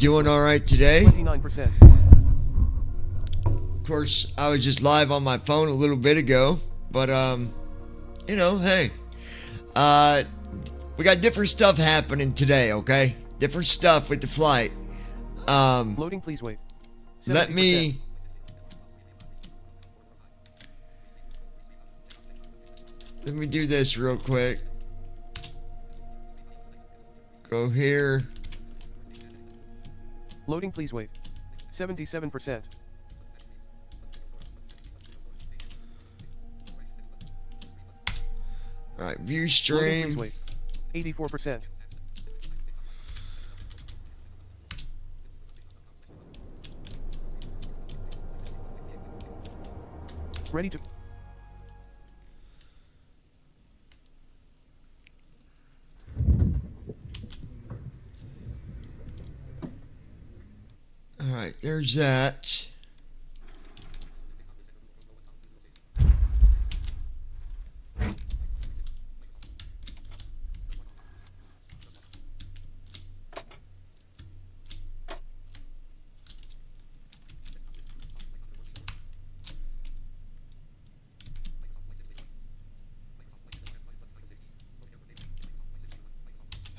doing all right today. 29%. Of course, I was just live on my phone a little bit ago, but you know, hey, we got different stuff happening today. Okay, different stuff with the flight. Loading, please wait. Let 70%. me do this real quick. Go here. Loading, please wait. 77%. All right, view Loading, stream. please wait. 84%. Ready to... All right, there's that.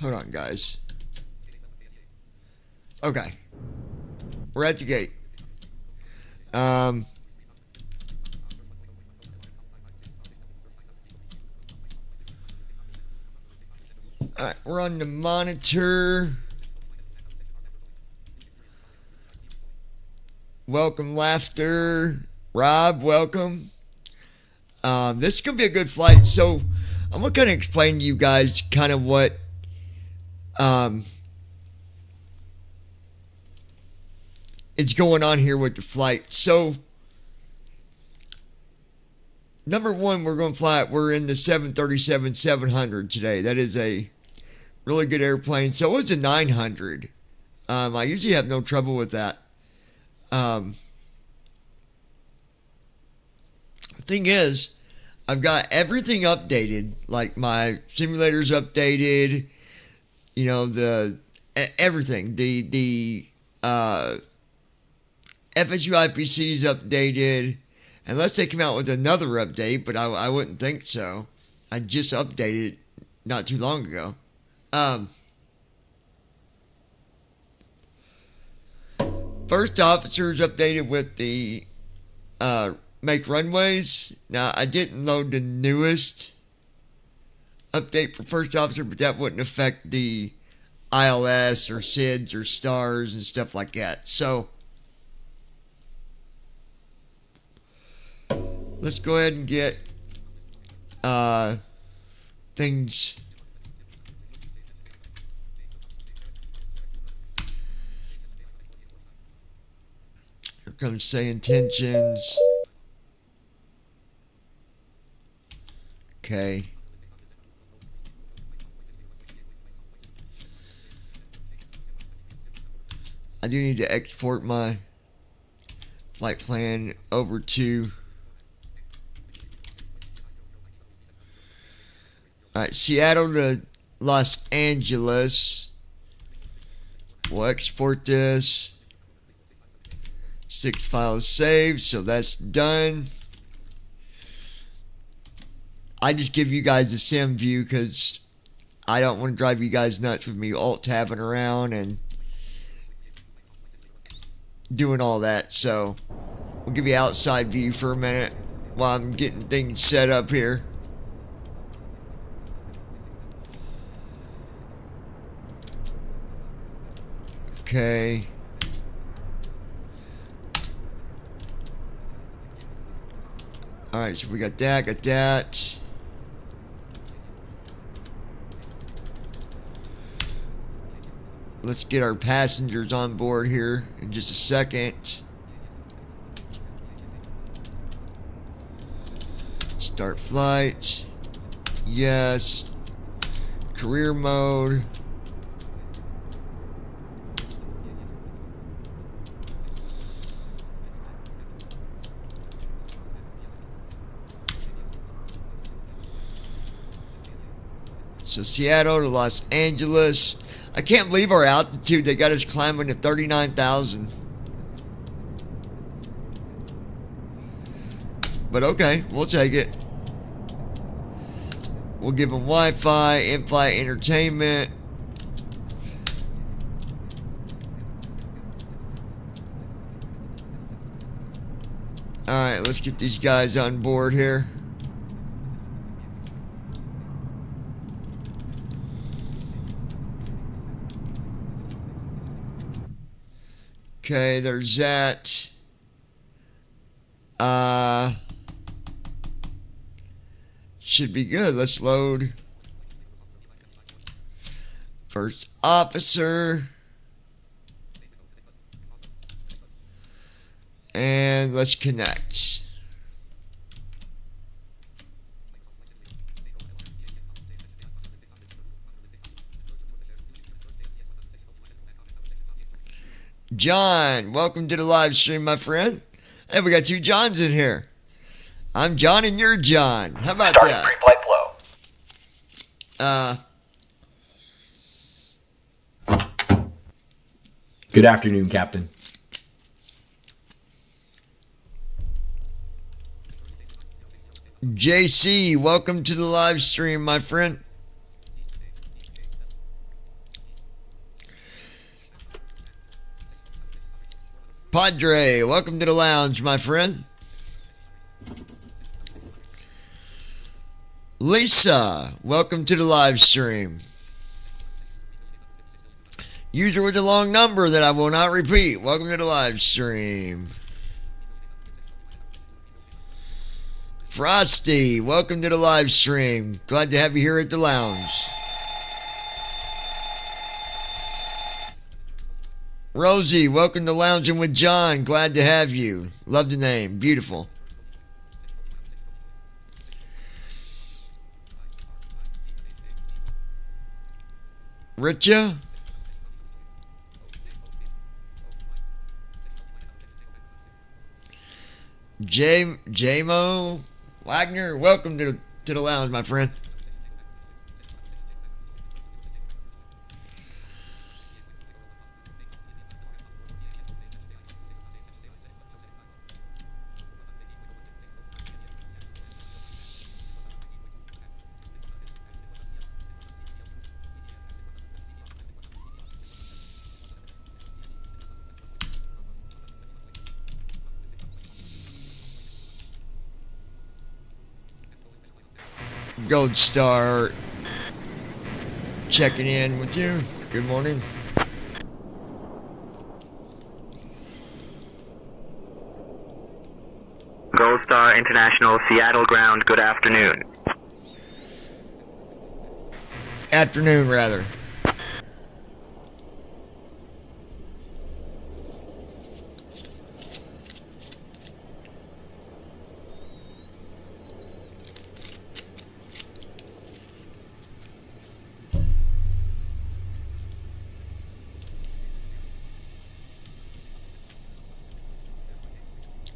Hold on, guys. Okay. We're at the gate. Alright, we're on the monitor. Welcome, Laughter. Rob, welcome. This is going to be a good flight. So, I'm going to kind of explain to you guys kind of what is going on here with the flight. So, number one, we're going to fly. We're in the 737-700 today. That is a really good airplane. So it's a 900. I usually have no trouble with that. The thing is, I've got everything updated. Like my simulator's updated. You know, the everything. The FSU IPC is updated. Unless they come out with another update, but I wouldn't think so. I just updated it not too long ago. First officer is updated with the make runways. Now, I didn't load the newest update for first officer, but that wouldn't affect the ILS or SIDS or stars and stuff like that. So, let's go ahead and get things. Here comes say intentions. Okay. I do need to export my flight plan over to. Alright, Seattle to Los Angeles. We'll export this. 6 files saved, so that's done. I just give you guys a sim view because I don't want to drive you guys nuts with me alt-tabbing around and doing all that. So, we'll give you outside view for a minute while I'm getting things set up here. Okay. Alright, so we got that, Let's get our passengers on board here in just a second. Start flight. Yes. Career mode. So Seattle to Los Angeles. I can't believe our altitude. They got us climbing to 39,000. But okay, we'll take it. We'll give them Wi-Fi, in-flight entertainment. Alright, let's get these guys on board here. Okay, there's that. Should be good. Let's load. First officer. And let's connect. John, welcome to the live stream, my friend. Hey, we got two Johns in here. I'm John and you're John. How about Starting that? pre-flight flow. Good afternoon, Captain. JC, welcome to the live stream, my friend. Padre, welcome to the lounge, my friend. Lisa, welcome to the live stream. User with a long number that I will not repeat, welcome to the live stream. Frosty, welcome to the live stream. Glad to have you here at the lounge. Rosie, welcome to Lounging with John. Glad to have you. Love the name. Beautiful. Richa. J-Mo Wagner, welcome to the lounge, my friend. Gold Star checking in with you. Good morning. Gold Star International, Seattle ground, good afternoon. Afternoon, rather.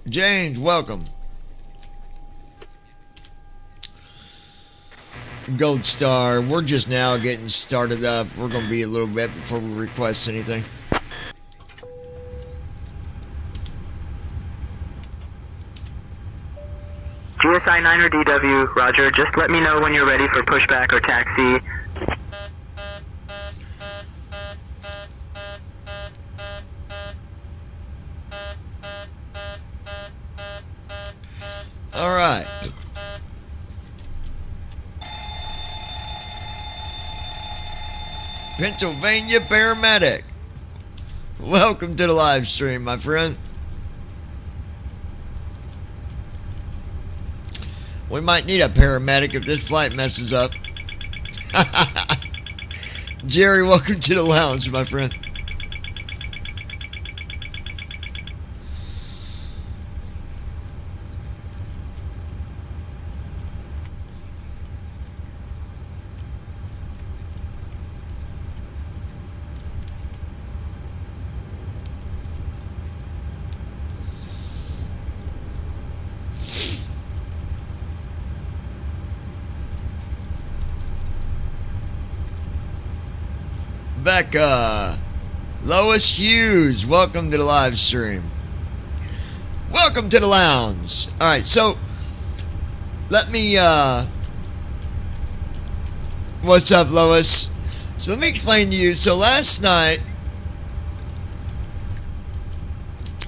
James, welcome. Gold Star, we're just now getting started up. We're going to be a little bit before we request anything. GSI 9er DW, roger, just let me know when you're ready for pushback or taxi. All right. Pennsylvania paramedic, welcome to the live stream, my friend. We might need a paramedic if this flight messes up. Jerry, welcome to the lounge, my friend. Rebecca. Lois Hughes, welcome to the live stream. Welcome to the lounge. Alright, so let me what's up, Lois? So let me explain to you. So last night,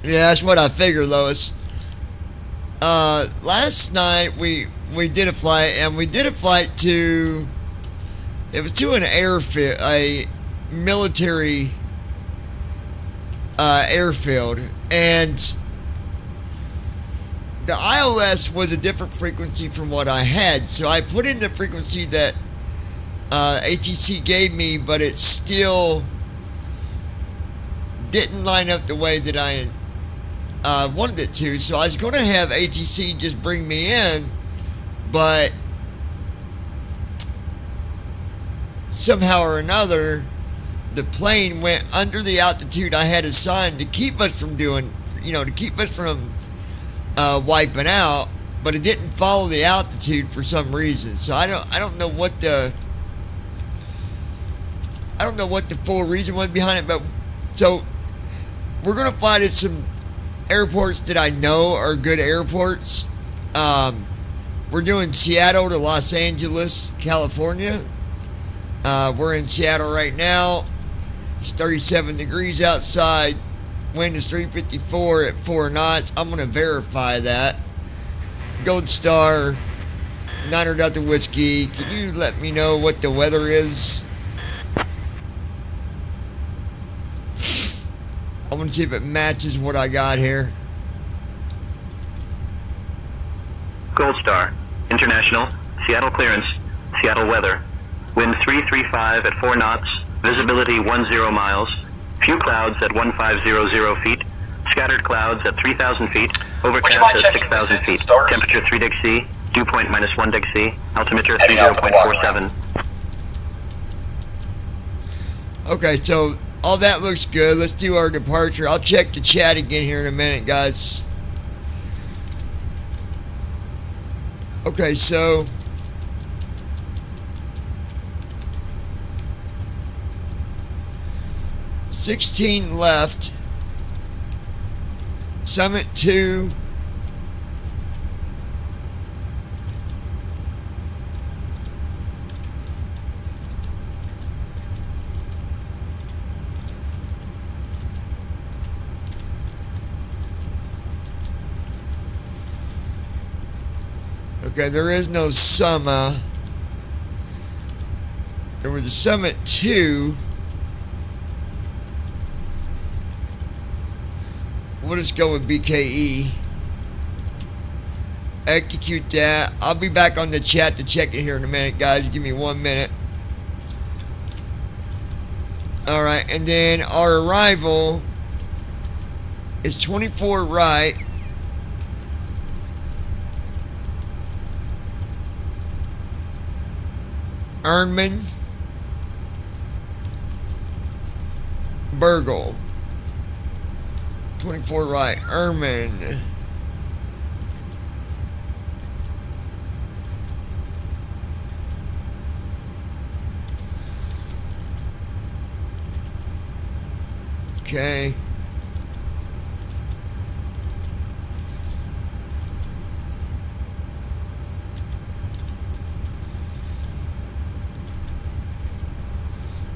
yeah, that's what I figured, Lois. Last night we did a flight, and we did a flight to, it was to an airfield, a military airfield, and the ILS was a different frequency from what I had, so I put in the frequency that ATC gave me, but it still didn't line up the way that I wanted it to. So I was going to have ATC just bring me in, but somehow or another the plane went under the altitude I had assigned to keep us from doing, to keep us from wiping out, but it didn't follow the altitude for some reason. So I don't know what the full reason was behind it, but so we're gonna fly to some airports that I know are good airports. We're doing Seattle to Los Angeles, California. We're in Seattle right now. It's 37 degrees outside. Wind is 354 at 4 knots. I'm going to verify that. Gold Star, Niner Delta Whiskey. Can you let me know what the weather is? I want to see if it matches what I got here. Gold Star, International, Seattle clearance, Seattle weather. Wind 335 at 4 knots, visibility 10 miles. Few clouds at 1500 feet, scattered clouds at 3,000 feet, overcast at 6,000 feet, temperature 3 deg C, dew point -1 deg C, altimeter 30.47. Okay, so all that looks good. Let's do our departure. I'll check the chat again here in a minute, guys. Okay, so $16 left. Summit 2. Okay, there is no Summa. There was a Summit 2. We'll just go with BKE. Execute that. I'll be back on the chat to check it here in a minute, guys. Give me 1 minute. Alright, and then our arrival is 24 right. Ernman. Burgle. 24 right. Erman. Okay.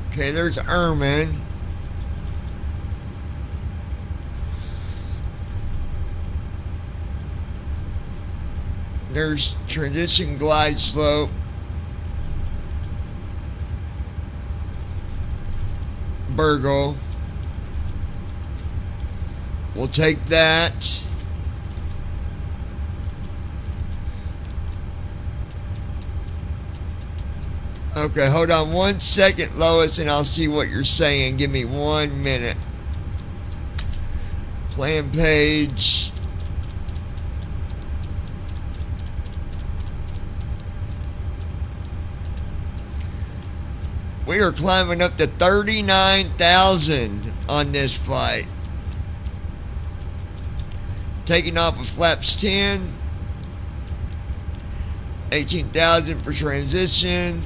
Okay, there's Erman. There's transition glide slope. Burgle. We'll take that. Okay, hold on 1 second, Lois, and I'll see what you're saying. Give me 1 minute. Plan page. We are climbing up to 39,000 on this flight. Taking off with flaps 10. 18,000 for transition.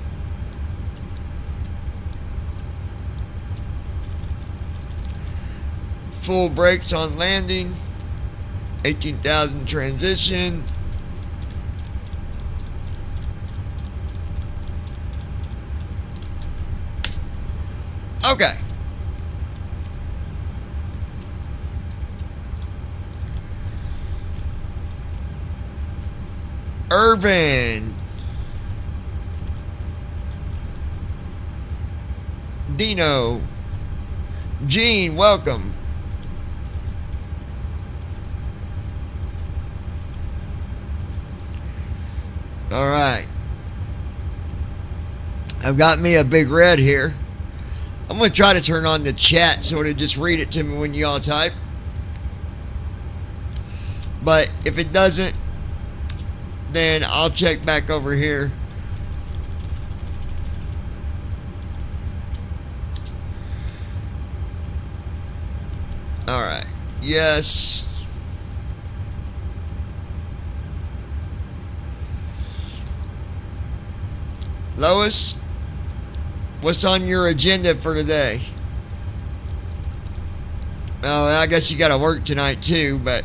full brakes on landing. 18,000 transition. Okay. Irvin. Dino. Gene, welcome. Alright. I've got me a big red here. I'm going to try to turn on the chat so it'll just read it to me when y'all type. But if it doesn't, then I'll check back over here. Alright. Yes. Lois, what's on your agenda for today? Oh, I guess you gotta work tonight too, but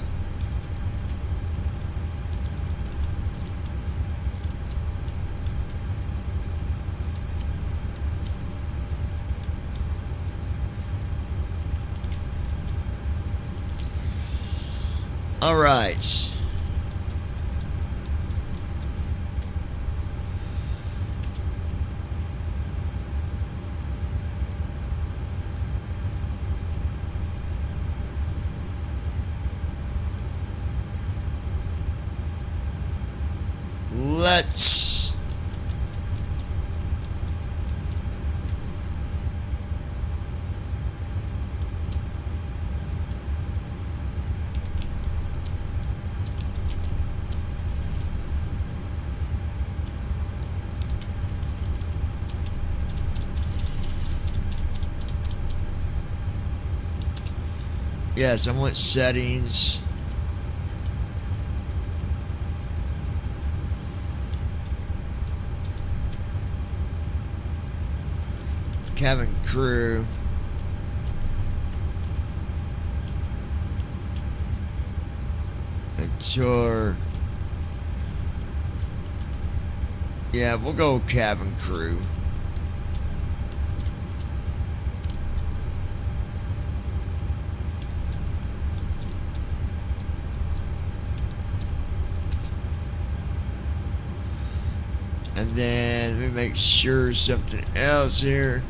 all right. Let's yes, I want settings. Cabin crew. And tour. Yeah, we'll go cabin crew. And then let me make sure something else here.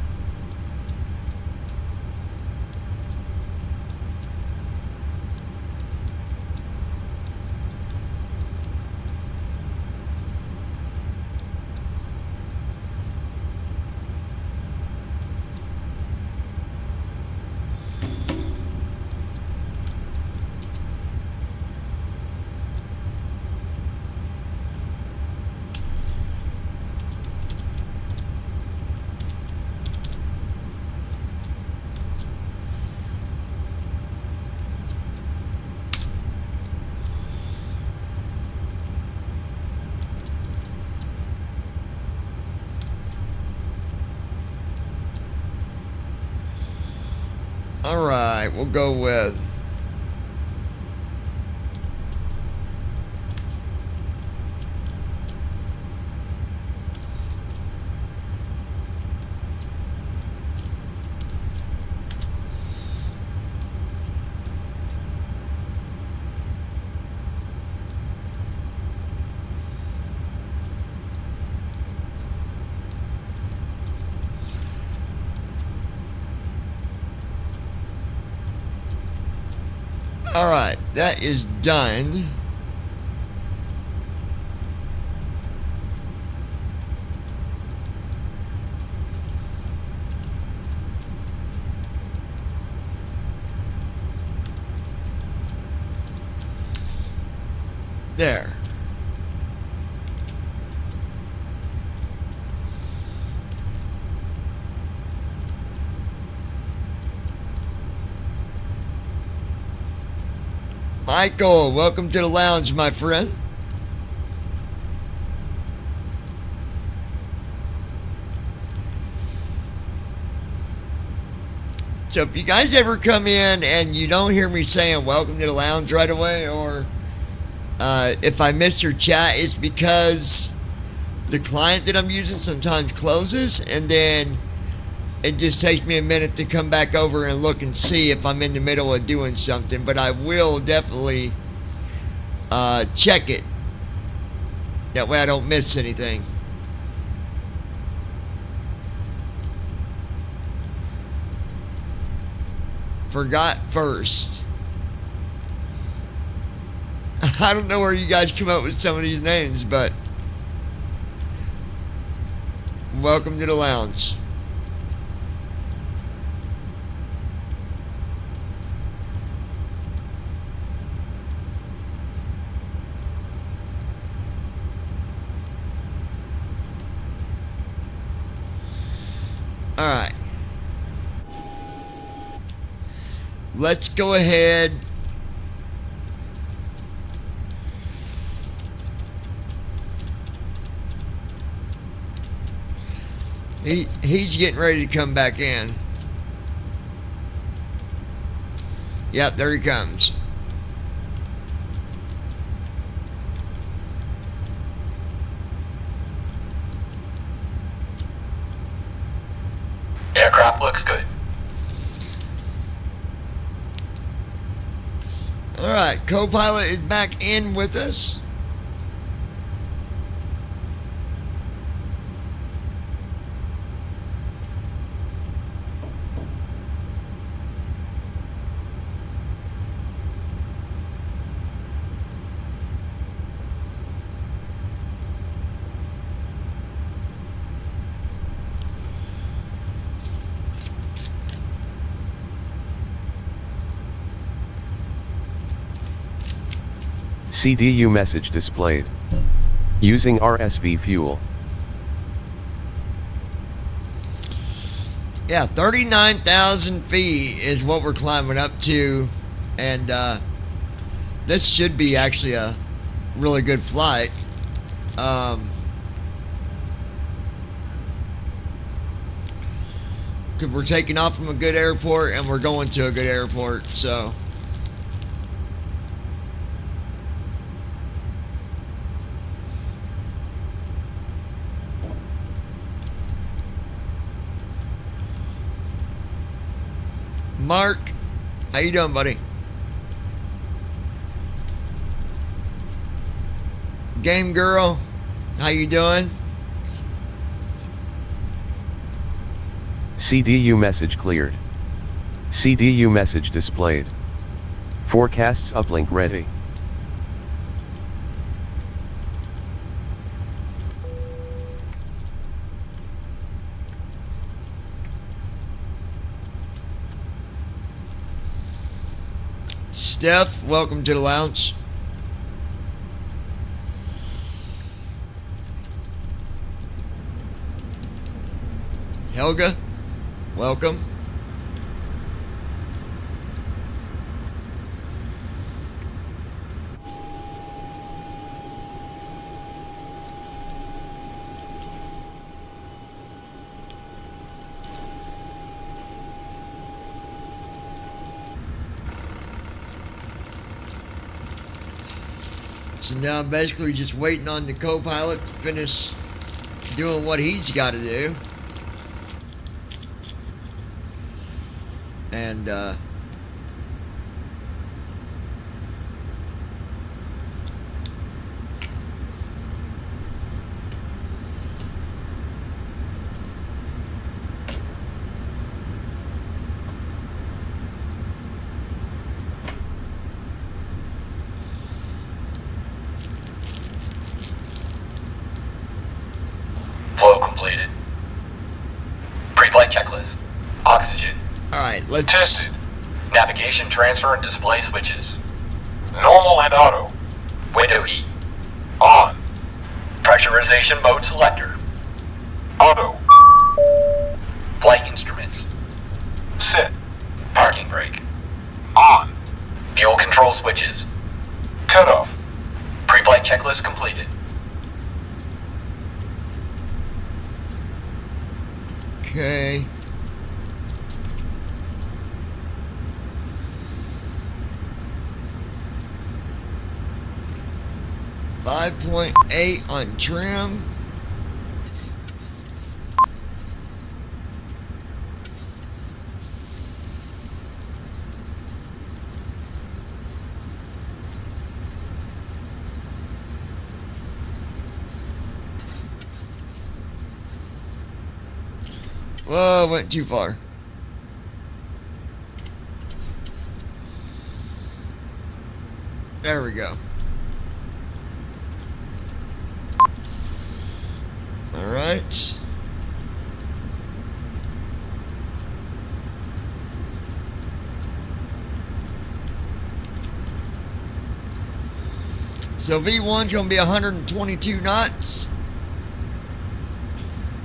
Alright, we'll go with alright, that is done. There. Michael, welcome to the lounge, my friend. So if you guys ever come in and you don't hear me saying welcome to the lounge right away, or if I missed your chat, it's because the client that I'm using sometimes closes, and then it just takes me a minute to come back over and look and see if I'm in the middle of doing something. But I will definitely check it. That way I don't miss anything. Forgot first. I don't know where you guys come up with some of these names, but welcome to the lounge. Alright. Let's go ahead. He's getting ready to come back in. Yep, there he comes. Aircraft looks good. Alright, co-pilot is back in with us. CDU message displayed. Using RSV fuel. Yeah, 39,000 feet is what we're climbing up to, and this should be actually a really good flight. Because we're taking off from a good airport and we're going to a good airport, so. Mark, how you doing, buddy? Game girl, how you doing? CDU message cleared. CDU message displayed. Forecasts uplink ready. Steph, welcome to the lounge. Helga, welcome. So now I'm basically just waiting on the co-pilot to finish doing what he's got to do. And, Flow completed. Pre-flight checklist. Oxygen. alright, let's... Tested. Navigation, transfer, and display switches. Normal and auto. Window heat. On. Pressurization mode selector. Auto. Flight instruments. Sit. Parking brake. On. Fuel control switches. Cut off. Pre-flight checklist completed. Okay. 5.8 on trim. Whoa, went too far. There we go. All right. So V1's going to be 122 knots.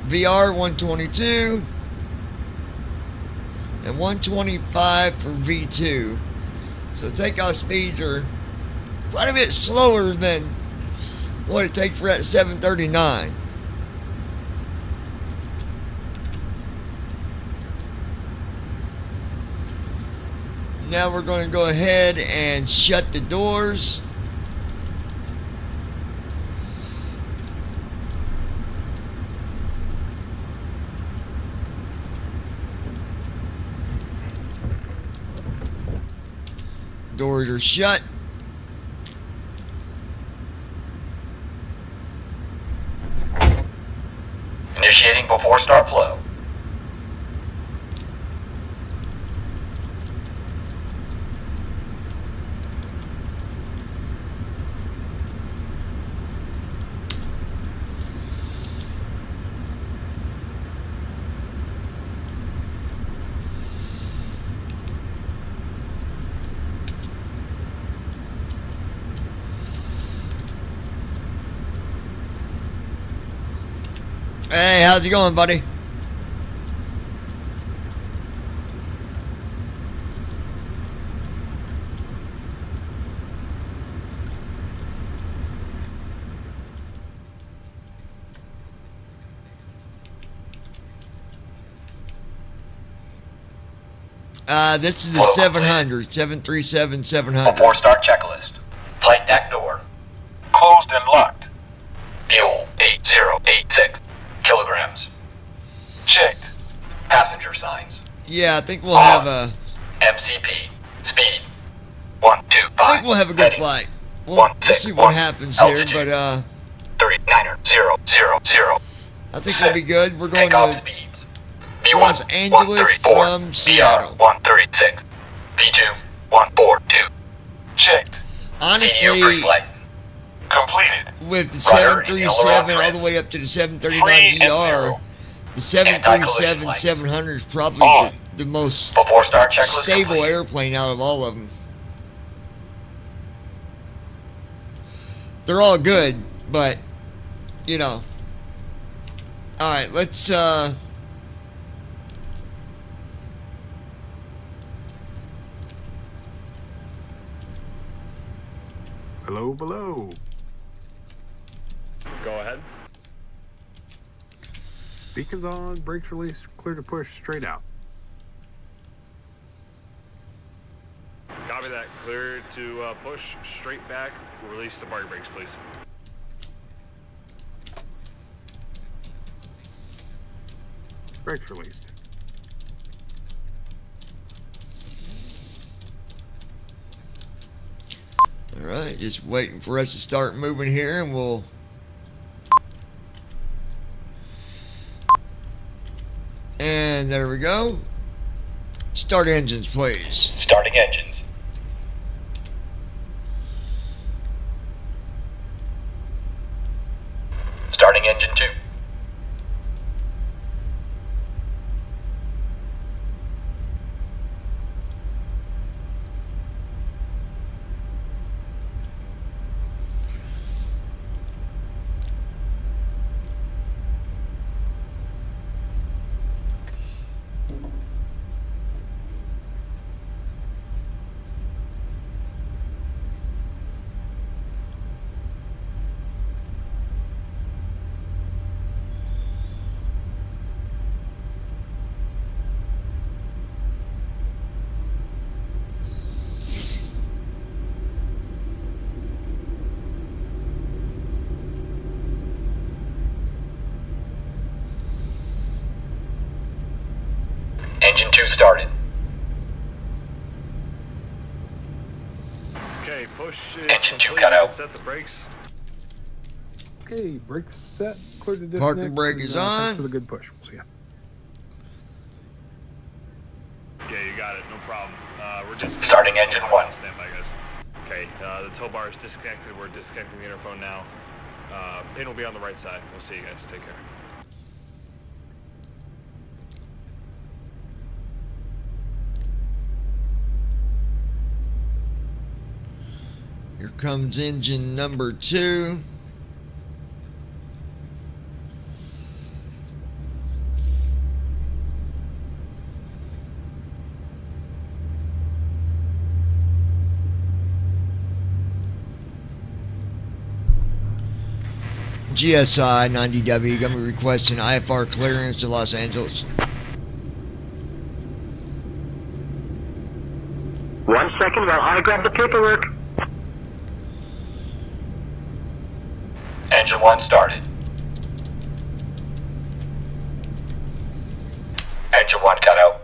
VR 122. And 125 for V2. So takeoff speeds are quite a bit slower than what it takes for that 739. Now we're going to go ahead and shut the doors. Doors are shut. Initiating before start flow. Hey, how's it going, buddy? This is the 700, 737, 700. Before start checklist. Flight deck door. Closed and locked. Fuel 8086 kilograms. Checked. Passenger signs. Yeah, I think we'll have a. MCP. Speed. 125. I think we'll have a good Heading. flight. Let's see what happens here, but 39er 000. I think we'll be good. We're going Takeoff to speeds. Los V1 Angeles 134, from Seattle. VR 136. V2 142. Checked. CEO Honestly, pre-flight. Completed. with the Rudder and 737 aileron all the way up to the 739 3 and ER, 0. the 737 Anti-collision 700 is probably On. the most Before start checklist stable complete. airplane out of all of them. They're all good, but you know. All right, let's Hello, below. Go ahead. Beacons on, brakes released, clear to push straight out. Copy that. Clear to push straight back. Release the parking brakes, please. Brakes released. all right, just waiting for us to start moving here and we'll and there we go. Start engines, please. Starting engines. Starting engine 2. Engine 2 started. Okay, push is Engine 2 complete. cut You out. can set the brakes. Okay, brakes set. Clear to disconnect. Parking brake is Thanks on. for the good push. We'll see ya. Yeah, you got it. No problem. We're disconnecting. Starting engine 1. Stand by, guys. Okay, the tow bar is disconnected. We're disconnecting the interphone now. Pin will be on the right side. We'll see you guys. Take care. Here comes engine number 2. GSI 90W gonna be requesting IFR clearance to Los Angeles. 1 second while I grab the paperwork. Engine 1 started. Engine 1 cut out.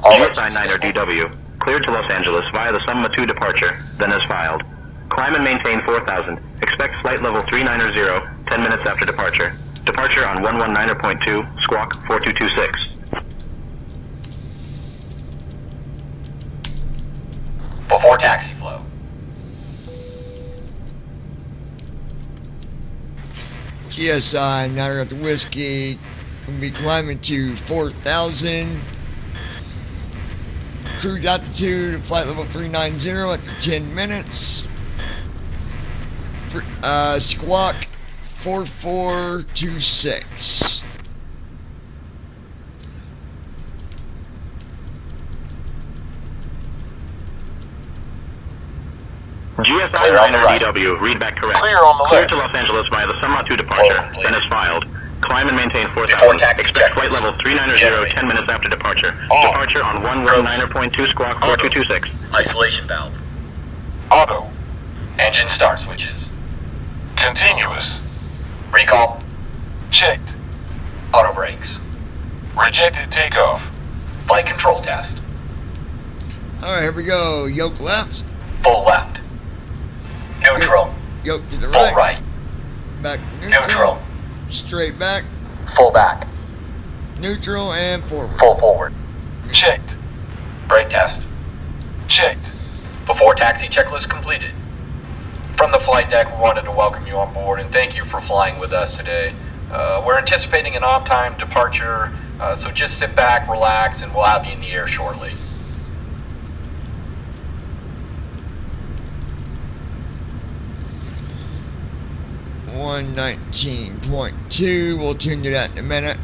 GSI 9 or DW, cleared to Los Angeles via the Summa 2 departure, then as filed. Climb and maintain 4000. Expect flight level 390, 10 minutes after departure. Departure on 119.2, squawk 4226. Before taxi flow. GSI 9 at the whiskey. We'll be climbing to 4,000. Cruise altitude, flight level 390 after 10 minutes. Squawk 4426. GSI Clear on 9 the or right. DW, read back correct. Clear on the Cleared left. to Los Angeles via the Summa 2 departure, complete. then as filed. Climb and maintain Before 4000. taxi Expect checklist. flight level 390, Generate. 10 minutes after departure. On. Departure on 119.2, squawk 4226. Isolation valve. Auto. Engine start switches. Continuous. Recall. Checked. Auto brakes. Rejected takeoff. Flight control test. Alright, here we go. Yoke left, Full left. Neutral. yoke to the Full right, right. back to neutral, Neutral. straight back, Full back. neutral, and forward. Full forward. Checked. Brake test. Checked. Before taxi checklist completed. From the flight deck, we wanted to welcome you on board and thank you for flying with us today. We're anticipating an on-time departure, so just sit back, relax, and we'll have you in the air shortly. One 19.2. We'll tune to that in a minute.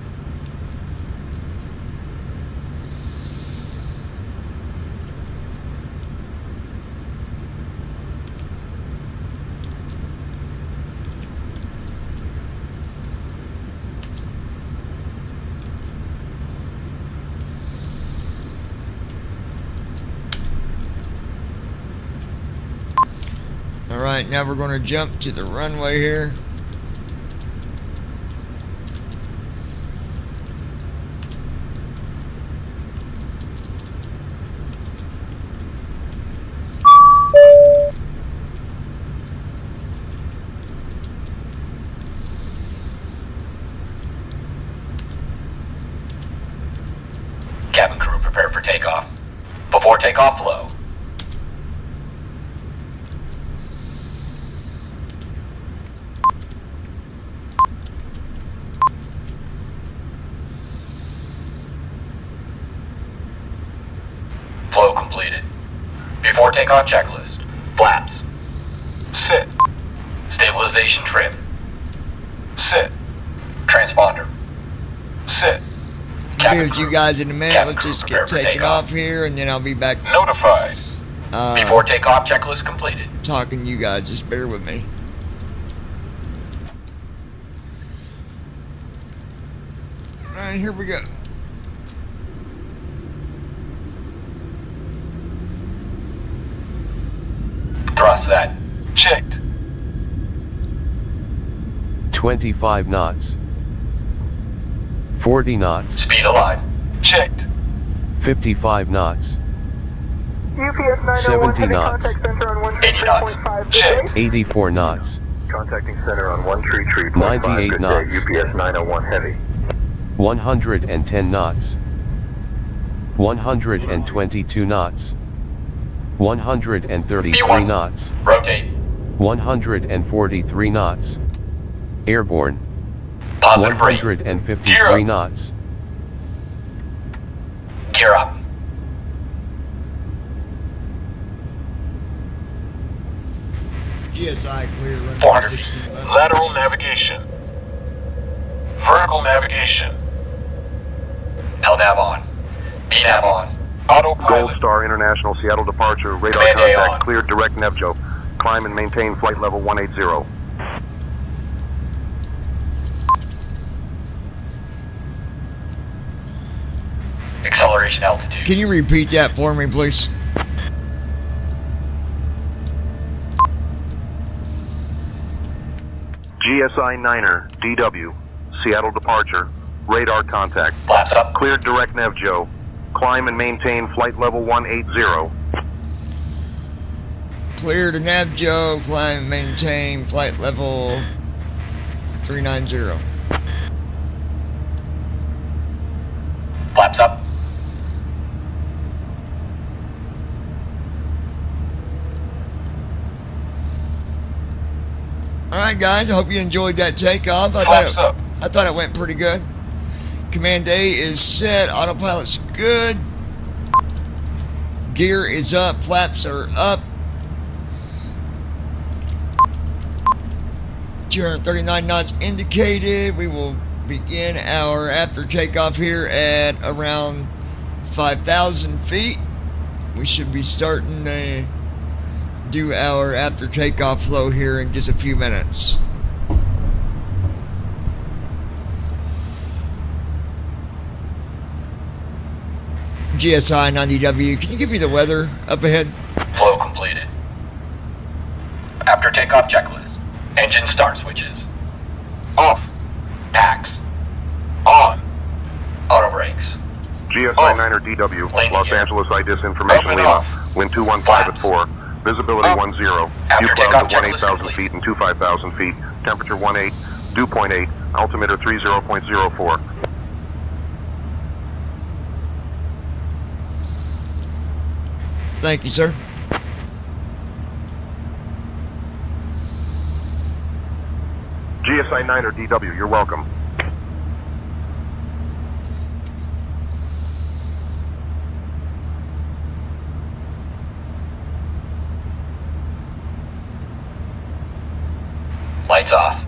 Alright, now we're going to jump to the runway here. Cabin crew prepare for takeoff. Before takeoff, flow. Flow completed. Before takeoff checklist. Flaps. Sit. Stabilization trim. Sit. Transponder. Sit. I'll be with you guys in a minute. Cabin Let's crew just prepare get for taken takeoff. off here, and then I'll be back Notified. Before takeoff checklist completed. talking to you guys. Just bear with me. Alright, here we go. Thrust set. Checked. 25 knots. 40 knots. Speed alive. Checked. 55 knots. UPS 70 knots. Contact center on 80 knots. 133.5. Checked. 84 knots. Contacting center on 133.5. 98 Good day, knots. UPS 901 heavy. 110 knots. 122 knots. 133 B1. knots. Rotate. 143 knots. Airborne. Positive rate. 153 Zero. knots. Gear up. GSI clear, runway 400 16 feet. left. Lateral navigation. Vertical navigation. LNAV on. BNAV on. Autopilot. Gold Star International Seattle departure. Radar Command A contact on. cleared. Direct Nevjo. Climb and maintain flight level 180. Acceleration altitude. Can you repeat that for me, please? GSI 9er DW. Seattle departure. Radar contact. Flaps up. Cleared. Direct Nevjo. Climb and maintain flight level 180. Clear to Navjo, climb and maintain flight level 390. Flaps up. Alright guys, I hope you enjoyed that takeoff. Flaps up. I thought it went pretty good. Command A is set, autopilot's good. Gear is up, flaps are up. 239 knots indicated. We will begin our after takeoff here at around 5,000 feet. We should be starting to do our after takeoff flow here in just a few minutes. GSI 90W, can you give me the weather up ahead? Flow completed. After takeoff checklist. Engine start switches. Off. Packs. On. Auto brakes. GSI Off. 9er DW. Landing Los gear. Angeles IDIS information Open Lima. off. Wind 215 Flaps. at 4. Visibility Up. 10. Few After clouds takeoff at checklist 18,000 complete. feet and 25,000 feet. Temperature 18. Dew 0.8. Altimeter 30.04. Thank you, sir. GSI 9er DW. You're welcome. Lights off.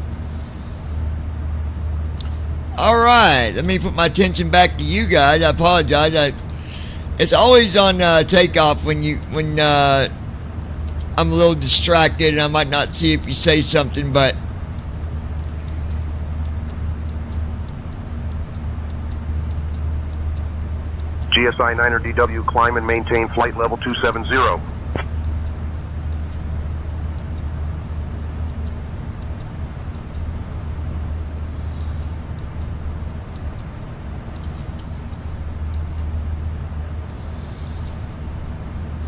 Alright, let me put my attention back to you guys. I apologize. It's always on takeoff when I'm a little distracted and I might not see if you say something, but GSI 9er DW. Climb and maintain flight level 270.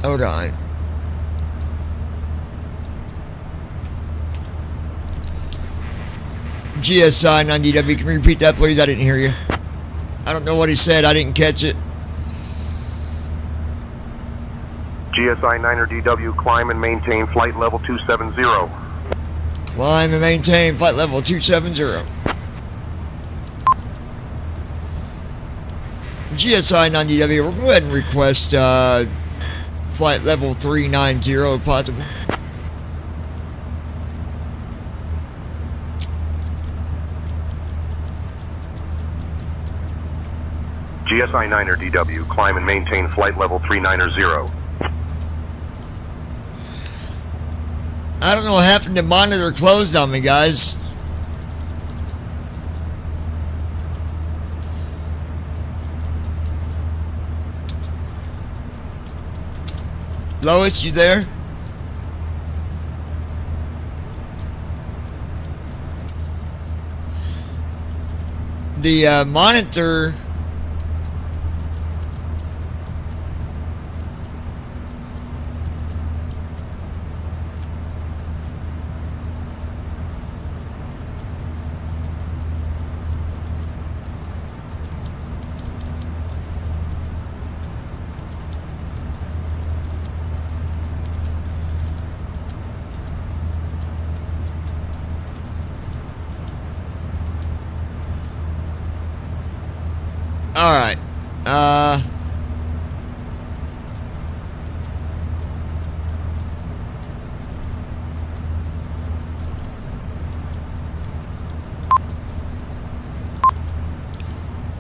hold on. GSI 90W, can you repeat that please? I didn't hear you. I don't know what he said, I didn't catch it. GSI 9er DW. Climb and maintain flight level 270. Climb and maintain flight level 270. GSI 90W, we'll go ahead and request flight level 390 if possible. GSI 9er DW. Climb and maintain flight level 390. I don't know what happened, the monitor closed on me, guys. Lois, you there? the monitor. Alright.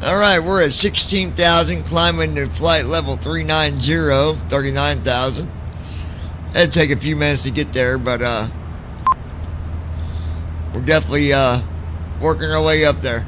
Alright, we're at 16,000, climbing to flight level 390, 39,000. It'd take a few minutes to get there, but we're definitely working our way up there.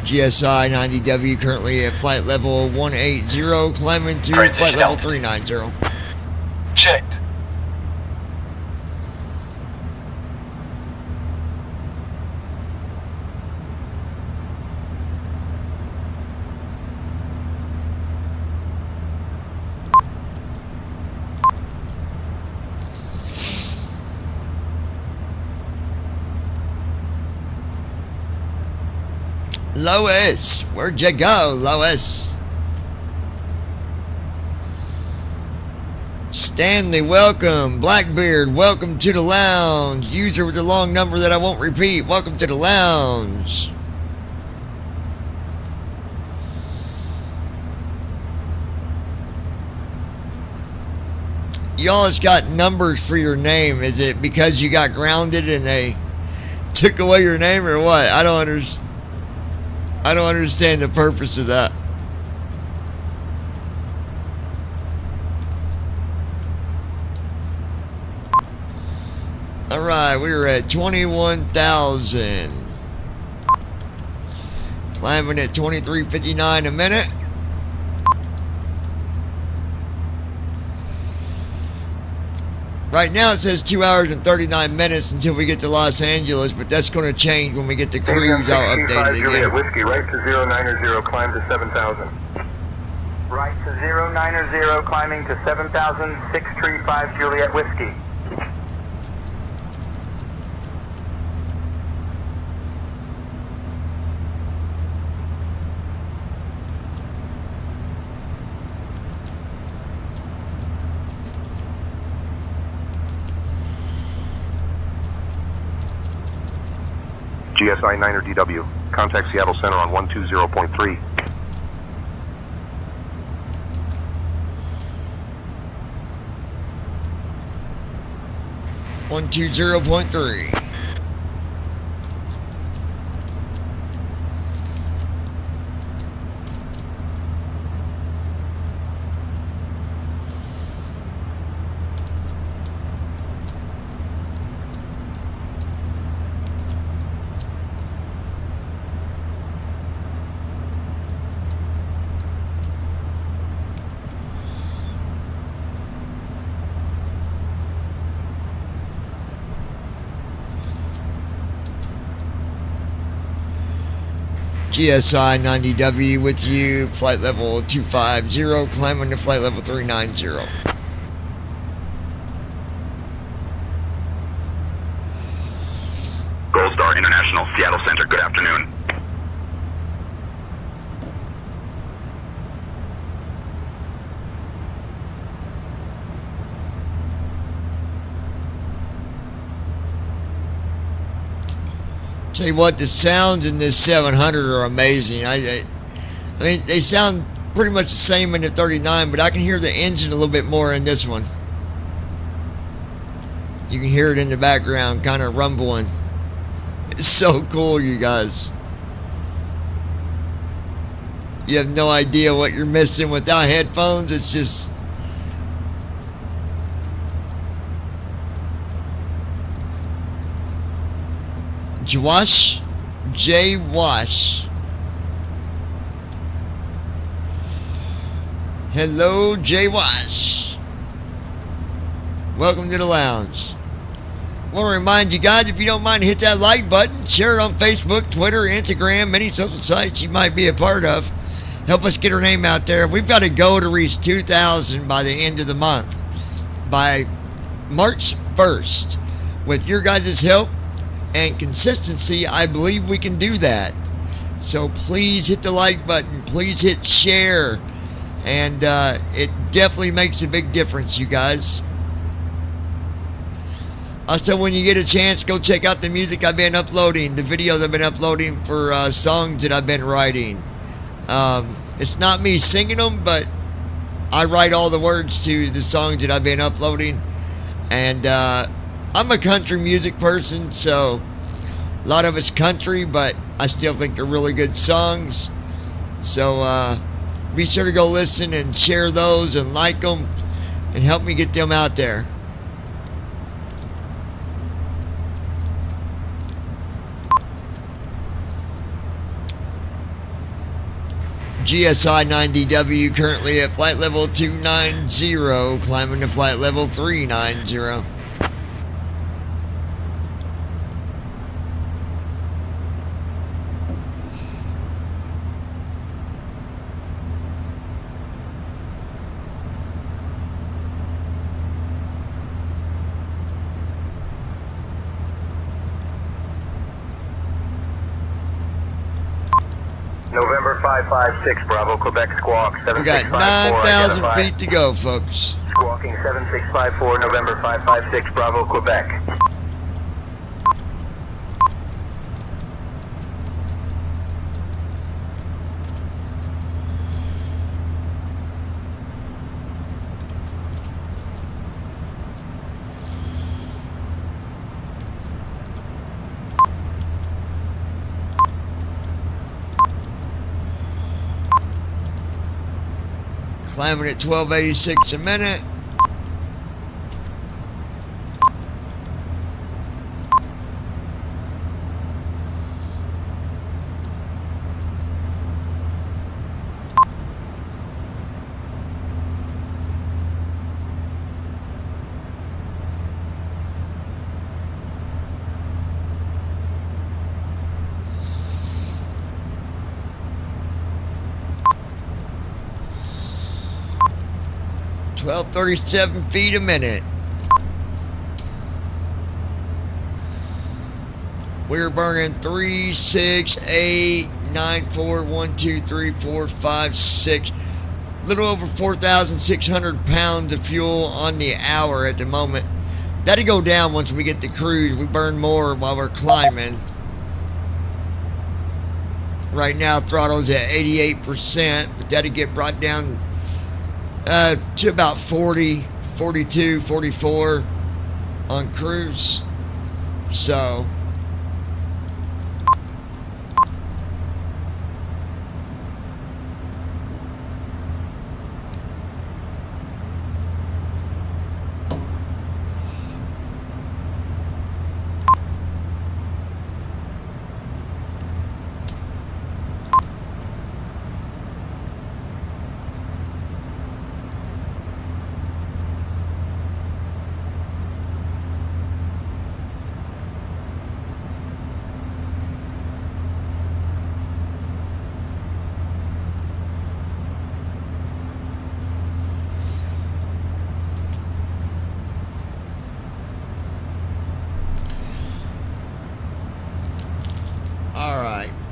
GSI 90W currently at flight level 180, climbing to flight level 390. Checked. Lois, where'd you go, Lois? Stanley, welcome. Blackbeard, welcome to the lounge. User with a long number that I won't repeat, welcome to the lounge. Y'all has got numbers for your name. Is it because you got grounded and they took away your name or what? I don't understand the purpose of that. Alright, we were at 21,000. Climbing at 23.59 a minute. Right now it says 2 hours and 39 minutes until we get to Los Angeles, but that's going to change when we get the cruise all updated again. Whiskey, right to 090, climb to 7,000. Right to 090, climbing to 7,000, 635 Juliet Whiskey. GSI 9er DW. Contact Seattle Center on 120.3. One 120.3. GSI 90W with you, flight level 250, climbing to flight level 390. Gold Star International, Seattle Center, good afternoon. Tell you what, the sounds in this 700 are amazing. I mean, they sound pretty much the same in the 39, but I can hear the engine a little bit more in this one. You can hear it in the background, kind of rumbling. It's so cool, you guys. You have no idea what you're missing without headphones. It's just Jwash. J. Wash. Hello, J. Wash. Welcome to the lounge. Want to remind you guys, if you don't mind, hit that like button, share it on Facebook, Twitter, Instagram, many social sites you might be a part of. Help us get our name out there. We've got to go to reach 2,000 by the end of the month. By March 1st. With your guys' help and consistency, I believe we can do that. So please hit the like button. Please hit share. And it definitely makes a big difference, you guys. Also, when you get a chance, go check out the music I've been uploading, the videos I've been uploading for songs that I've been writing. It's not me singing them, but I write all the words to the songs that I've been uploading. And I'm a country music person, so a lot of it's country, but I still think they're really good songs. So be sure to go listen and share those and like them and help me get them out there. GSI 90W currently at flight level 290, climbing to flight level 390. November 556, Bravo, Quebec Squawk, We got 9,000 feet to go, folks. Squawking 7654, November 556, Bravo, Quebec. Climbing at 1286 a minute. Well, 37 feet a minute. We're burning 3, 6, 8, 9, 4, 1, 2, 3, 4, 5, 6. A little over 4,600 pounds of fuel on the hour at the moment. That'll go down once we get to cruise. We burn more while we're climbing. Right now, throttle's at 88%, but that'll get brought down to about 40, 42, 44 on cruise. So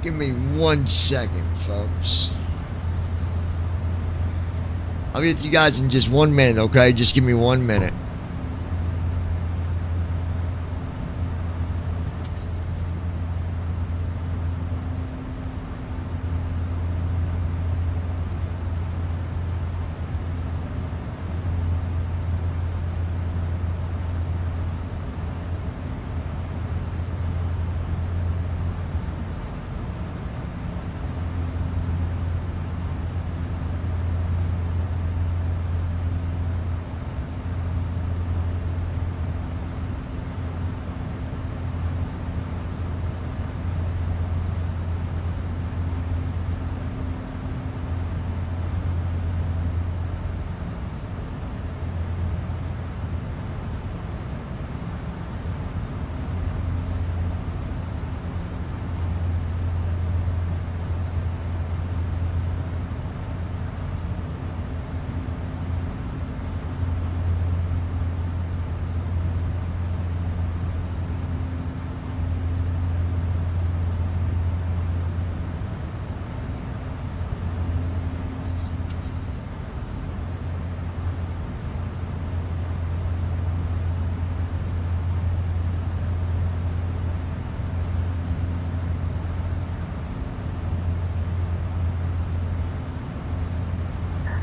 give me 1 second, folks. I'll be with you guys in just 1 minute, okay? Just give me 1 minute.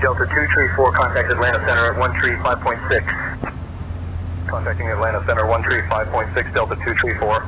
Delta 234, contact Atlanta Center at 135.6. Contacting Atlanta Center 135.6, Delta 234.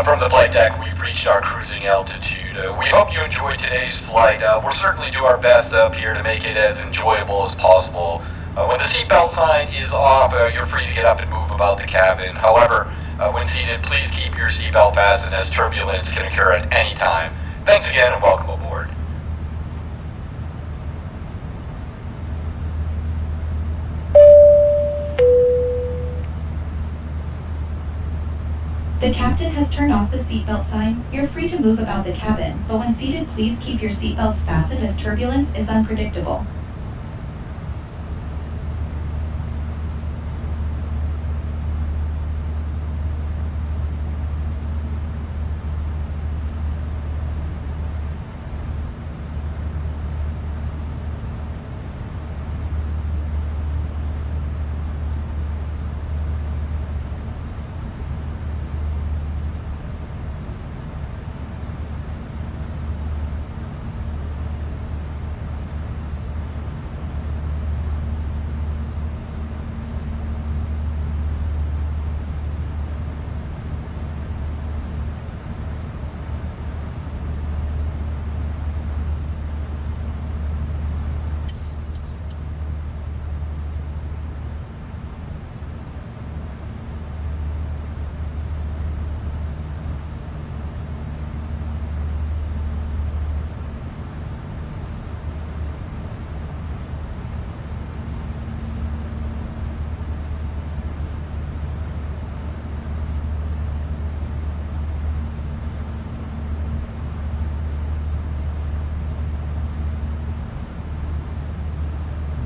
From the flight deck, we've reached our cruising altitude. We hope you enjoyed today's flight. We'll certainly do our best up here to make it as enjoyable as possible. When the seatbelt sign is off, you're free to get up and move about the cabin. However, when seated, please keep your seatbelt fastened as turbulence can occur at any time. Thanks again and welcome aboard. The captain has turned off the seatbelt sign. You're free to move about the cabin, but when seated, please keep your seatbelts fastened as turbulence is unpredictable.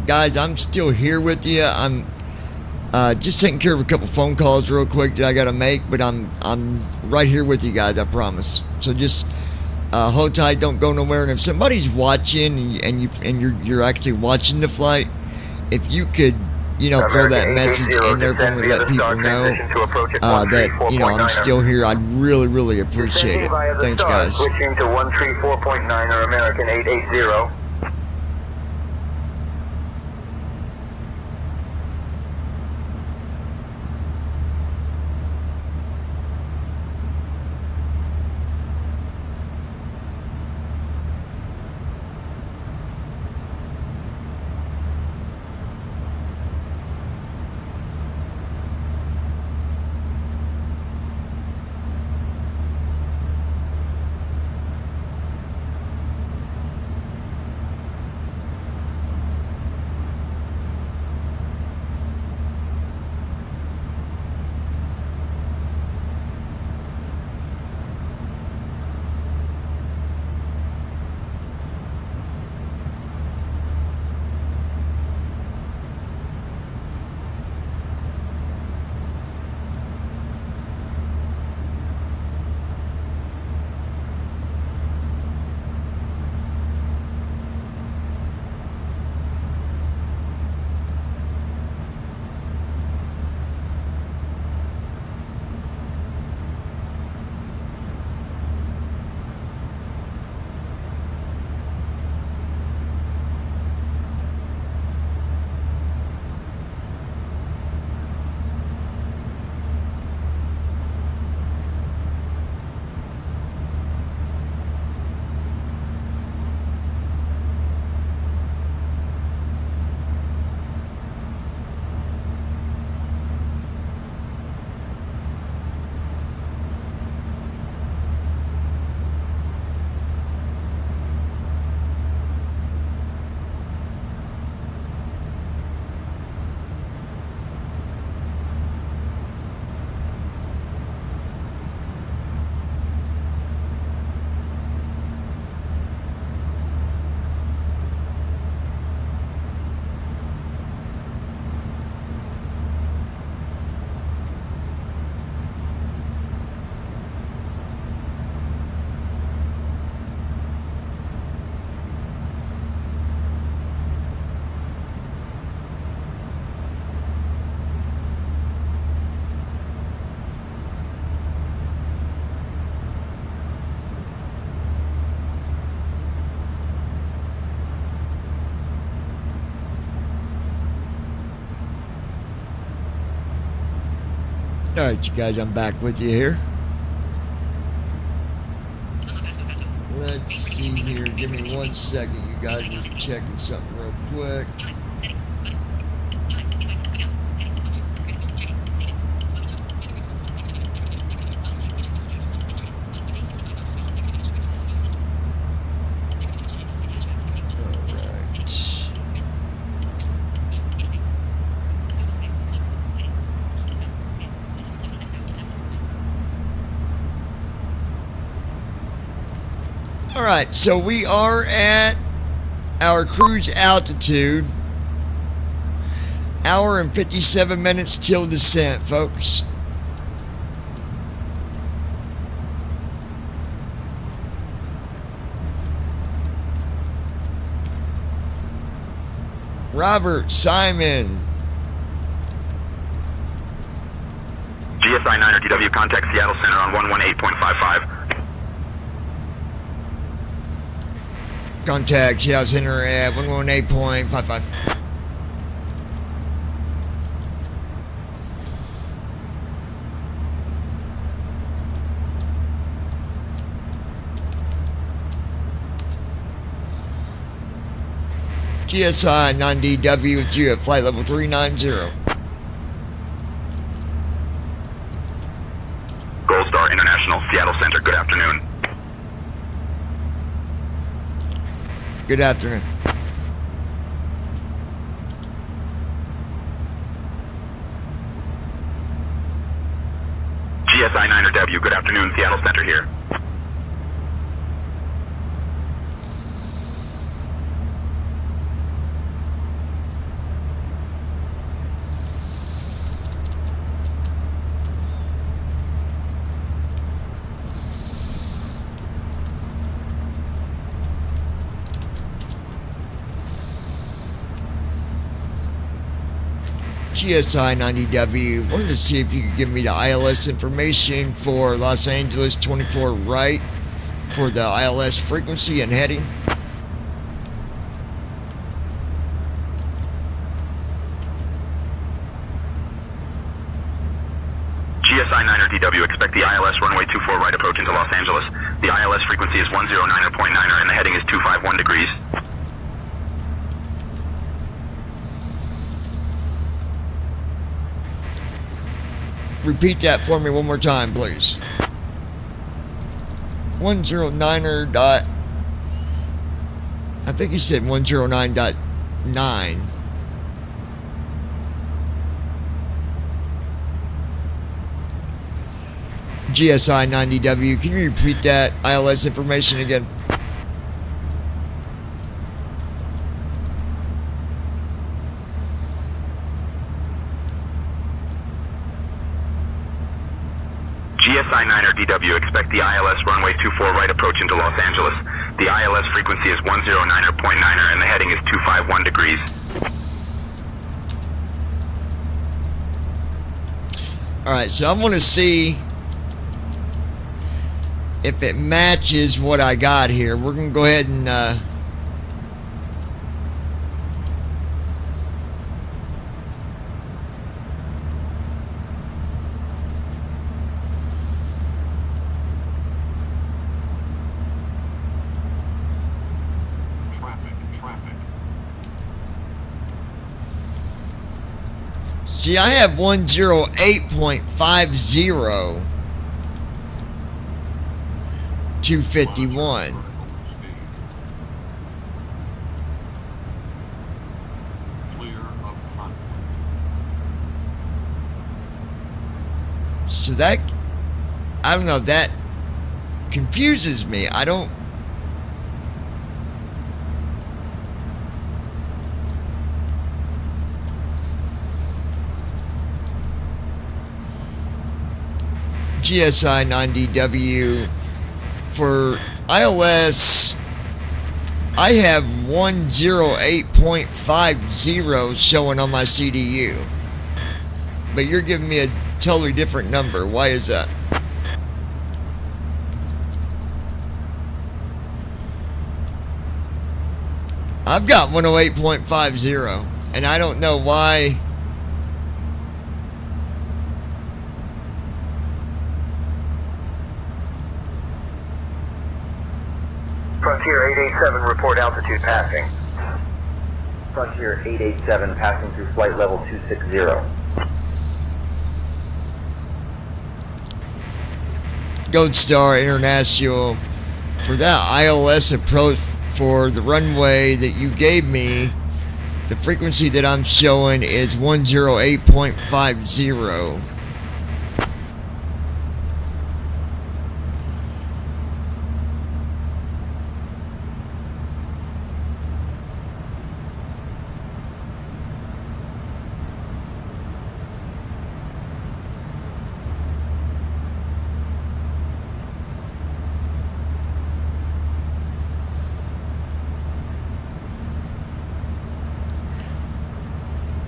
Guys, I'm still here with you. I'm just taking care of a couple phone calls real quick that I gotta make, but I'm right here with you guys, I promise. So just hold tight, don't go nowhere. And if somebody's watching and you're actually watching the flight, if you could, throw that message in there for me to let people know that I'm still here, I'd really appreciate it. Thanks, guys. Switching to 134.9 or American 880. Alright, you guys, I'm back with you here. Let's see here. Give me 1 second, you guys. Just checking something real quick. Alright, so we are at our cruise altitude. Hour and 57 minutes till descent, folks. Robert, Simon. GSI 9 RTW, contact Seattle Center on 118.55. Contact Seattle Center at 118.55. GSI 9DW with you at flight level 390. Gold Star International, Seattle Center, good afternoon. Good afternoon. GSI 9RW, good afternoon, Seattle Center here. GSI 90W, wanted to see if you could give me the ILS information for Los Angeles 24 right for the ILS frequency and heading. GSI 9RTW, expect the ILS runway 24 right approach into Los Angeles. The ILS frequency is 109.9er and the heading is 251 degrees. Repeat that for me one more time, please. 109er dot. I think he said 109.9. GSI 90W. Can you repeat that ILS information again? GSI 9RTW, expect the ILS runway 24 right approach into Los Angeles. The ILS frequency is 109.9er and the heading is 251 degrees. Alright, so I want to see if it matches what I got here. We're going to go ahead and see, I have 108.50 251. So that, I don't know, that confuses me. I don't. GSI 9DW for ILS, I have 108.50 showing on my CDU, but you're giving me a totally different number. Why is that? I've got 108.50 and I don't know why Frontier 887, report altitude passing. Frontier 887 passing through flight level 260. Gold Star International, for that ILS approach for the runway that you gave me, the frequency that I'm showing is 108.50.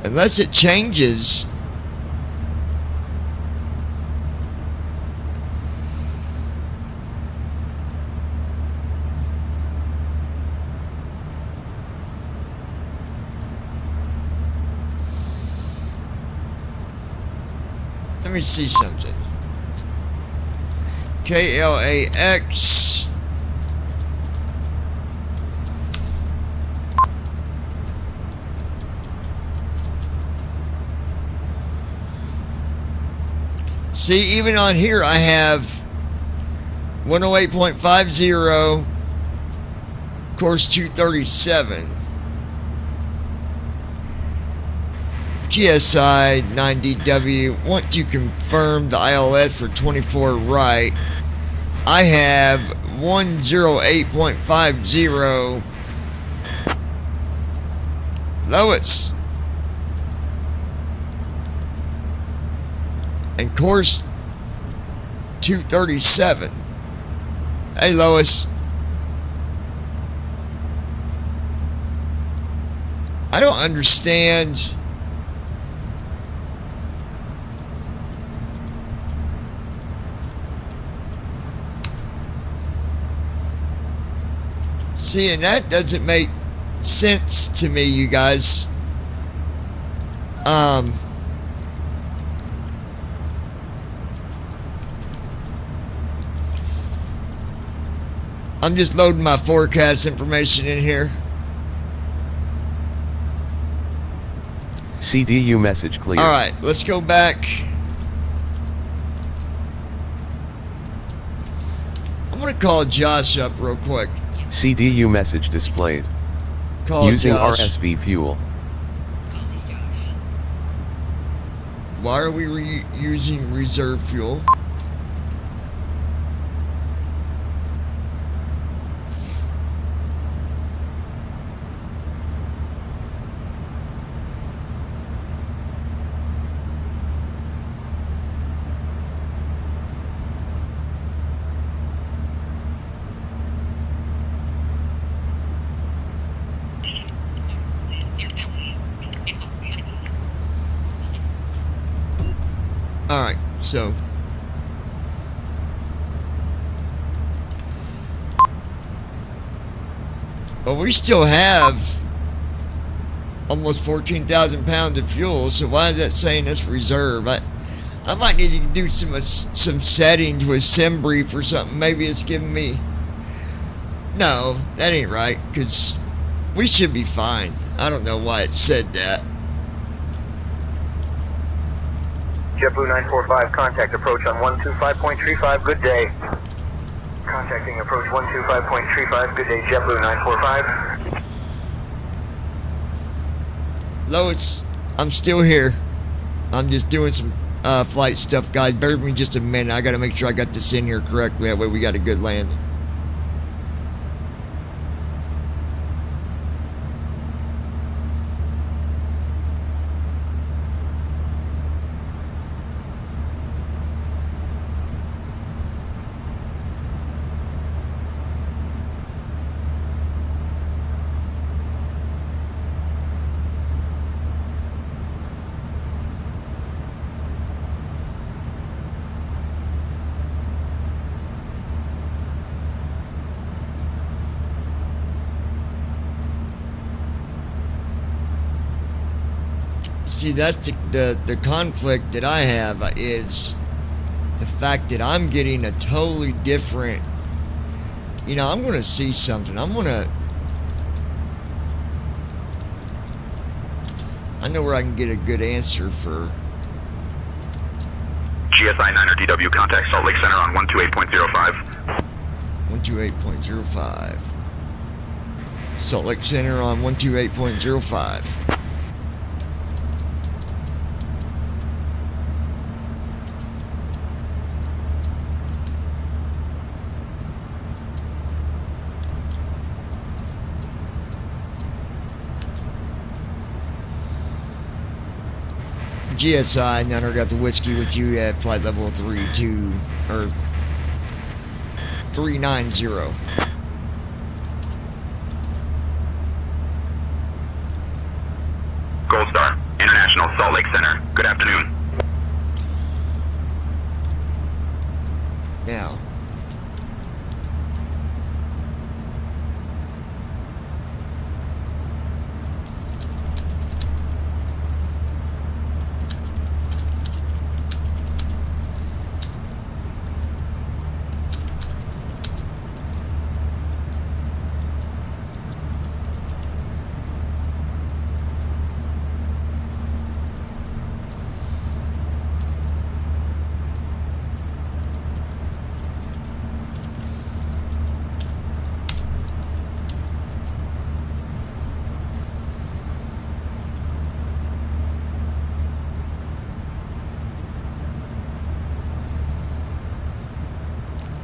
Unless it changes. Let me see something. KLAX. See, even on here I have 108.50, course 237. GSI 9DW, want to confirm the ILS for 24 right. I have 108.50, Lois. And course 237. Hey, Lois. I don't understand. See, and that doesn't make sense to me, you guys. I'm just loading my forecast information in here. CDU message clear. Alright, let's go back. I'm going to call Josh up real quick. CDU message displayed. Call Using Josh. RSV fuel. Why are we using reserve fuel? Alright, so well, we still have almost 14,000 pounds of fuel, so why is that saying that's reserve? I might need to do some settings with SimBrief or something. Maybe it's giving me... No, that ain't right, because we should be fine. I don't know why it said that. JetBlue 945, contact approach on 125.35, good day. Contacting approach 125.35, good day, JetBlue 945. Lois, I'm still here. I'm just doing some flight stuff, guys. Bear with me just a minute. I gotta make sure I got this in here correctly. That way we got a good landing. See, that's the conflict that I have, is the fact that I'm getting a totally different You know, I'm going to see something. I know where I can get a good answer for. GSI 9er DW, contact Salt Lake Center on 128.05. 128.05. Salt Lake Center on 128.05. GSI, Nunner got the whiskey with you at flight level 32 or 390. Gold Star, International, Salt Lake Center. Good afternoon. Now,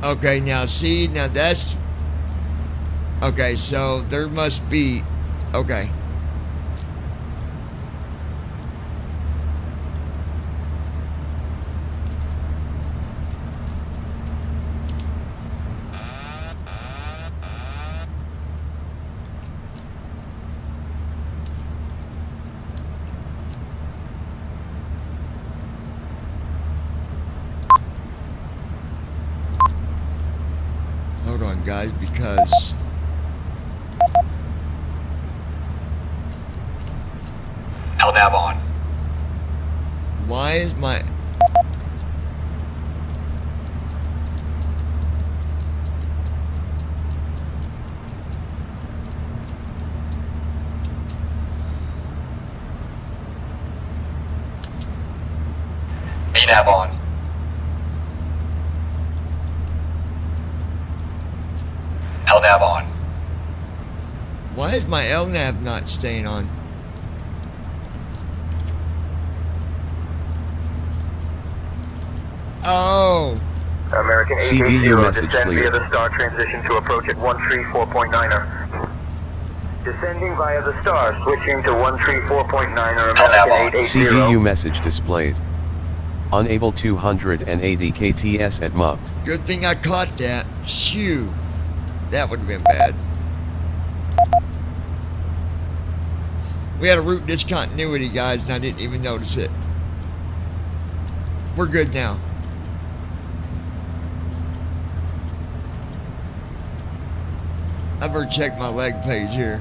okay, now see, now that's, okay, so there must be, okay. Hold on, guys, because LNAV on. why is my VNAV on. LNAV on. why is my LNAV not staying on? Oh, American CDU 880, message descend clear. via the star, transition to approach at 134.9er. Descending via the star, switching to 134.9er, American 880. CDU message displayed. Unable 280 KTS at mugged. good thing I caught that. Shoo, that would have been bad. We had a route discontinuity, guys, and I didn't even notice it. We're good now. I better check my leg page here.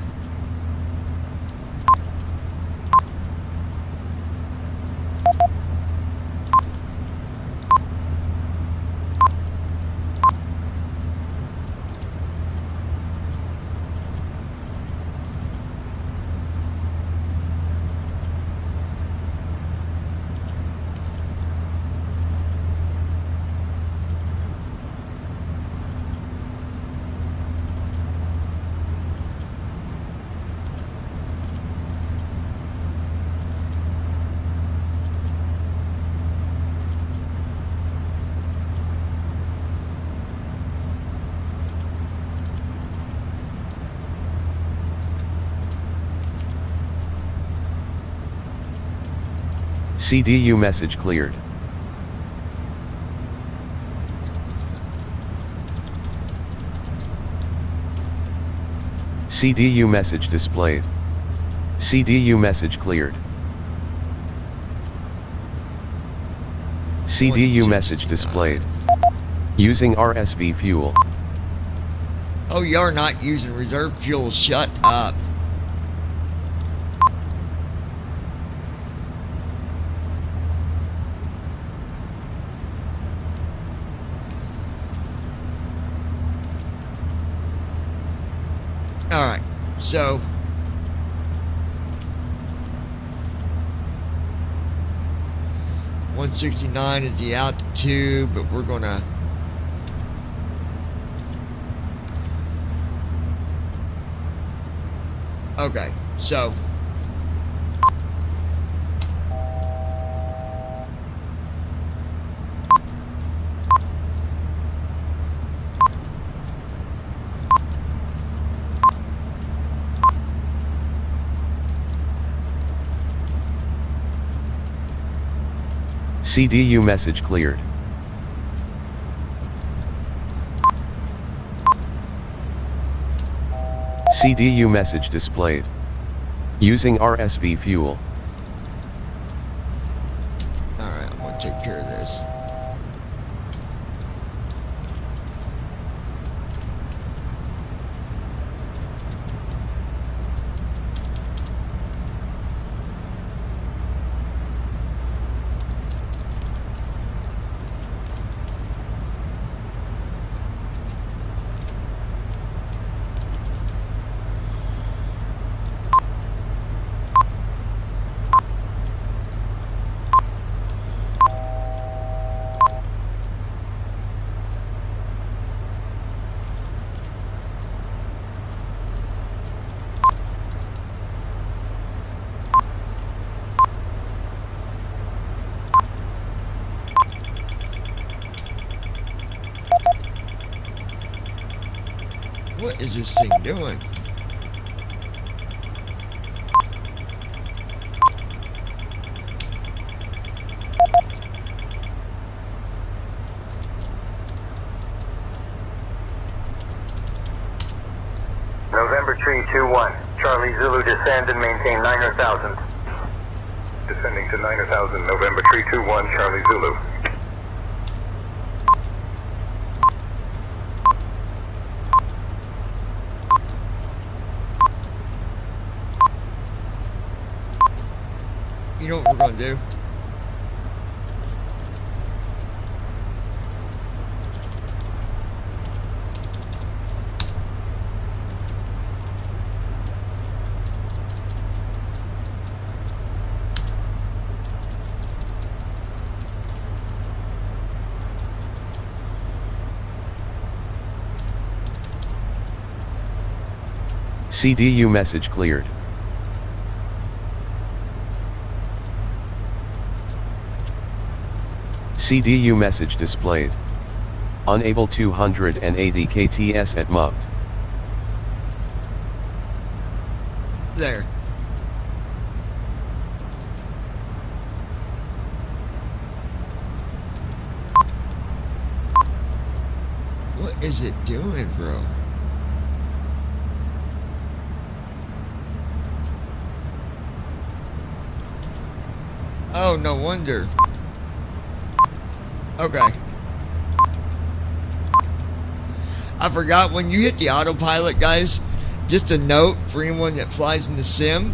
CDU message cleared. CDU message displayed. CDU message cleared. CDU message displayed. Using RSV fuel. Oh, you're not using reserve fuel. Shut up. Alright, so 169 is the altitude, but we're gonna okay, so CDU message cleared. CDU message displayed. Using RSV fuel. alright, I'm gonna take care of this. What is this thing doing? November tree 21. Charlie Zulu descend and maintain 9,000. Descending to 9,000. November tree 21. Charlie Zulu. You know what we're gonna do? CDU message cleared. CDU message displayed. Unable 280 KTS at mugged. There. What is it doing, bro? Oh, no wonder. Okay. I forgot, when you hit the autopilot, guys, just a note for anyone that flies in the sim,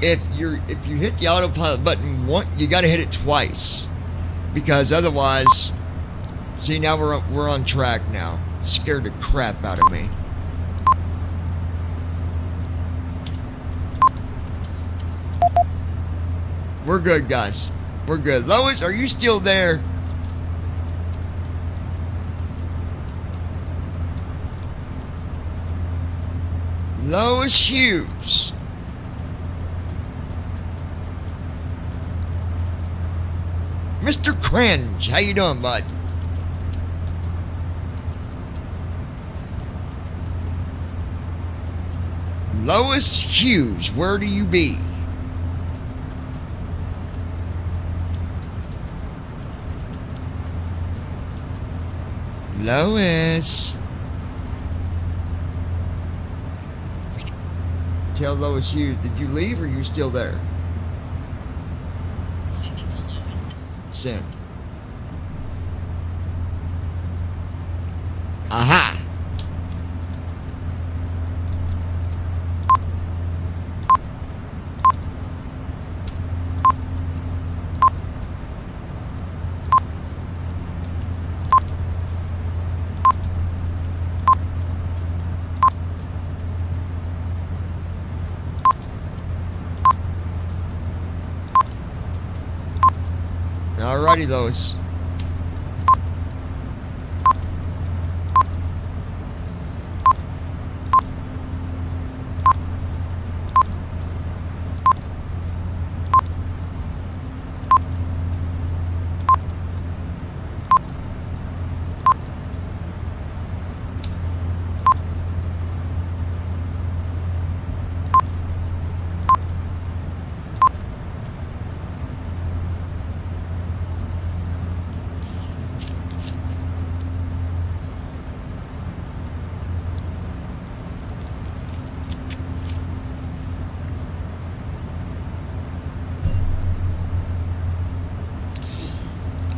if you hit the autopilot button once, you got to hit it twice, because otherwise, see, now we're on track now. Scared the crap out of me. We're good, guys. We're good. Lois, are you still there? Lois Hughes. Mr. Cringe, how you doing, bud? Lois Hughes, where do you be? Lois. Tell Lois Hughes, did you leave or are you still there? Sending to Lois. Send. Aha! Alrighty, Lois.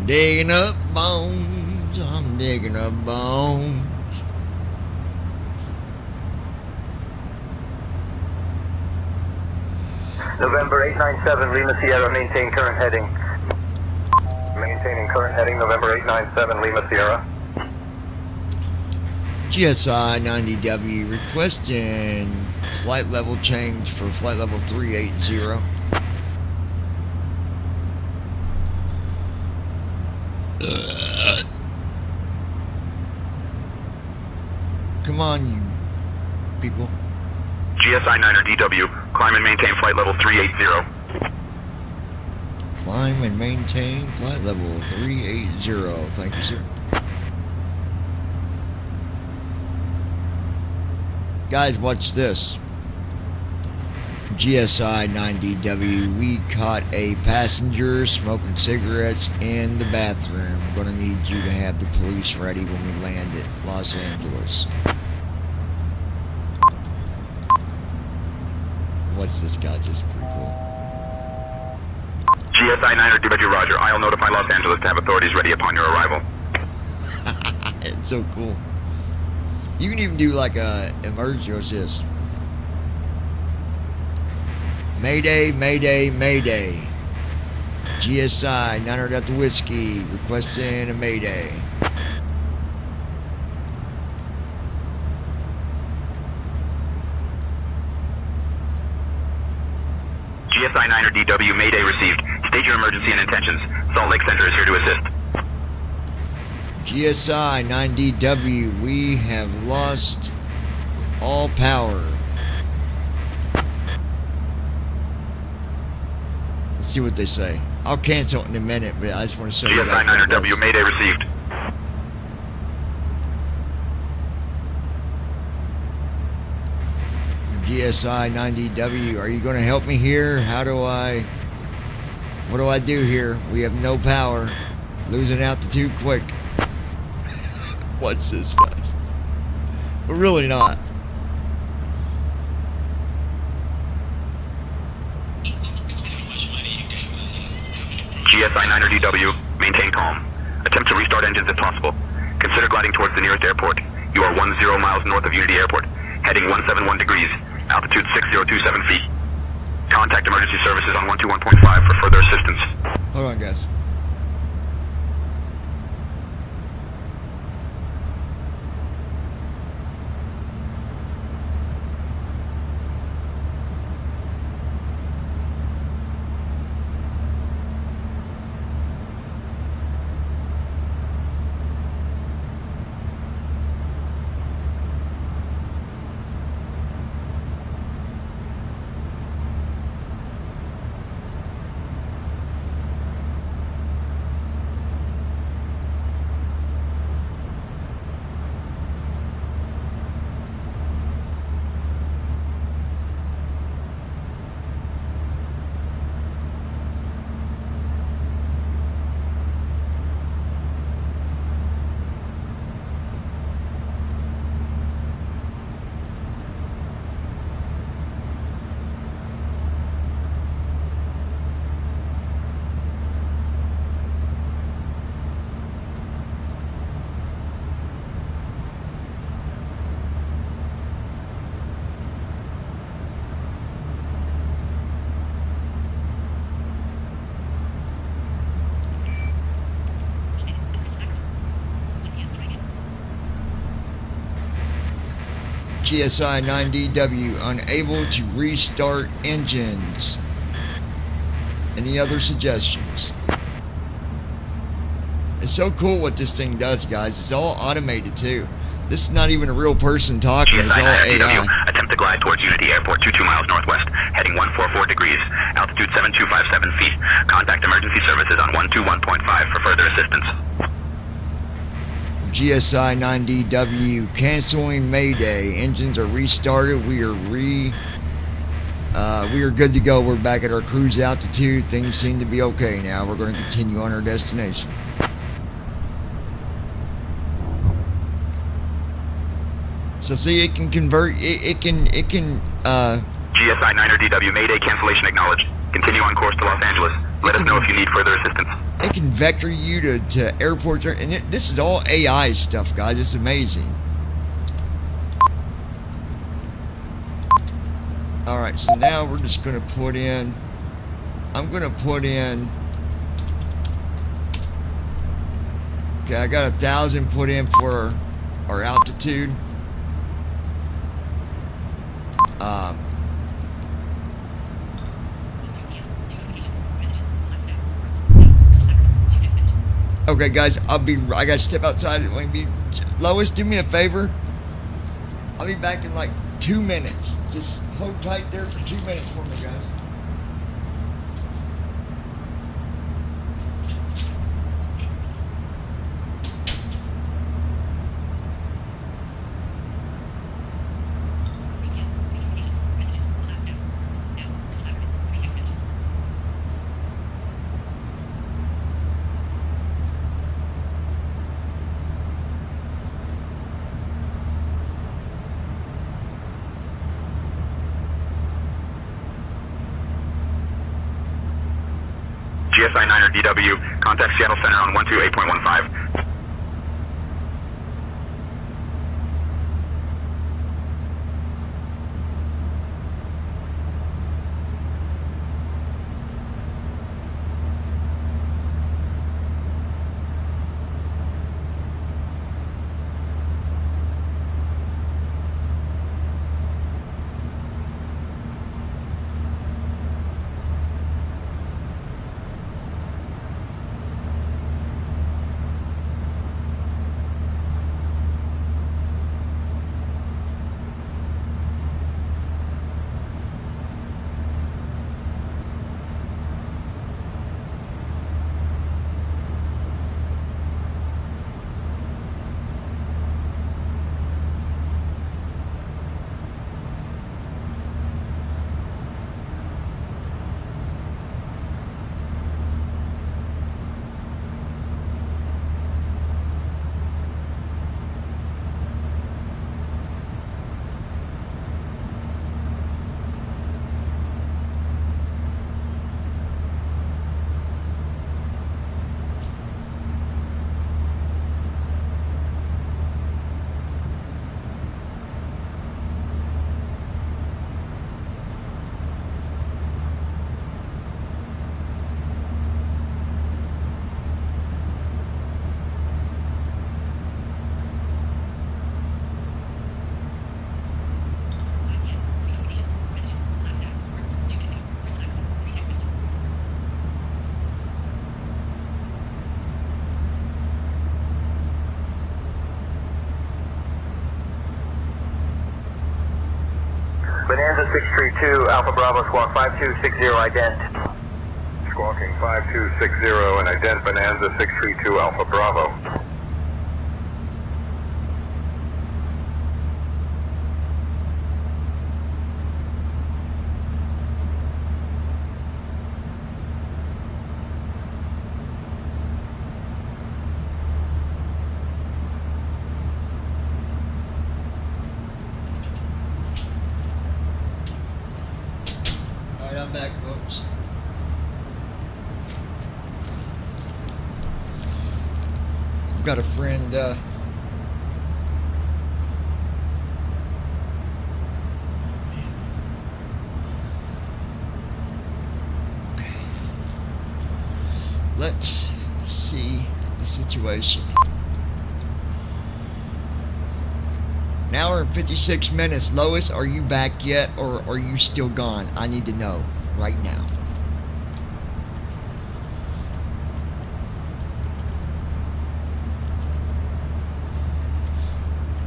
Digging up bones, I'm digging up bones. November 897, Lima Sierra, maintain current heading. Maintaining current heading, November 897, Lima Sierra. GSI 90W requesting flight level change for flight level 380. Come on, you people. GSI 9er DW, climb and maintain flight level 380. Climb and maintain flight level 380. Thank you, sir. Guys, watch this. GSI 90W, we caught a passenger smoking cigarettes in the bathroom. We're going to need you to have the police ready when we land at Los Angeles. Watch this, guys. This is pretty cool. GSI 9er DW, roger. I'll notify Los Angeles to have authorities ready upon your arrival. It's so cool. You can even do like a emergency. What's this? Mayday, Mayday, Mayday. GSI 900 Delta Whiskey requesting a Mayday. GSI 9er DW, Mayday received. State your emergency and intentions. Salt Lake Center is here to assist. GSI 9DW, we have lost all power. Let's see what they say. I'll cancel it in a minute, but I just want to show you guys GSI 9er what it W, is. Mayday received. GSI 90W, are you going to help me here? What do I do here? We have no power. Losing altitude quick. Watch this, guys. But really not. GSI 9er DW, maintain calm. Attempt to restart engines if possible. Consider gliding towards the nearest airport. You are 10 miles north of Unity Airport. Heading 171 degrees. Altitude 6027 feet. Contact emergency services on 121.5 for further assistance. Hold on, guys. GSI 9DW, unable to restart engines. Any other suggestions? It's so cool what this thing does, guys. It's all automated too. This is not even a real person talking. It's all AI. Attempt to glide towards Unity Airport 22 miles northwest, heading 144 degrees, altitude 7257 feet. Contact emergency services on 121.5 for further assistance. GSI 9DW canceling Mayday. Engines are restarted. We are good to go. We're back at our cruise altitude. Things seem to be okay now. We're going to continue on our destination. So see, it can convert. It can. GSI 9er DW Mayday cancellation acknowledged. Continue on course to Los Angeles. Let us know if you need further assistance. It can vector you to airports, and this is all AI stuff, guys. It's amazing. All right, so now we're just gonna put in. I'm gonna put in. Okay, I got 1,000 put in for our altitude. Okay, guys, I gotta step outside. Lois, do me a favor. I'll be back in like 2 minutes. Just hold tight there for 2 minutes for me, guys. GSI 9er DW, contact Seattle Center on 128.15. Bonanza 632, Alpha Bravo, squawk 5260, ident. Squawking 5260 and ident Bonanza 632, Alpha Bravo. I'm back, folks. I've got a friend, let's see the situation. An hour and 56 minutes. Lois, are you back yet, or are you still gone? I need to know right now.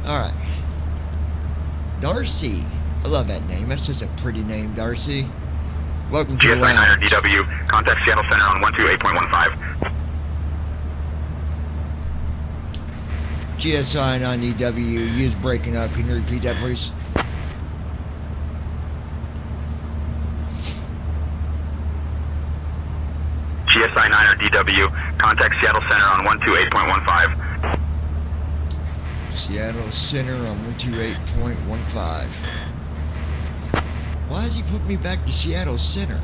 Alright. Darcy. I love that name. That's just a pretty name, Darcy. Welcome to the GSI 9er lounge. DW, contact Seattle Center on 128.15. GSI 9DW, you was breaking up. Can you repeat that, please? GSI 9er DW, contact Seattle Center on 128.15. Seattle Center on 128.15. Why does he put me back to Seattle Center?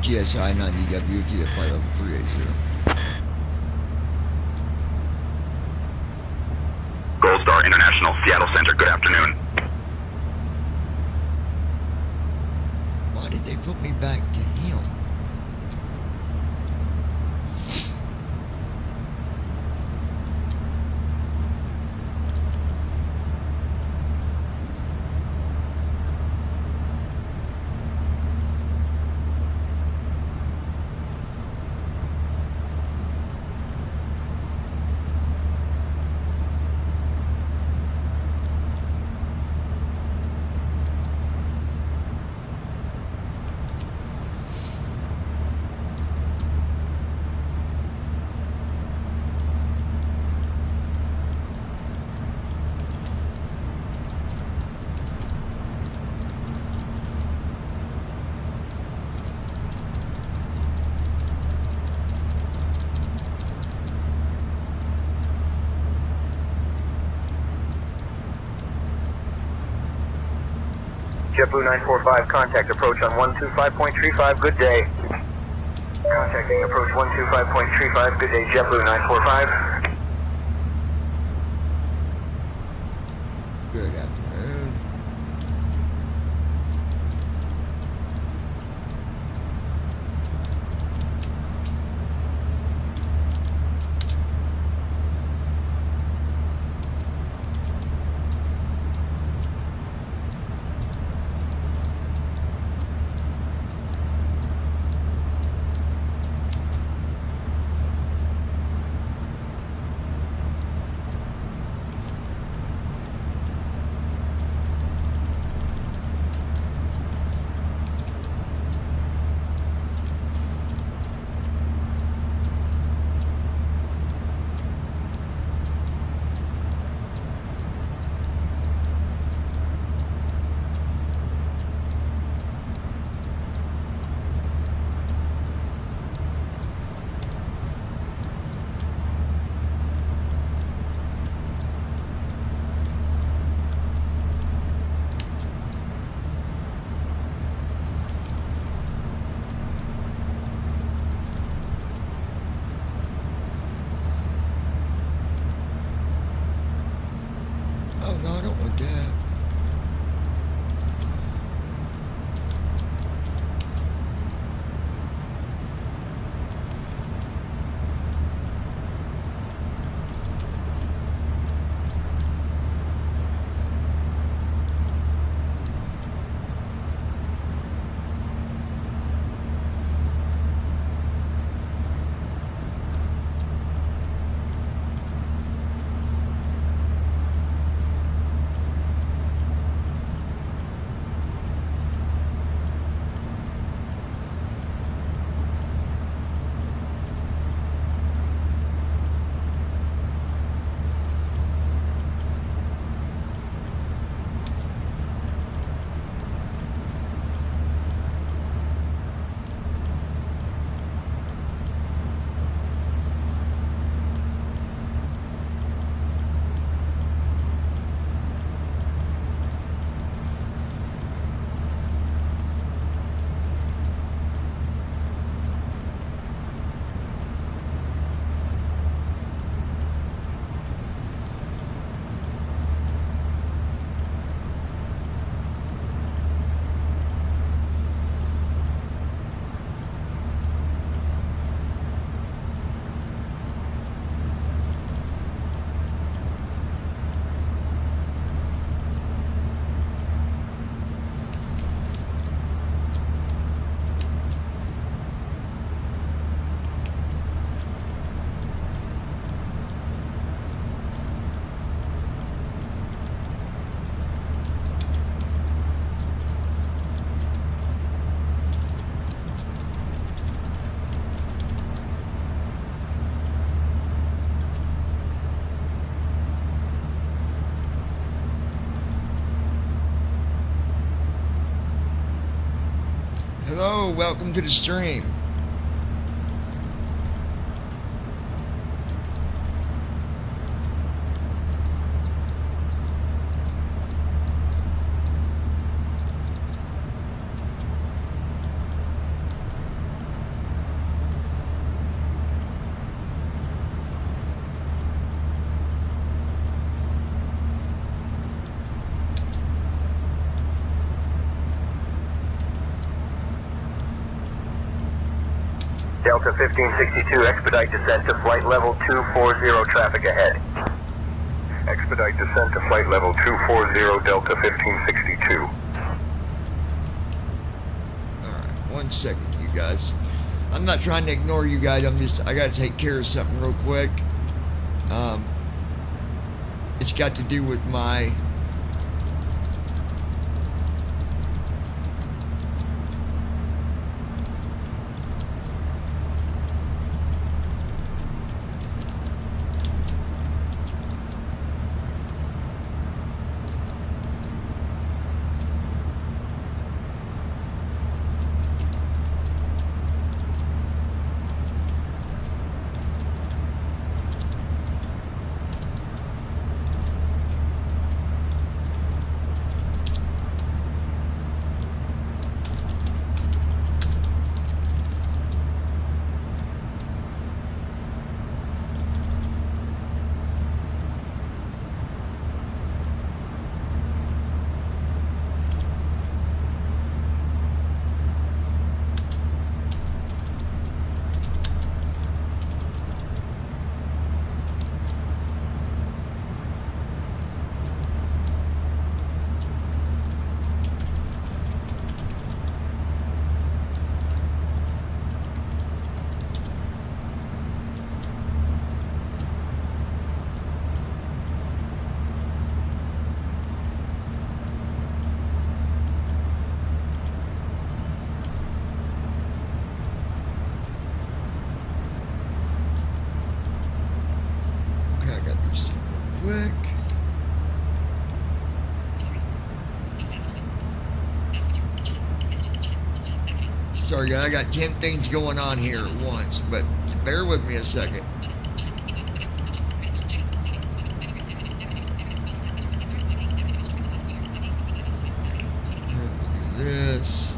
GSI 9DW to flight level 380. Gold Star International, Seattle Center, good afternoon. Why did they put me back to him? JetBlue 945, contact approach on 125.35, good day. Contacting approach 125.35, good day, JetBlue 945. Good afternoon. welcome to the stream. Delta 1562, expedite descent to flight level 240, traffic ahead. Expedite descent to flight level 240, Delta 1562. Alright, 1 second, you guys. I'm not trying to ignore you guys, I gotta take care of something real quick. It's got to do with my quick. Sorry guys, I got 10 things going on here at once, but bear with me a second. This.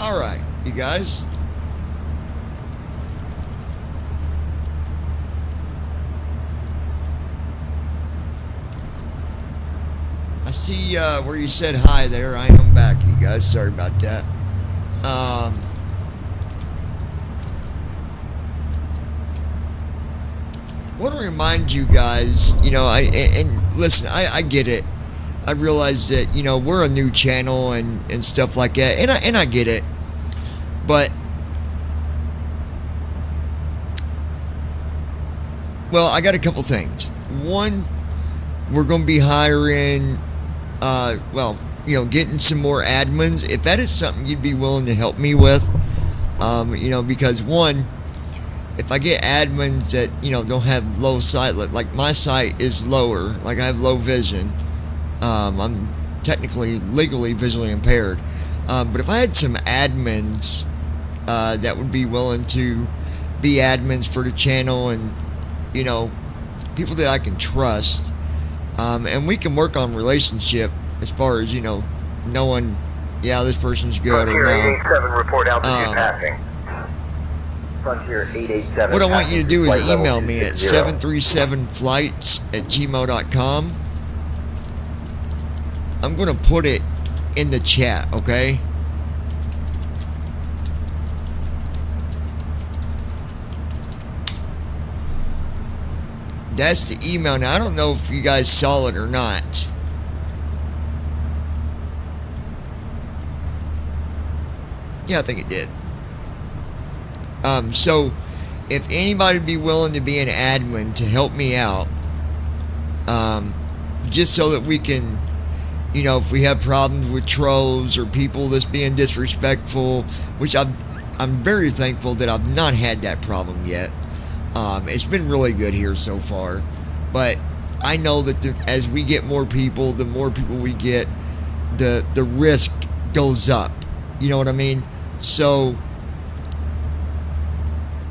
Alright, you guys. I see where you said hi there. I am back, you guys. Sorry about that. Want to remind you guys, you know, and listen, I get it. I realize that, you know, we're a new channel and stuff like that, and I get it. But well, I got a couple things. One, we're going to be hiring well, you know, getting some more admins. If that is something you'd be willing to help me with, you know, because one, if I get admins that, you know, don't have low sight, like my sight is lower, like I have low vision. I'm technically, legally visually impaired. But if I had some admins that would be willing to be admins for the channel, and, you know, people that I can trust, and we can work on relationship as far as, you know, knowing, yeah, this person's good or no. 887, report altitude passing. Frontier 887. What I want you to do is email me at 737flights@gmail.com. I'm going to put it in the chat, okay? that's the email. Now, I don't know if you guys saw it or not. Yeah, I think it did. So, if anybody would be willing to be an admin to help me out, just so that we can, you know, if we have problems with trolls or people that's being disrespectful, which I'm very thankful that I've not had that problem yet. It's been really good here so far, but I know that as we get more people, the more people we get, the risk goes up. You know what I mean? So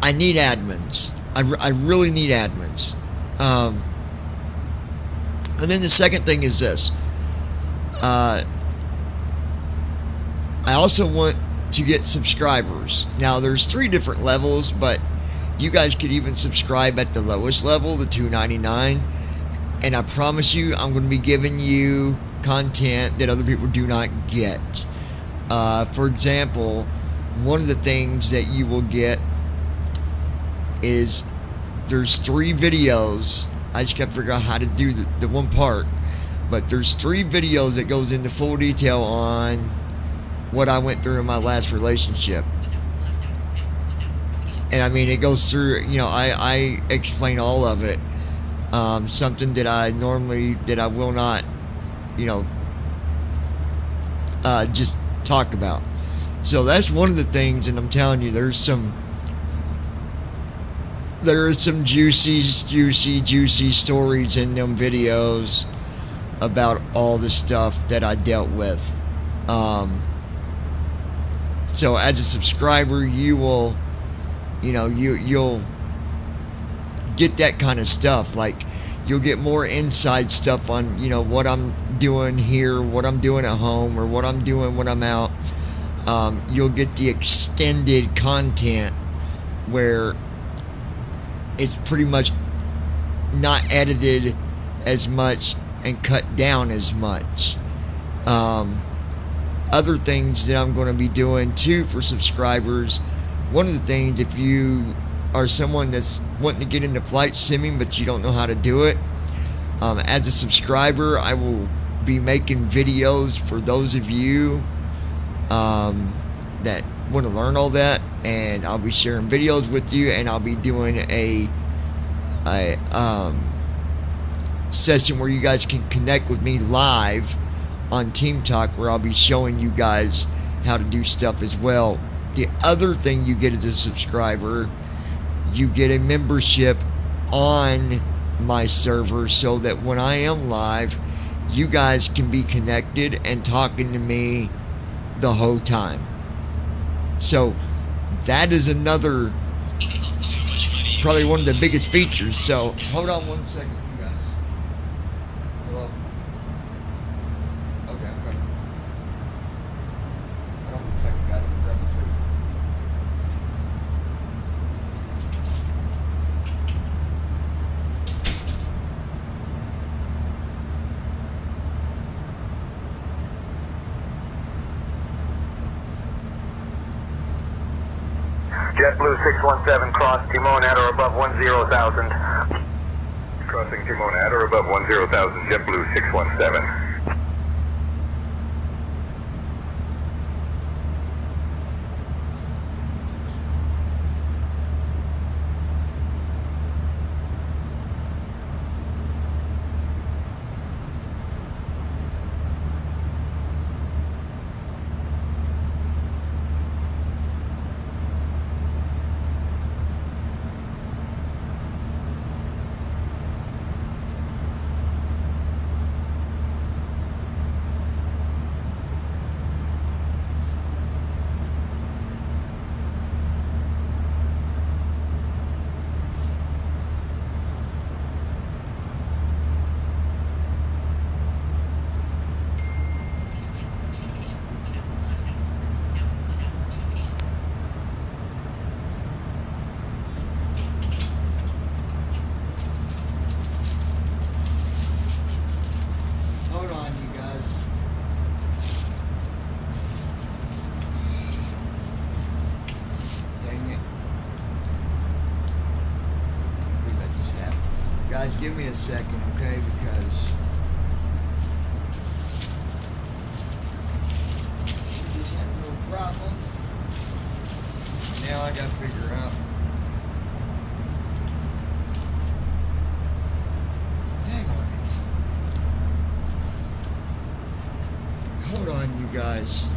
I need admins. I really need admins. And then the second thing is this. I also want to get subscribers. Now, there's 3 different levels, but you guys could even subscribe at the lowest level, the $2.99. And I promise you, I'm going to be giving you content that other people do not get. For example, one of the things that you will get is there's 3 videos. I just got to figure out how to do the one part. But there's 3 videos that goes into full detail on what I went through in my last relationship. And I mean, it goes through, you know, I explain all of it. Something that I will not, you know, just talk about. So that's one of the things, and I'm telling you, there are some juicy stories in them videos about all the stuff that I dealt with. So as a subscriber, you will, you know, you'll get that kind of stuff. Like, you'll get more inside stuff on, you know, what I'm doing here, what I'm doing at home, or what I'm doing when I'm out. You'll get the extended content where it's pretty much not edited as much and cut down as much. Other things that I'm going to be doing too for subscribers. One of the things, if you are someone that's wanting to get into flight simming but you don't know how to do it, as a subscriber, I will be making videos for those of you that want to learn all that, and I'll be sharing videos with you, and I'll be doing a session where you guys can connect with me live on Team Talk, where I'll be showing you guys how to do stuff as well. The other thing you get as a subscriber, you get a membership on my server, so that when I am live, you guys can be connected and talking to me the whole time. So that is another, probably one of the biggest features. So hold on one second, you guys. Hello? Okay, I'm coming. Hold on one second, guys. Let me grab my food. JetBlue 617, cross Timon at or above 10,000. Crossing Timon at or above 10,000, JetBlue 617. Hold on, you guys. Dang it. I believe that just happened. Guys, give me a second, okay? Because we just had a little problem. Now I gotta figure out. Hang on it. Hold on, you guys.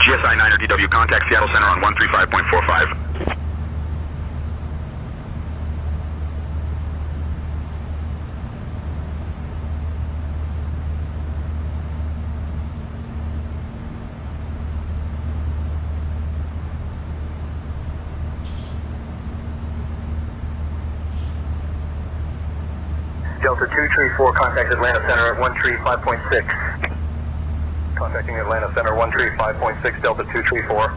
GSI 9er DW, contact Seattle Center on 135.45. Delta 234, contact Atlanta Center at 135.6. Contacting Atlanta Center 135.6, Delta 234.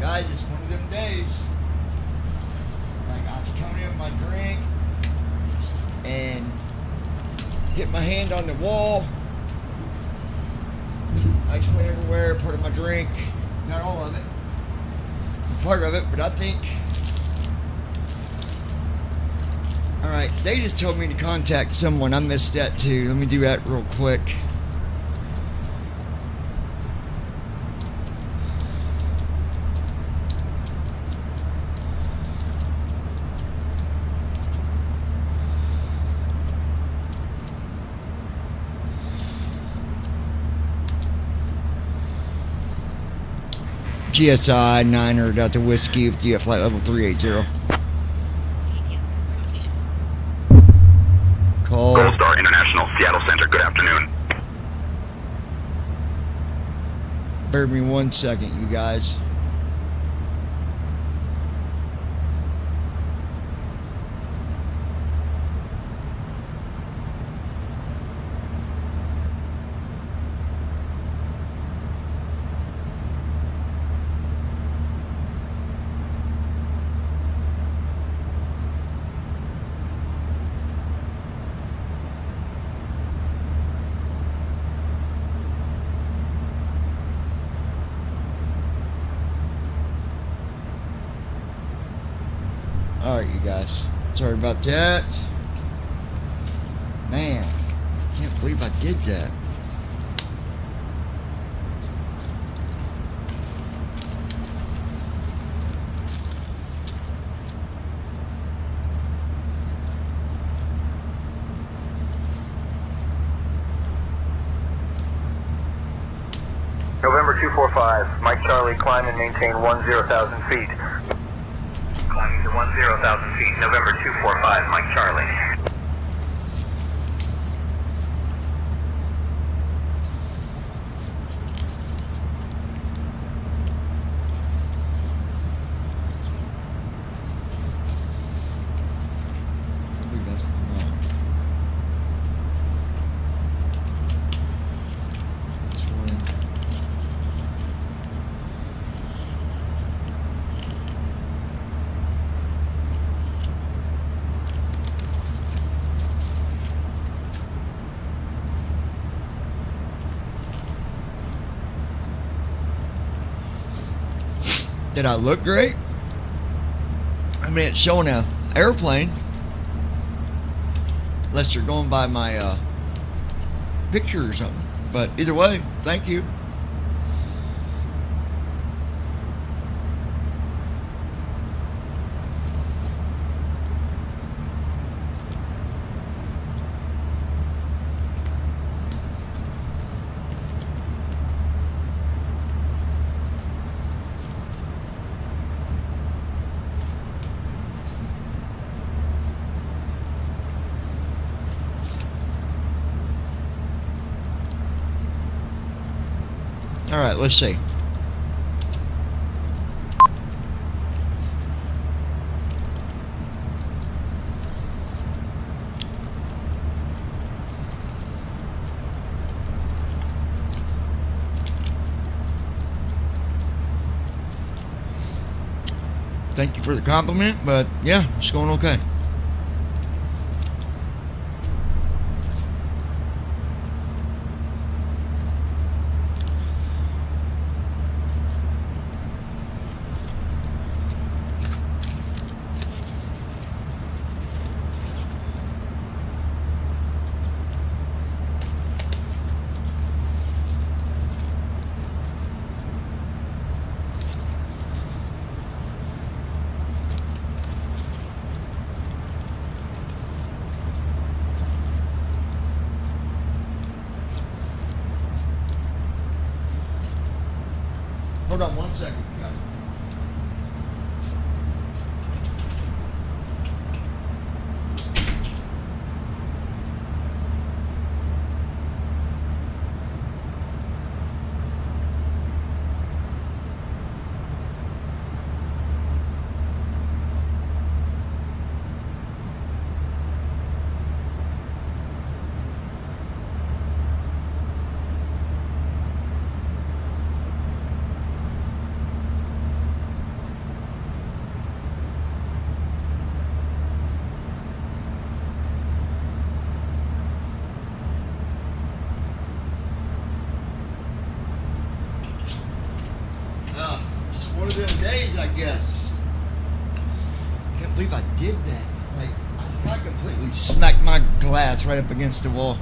Guys, it's one of them days. Like, I was coming up my drink and hit my hand on the wall. Ice went everywhere, part of my drink. Not all of it. Part of it, but I think. Alright, they just told me to contact someone. I missed that too. Let me do that real quick. GSI 9er Delta Whiskey with you at flight level 380. Call. Gold Star International, Seattle Center, good afternoon. Bear with me 1 second, you guys. Alright, you guys. Sorry about that. Man, can't believe I did that. November 245, Mike Charlie, climb and maintain 10,000 feet. Climbing to 10,000 feet, November 245, Mike Charlie. Did I look great? I mean, it's showing a airplane. Unless you're going by my picture or something. But either way, thank you. All right, let's see. Thank you for the compliment, but yeah, it's going okay. Hold on 1 second. Just one of them days, I guess. Can't believe I did that. Like, I completely smacked my glass right up against the wall.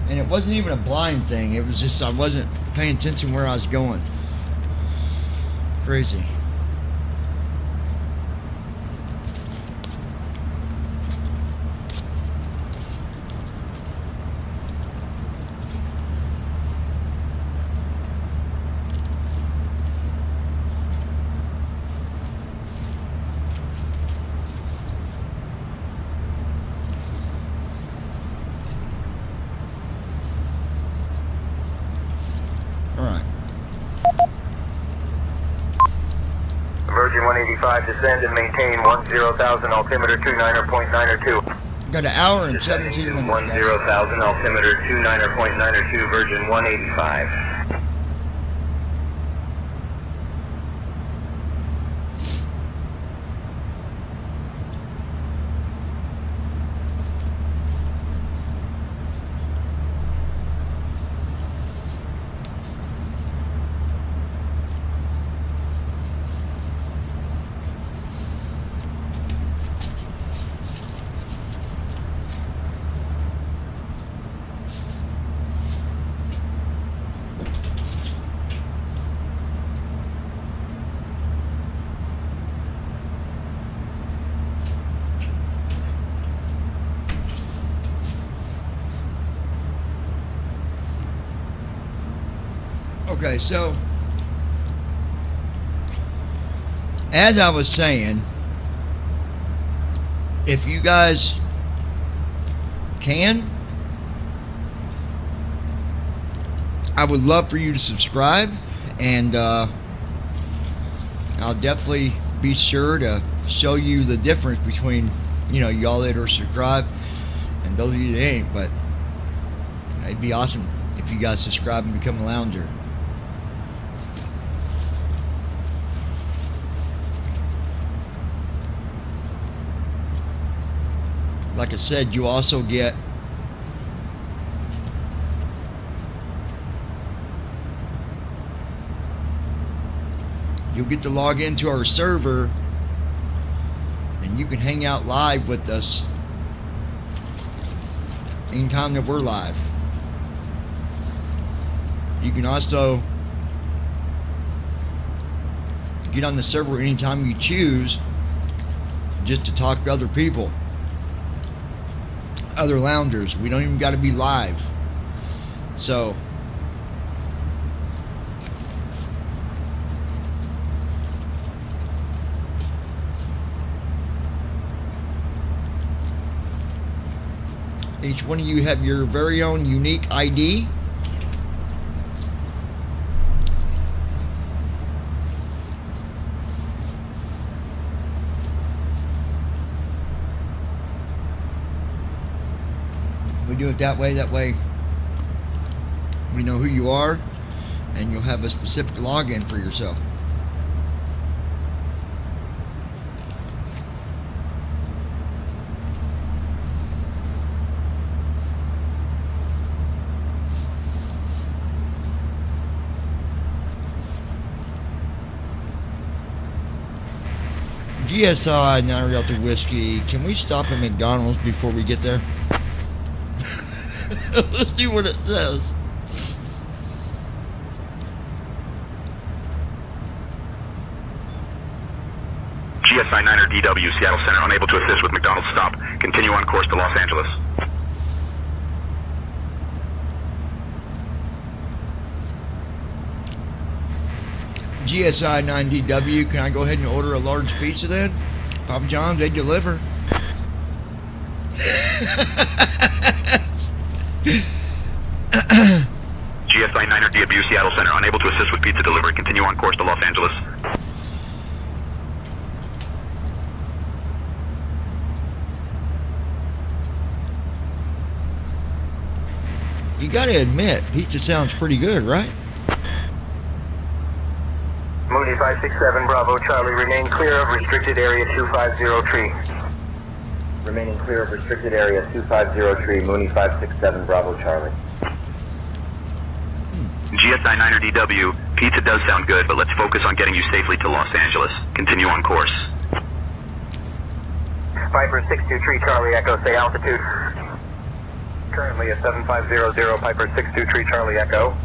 And it wasn't even a blind thing. It was just I wasn't paying attention where I was going. Crazy. Virgin 185, descend and maintain 10,000, altimeter 29.902. Got an hour and 17 minutes. 10,000, altimeter 29.902, Virgin 185. Okay, so as I was saying, if you guys can, I would love for you to subscribe, and I'll definitely be sure to show you the difference between, you know, y'all that are subscribed and those of you that ain't. But it'd be awesome if you guys subscribe and become a lounger. Like I said, you also get to log into our server, and you can hang out live with us anytime that we're live. You can also get on the server anytime you choose, just to talk to other people, other loungers. We don't even got to be live. So each one of you have your very own unique ID. We do it that way we know who you are, and you'll have a specific login for yourself. GSI, now Delta Whiskey. Can we stop at McDonald's before we get there? Let's see what it says. GSI 9er DW, Seattle Center, unable to assist with McDonald's stop. Continue on course to Los Angeles. GSI 9DW, can I go ahead and order a large pizza then? Papa John's, they deliver. GSI 9er DW, Seattle Center, unable to assist with pizza delivery. Continue on course to Los Angeles. You gotta admit, pizza sounds pretty good, right? Mooney 567 Bravo Charlie, remain clear of restricted area 250 tree. Remaining clear of restricted area 250 tree, Mooney 567 Bravo Charlie. GSI 9er DW, pizza does sound good, but let's focus on getting you safely to Los Angeles. Continue on course. Piper 623 Charlie Echo, say altitude. Currently at 7500, Piper 623 Charlie Echo.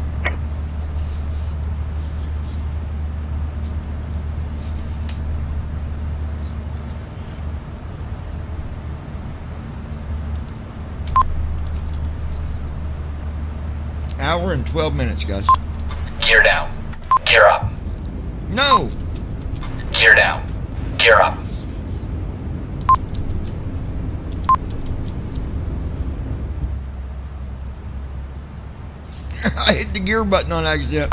Hour and 12 minutes, guys. Gear down. Gear up. No! Gear down. Gear up. I hit the gear button on accident.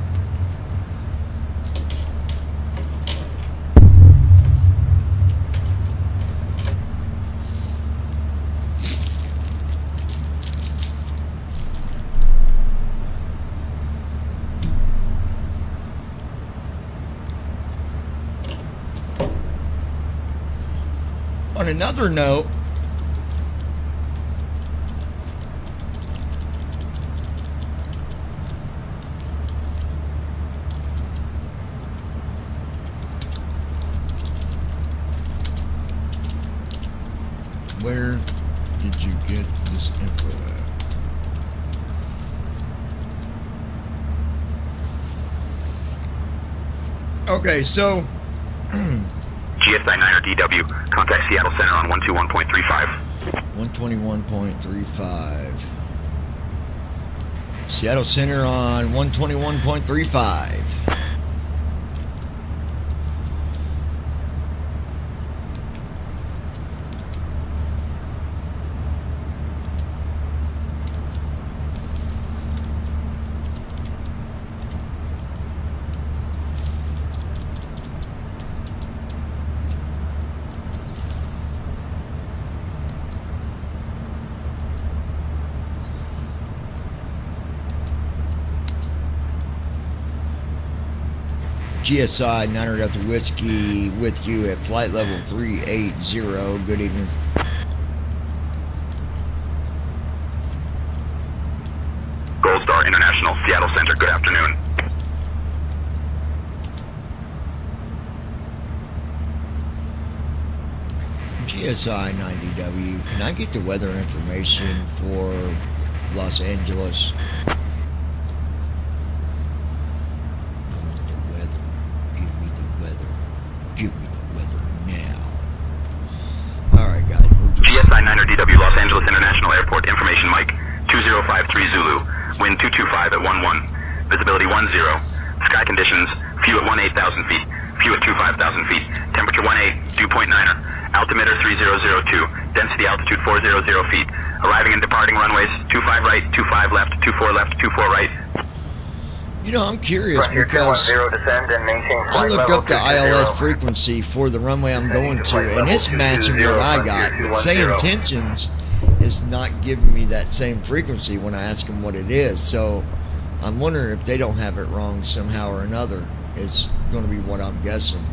On another note, where did you get this info at? Okay, so GSI 9er DW, contact Seattle Center on 121.35. 121.35. Seattle Center on 121.35. GSI 9er Delta Whiskey with you at flight level 380. Good evening. Gold Star International, Seattle Center, good afternoon. GSI 90W, can I get the weather information for Los Angeles? Give me the weather now. Alright guys, we're just... GSI 9er DW, Los Angeles International Airport, information Mike, 2053 Zulu, wind 225 at 11, visibility 10, sky conditions, few at 18,000 feet, few at 25,000 feet, temperature 18, dew point 9er, altimeter 3002, density altitude 400 feet, arriving and departing runways 25 right, 25 left, 24 left, 24 right. You know, I'm curious because I looked up the ILS frequency for the runway I'm going to, and it's matching what I got. But Say Intentions is not giving me that same frequency when I ask them what it is. So I'm wondering if they don't have it wrong somehow or another. It's going to be what I'm guessing.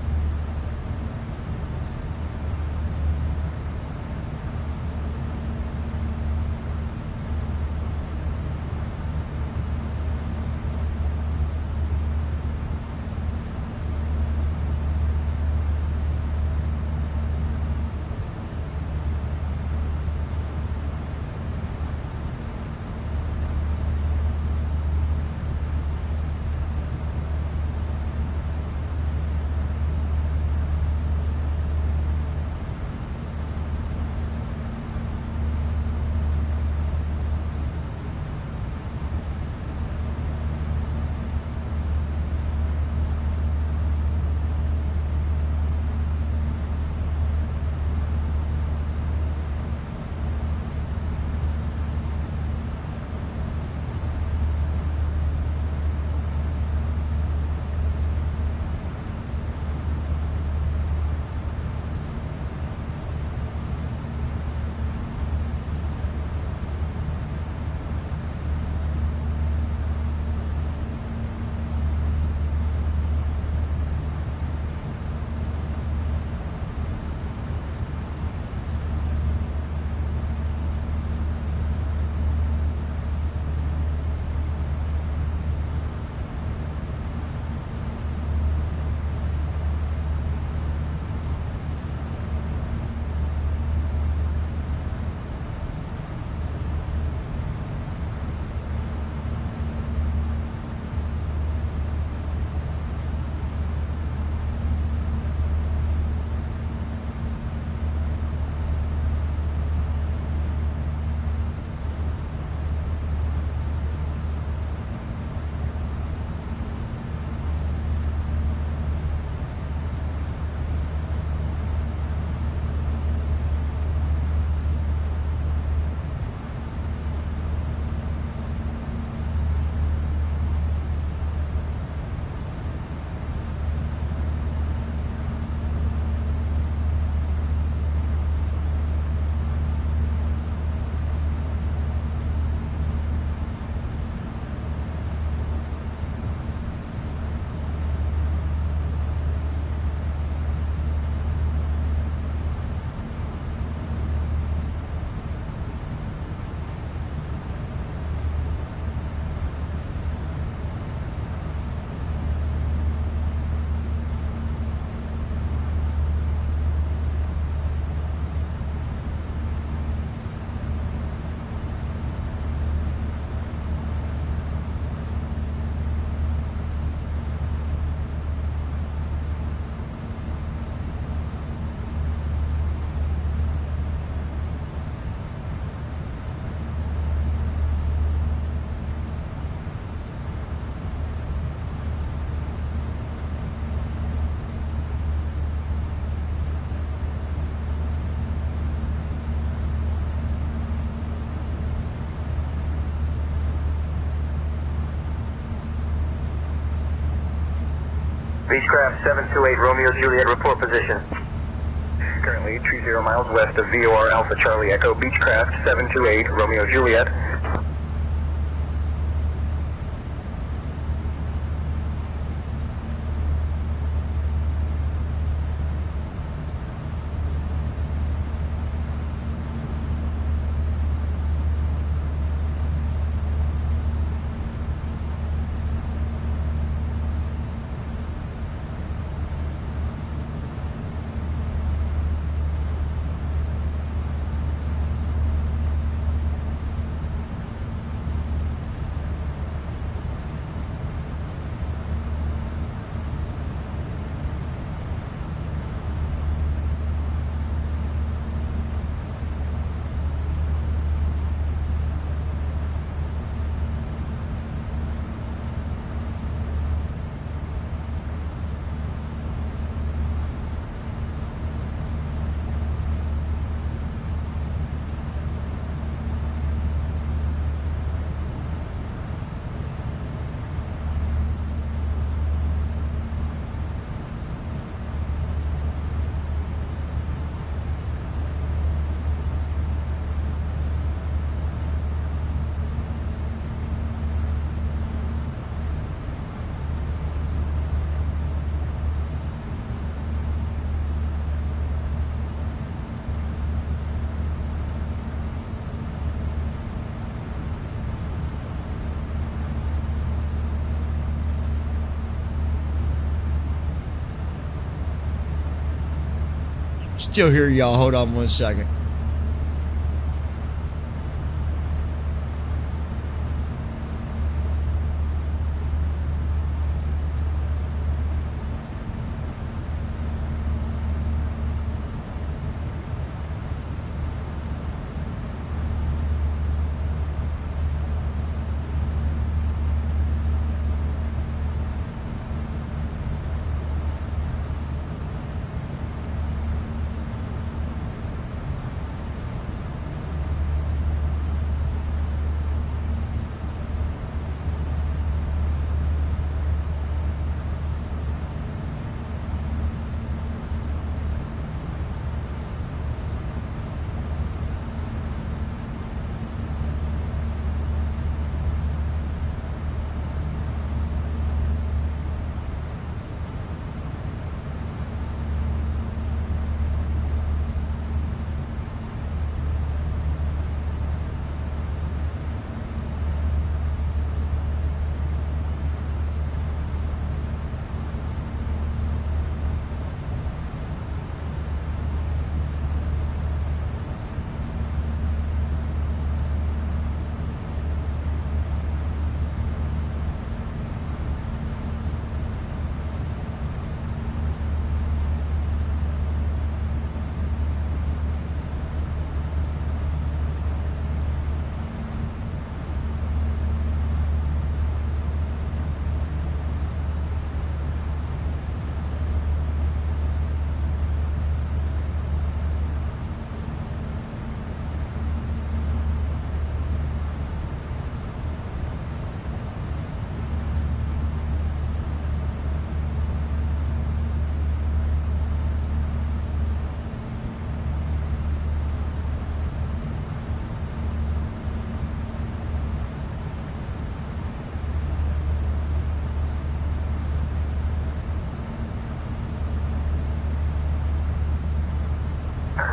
Beechcraft 728 Romeo Juliet, report position. Currently 30 miles west of VOR Alpha Charlie Echo, Beechcraft 728 Romeo Juliet. Still hear y'all. Hold on 1 second.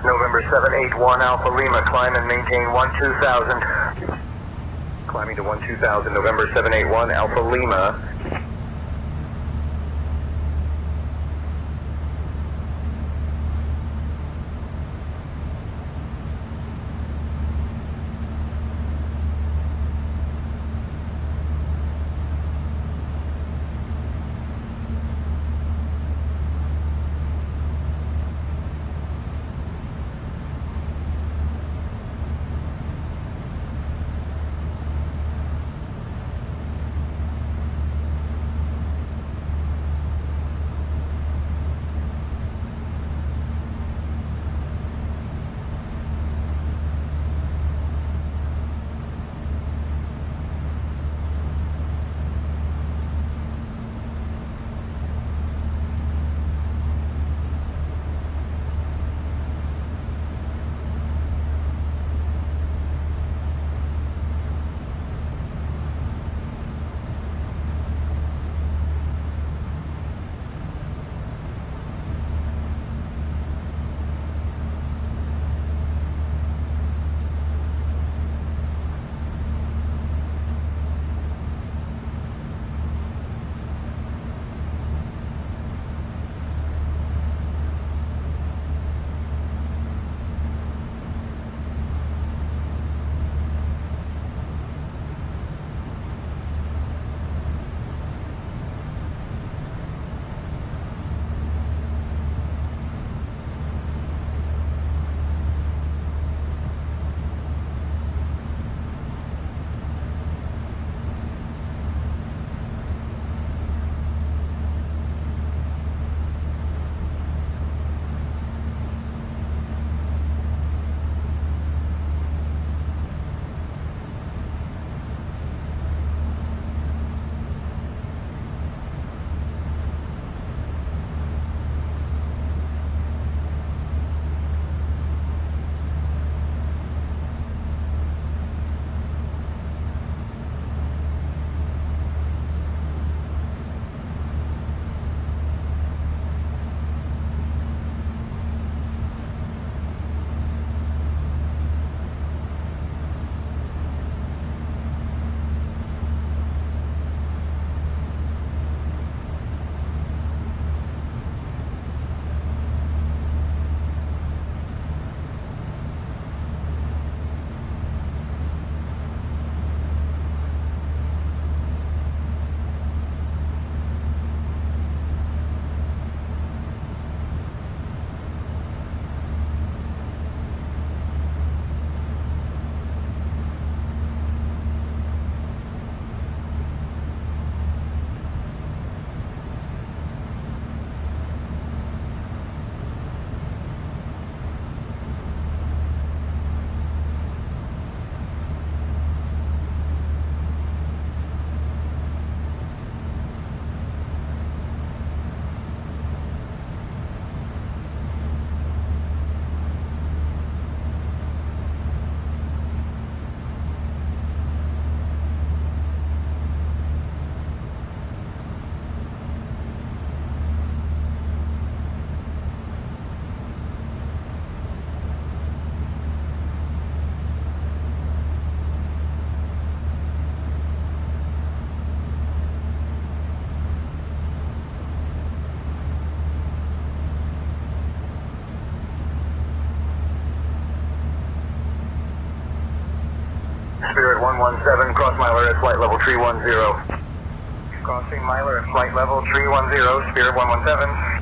November 781 Alpha Lima, climb and maintain 12000. Climbing to 12000, November 781 Alpha Lima. 117, cross Myler at flight level 310. Crossing Myler at flight level 310, Spirit 117.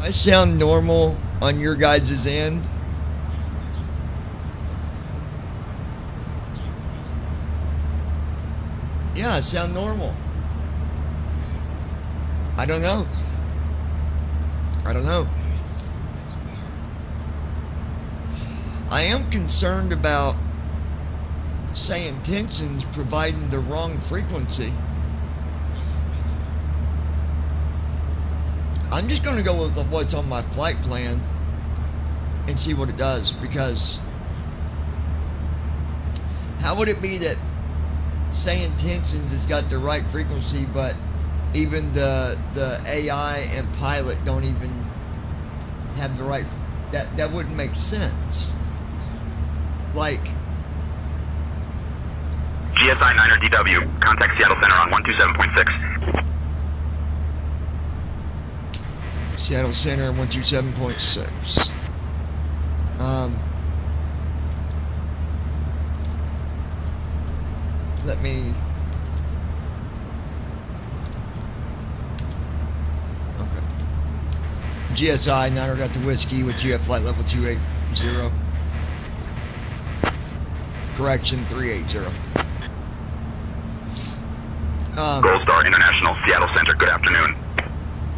I sound normal on your guys' end. Yeah, I sound normal. I don't know. I am concerned about say intentions providing the wrong frequency. I'm just going to go with what's on my flight plan and see what it does, because how would it be that say intentions has got the right frequency, but even the AI and pilot don't even have the right, that wouldn't make sense. Like GSI 9er DW, contact Seattle Center on 127.6. Seattle Center 127.6. Let me. Okay. GSI 9er got the whiskey with you at flight level 280. Correction 380. Gold Star International, Seattle Center, good afternoon.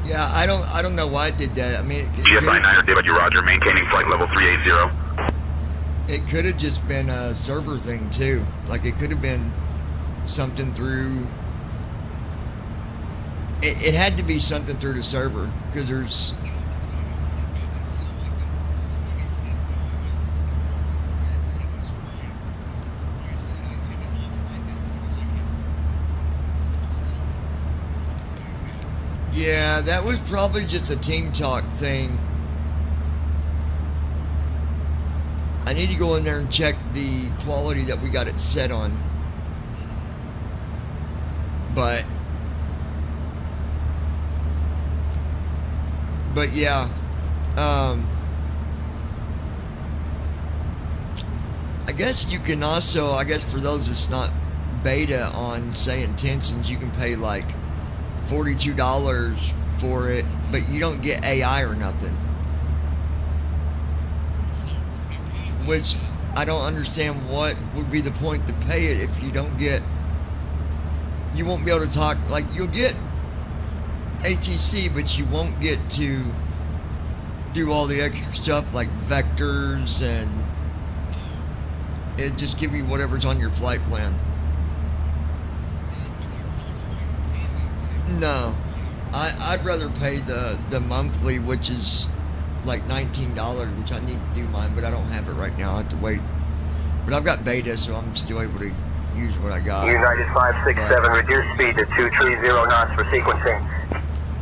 Yeah, I don't know why it did that. I mean, GSI 9er DW Roger, maintaining flight level 380. It could have just been a server thing too. Like it could have been something through. It had to be something through the server, because there's. Yeah, that was probably just a team talk thing. I need to go in there and check the quality that we got it set on. But yeah, I guess you can also, I guess for those that's not beta on say intentions, you can pay like $42 for it, but you don't get AI or nothing. Which I don't understand what would be the point to pay it if you don't get. You won't be able to talk, like you'll get ATC, but you won't get to do all the extra stuff like vectors, and it just give you whatever's on your flight plan. No, I'd rather pay the monthly, which is like $19, which I need to do mine, but I don't have it right now. I have to wait. But I've got beta, so I'm still able to use what I got. United 567, reduce speed to 230 knots for sequencing.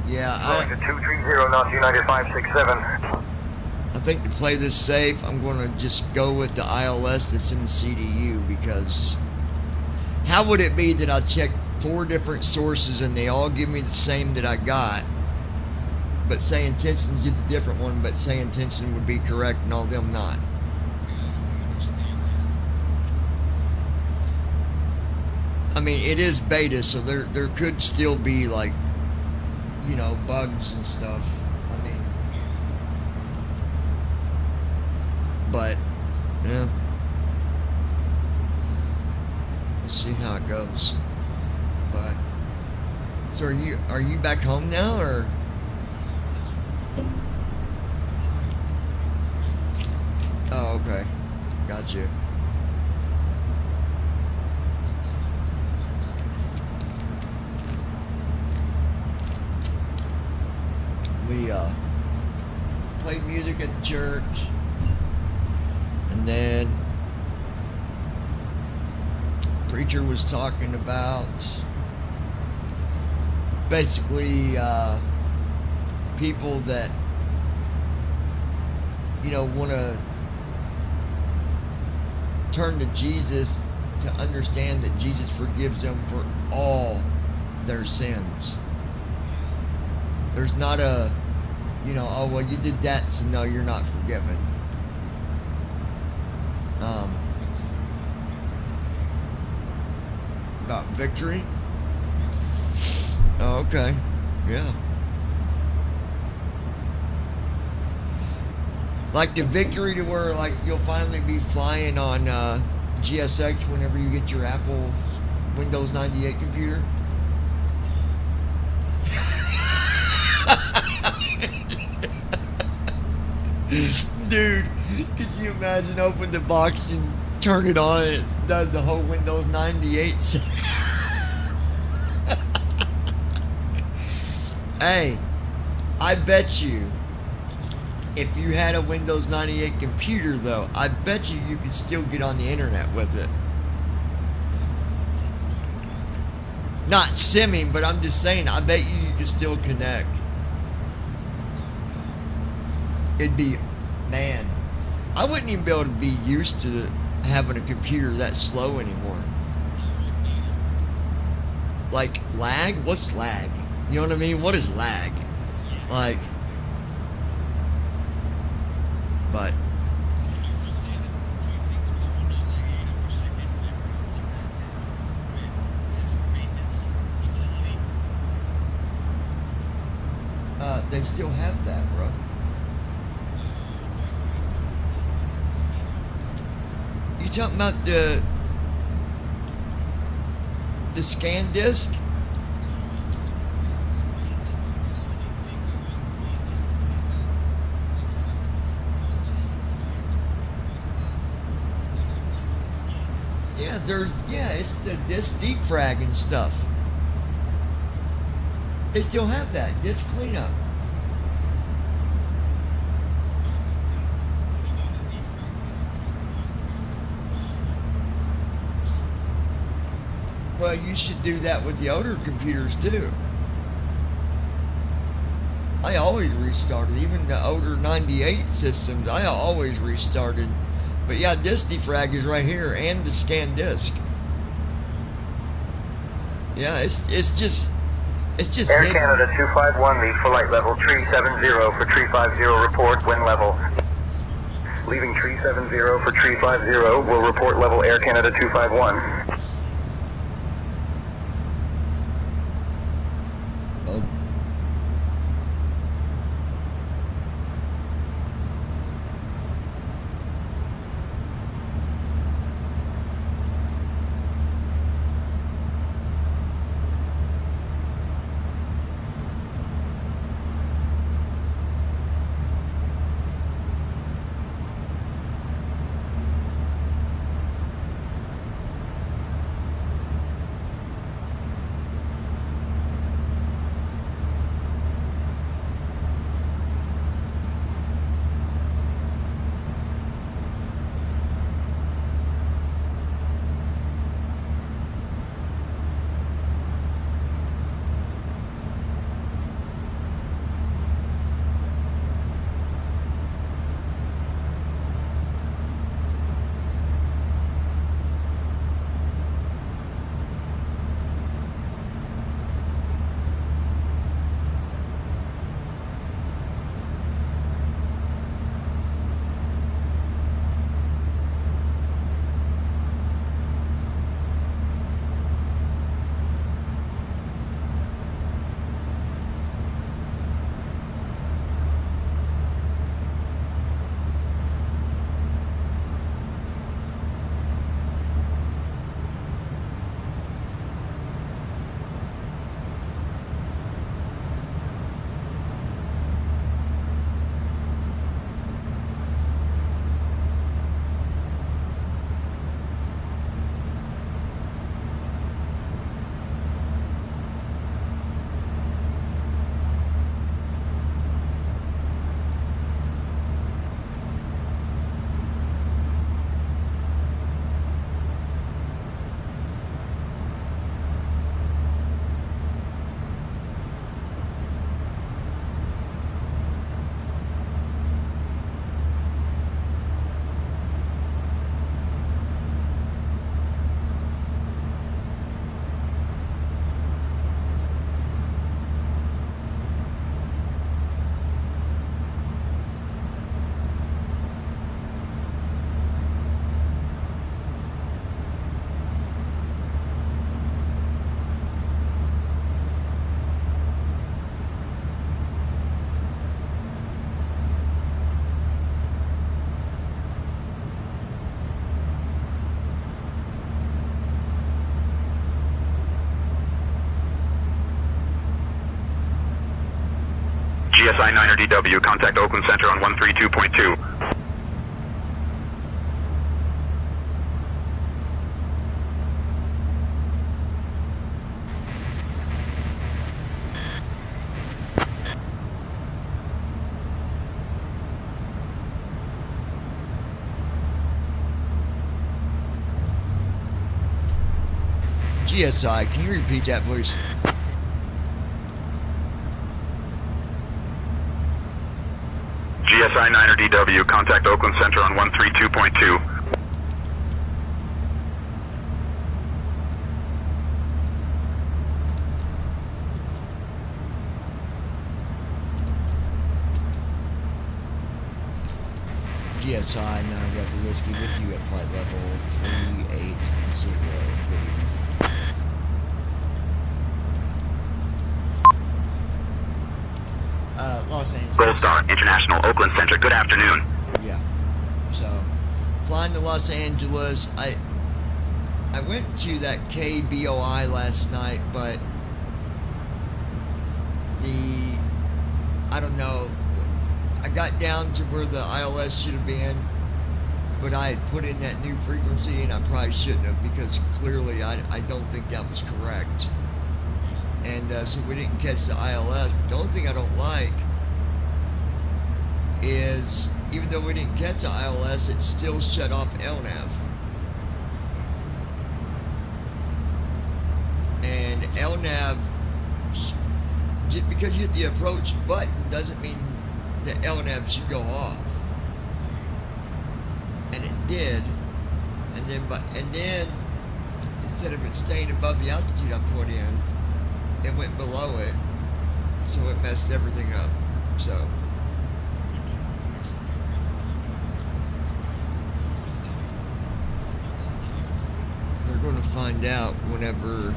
Yeah, Going to 230 knots, United 567. I think to play this safe, I'm going to just go with the ILS that's in the CDU, because how would it be that I checked 4 different sources and they all give me the same that I got, but say intention gets a different one, but say intention would be correct and all them not? I mean, it is beta, so there could still be like, you know, bugs and stuff. I mean, but yeah, we'll see how it goes. But so are you back home now, or? Oh, okay, gotcha. played music at the church. And then preacher was talking about basically people that, you know, want to turn to Jesus to understand that Jesus forgives them for all their sins. There's not a, you know, oh, well, you did that, so no, you're not forgiven. About victory? Oh, okay. Yeah. Like the victory to where, like, you'll finally be flying on GSX whenever you get your Apple Windows 98 computer. Dude, could you imagine open the box and turn it on and it does the whole Windows 98? Hey, I bet you if you had a Windows 98 computer, though, I bet you could still get on the internet with it. Not simming, but I'm just saying, I bet you could still connect. It'd be, man, I wouldn't even be able to be used to having a computer that slow anymore. Like, lag? What's lag? You know what I mean? What is lag? Like, but they still have that, bro. You talking about the scan disc? Yeah, it's the disc defrag and stuff. They still have that disc cleanup. Well, you should do that with the older computers too. I always restarted, even the older 98 systems. I always restarted. But yeah, disk defrag is right here, and the scan disk. Yeah, it's just Air hidden. Canada 251, leave flight level 370 for 350, report wind level. Leaving 370 for 350, will report level Air Canada 251. Oh. GSI 9er DW, contact Oakland Center on 132.2. GSI, can you repeat that, please? GSI 9er DW, contact Oakland Center on 132.2. GSI, now I got the whiskey with you at flight level 380. Good evening. Los Angeles. Gold Star International, Oakland Center, good afternoon. Yeah. So, flying to Los Angeles. I went to that KBOI last night, but I don't know, I got down to where the ILS should have been, but I had put in that new frequency and I probably shouldn't have, because clearly I don't think that was correct. And so we didn't catch the ILS. But the only thing I don't like is, even though we didn't catch the ILS, it still shut off LNAV. And LNAV, just because you hit the approach button doesn't mean the LNAV should go off. And it did. And then instead of it staying above the altitude I put in, it went below it. So it messed everything up. So they're going to find out whenever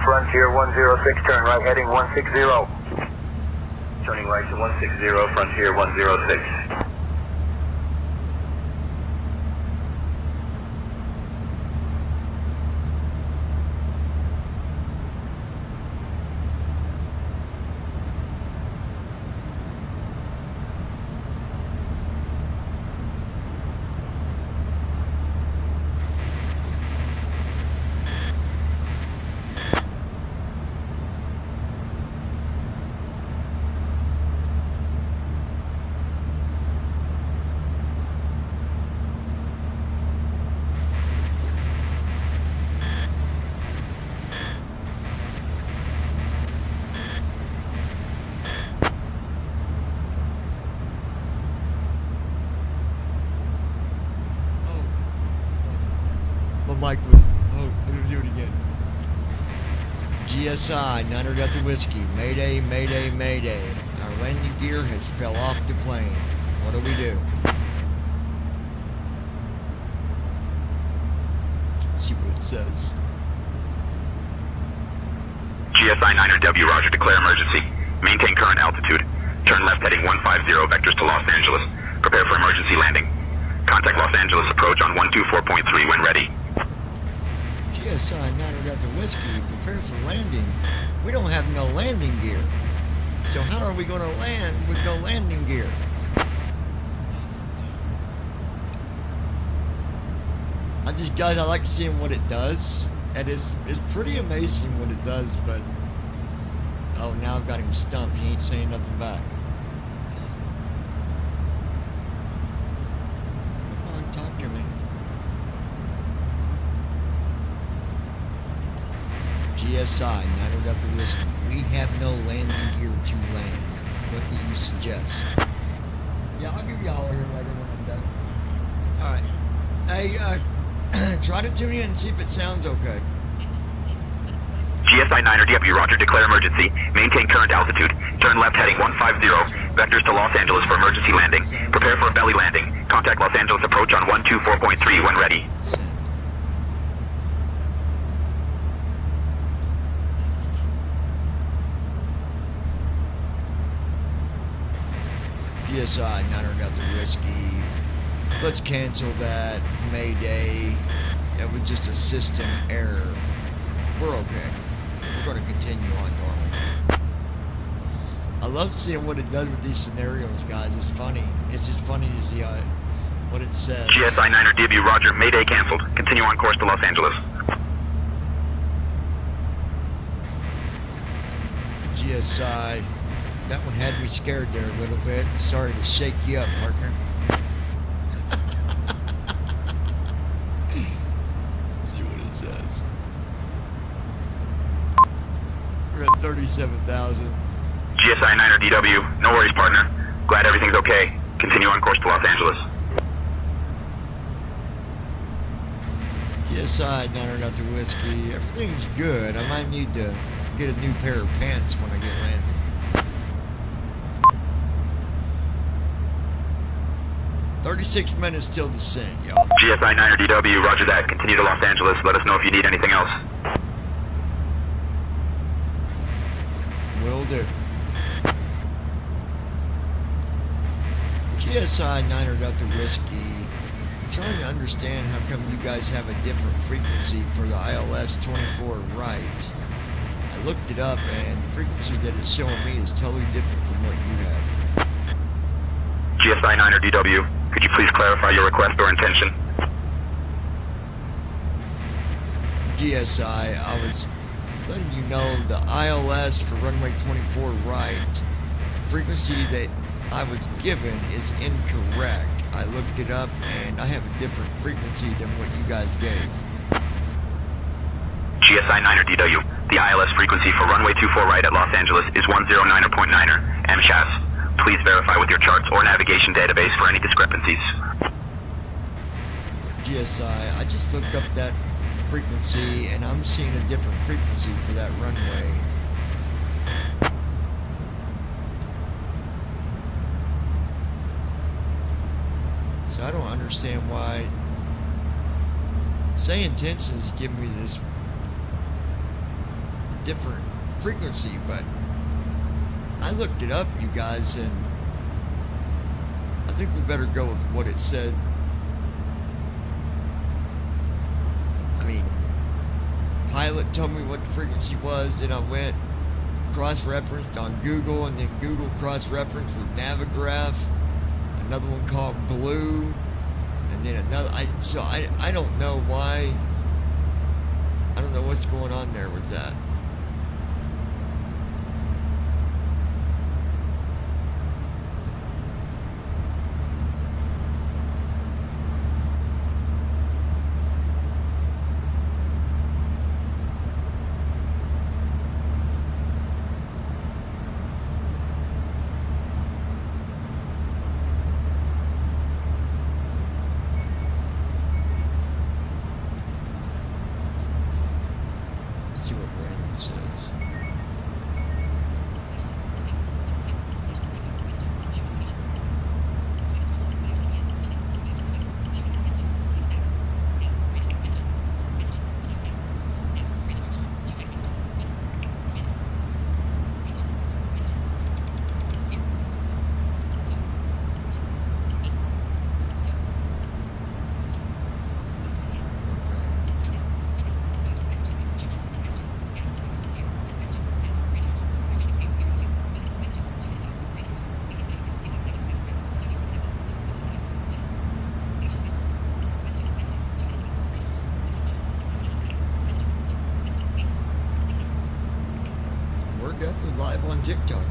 Frontier 106, turn right heading 160. Turning right to 160, Frontier 106. My mic was. Oh, let me do it again. GSI, 900 Delta Whiskey. Mayday, mayday, mayday. Our landing gear has fell off the plane. What do we do? See what it says. GSI 900W, roger, declare emergency. Maintain current altitude. Turn left heading 150, vectors to Los Angeles. Prepare for emergency landing. Contact Los Angeles approach on 124.3 when ready. GSI 900 Delta Whiskey, prepare for landing. We don't have no landing gear. So how are we going to land with no landing gear? Guys, I like seeing what it does. And it's pretty amazing what it does, but... Oh, now I've got him stumped. He ain't saying nothing back. Come on, talk to me. GSI, 900 Delta Whiskey. We have no landing gear to land. What do you suggest? Yeah, I'll give you a holler here later when I'm done. Alright. Hey, try to tune in and see if it sounds okay. GSI 900W, roger, declare emergency. Maintain current altitude. Turn left heading 150. Vectors to Los Angeles for emergency landing. Prepare for a belly landing. Contact Los Angeles approach on 124.3 when ready. GSI 900 Delta Whiskey. Let's cancel that. Mayday. That was just a system error. We're okay. We're going to continue on normal. I love seeing what it does with these scenarios, guys. It's funny. It's just funny to see what it says. GSI 900W, roger. Mayday canceled. Continue on course to Los Angeles. GSI. That one had me scared there a little bit. Sorry to shake you up, partner. See what it says. We're at 37,000. GSI 900DW, no worries, partner. Glad everything's okay. Continue on course to Los Angeles. GSI 900 Delta Whiskey. Everything's good. I might need to get a new pair of pants when I get landed. "36 minutes till descent, y'all." GSI 900DW, roger that. Continue to Los Angeles. Let us know if you need anything else. Will do. GSI 900 Delta Whiskey. I'm trying to understand how come you guys have a different frequency for the ILS 24 right. I looked it up and the frequency that it's showing me is totally different from what you have. GSI 900DW, could you please clarify your request or intention? GSI, I was letting you know the ILS for runway 24 right frequency that I was given is incorrect. I looked it up and I have a different frequency than what you guys gave. GSI 900DW, the ILS frequency for runway 24 right at Los Angeles is 109.9er, MCHAS. Please verify with your charts or navigation database for any discrepancies. GSI, I just looked up that frequency and I'm seeing a different frequency for that runway. So I don't understand why Say Intentions give me this different frequency, but I looked it up, you guys, and I think we better go with what it said. I mean, pilot told me what the frequency was, then I went cross-referenced on Google, and then Google cross-referenced with Navigraph, another one called Blue, and then another. I don't know why. I don't know what's going on there with that. See what Brandon says. We're definitely live on TikTok.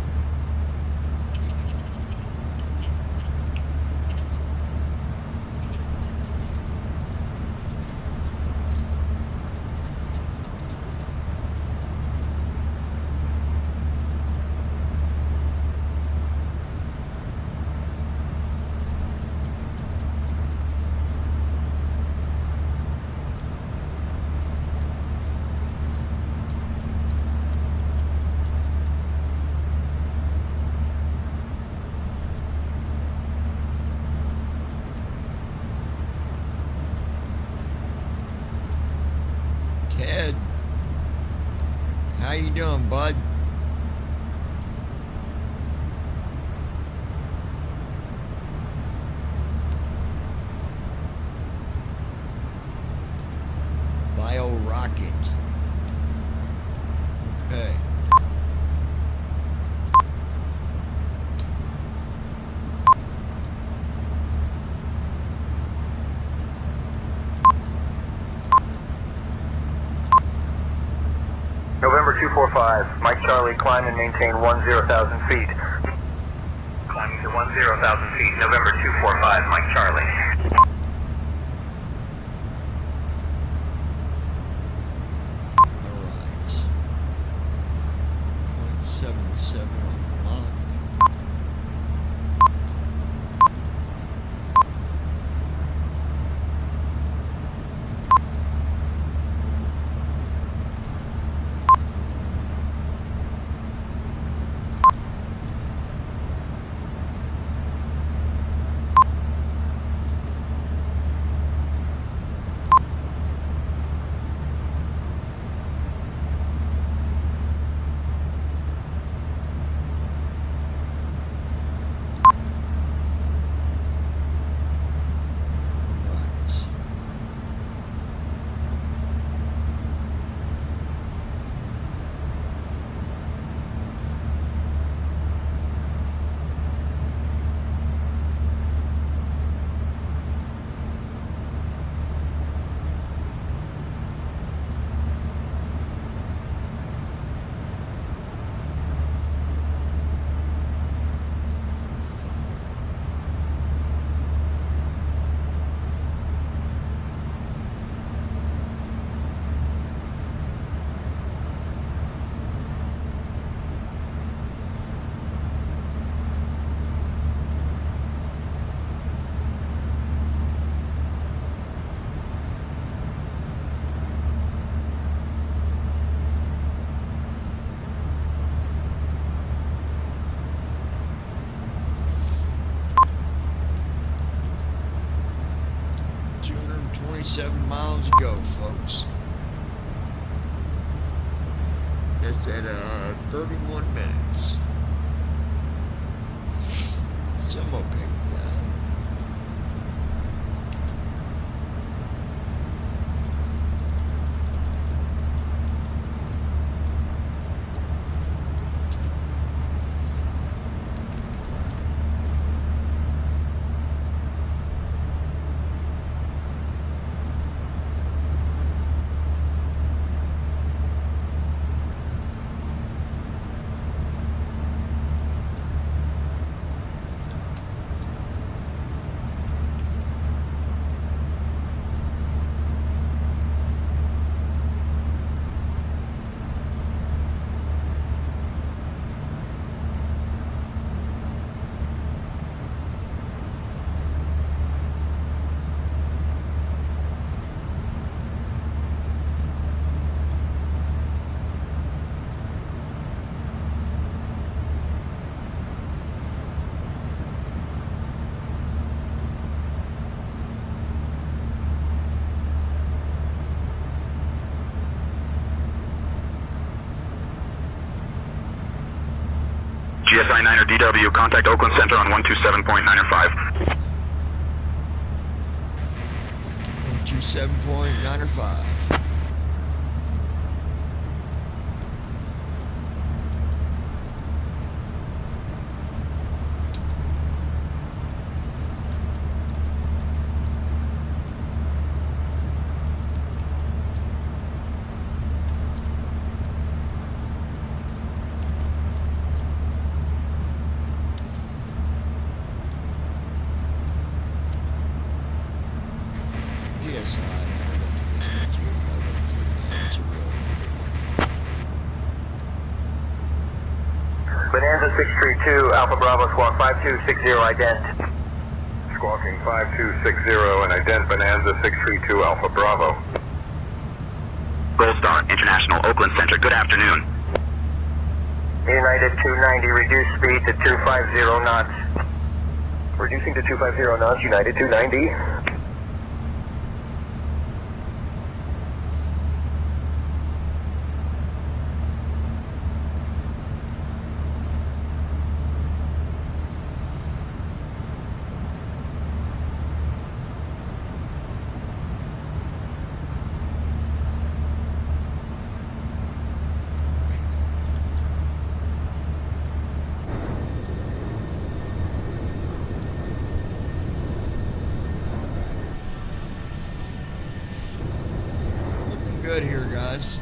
Ted, how you doing, bud? Bio rocket. Okay. November 245, Mike Charlie, climb and maintain 10,000 feet. Climbing to 10,000 feet, November 245, Mike Charlie. Alright. 0.77 on Mach. Alright. .7 miles to go, folks. That's at 31 minutes. So I'm okay with that. GSI 9er DW, contact Oakland Center on 127.905. 127.905. Bonanza 632, Alpha Bravo, squawk 5260, ident. Squawking 5260 and ident Bonanza 632 Alpha Bravo. Gold Star International, Oakland Center, good afternoon. United 290, reduce speed to 250 knots. Reducing to 250 knots, United 290. Good here, guys.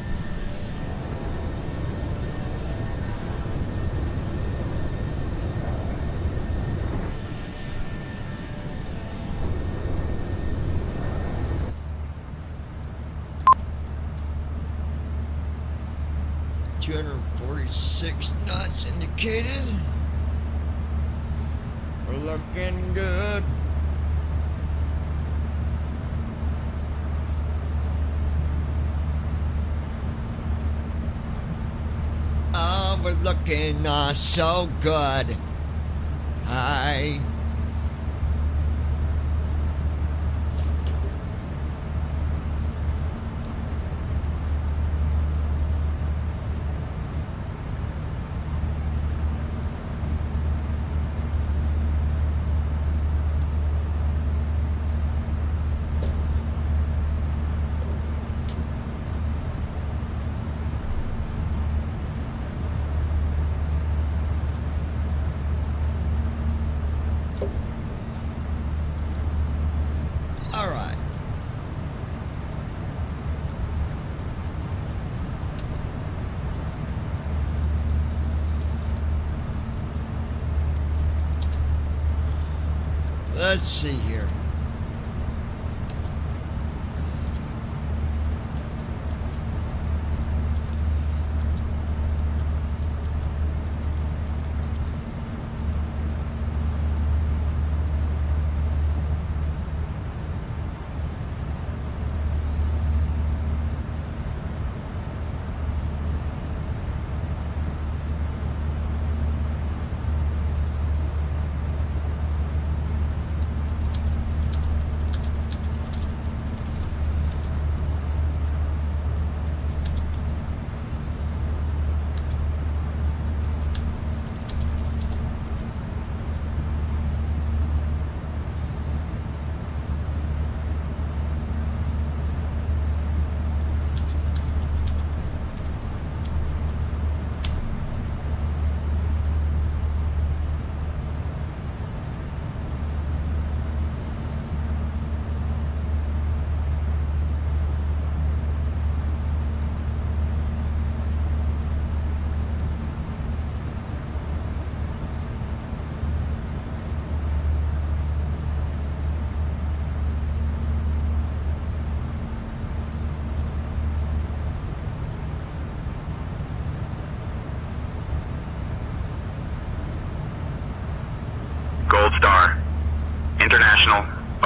.246 knots indicated. We're looking good. We're looking so good. Hi. Let's see here.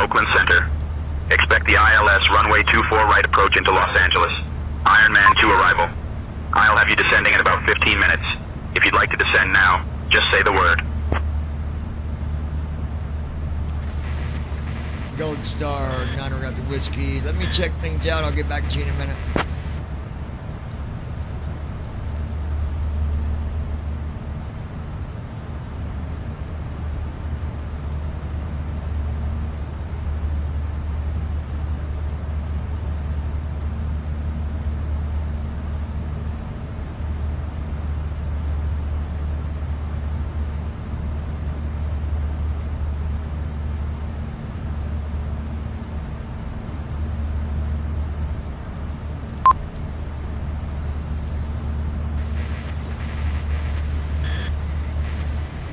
Oakland Center. Expect the ILS runway 24 right approach into Los Angeles. Ironman 2 arrival. I'll have you descending in about 15 minutes. If you'd like to descend now, just say the word. Gold Star, 9 got the whiskey. Let me check things out. I'll get back to you in a minute.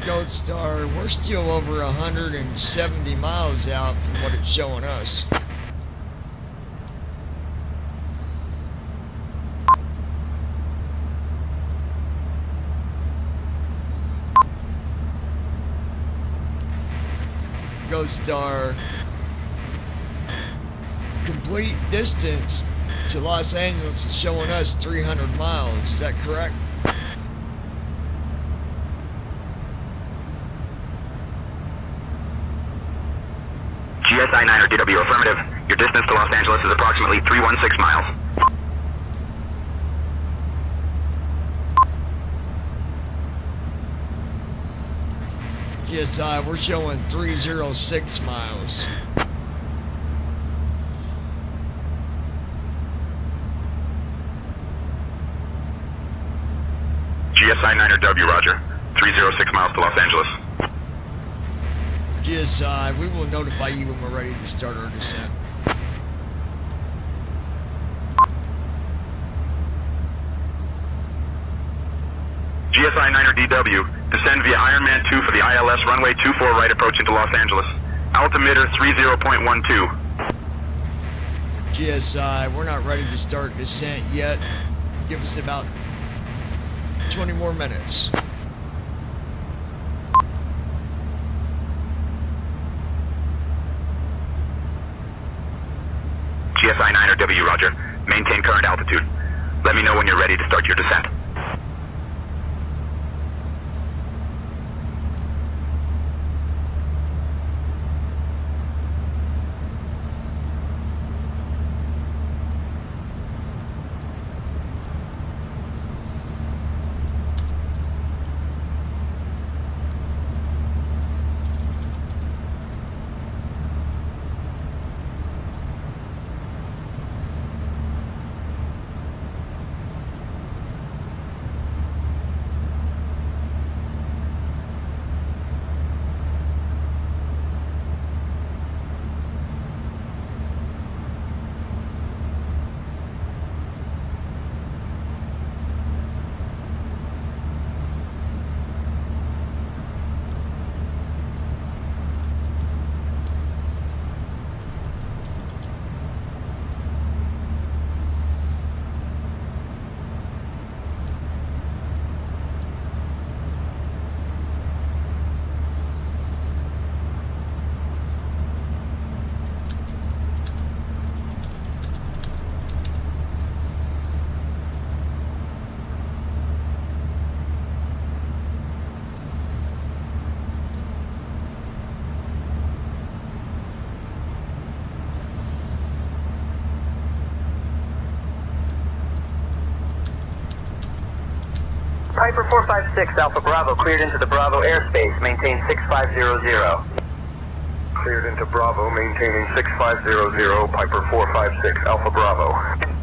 Gold Star, we're still over 170 miles out from what it's showing us. Gold Star, complete distance to Los Angeles is showing us 300 miles. Is that correct? GSI 9 or DW, affirmative. Your distance to Los Angeles is approximately 316 miles. GSI, we're showing 306 miles. GSI 9 or W, roger. 306 miles to Los Angeles. GSI, we will notify you when we're ready to start our descent. GSI 9 or DW, descend via Ironman 2 for the ILS runway 24 right approach into Los Angeles. Altimeter 30.12. GSI, we're not ready to start descent yet. Give us about 20 more minutes. GSI 9 or W, roger. Maintain current altitude. Let me know when you're ready to start your descent. Piper 456 Alpha Bravo cleared into the Bravo airspace. Maintain 6500. Cleared into Bravo, maintaining 6500, Piper 456 Alpha Bravo.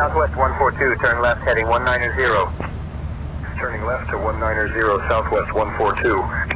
Southwest 142, turn left heading 190. Turning left to 190 Southwest 142.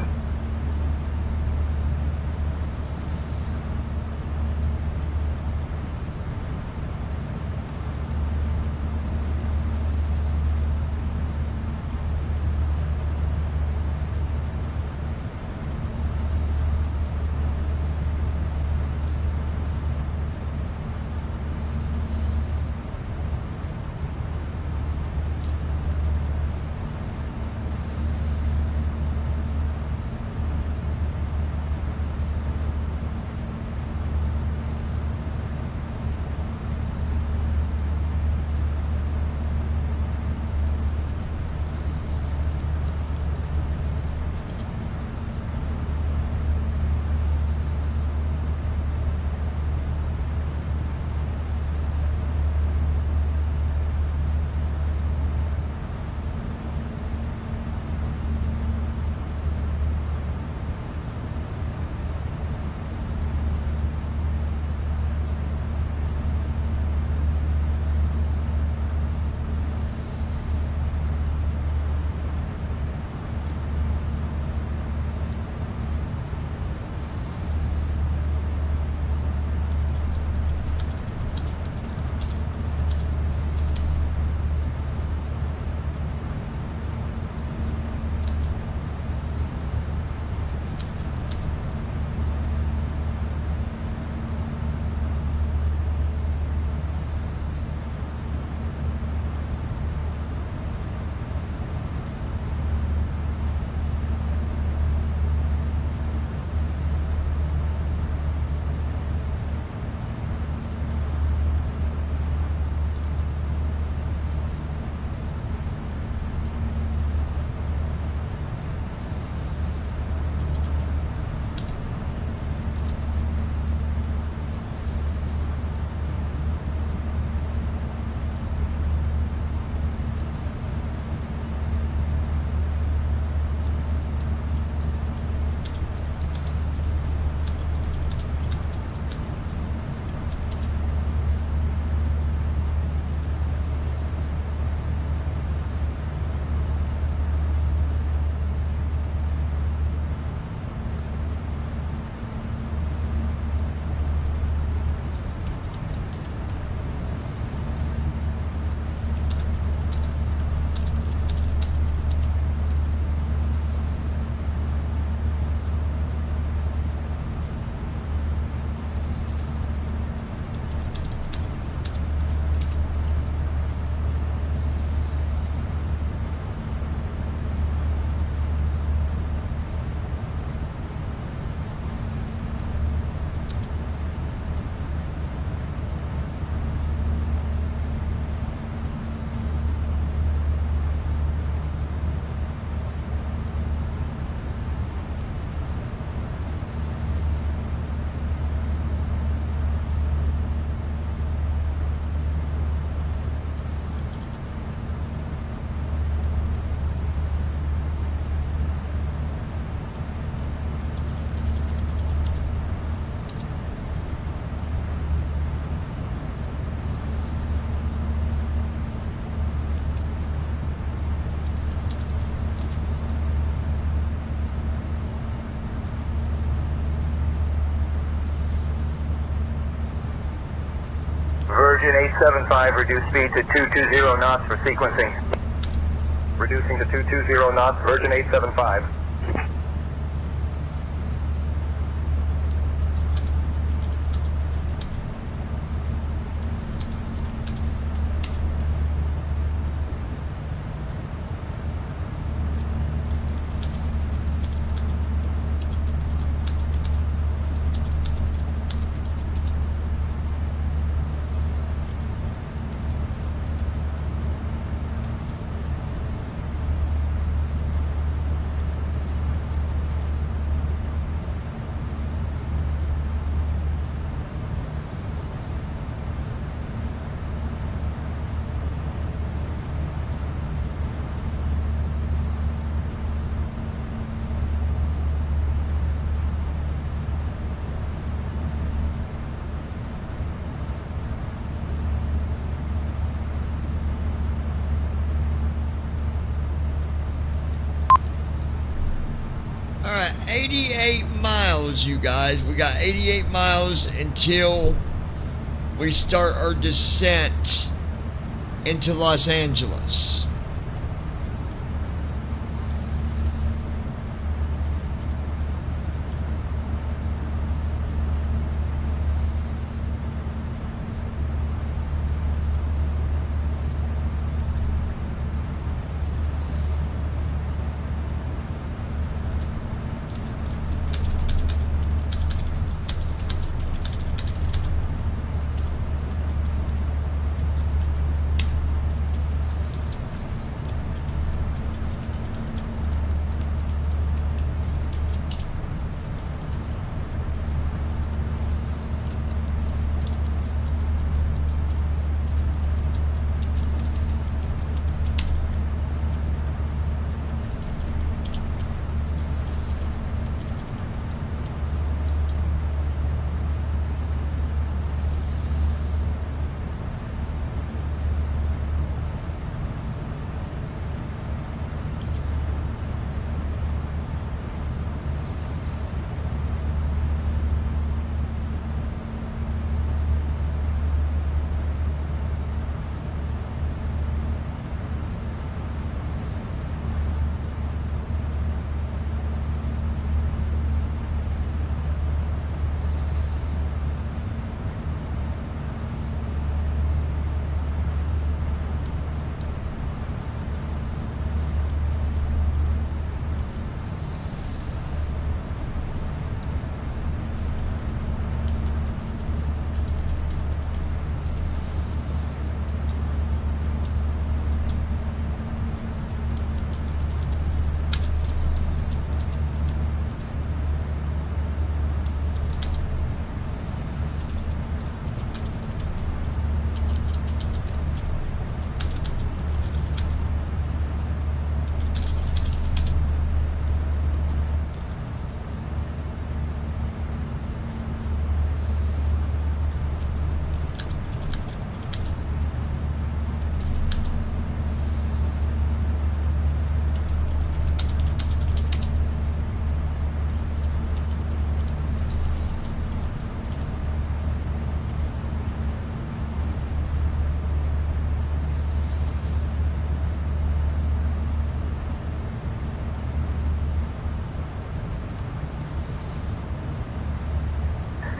Virgin 875, reduce speed to 220 knots for sequencing. Reducing to 220 knots, Virgin 875. 88 miles, you guys. We got 88 miles until we start our descent into Los Angeles.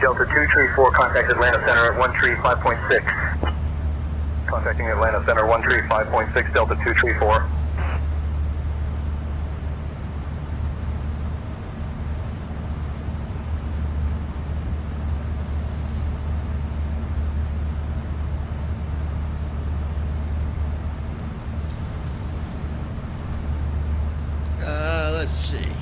Delta 234, contact Atlanta Center at 135.6. Contacting Atlanta Center 135.6, Delta 234. Let's see.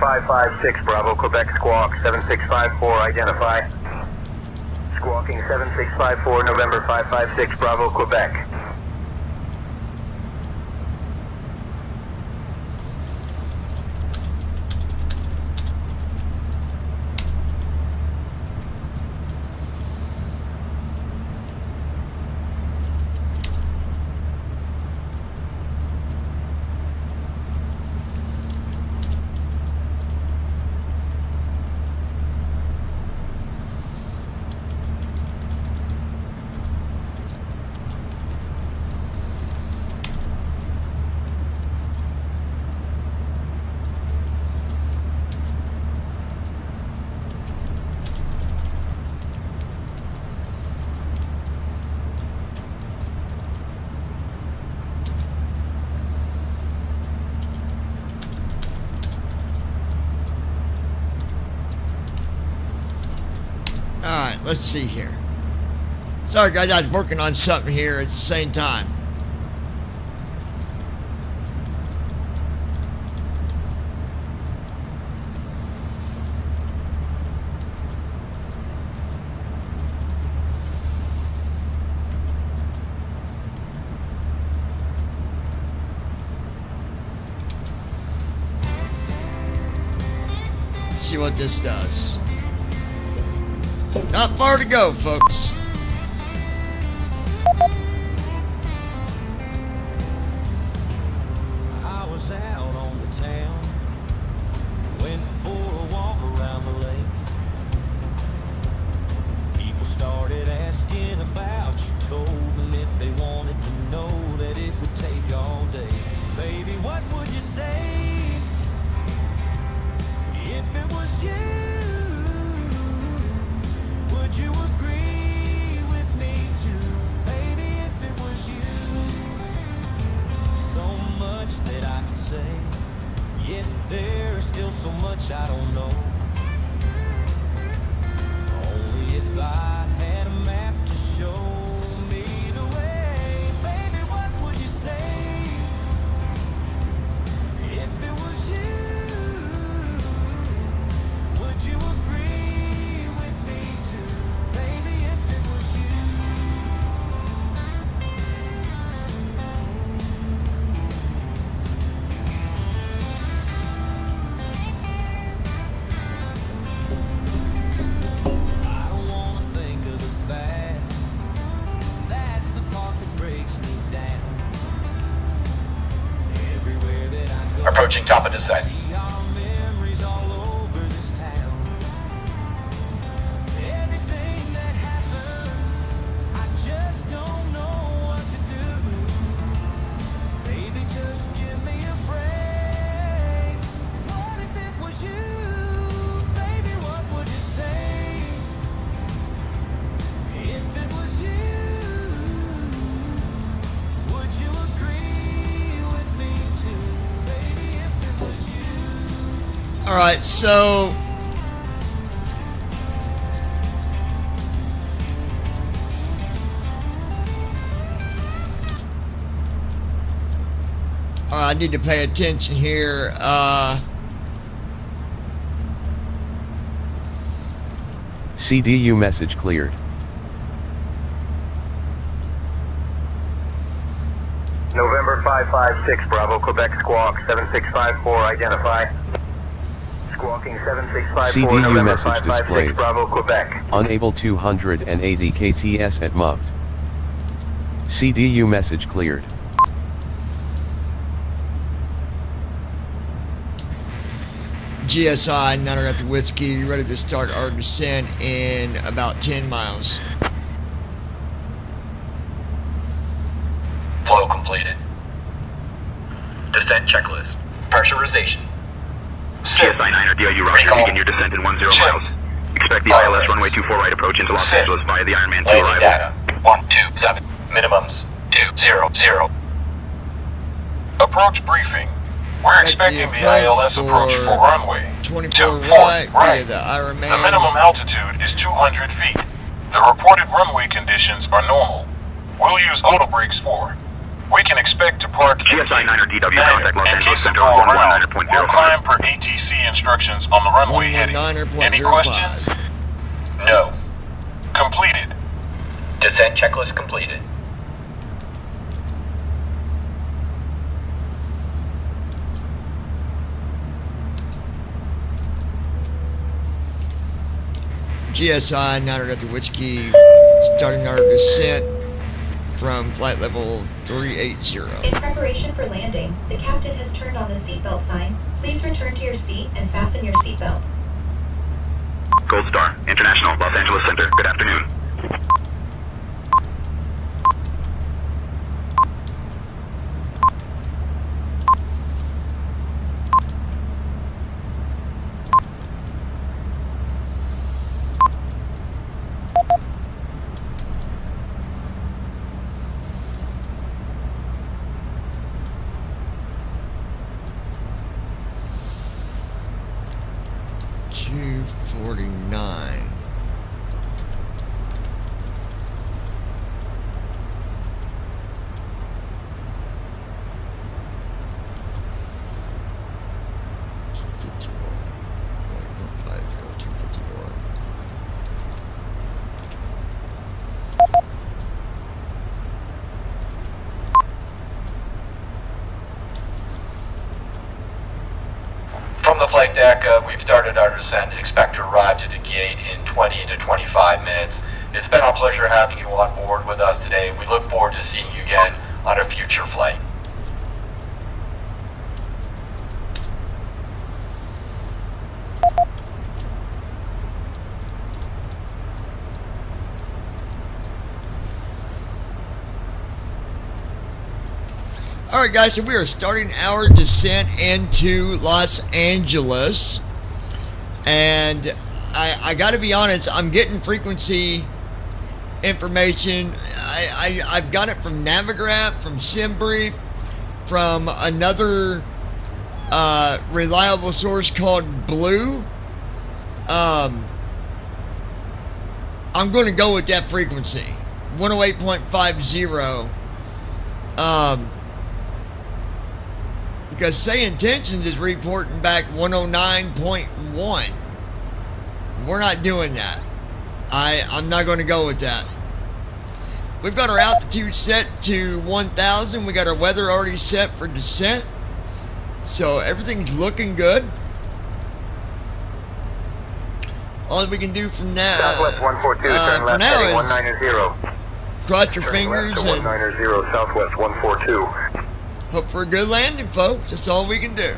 November 556 Bravo, Quebec Squawk 7654, identify. Squawking 7654, November 556 Bravo, Quebec. Alright, let's see here. Sorry guys, I was working on something here at the same time. See what this does. Not far to go, folks. I was out on the town, went for a walk around the lake. People started asking about you, told them if they wanted to know that it would take all day. Baby, what would you say if it was you? Would you agree with me too, baby, if it was you? So much that I can say, yet there's still so much I don't know. Only if I had a map to show me the way, baby, what would you say if it was you? Would you agree with me too, baby, if it was you? I don't wanna think of the bad. That's the part that breaks me down. Everywhere that I go, Approaching top of descent. see our memories all over this town. Everything that happened, I just don't know what to do. Baby, just give me a break. What if it was you? Baby, what would you say if it was you? Would you agree with me too, baby, if it was you? Alright, so I need to pay attention here. CDU message cleared. November 556 Bravo, Quebec Squawk 7654, identify. Squawking 7654, CDU November message 556 displayed. Bravo, Quebec. Unable 280 KTS at mugged. CDU message cleared. GSI 9 at the Whiskey, ready to start our descent in about 10 miles. Flow completed. Descent checklist. Pressurization. CSI 9 or DIU Roger, Recall. begin your descent in 10 Check. miles. Expect the All ILS right. runway 24 right approach into Los Sit. Angeles via the Ironman 2 Landing arrival. data. 127. Minimums. 200. Approach briefing. We're At the expecting the approach ILS approach for for runway 24 24 right via right. the Ironman. The minimum altitude is 200 feet. The reported runway conditions are normal. We'll use auto brakes for We can expect to park GSI 9er DW, then, contact Los and Angeles keep Center going on around. 119.05. We'll climb per ATC instructions on the runway heading. 119.05. Any questions? No. Completed. Descent checklist completed. GSI 9 Delta Whiskey, starting our descent from flight level 380. In preparation for landing, the captain has turned on the seatbelt sign. Please return to your seat and fasten your seatbelt. Gold Star, International, Los Angeles Center. Good afternoon. $249. From the flight deck, we've started our descent and expect to arrive to the gate in 20 to 25 minutes. It's been a pleasure having you on board with us today. We look forward to seeing you again on a future flight. Alright guys, so we are starting our descent into Los Angeles, and I gotta be honest, I'm getting frequency information. I've got it from Navigraph, from SimBrief, from another reliable source called Blue. I'm going to go with that frequency, 108.50. Because Say Intentions is reporting back 109.1. We're not doing that. I'm not going to go with that. We've got our altitude set to 1,000. We got our weather already set for descent. So everything's looking good. All we can do from now, Southwest 142, turn for left now heading is 190. cross your Turning left fingers to and 190, Southwest 142. hope for a good landing, folks. That's all we can do.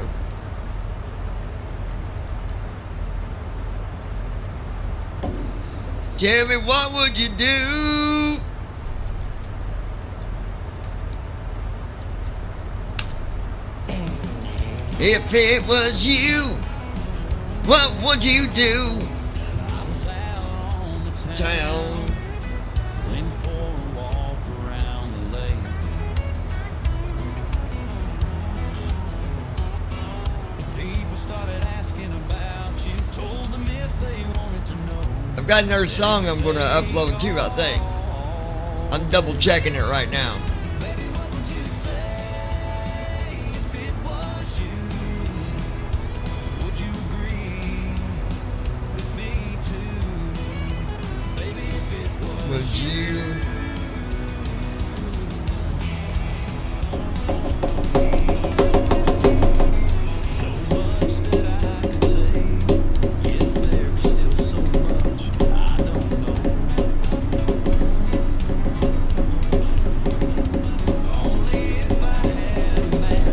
Tell me, what would you do? If it was you, what would you do? Town. Went for a walk around the lake. People started asking about you, told them if they wanted to know. I've got another song I'm going to upload too, I think. I'm double checking it right now. Baby, what would you say if it was you? Would you agree with me too? Baby, if it was Would you? so much that I could say, yet there's still so much I don't know. Only if I had a man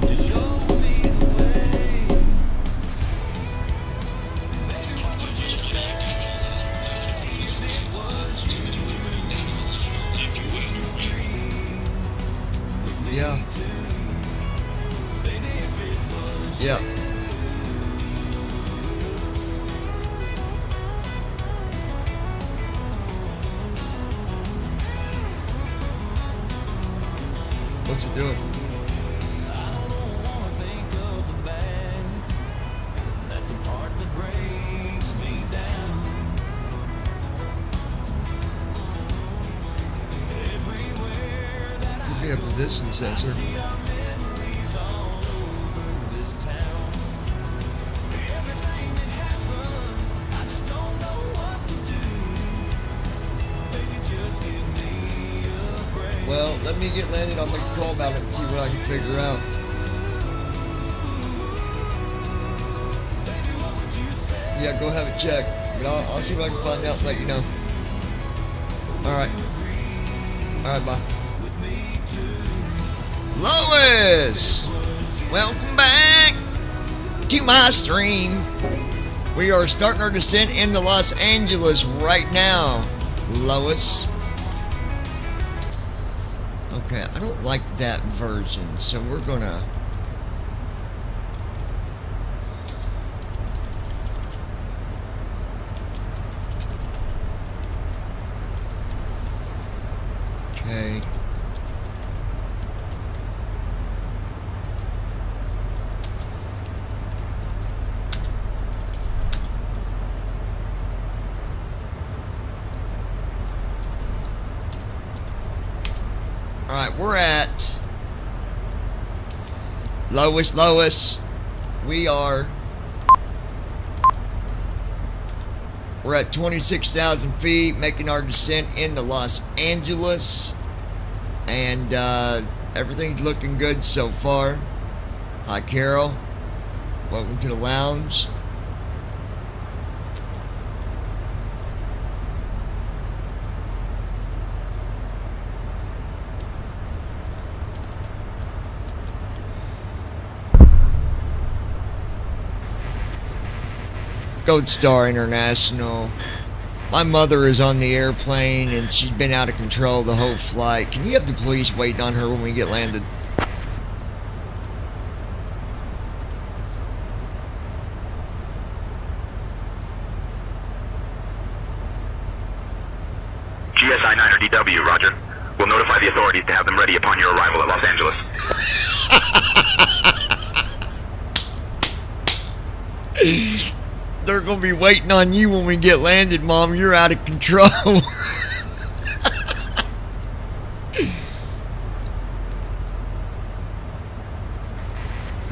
to show me the way. Baby, what would you say if it was you? Would you agree with me Yeah. too? Baby, if it was Yeah. What's it doing? I don't wanna think of the bad. That's the part that breaks me down. Everywhere that You'd be a position sensor. Well, let me get landed. I'll make a call about it and see what I can figure out. Yeah, go have it checked. But I'll see what I can find out and let you know. Alright. Alright, bye. Lois! Welcome back to my stream. We are starting our descent into Los Angeles right now, Lois. Okay, I don't like that version, so we're gonna... Okay. Alright, we're at Lois. We're at 26,000 feet, making our descent into Los Angeles. And everything's looking good so far. Hi, Carol. Welcome to the lounge. Gold Star International. My mother is on the airplane and she's been out of control the whole flight. Can you have the police waiting on her when we get landed? GSI 9 or DW, roger. We'll notify the authorities to have them ready upon your arrival at Los Angeles. They're gonna be waiting on you when we get landed, Mom. You're out of control.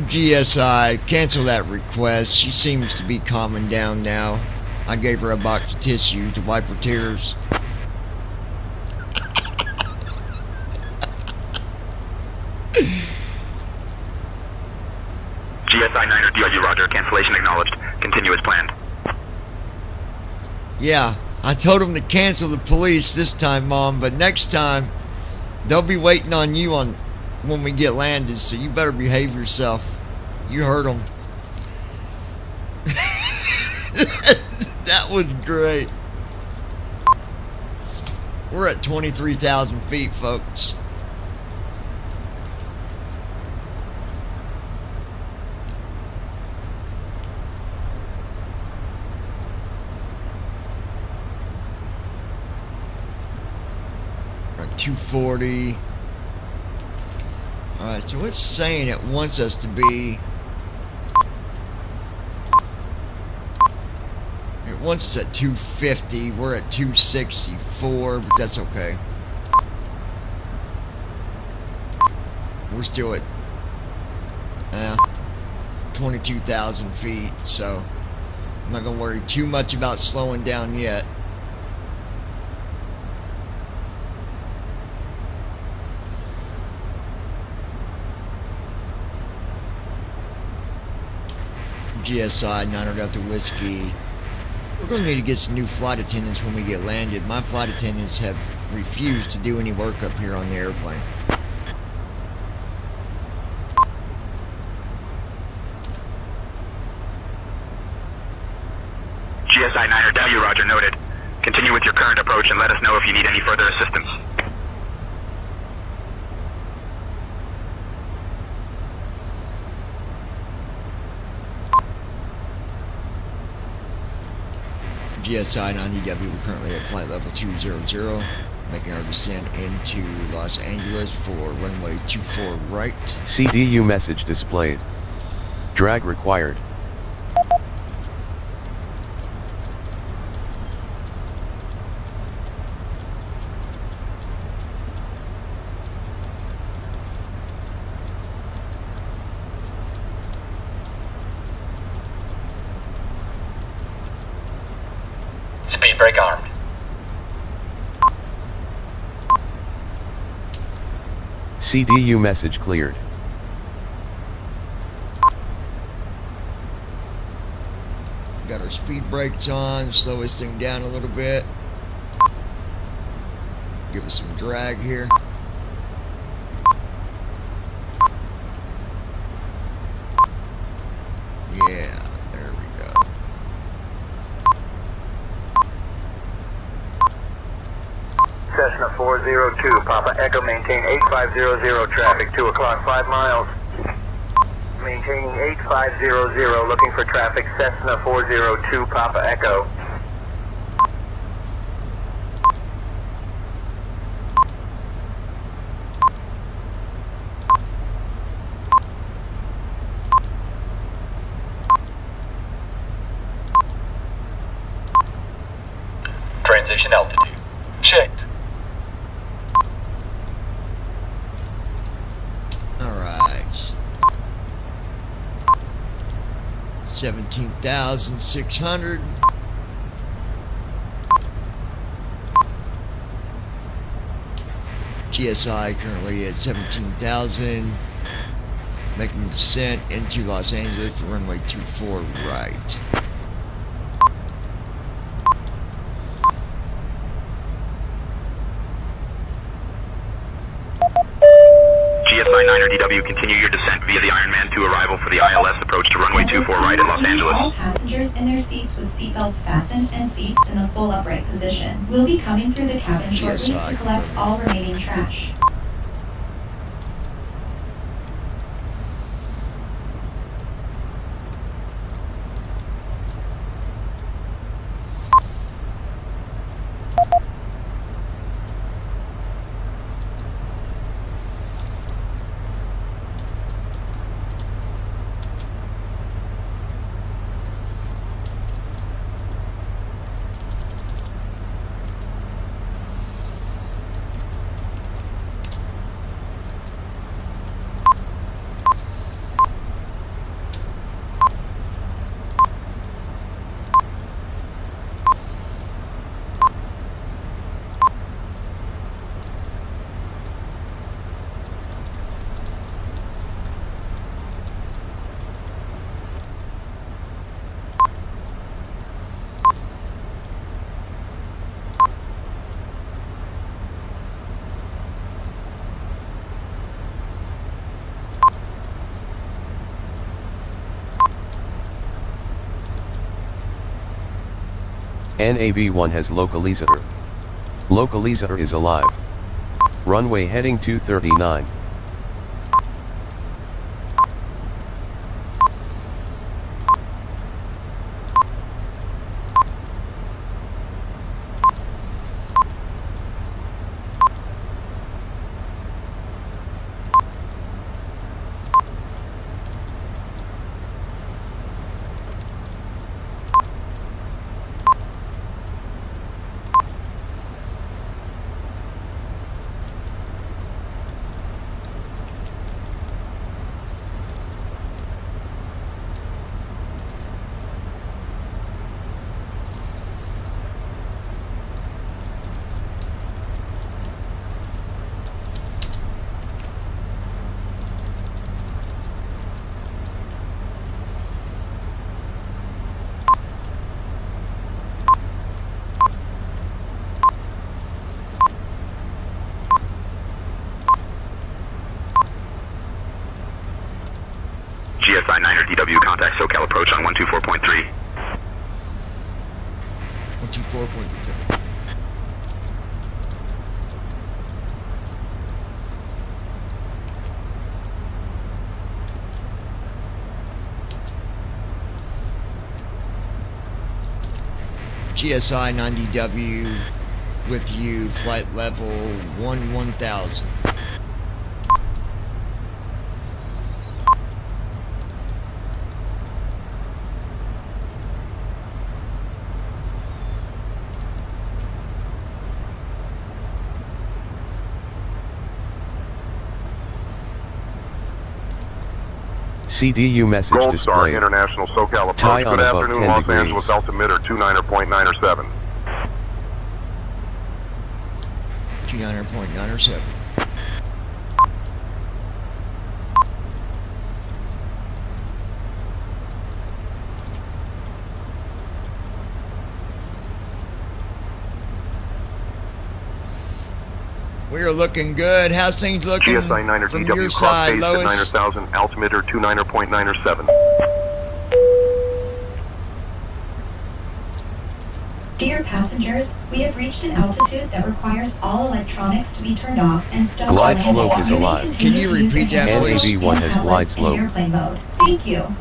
GSI, cancel that request. She seems to be calming down now. I gave her a box of tissue to wipe her tears. GSI 9 or DW, roger. Cancellation acknowledged. Continue as planned. Yeah, I told them to cancel the police this time, Mom, but next time they'll be waiting on you when we get landed, so you better behave yourself. You heard them. That was great. We're at 23,000 feet, folks. We're at 240. Alright, so it's saying it wants us to be... It wants us at 250. We're at 264, but that's okay. We're still at 22,000 feet, so I'm not going to worry too much about slowing down yet. GSI 900 Delta Whiskey. We're going to need to get some new flight attendants when we get landed. My flight attendants have refused to do any work up here on the airplane. GSI 9 or W, roger, noted. Continue with your current approach and let us know if you need any further assistance. GSI 90W, we're currently at flight level 200, making our descent into Los Angeles for runway 24 right. CDU message displayed. Drag required. Strike armed. CDU message cleared. Got our speed brakes on, slow this thing down a little bit. Give us some drag here. Yeah, there we go. Cessna 402, Papa Echo, maintain 8500 traffic, 2 o'clock, 5 miles. Maintaining 8500, looking for traffic, Cessna 402, Papa Echo. Transition altitude. Checked. Alright. 17,600. GSI currently at 17,000. Making descent into Los Angeles for runway 24 right. GSI 9DW, continue your descent via the Ironman 2 arrival for the ILS approach to runway 24 right in Los Angeles. All passengers in their seats with seatbelts fastened and seats in the full upright position. We'll be coming through the cabin shortly to collect all remaining trash. NAB1 has localizer. Localizer is alive. Runway heading 239. GSI 9DW, contact SoCal approach on 124.3. 124.3. GSI 90W with you, flight level 1000. CDU message Gold displayed. Star International SoCal approach. Tie on Good above afternoon, 10 Los degrees. Angeles altimeter 29.907. 29.907. We are looking good. How's things looking GSI 9er from DW your cross side, base at Lois? 9,000, altimeter 29.907. Dear passengers, we have reached an altitude that requires all electronics to be turned off and stowed Glide away. slope is You may alive. continue Can you to use repeat the that, handle please? NAV1 and has tablets glide in slope. airplane mode. Thank you.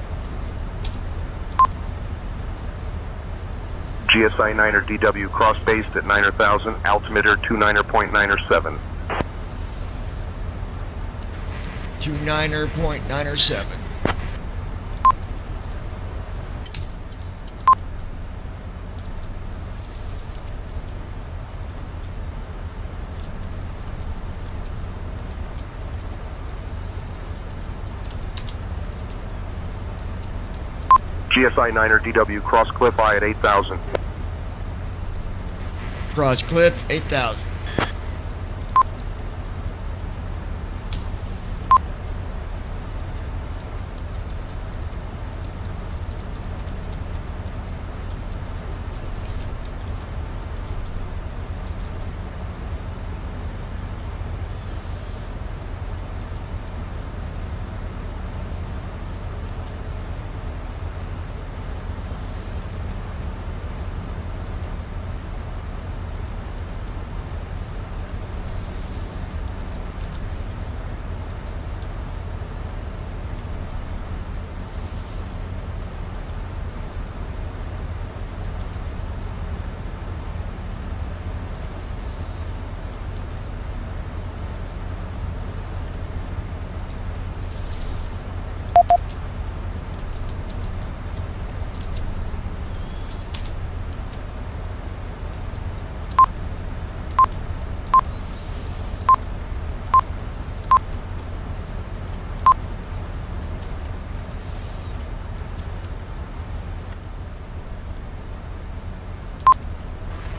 GSI 9er DW cross based at 9,000, altimeter 29.907. 29.907. GSI 9er DW cross cliff eye at 8,000. Cross cliff, 8,000.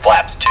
Flaps 2.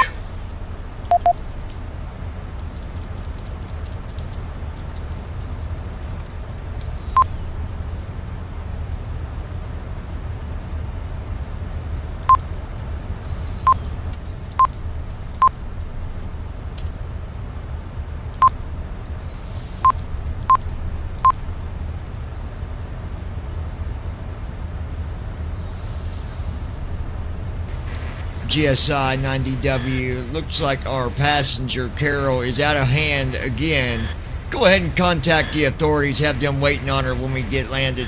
GSI 90W. Looks like our passenger, Carol, is out of hand again. Go ahead and contact the authorities. Have them waiting on her when we get landed.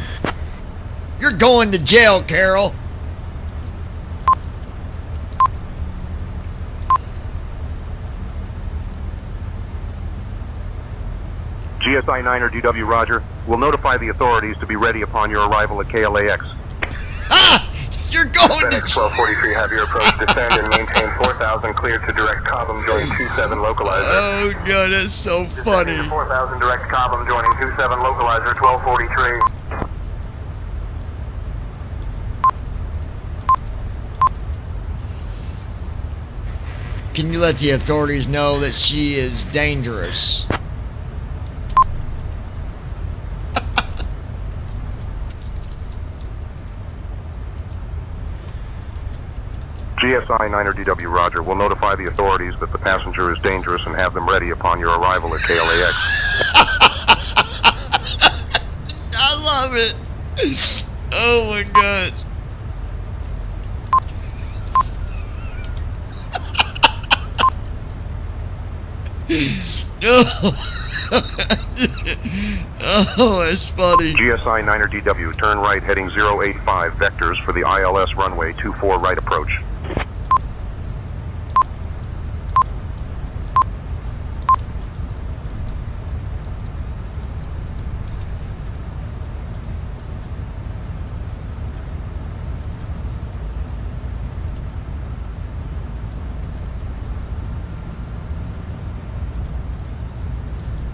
You're going to jail, Carol. GSI 9er DW Roger. Will notify the authorities to be ready upon your arrival at KLAX. You're going to FedEx 1243, have your approach descend and maintain 4,000 clear to direct Cobham joining 27 localizer. Oh god, that's so funny. Descending to 4,000 direct Cobham joining 27 localizer 1243. Can you let the authorities know that she is dangerous? GSI 9er DW Roger. Will notify the authorities that the passenger is dangerous and have them ready upon your arrival at KLAX. I love it. Oh my god. Oh, it's funny. GSI 9er DW, turn right heading 085 vectors for the ILS runway 24 right approach.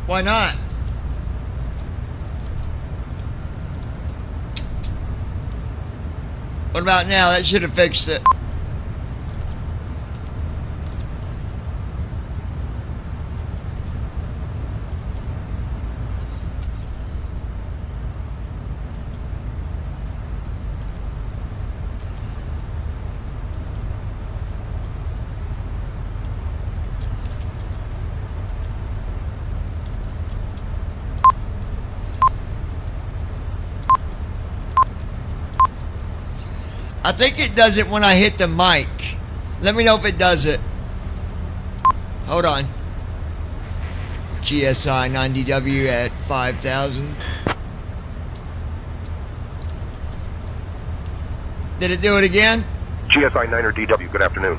Why not? What about now? That should have fixed it. I think it does it when I hit the mic. Let me know if it does it. Hold on. GSI 90W at 5,000. Did it do it again? GSI 9er DW, good afternoon.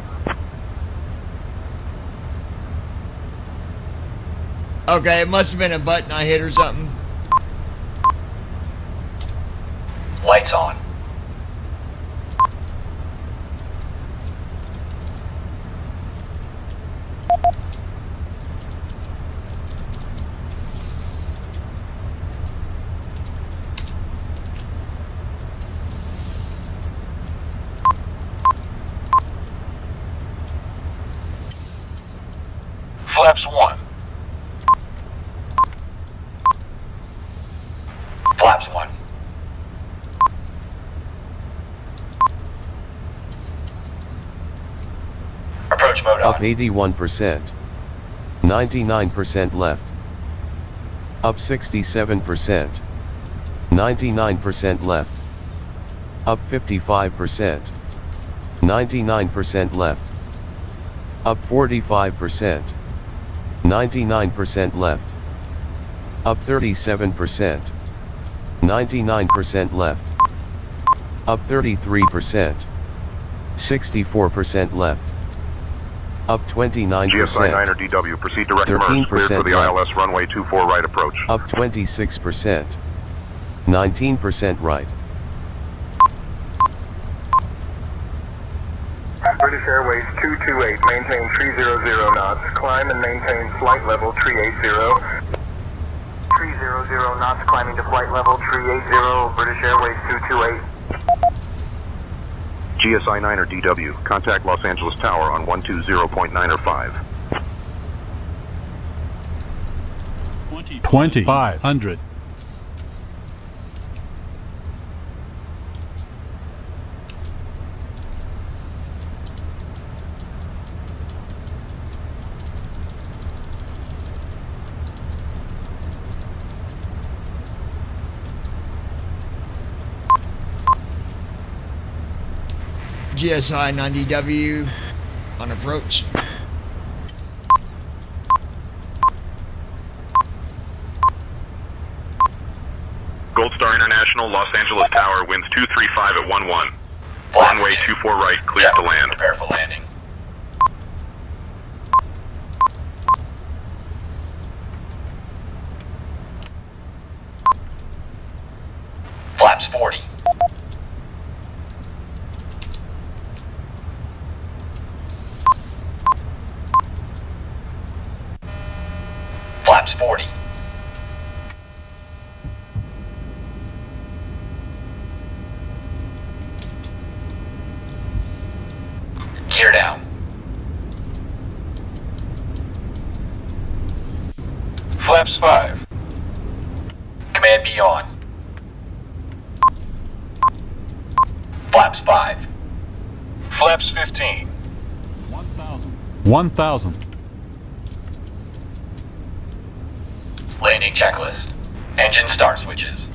Okay, it must have been a button I hit or something. Lights on. Flaps 1. Flaps 1. Approach mode Up on. 81%. 99% left. Up 67%. 99% left. Up 55%. 99% left. Up 45%. 99% left. Up 37%. 99% left. Up 33%. 64% left. Up 29%. GSI 9er DW, proceed direct emerge. Cleared for 13% the left. ILS runway 24 right approach. Up 26%. 19% right. British Airways 228, maintain 300 knots, climb and maintain flight level 380. 300 knots, climbing to flight level 380, British Airways 228. GSI 9er DW, contact Los Angeles Tower on 120.905. 2,500. GSI 90W on approach. Gold Star International, Los Angeles Tower, winds 235 at 11. Flaps Runway 2. 24 right, clear to land. Prepare for landing. Flaps 40. Flaps 40. Gear down. Flaps 5. Command B on. Flaps 5. Flaps 15. 1,000. Landing checklist. Engine start switches.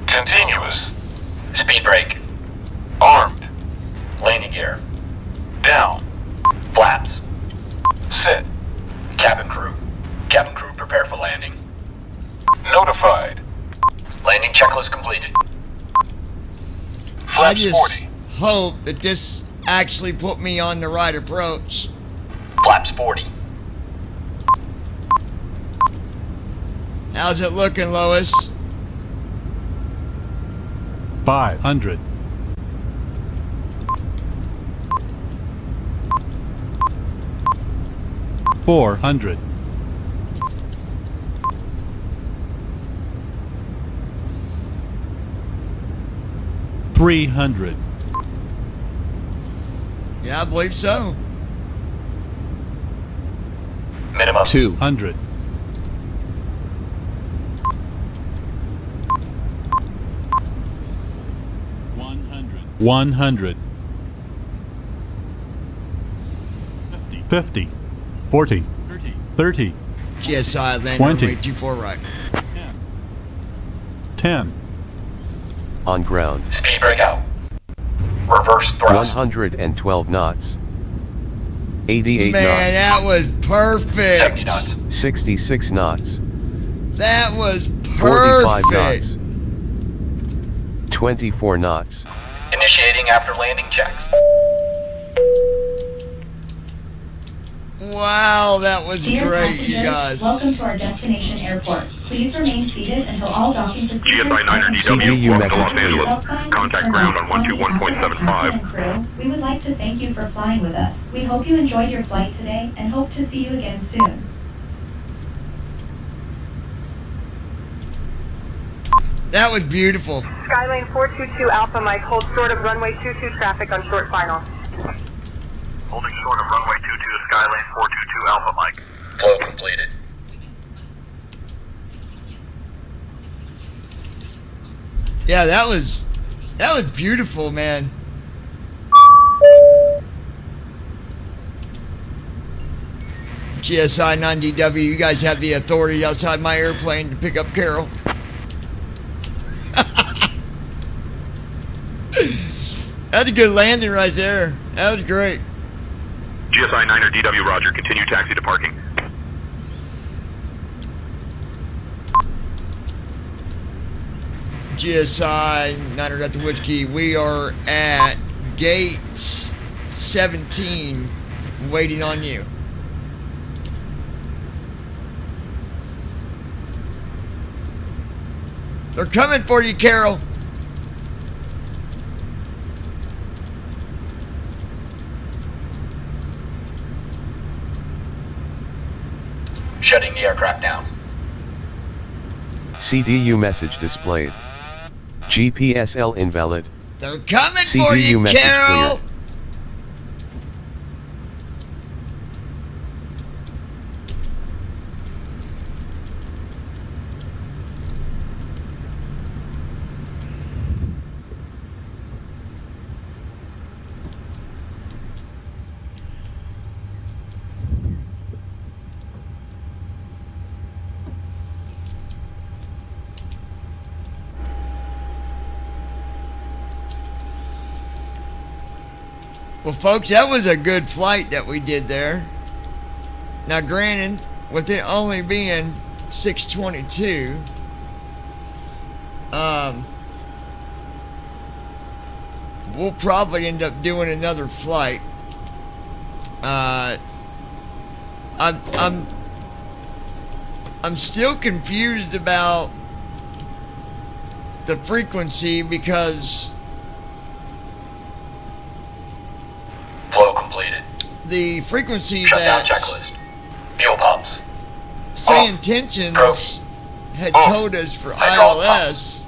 Continuous. Speed brake. Armed. Landing gear. Down. Flaps. Set. Cabin crew. Cabin crew prepare for landing. Notified. Landing checklist completed. I Flaps just 40. hope that this actually put me on the right approach. Flaps 40. How's it looking, Lois? 500. 400. 300. Yeah, I believe so. Minimum. 200. 100. 50. 40. 30. GSI land 20. runway 24 right. 10. On ground. Speed brake out. Reverse thrust. 112 knots. 88 Man, knots. that was 70 perfect. knots. 66 knots. That was 45 perfect. knots. 24 knots. Initiating after landing checks. Wow, that was Dear great, you passengers, guys. welcome to our destination airport. Please remain seated until all docking procedures GSI 9er DW, CDU welcome to Los message, Angeles. please. Contact ground on 121.75. We would like to thank you for flying with us. We hope you enjoyed your flight today and hope to see you again soon. That was beautiful. Skylane 422 Alpha Mike, hold short of runway 22 traffic on short final. Holding short of runway 22 Skylane 422 Alpha Mike. Flow completed. Yeah, that was beautiful, man. GSI 9DW, you guys have the authority outside my airplane to pick up Carol. That's a good landing right there. That was great. GSI 9er DW, roger. Continue taxi to parking. GSI 9er got the whiskey. We are at gate 17, waiting on you. They're coming for you, Carol. Shutting the aircraft down. CDU message displayed. GPSL invalid. They're coming CDU for you, message Carol. cleared. Well, folks, that was a good flight that we did there. Now, granted, with it only being 6:22, we'll probably end up doing another flight. I'm still confused about the frequency because Flow completed. the frequency Shutdown that checklist. Fuel pumps. Say Intentions had told us for ILS,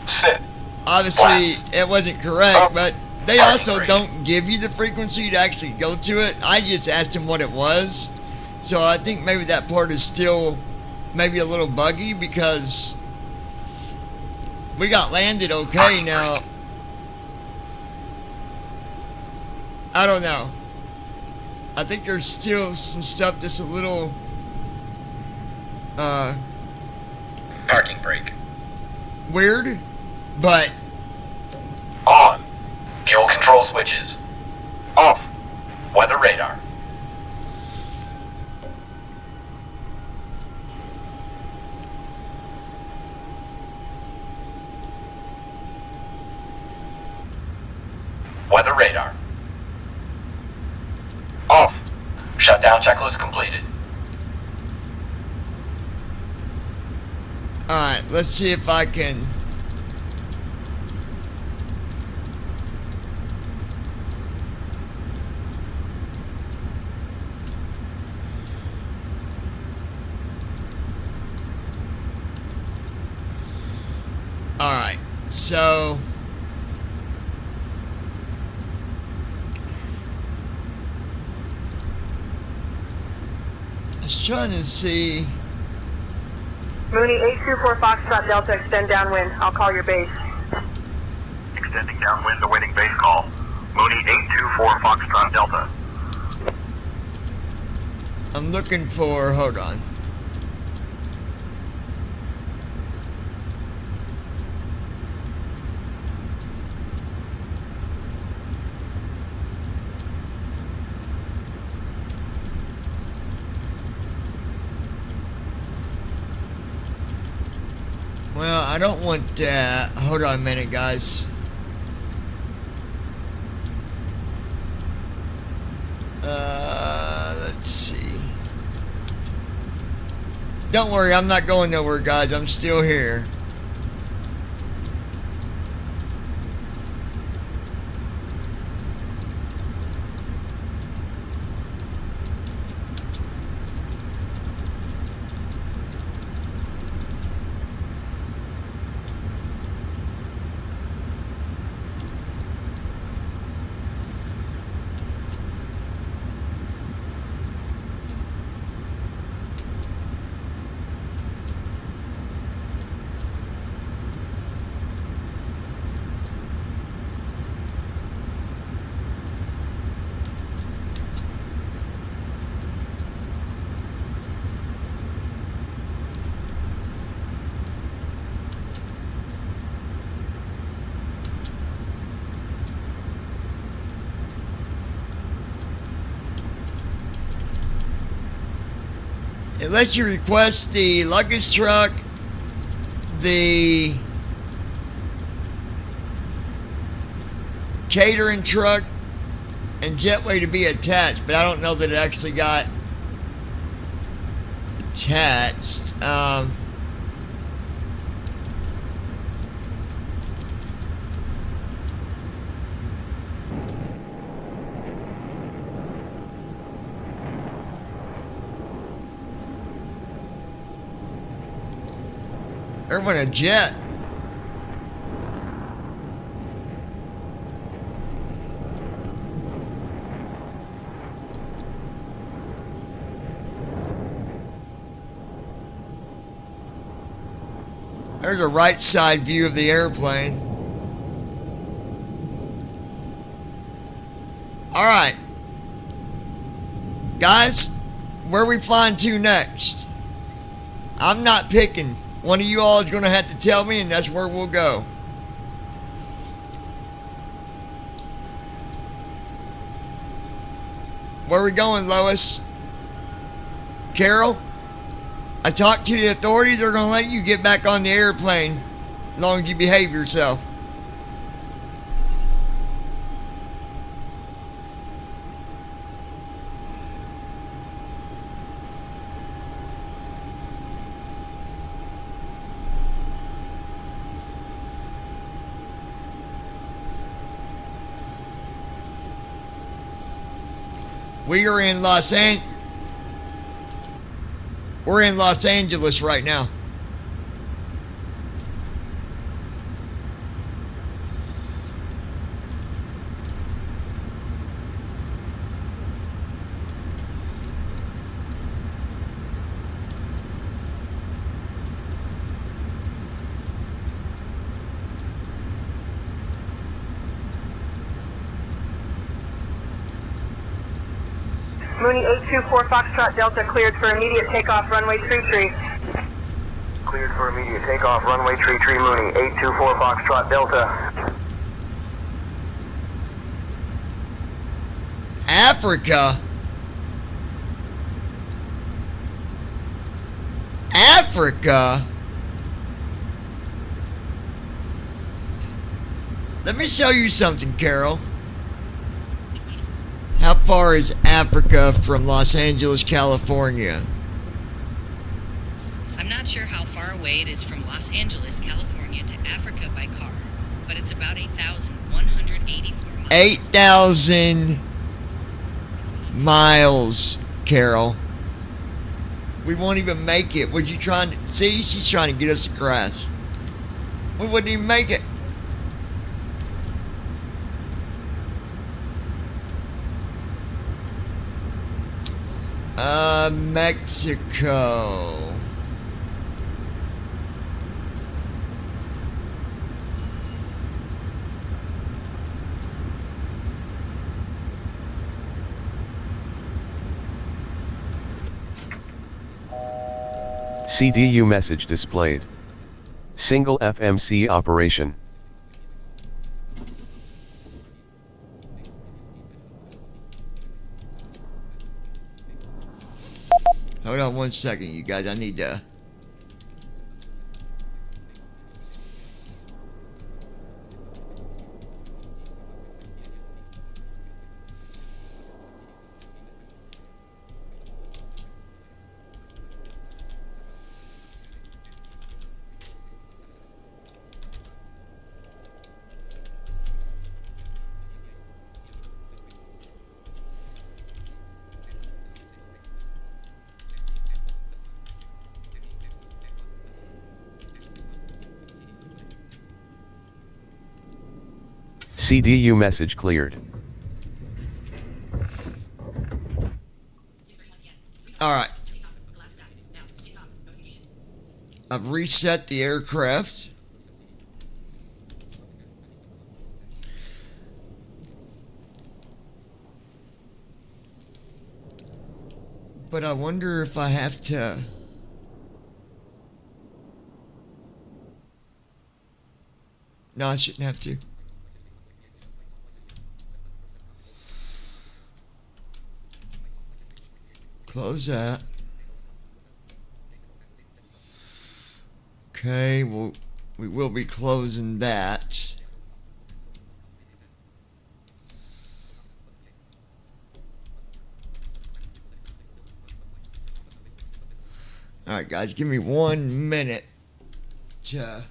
Sit. obviously it wasn't correct, but they also don't give you the frequency to actually go to it. I just asked them what it was, so I think maybe that part is still maybe a little buggy because we got landed okay. Now I don't know, I think there's still some stuff that's a little Parking brake. weird, but On. Fuel control switches. Off. Weather radar. Weather radar. Off. Shutdown checklist completed. alright, let's see if I can. Alright, so I was trying to see. Mooney 824 Foxtrot Delta, extend downwind. I'll call your base. Extending downwind, awaiting base call. Mooney 824 Foxtrot Delta. I'm looking for, hold on. Well, I don't want that. Hold on a minute, guys. Let's see. Don't worry, I'm not going nowhere, guys. I'm still here. It lets you request the luggage truck, the catering truck, and jetway to be attached, but I don't know that it actually got attached. Everyone a jet. There's a right side view of the airplane. Alright. Guys, where are we flying to next? I'm not picking. One of you all is going to have to tell me, and that's where we'll go. Where are we going, Lois? Carol? I talked to the authorities. They're going to let you get back on the airplane as long as you behave yourself. We are in We're in Los Angeles right now. Mooney 824 Foxtrot Delta cleared for immediate takeoff runway tree. Cleared for immediate takeoff runway tree Mooney 824 Foxtrot Delta. Africa? Africa? Let me show you something, Carol. How far is Africa from Los Angeles, California? I'm not sure how far away it is from Los Angeles, California to Africa by car, but it's about 8,184 miles. 8,000 miles, Carol. We won't even make it. Would you trying to see? She's trying to get us to crash. We wouldn't even make it. Mexico. CDU message displayed. Single FMC operation. Hold on one second, you guys. I need to... CDU message cleared. Alright. I've reset the aircraft. But I wonder if I have to... No, I shouldn't have to. Close that. Okay, well, we will be closing that. Alright guys, give me 1 minute to...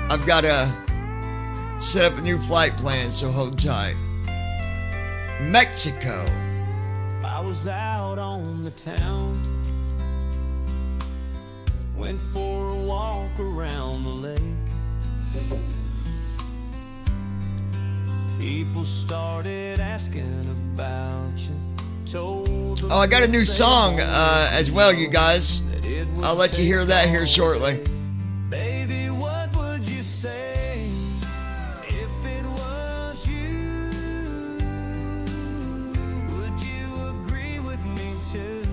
I've got to set up a new flight plan, so hold tight. Mexico. I was out on the town, went for a walk around the lake. People started asking about you. Oh, I got a new song as well, you guys. I'll let you hear that here shortly. Baby, what would you say if it was you? Would you agree with me too?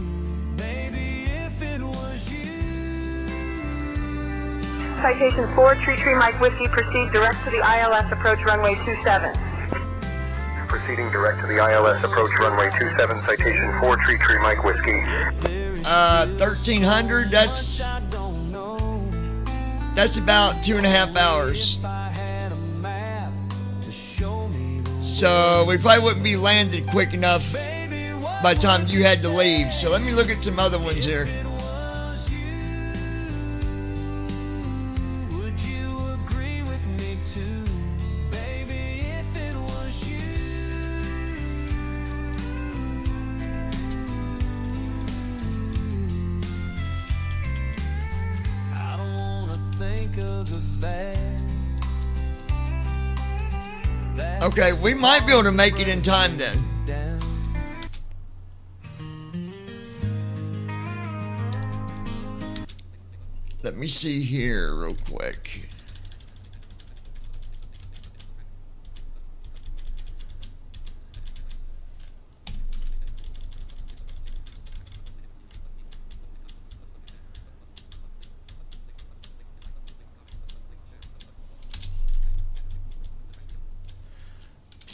Baby, if it was you. Citation 4, Tree Mike Whiskey, proceed direct to the ILS approach runway 27. Proceeding direct to the ILS approach runway 27, citation 4, Tree Mike Whiskey. 1300, that's about 2.5 hours. So we probably wouldn't be landed quick enough by the time you had to leave. So let me look at some other ones here. Okay, we might be able to make it in time then. Let me see here real quick.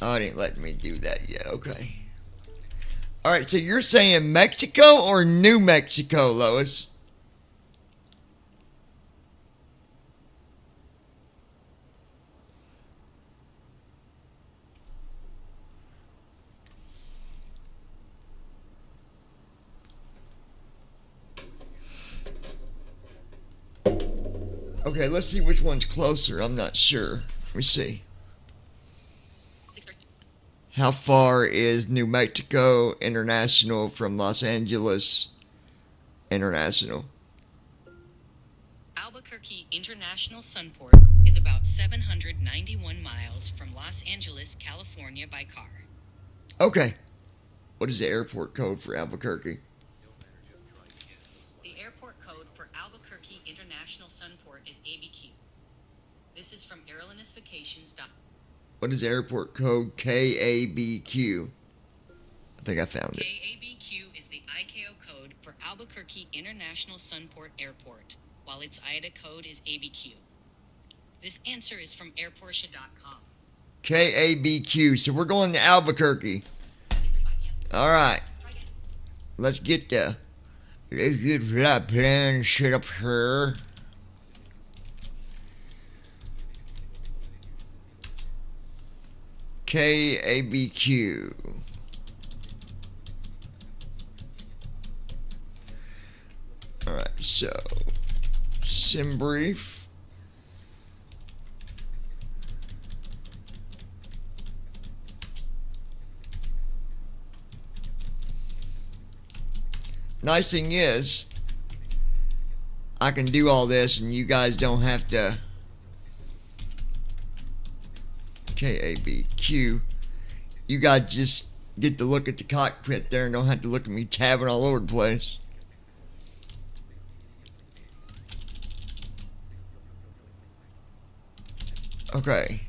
Oh, it ain't letting me do that yet. Okay. Alright, so you're saying Mexico or New Mexico, Lois? Okay, let's see which one's closer. I'm not sure. Let me see. How far is New Mexico International from Los Angeles International? Albuquerque International Sunport is about 791 miles from Los Angeles, California by car. Okay. What is the airport code for Albuquerque? The airport code for Albuquerque International Sunport is ABQ. This is from airlinesvacations.com. What is airport code KABQ? I think I found it. KABQ is the ICAO code for Albuquerque International Sunport Airport, while its IATA code is ABQ. This answer is from airporsche.com. KABQ. So we're going to Albuquerque. Alright. Let's get flight plan set up here. KABQ. Alright, so sim brief. Nice thing is, I can do all this and you guys don't have to. KABQ. You guys just get to look at the cockpit there and don't have to look at me tabbing all over the place. Okay.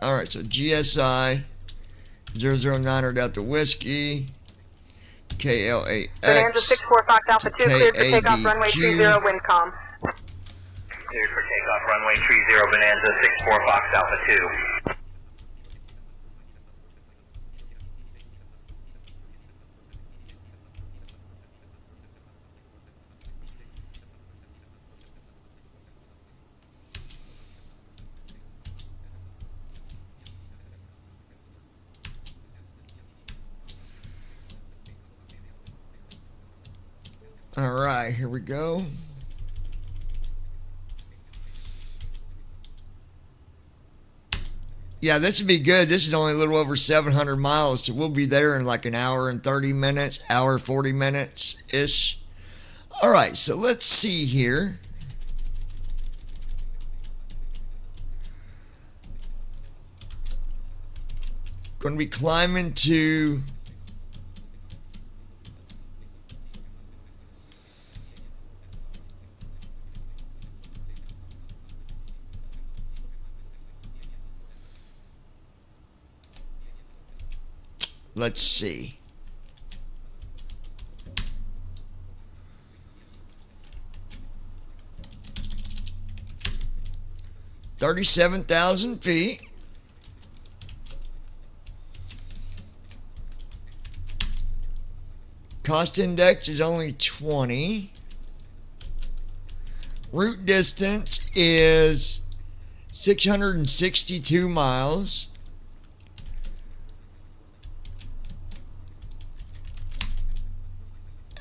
Alright, so GSI 009 Delta Whiskey KLAX Bonanza 64 Fox Alpha 2 cleared for takeoff runway 30 wind calm. Cleared for takeoff runway 30 Bonanza 64 Fox Alpha 2. Alright, here we go. Yeah, this would be good. This is only a little over 700 miles, so we'll be there in like an hour and 30 minutes, hour 40 minutes-ish. Alright, so let's see here. Going to be climbing to... Let's see. $37,000 feet. Cost index is only 20. Route distance is 662 miles.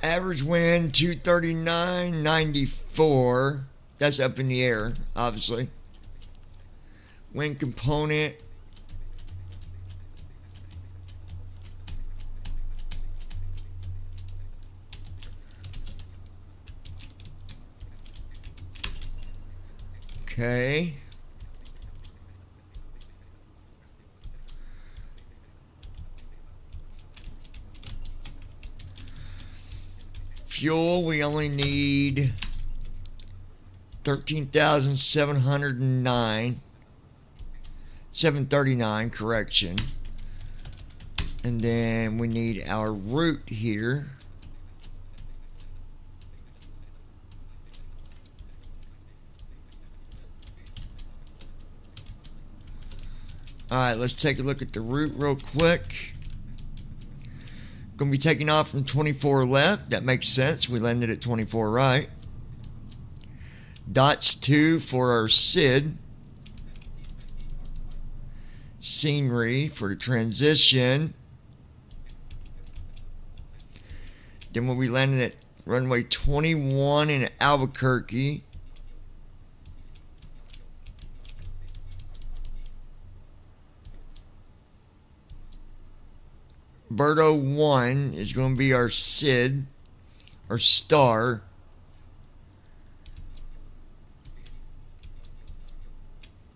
Average wind 239.94. That's up in the air, obviously. Wind component okay. Fuel, we only need 739, correction. And then we need our route here. Alright, let's take a look at the route real quick. Going to be taking off from 24 left. That makes sense. We landed at 24 right. Dots 2 for our SID. Scenery for the transition. Then we'll be landing at runway 21 in Albuquerque. Berto 1 is going to be our SID, our star.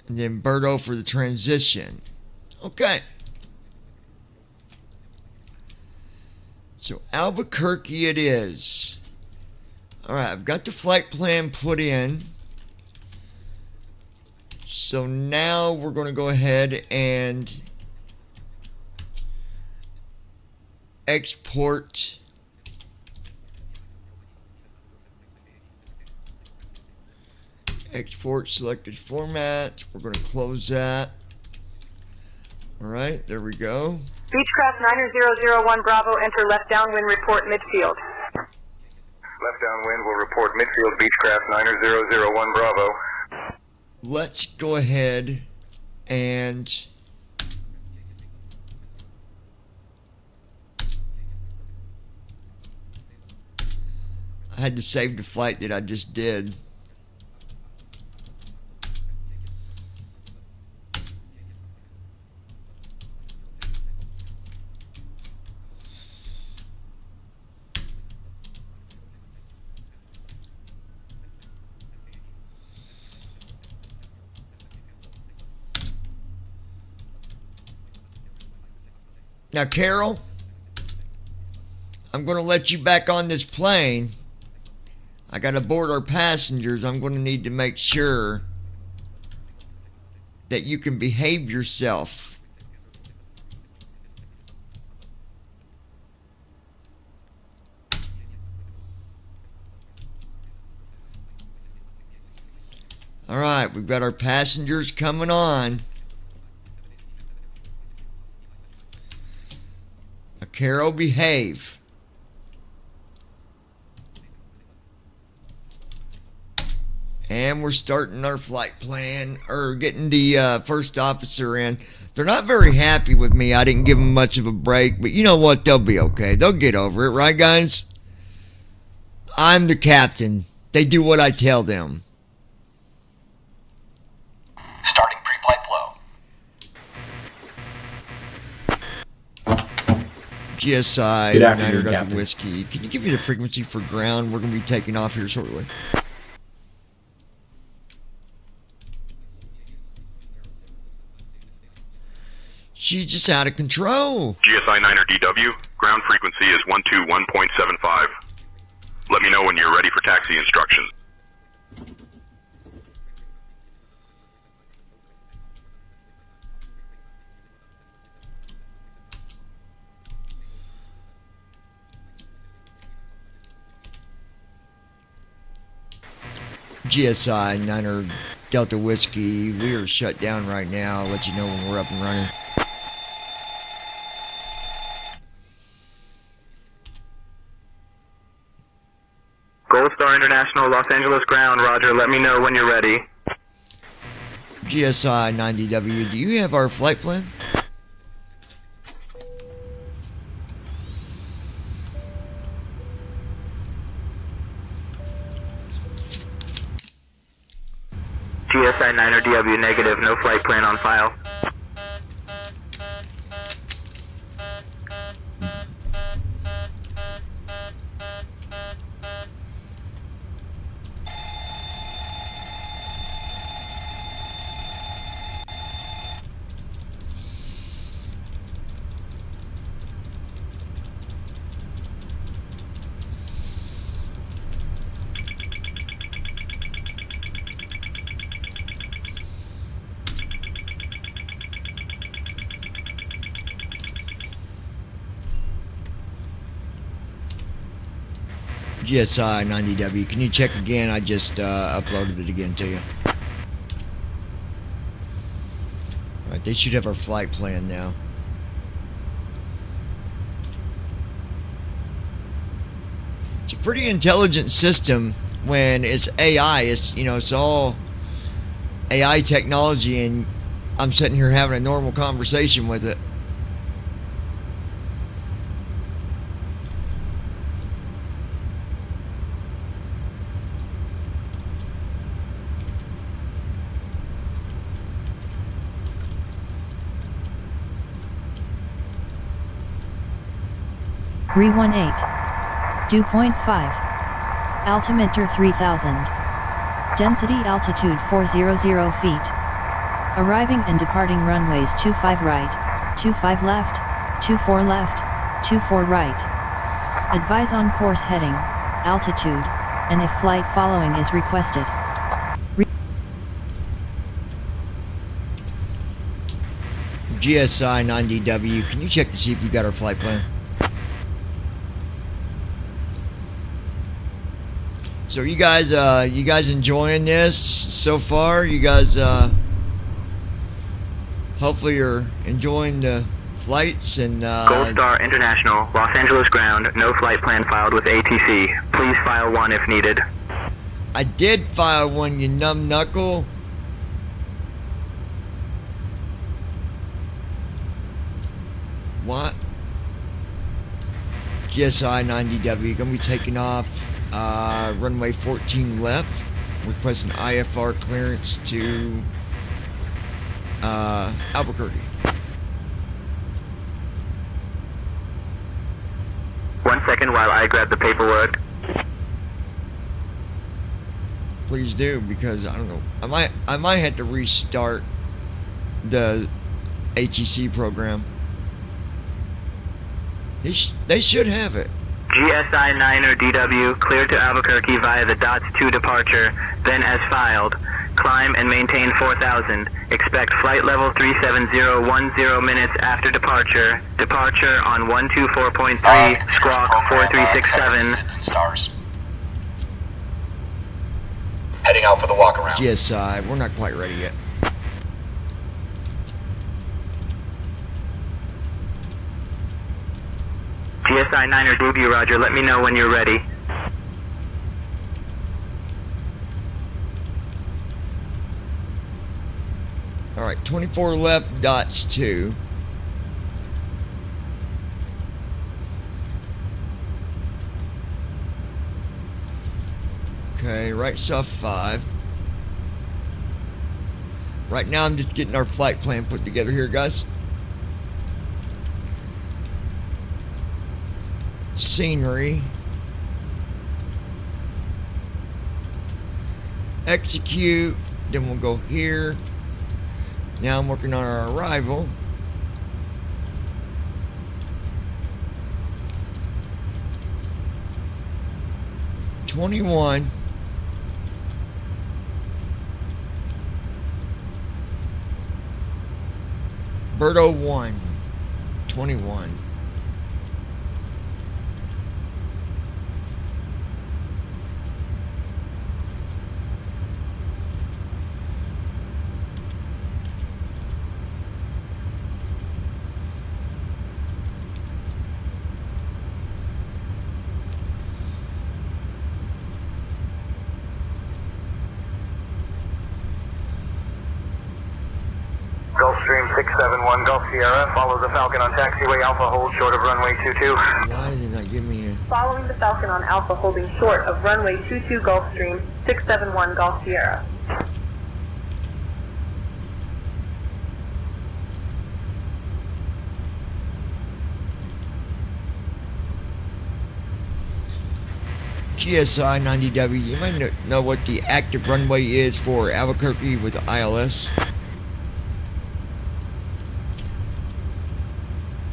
And then Berto for the transition. Okay. So Albuquerque it is. Alright, I've got the flight plan put in. So now we're going to go ahead and export selected format. We're going to close that. Alright, there we go. Beechcraft 9001 Bravo, enter left downwind, report midfield. Left downwind will report midfield, Beechcraft 9001 Bravo. Let's go ahead and I had to save the flight that I just did. Now, Carol, I'm going to let you back on this plane. I got to board our passengers. I'm going to need to make sure that you can behave yourself. All right, we've got our passengers coming on. Now, Carol, behave. And we're starting our flight plan, or getting the first officer in. They're not very happy with me. I didn't give them much of a break, but you know what? They'll be okay. They'll get over it, right, guys? I'm the captain. They do what I tell them. Starting pre-flight flow. GSI, Good afternoon, Niner Delta Captain. Whiskey. Can you give me the frequency for ground? We're going to be taking off here shortly. She's just out of control. GSI 9er DW, ground frequency is 121.75. Let me know when you're ready for taxi instructions. GSI, Niner Delta Whiskey. We are shut down right now. I'll let you know when we're up and running. Gold Star International, Los Angeles ground, roger. Let me know when you're ready. GSI 90W, do you have our flight plan? GSI 9er DW, negative, no flight plan on file. GSI 90W, can you check again? I just uploaded it again to you. Alright, they should have our flight plan now. It's a pretty intelligent system when it's AI. It's, you know, it's all AI technology, and I'm sitting here having a normal conversation with it. Re-18. Dew point 5. Altimeter 3000. Density altitude 400 feet. Arriving and departing runways 25 right, 25 left, 24 left, 24 right. Advise on course heading, altitude, and if flight following is requested. GSI 90W, can you check to see if you got our flight plan? So you guys enjoying this so far? You guys hopefully you're enjoying the flights and Gold Star International, Los Angeles ground, no flight plan filed with ATC. Please file one if needed. I did file one, you numb knuckle. What? GSI 90W, gonna be taking off Runway 14 left. Request an IFR clearance to Albuquerque. 1 second while I grab the paperwork. Please do, because I don't know. I might have to restart the ATC program. They should have it. GSI 9er DW, cleared to Albuquerque via the DOTS 2 departure, then as filed. Climb and maintain 4000. Expect flight level 370 minutes after departure. Departure on 124.3, squawk 4367. Stars. Heading out for the walk around. GSI, we're not quite ready yet. GSI 9er DW, roger. Let me know when you're ready. Alright, 24 left, dots 2. Okay, right soft 5. Right now I'm just getting our flight plan put together here, guys. Scenery. Execute. Then we'll go here. Now I'm working on our arrival. $21. Birdo 1. 21. Gulfstream 671 Gulf Sierra, follow the Falcon on taxiway Alpha, hold short of runway 22. Why did they not give me a... Following the Falcon on Alpha, holding short of runway 22 Gulfstream 671 Gulf Sierra. GSI 90W, you might know what the active runway is for Albuquerque with ILS.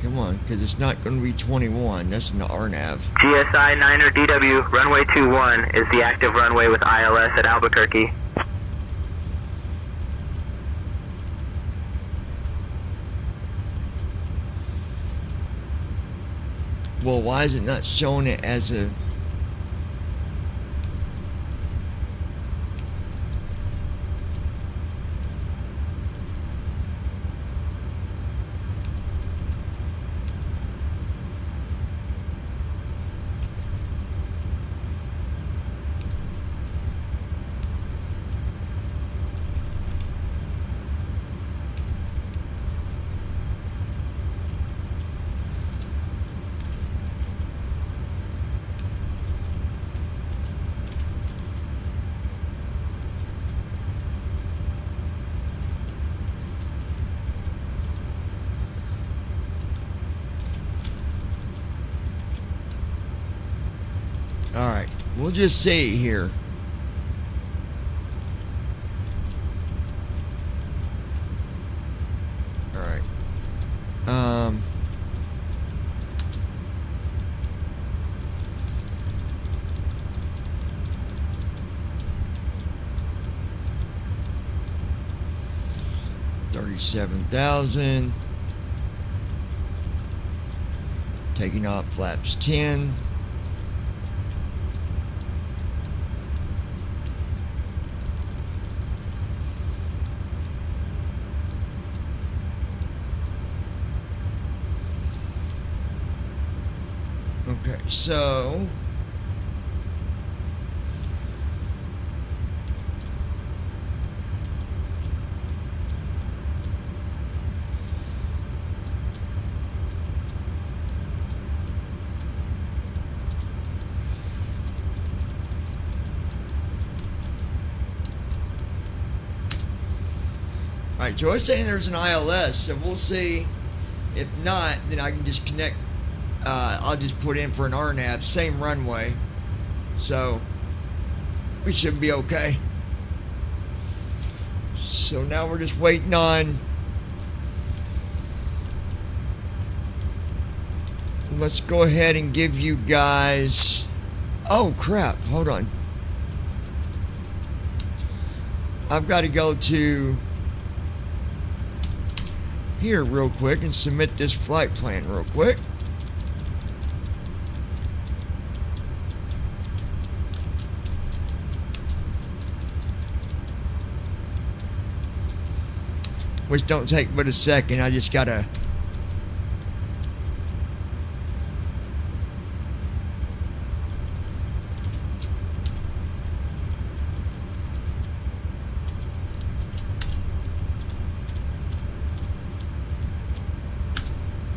Come on, because it's not going to be 21. That's in the RNAV. GSI 9er DW, runway 21 is the active runway with ILS at Albuquerque. Well, why is it not showing it as a... Alright, we'll just see here. Alright. $37,000. Taking off flaps 10. Okay, so Alright, so it's saying there's an ILS, so we'll see. If not, then I can just connect. I'll just put in for an RNAV, same runway. So, we should be okay. So now we're just waiting on. Let's go ahead and give you guys. Oh crap, hold on. I've got to go to here real quick and submit this flight plan real quick. Which don't take but a second. I just gotta.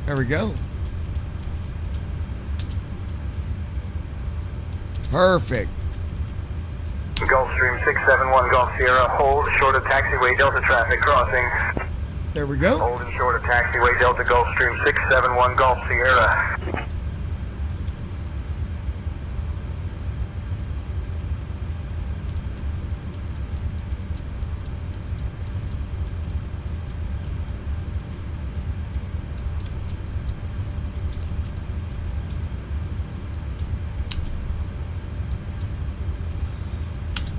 There we go. Perfect. Gulfstream 671 Golf Sierra, hold short of taxiway Delta traffic crossing. There we go. Holding short of taxiway Delta Gulfstream 671 Golf Sierra.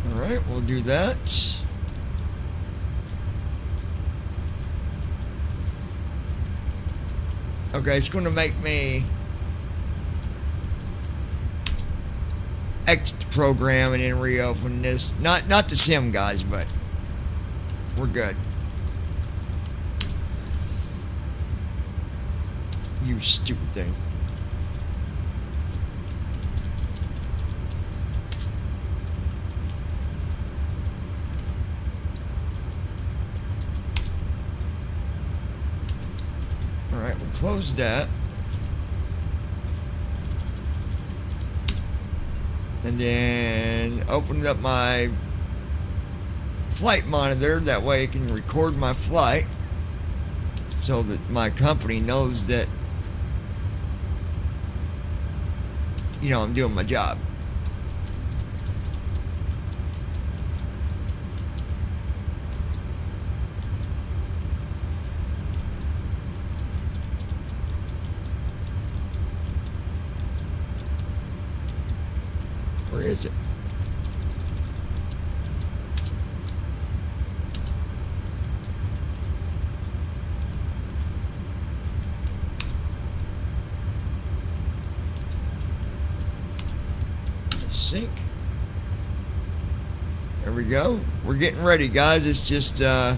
Alright, we'll do that. Okay, it's going to make me exit the program and then reopen this. Not the sim, guys, but we're good. You stupid thing. Alright, we'll close that. And then open up my flight monitor. That way it can record my flight. So that my company knows that, you know, I'm doing my job. Where is it? Sync. There we go. We're getting ready, guys. It's just our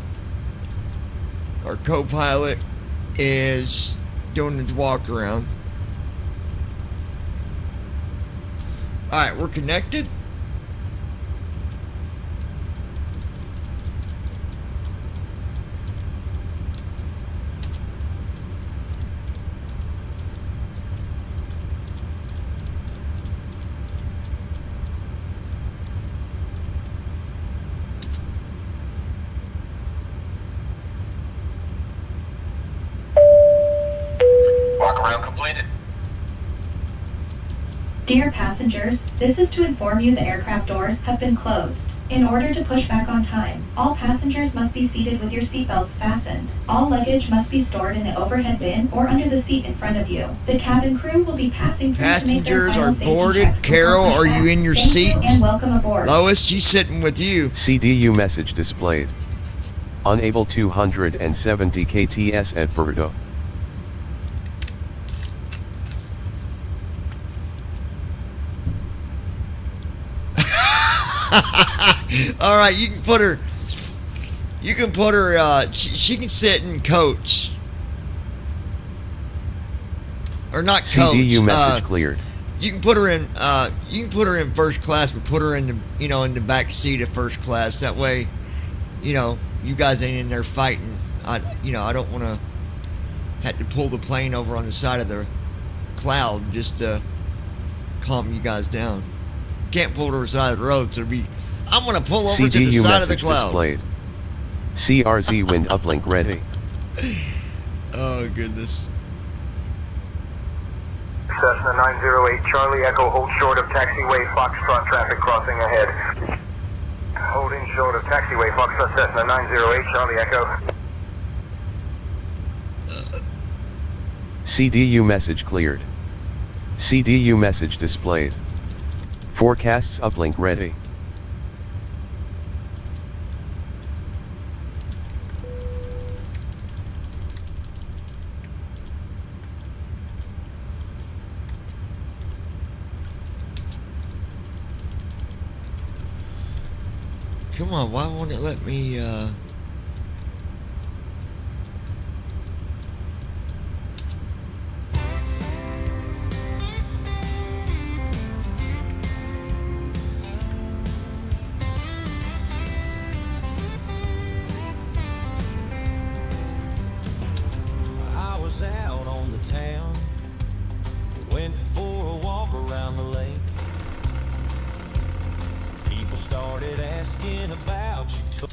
co-pilot is doing his walk around. Alright, we're connected. Walk around completed. Dear passengers, this is to inform you the aircraft doors have been closed. In order to push back on time, all passengers must be seated with your seatbelts fastened. All luggage must be stored in the overhead bin or under the seat in front of you. The cabin crew will be passing through to make their Passengers final are safety boarded. checks before Carol, are pushback. you in your Thank seat? you and welcome aboard. Lois, she's sitting with you. CDU message displayed. Unable 270 KTS at Burdo. All right, you can put her. You can put her. She can sit in coach, or not coach. CDU message cleared. You can put her in. You can put her in first class, but put her in the in the back seat of first class. That way, you guys ain't in there fighting. I don't want to have to pull the plane over on the side of the cloud just to calm you guys down. Can't pull to the side of the road, so I'm gonna pull over to the CDU side of the message cloud. displayed. CRZ wind uplink ready. Oh, goodness. Cessna 908, Charlie Echo, hold short of taxiway Foxtrot traffic crossing ahead. Holding short of taxiway Foxtrot Cessna 908, Charlie Echo. CDU message cleared. CDU message displayed. Forecasts uplink ready. Come on, why won't it let me, I was out on the town, went for a walk around the lake. People started asking about you.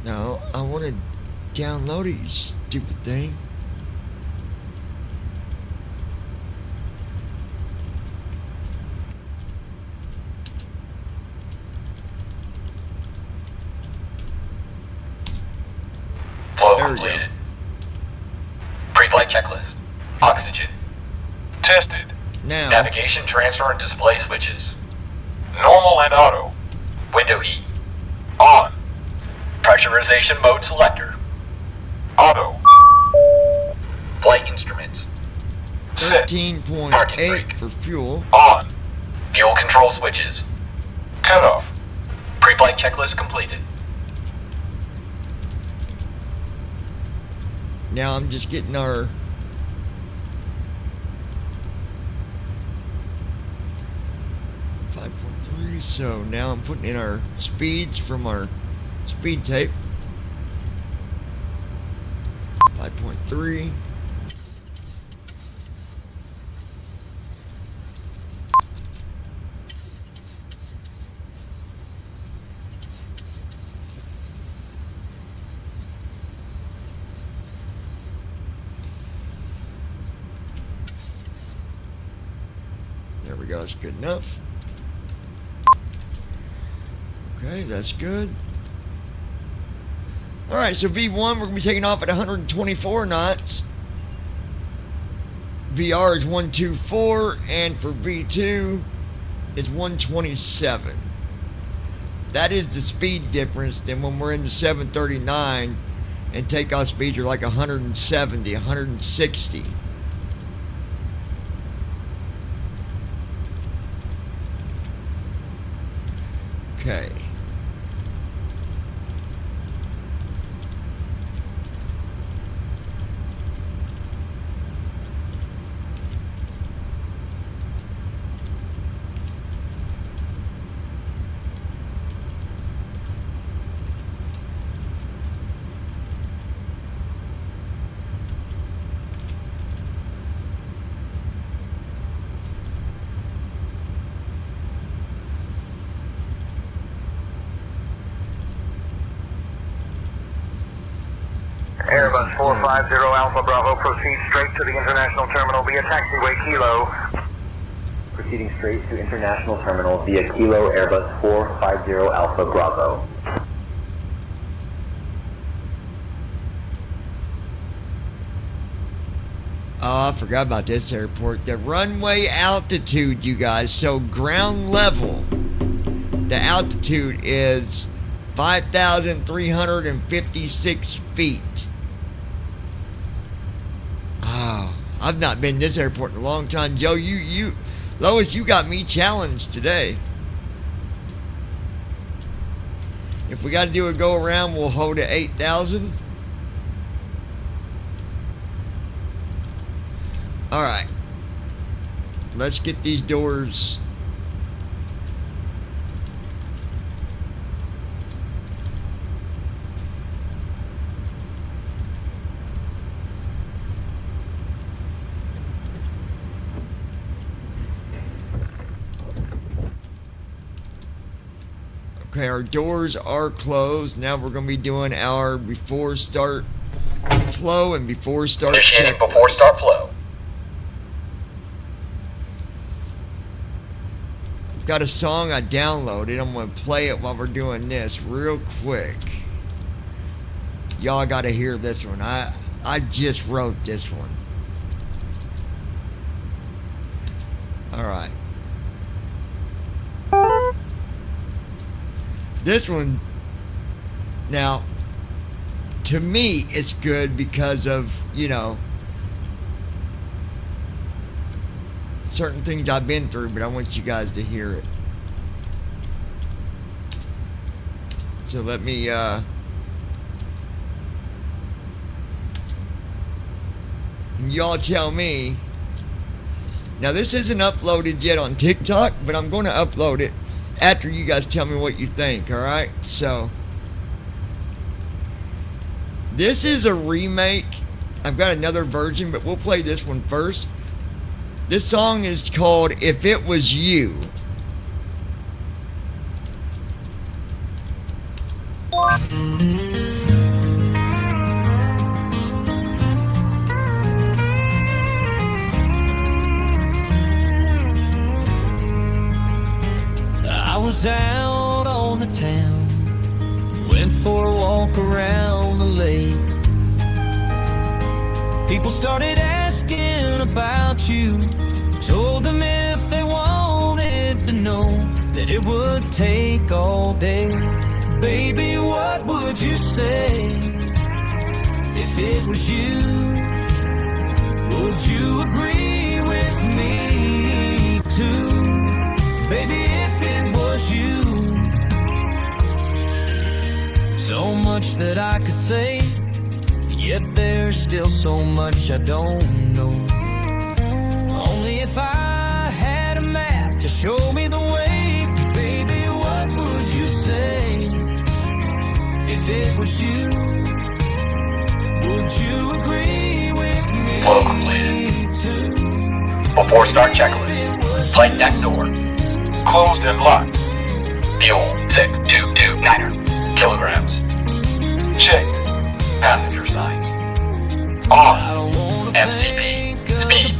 no, I want to download it, you stupid thing. Flow There we go. completed. Pre-flight checklist. Oxygen. Tested. Now, Navigation, transfer, and display switches. Normal and auto. Window heat. On. Pressurization mode selector. Auto. Flight instruments. Set. Parking 13.8 brake. for fuel. On. Fuel control switches. Cut off. Pre-flight checklist completed. Now I'm just getting our .3, so now I'm putting in our speeds from our speed tape. 5.3. There we go, that's good enough. Okay, that's good. Alright, so V1, we're going to be taking off at 124 knots. VR is 124, and for V2, it's 127. That is the speed difference than when we're in the 739 and takeoff speeds are like 170, 160. Okay. Airbus 450 Alpha Bravo, proceed straight to the international terminal via taxiway Kilo. Proceeding straight to International Terminal via Kilo Airbus 450 Alpha Bravo. Oh, I forgot about this airport. The runway altitude, you guys. So ground level, the altitude is 5,356 feet. Oh, I've not been to this airport in a long time. Joe, Lois, you got me challenged today. If we got to do a go around, we'll hold at 8,000. Alright. Let's get these doors. Okay, our doors are closed. Now we're going to be doing our before start flow and before start Initiating checklist. before start flow. I've got a song I downloaded. I'm going to play it while we're doing this real quick. Y'all got to hear this one. I just wrote this one. All right. This one, now, to me, it's good because of, you know, certain things I've been through, but I want you guys to hear it. So let me, y'all tell me. Now, this isn't uploaded yet on TikTok, but I'm going to upload it after you guys tell me what you think, alright? So, this is a remake. I've got another version, but we'll play this one first. This song is called If It Was You. I was out on the town, went for a walk around the lake. People started asking about you, told them if they wanted to know that it would take all day. Baby, what would you say if it was you? Would you agree with me too? Baby, if it was you. So much that I could say, yet there's still so much I don't know. Only if I had a map to show me the way. Baby, what would you say if it was you? Would you agree with me? Flow completed. Before start checklist. Flight deck door. Closed and locked. Fuel 6229 kilograms. Checked. Passenger signs. Off. MCP. Speed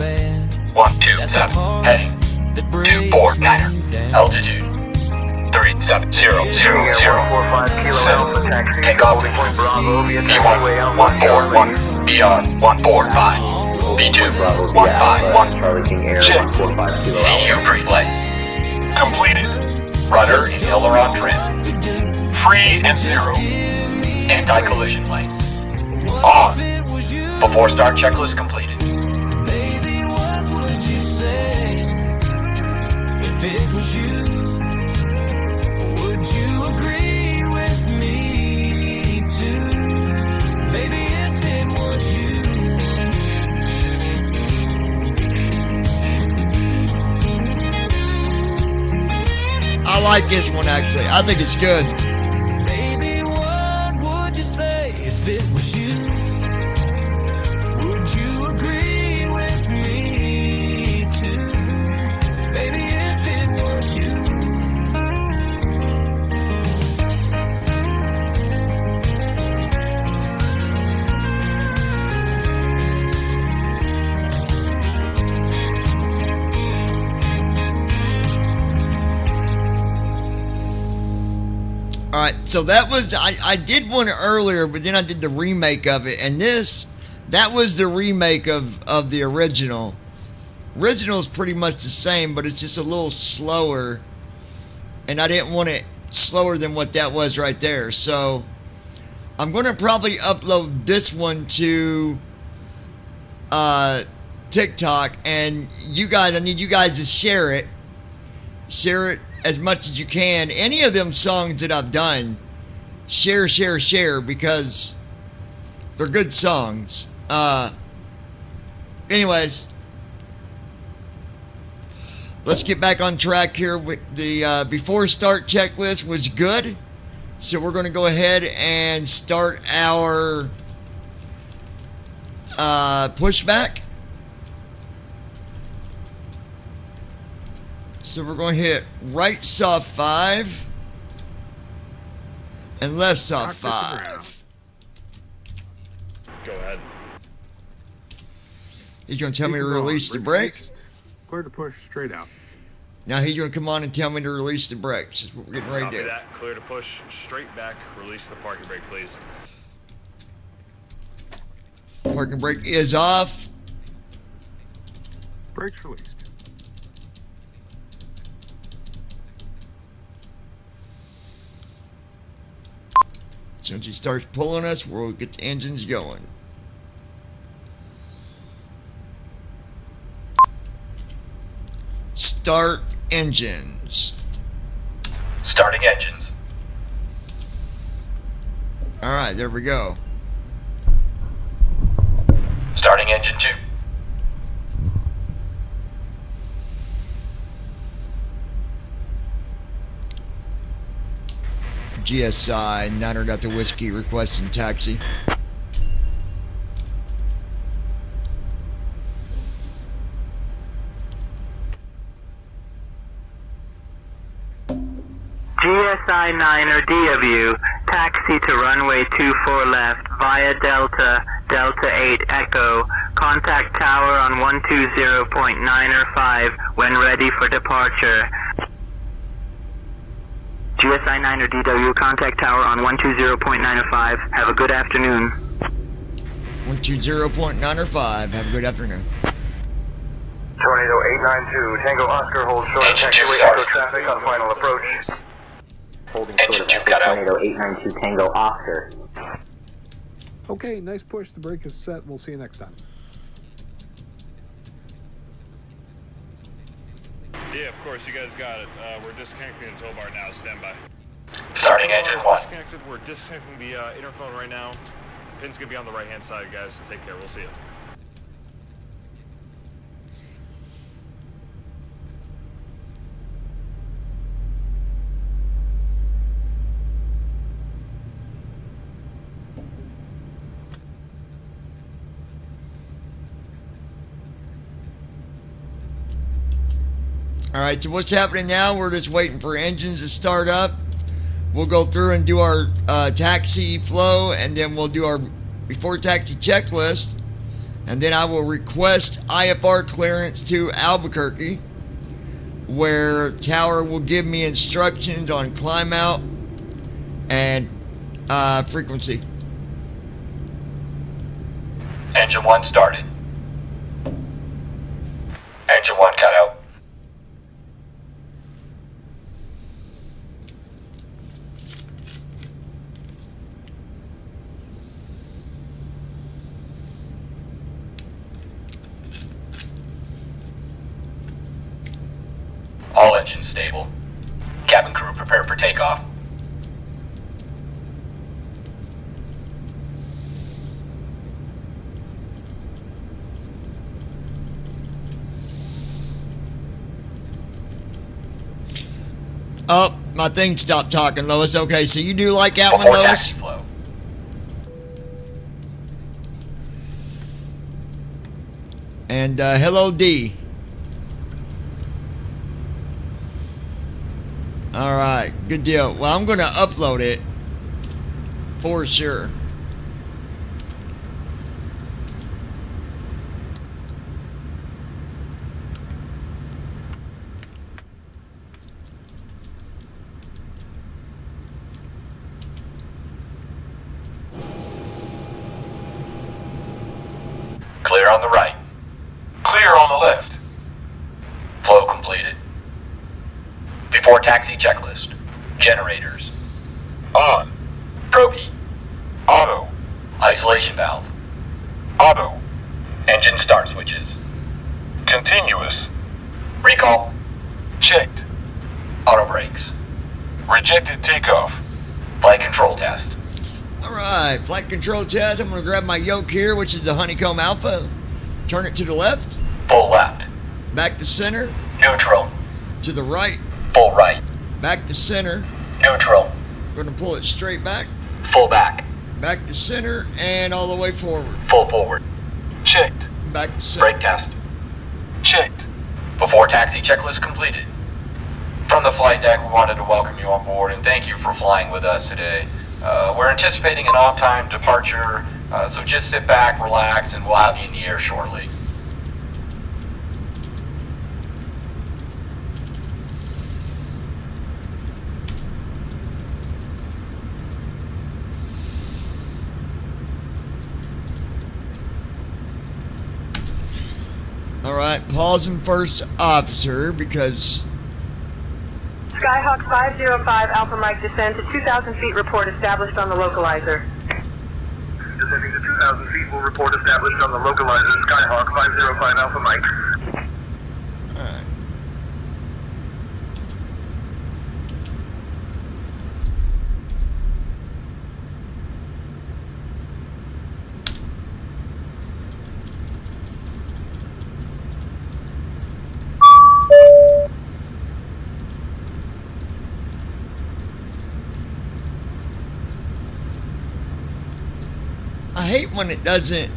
127. Heading 249. Altitude 37000. Set. Takeoff. B1 141. BR 145. B2 151. Checked. CU pre-flight. Completed. Rudder and aileron trim. Free and zero. Anti-collision lights. On. Before start checklist completed. Baby, what would you say if it was you? Would you agree with me too? Baby, if it was you. I like this one actually. I think it's good. Baby, what would you say if it was you? Would you agree with me too? Baby, if it was you. Alright, so that was, I did one earlier, but then I did the remake of it, and that was the remake of the original. Original is pretty much the same, but it's just a little slower, and I didn't want it slower than what that was right there, so I'm going to probably upload this one to TikTok, and you guys, I need you guys to share it as much as you can. Any of them songs that I've done, share, because they're good songs. Anyways, let's get back on track here. With the before start checklist was good, so we're going to go ahead and start our pushback. So we're going to hit right soft 5. And left off Cockpit to ground. 5. Go ahead. He's going to tell me to Vehicle on, release the brakes brake. Clear to push straight out. Now he's going to come on and tell me to release the brakes. That's what we're getting ready Copy to do. that. Clear to push straight back. Release the parking brake, please. Parking brake is off. Brakes released. As soon as he starts pulling us, we'll get the engines going. Start engines. Starting engines. Alright, there we go. Starting engine 2. GSI, Niner Delta Whiskey requesting taxi. GSI 9 or D of you, taxi to runway 24 left via Delta, Delta 8 Echo. Contact tower on 120.905 when ready for departure. GSI 9 or DW, contact tower on 120.905. Have a good afternoon. 120.905. Have a good afternoon. Tornado 892, Tango Oscar holds short of Engine two taxiway starts. echo traffic on final approach. Holding Engine short of two Echo cut out. Tornado 892 Tango Oscar. Okay, nice push. The brake is set. We'll see you next time. Yeah, of course, you guys got it. We're disconnecting the tow bar now. Stand by. Starting engine 1. Disconnected. We're disconnecting the interphone right now. Pin's gonna be on the right-hand side, guys. Take care. We'll see you. Alright, so what's happening now? We're just waiting for engines to start up. We'll go through and do our taxi flow, and then we'll do our before taxi checklist. And then I will request IFR clearance to Albuquerque, where tower will give me instructions on climb out and frequency. Engine 1 started. Engine 1 cut out. All engines stable. Cabin crew prepare for takeoff. Oh, my thing stopped talking, Lois. Okay, so you do like that one, Before Lois? taxi flow. And hello, D. Alright, good deal. Well, I'm going to upload it for sure. Clear on the right. Clear on the left. Flow completed. Before taxi checklist. Generators. On. Probe heat. Auto. Isolation valve. Auto. Engine start switches. Continuous. Recall. Checked. Auto brakes. Rejected takeoff. Flight control test. Alright, flight control test. I'm going to grab my yoke here, which is the Honeycomb Alpha. Turn it to the left. Full left. Back to center. Neutral. To the right. Full right. Back to center. Neutral. Going to pull it straight back. Full back. Back to center and all the way forward. Full forward. Checked. Back to center. Brake test. Checked. Before taxi checklist completed. From the flight deck, we wanted to welcome you on board and thank you for flying with us today. We're anticipating an on-time departure, so just sit back, relax, and we'll have you in the air shortly. Alright, pausing first officer because Skyhawk 505 Alpha Mike descend to 2,000 feet, report established on the localizer. Descending to 2,000 feet, will report established on the localizer. Skyhawk 505 Alpha Mike. Alright. I hate when it doesn't.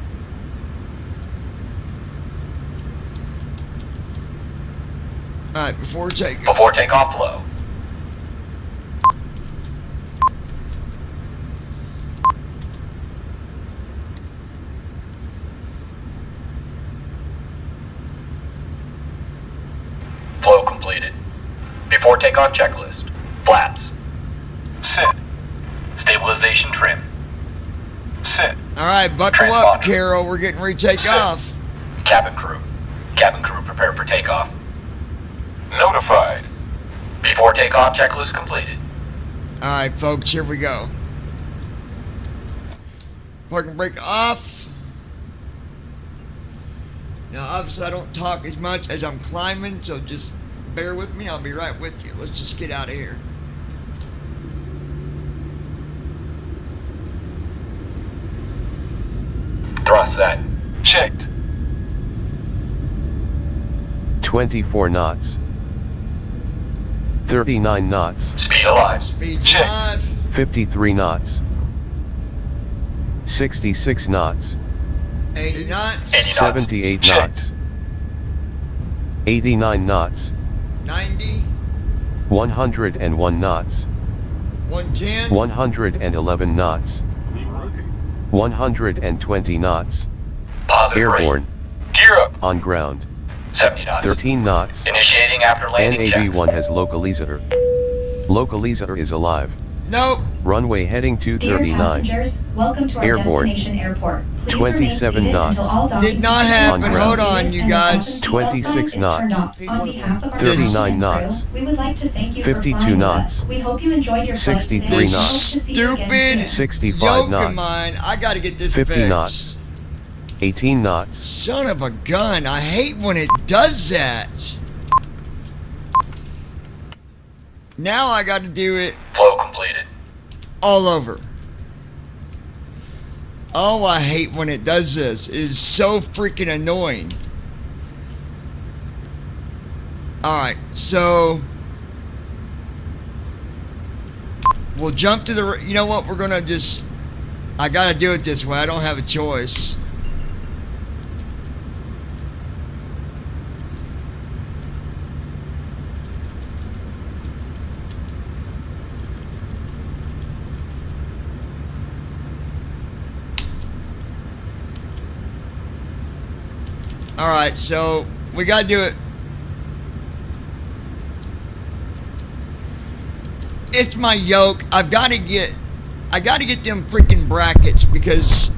Alright, before takeoff. Before takeoff, flow. Flow completed. Before takeoff checklist. Flaps. Sit. Stabilization trim. Sit. Alright, buckle up, Carol. We're getting ready to take off. Cabin crew. Cabin crew prepare for takeoff. Notified. Before takeoff checklist completed. Alright, folks, here we go. Parking brake off. Now, obviously, I don't talk as much as I'm climbing, so just bear with me. I'll be right with you. Let's just get out of here. Thrust set. Checked. 24 knots. 39 knots. Speed alive. Speed checked. alive. 53 knots. 66 knots. 80 knots. 80 knots. 78 checked. knots. 89 knots. 90. 101 knots. 110. 111 knots. 120 knots. Positive Airborne. rate. Gear up. On ground. 70 knots. 13 knots. Initiating after landing checks. NAB1 has localizer. Localizer is alive. Nope. Runway heading Dear 239. passengers, welcome to our Airborne. destination airport. Please 27 remain seated knots. until all Did not docking happen. On ground. Hold on, you and the guys. office seatbelt 26 sign is turned knots. off. On behalf of our 39 captain knots. and crew, we would like to thank you 52 for flying knots. with us. We hope you enjoyed your flight 63 today. We knots. hope to see you again Stupid soon. 65 yoke of knots. mine. I gotta get this 50 fixed. knots. 18 knots. Son of a gun. I hate when it does that. Now I gotta do it Flow completed. all over. Oh, I hate when it does this. It is so freaking annoying. Alright, so we'll jump to the... You know what? We're gonna just... I gotta do it this way. I don't have a choice. Alright, so we gotta do it. It's my yoke. I gotta get them freaking brackets because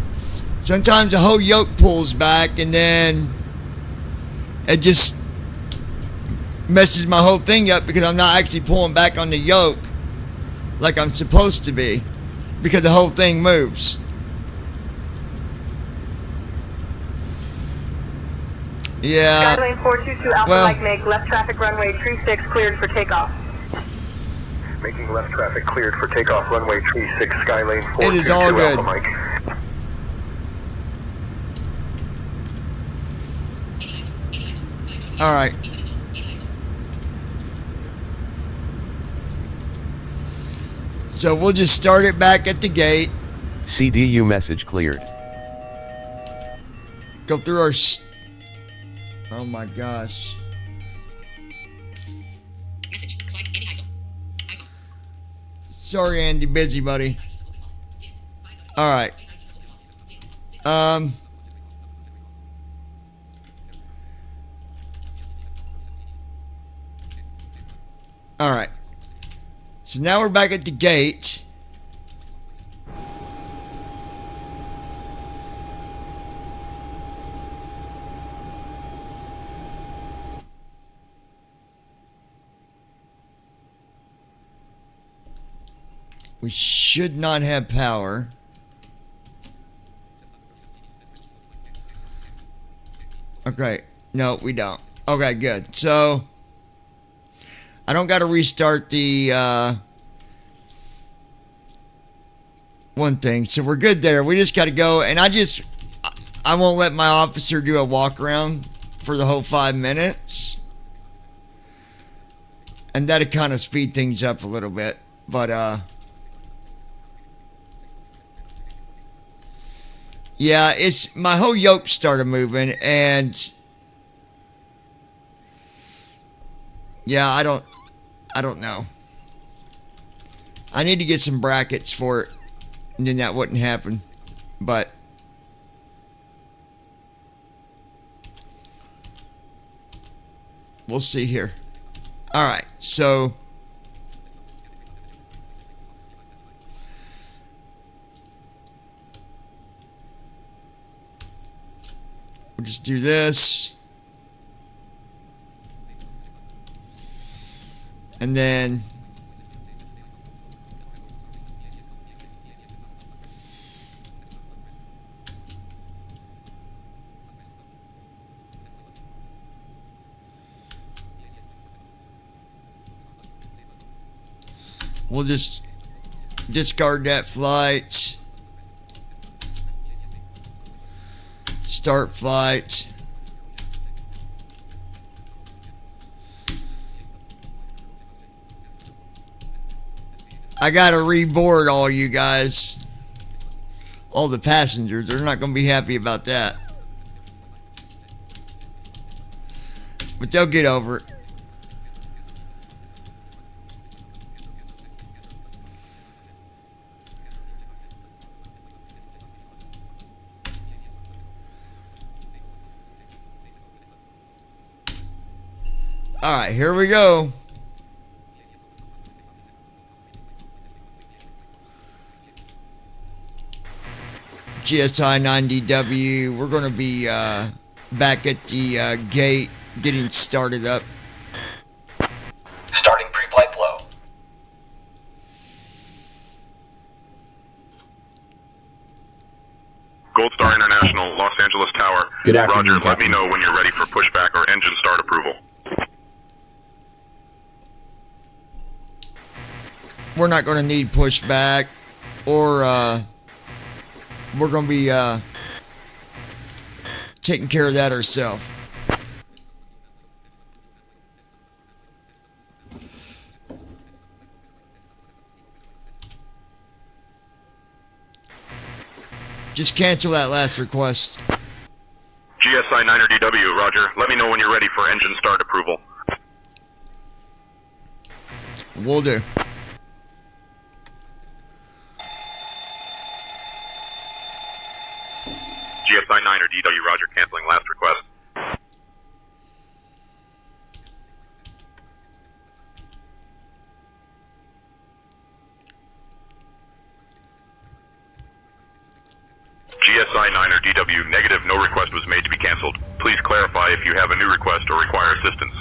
sometimes the whole yoke pulls back and then it just messes my whole thing up because I'm not actually pulling back on the yoke like I'm supposed to be because the whole thing moves. Yeah. Skylane 422 Alpha well- Mike make left traffic runway 36 cleared for takeoff. Making left traffic cleared for takeoff, runway 36, Skylane 422 It is all good. Alpha Mike. Alright. So we'll just start it back at the gate. CDU message cleared. Go through our... Oh my gosh. Message. Slide Andy Heisel. iPhone. Sorry, Andy. Busy, buddy. All right. All right. So now we're back at the gate. We should not have power. Okay. No, we don't. Okay, good. So I don't got to restart the one thing. So we're good there. We just got to go. And I won't let my officer do a walk around for the whole 5 minutes. And that'll kind of speed things up a little bit. But, yeah, it's my whole yoke started moving, and yeah, I don't know. I need to get some brackets for it, and then that wouldn't happen. But we'll see here. All right, so we'll just do this. And then we'll just discard that flight. Start flight. I gotta reboard all you guys. All the passengers. They're not gonna be happy about that. But they'll get over it. Alright, here we go. GSI 90W. We're going to be back at the gate getting started up. Starting pre-flight flow. Gold Star International, Los Angeles Tower. Good afternoon, Roger, let me Captain. know when you're ready for pushback or engine start approval. We're not going to need pushback, or we're going to be taking care of that ourselves. Just cancel that last request. GSI 9DW, Roger. Let me know when you're ready for engine start approval. Will do. GSI 9DW, Roger. Canceling last request. GSI 9DW, negative, no request was made to be canceled. Please clarify if you have a new request or require assistance.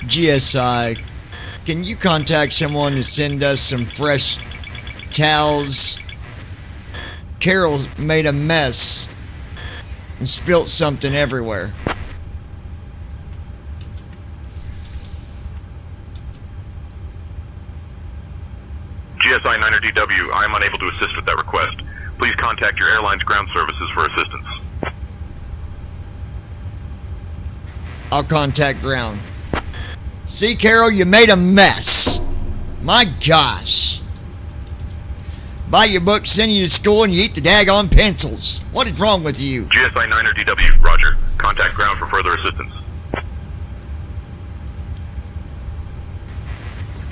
GSI, can you contact someone to send us some fresh towels? Carol made a mess and spilt something everywhere. GSI GSI 9er-DW, I am unable to assist with that request. Please contact your airline's ground services for assistance. I'll contact ground. See, Carol, you made a mess. My gosh. Buy your book, send you to school, and you eat the daggone pencils. What is wrong with you? GSI 9er-DW, roger. Contact ground for further assistance.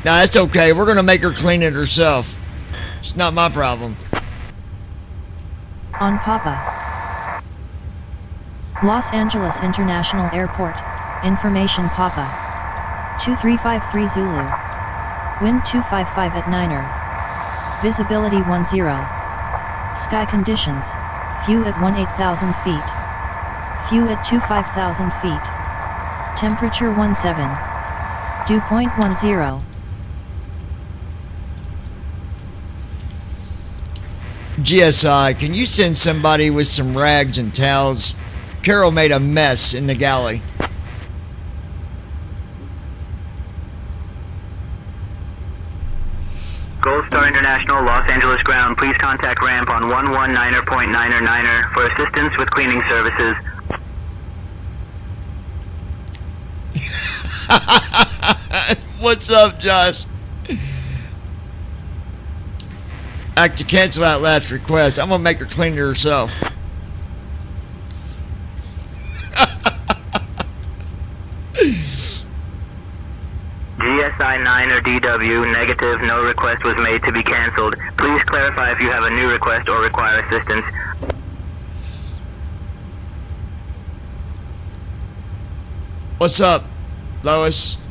Nah, that's okay. We're going to make her clean it herself. It's not my problem. On Papa. Los Angeles International Airport. Information Papa. 2353 Zulu. Wind 255 at 9er. Visibility 10. Sky conditions. Few at 18,000 feet. Few at 25,000 feet. Temperature 17. Dew point 10. GSI, can you send somebody with some rags and towels? Carol made a mess in the galley. Gold Star International, Los Angeles ground. Please contact ramp on 119.9er for assistance with cleaning services. What's up, Josh? Act to cancel that last request. I'm gonna make her clean it herself. GSI 9er-DW, negative, no request was made to be canceled. Please clarify if you have a new request or require assistance. What's up, Lois?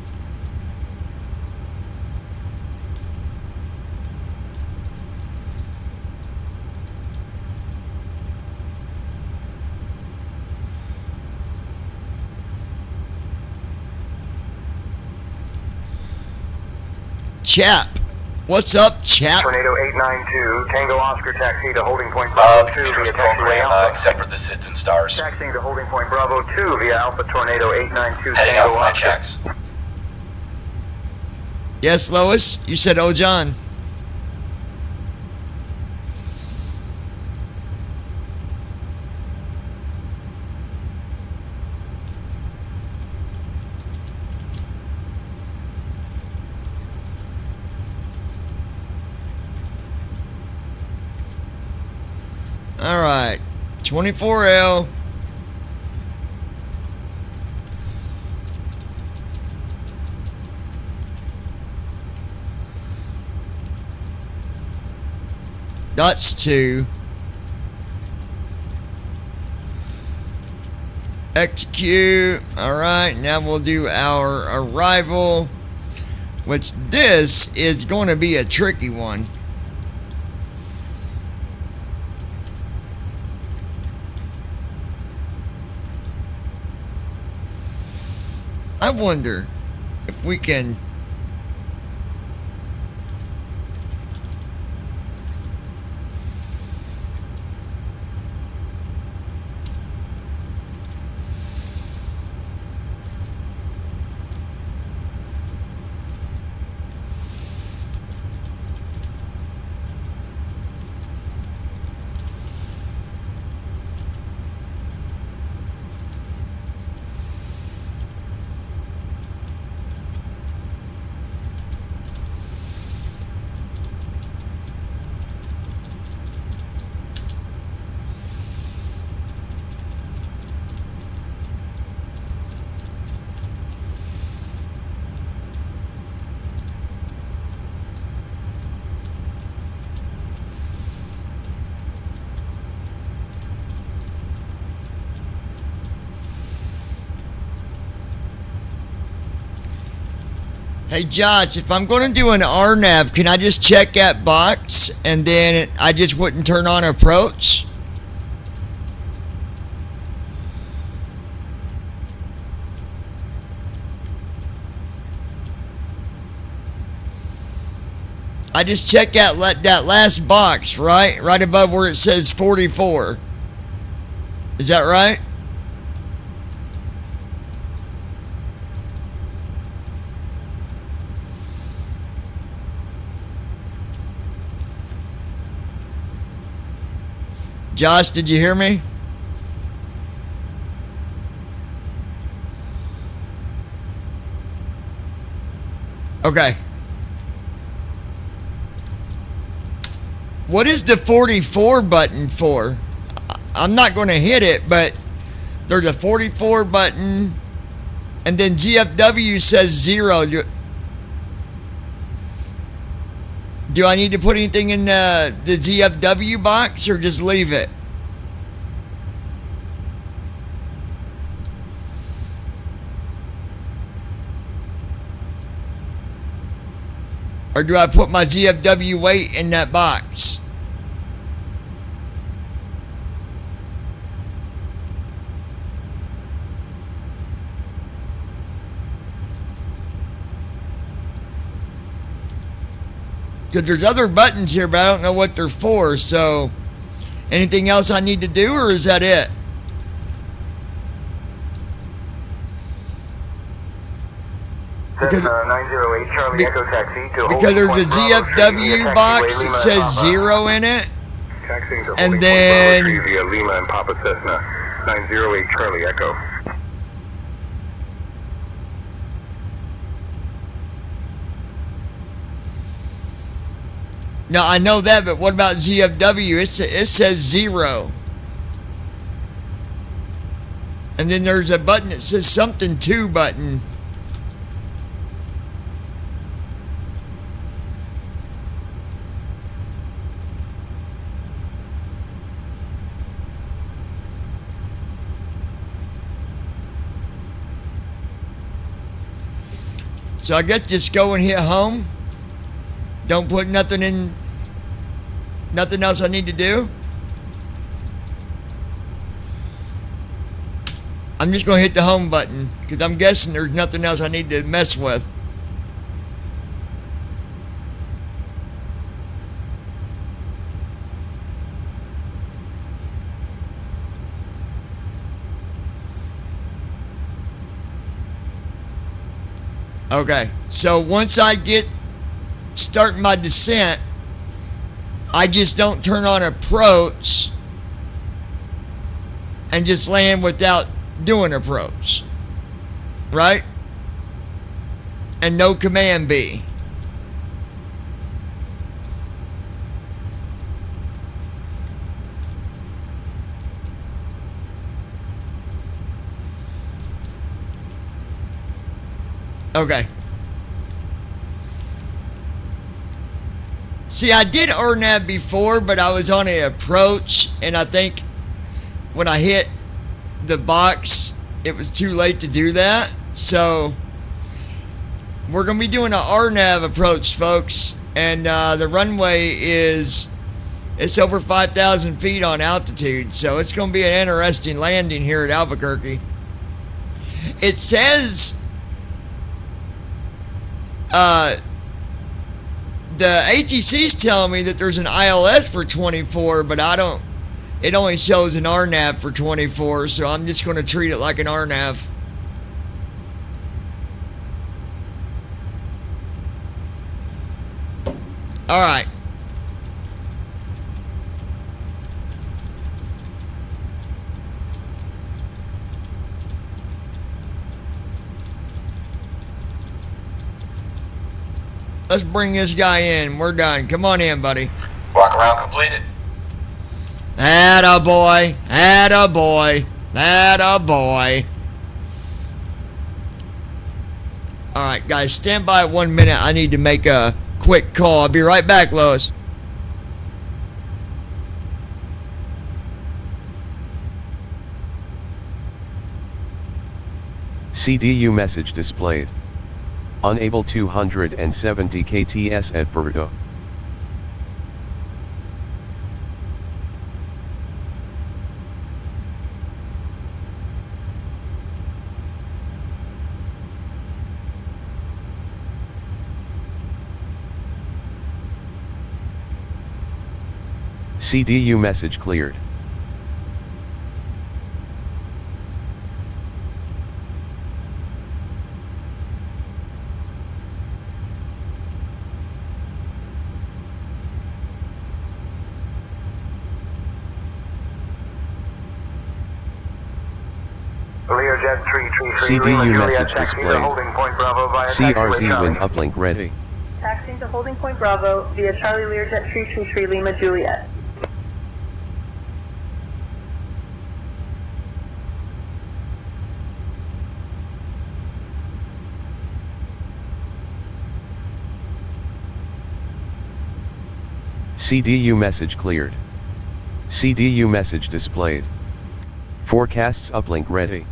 Chap. What's up, chap? Tornado 892, Tango Oscar taxi to holding point The Bravo 2 computer via is program, taxiway Alpha. except for the SIDS and stars. Taxiing to holding point Bravo 2 via Alpha Tornado 892, Heading out Tango for my Oscar. checks. Yes, Lois? You said, oh, John. Alright, 24L. That's 2. Execute. Alright, now we'll do our arrival, which this is going to be a tricky one. I wonder if we can Hey Josh, if I'm going to do an RNAV, can I just check that box and then I just wouldn't turn on approach? I just check out that last box, right? Right above where it says 44. Is that right? Josh, did you hear me? Okay. What is the 44 button for? I'm not going to hit it, but there's a 44 button, and then GFW says 0. Do I need to put anything in the GFW box, or just leave it? Or do I put my GFW weight in that box? Because there's other buttons here, but I don't know what they're for. So, anything else I need to do, or is that it? Because 908 Charlie Echo Taxi to because there's a GFW box that says 0 in it. Taxiing to And then via Lima and Papa Cessna 908 Charlie Echo. Now I know that, but what about GFW? It says 0. And then there's a button that says something 2 button. So I guess just go and hit home. Don't put nothing in, nothing else I need to do. I'm just going to hit the home button because I'm guessing there's nothing else I need to mess with. Okay, so once I get starting my descent, I just don't turn on approach and just land without doing approach, right? And no command B. Okay. See, I did RNAV before, but I was on an approach, and I think when I hit the box, it was too late to do that. So, we're going to be doing an RNAV approach, folks, and the runway it's over 5,000 feet on altitude, so it's going to be an interesting landing here at Albuquerque. It says the ATC's telling me that there's an ILS for 24, but I don't. It only shows an RNAV for 24, so I'm just going to treat it like an RNAV. All right. Let's bring this guy in. We're done. Come on in, buddy. Walk around completed. Attaboy. Attaboy. Attaboy. Alright, guys. Stand by 1 minute. I need to make a quick call. I'll be right back, Lois. CDU message displayed. Unable 270 KTS at Perudo. CDU message cleared. Learjet 333 CDU Lima Juliet, message taxi to displayed. holding point Bravo via taxiway CRZ Charlie. wind uplink ready. Taxiing to holding point Bravo via Charlie Learjet 333 Lima Juliet. CDU message cleared. CDU message displayed. Forecasts uplink ready.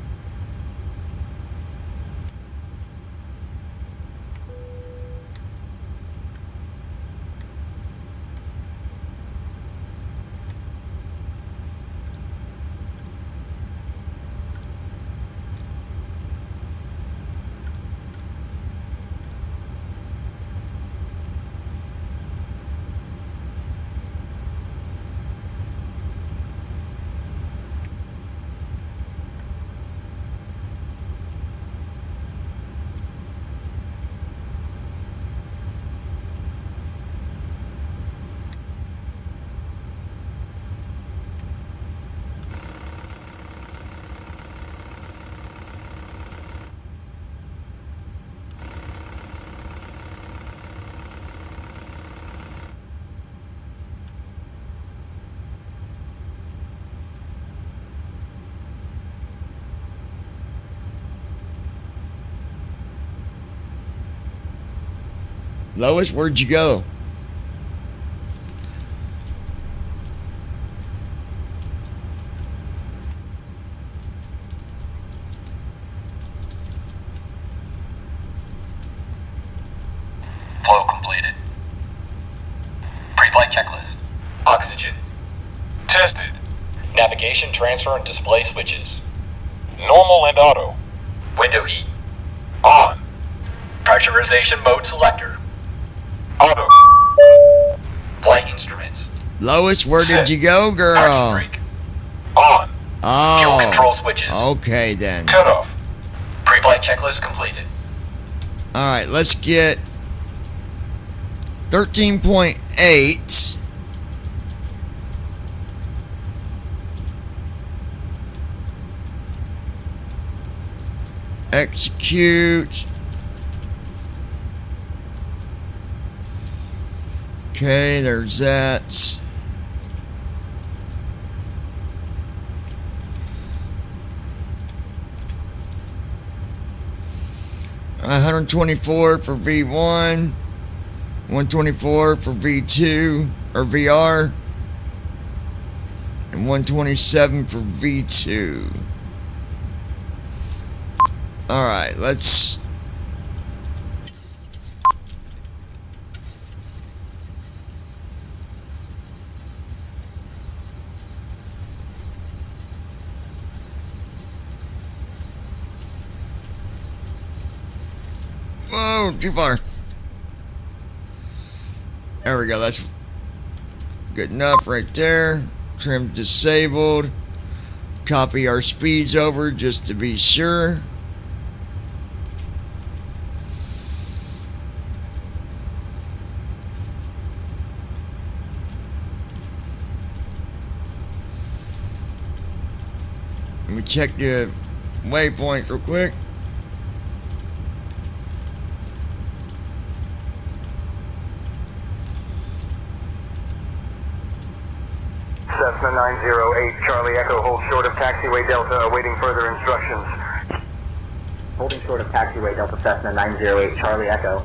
Lois, where'd you go? Flow completed. Pre-flight checklist. Oxygen. Tested. Navigation, transfer, and display switches. Normal and auto. Window heat. On. Pressurization mode selector. Auto. Flight instruments. Lois, where did you go, girl? On. Fuel Oh, control switches. okay then. Cut off. Pre-flight checklist completed. Alright, let's get 13.8. Execute. Okay, there's that. $124 for V1, 124 for V2 or VR, and 127 for V2. Alright, let's whoa, too far. There we go, that's good enough right there. Trim disabled. Copy our speeds over just to be sure. Let me check the waypoint real quick. Cessna 908, Charlie Echo, hold short of taxiway Delta, awaiting further instructions. Holding short of taxiway Delta Cessna 908, Charlie Echo.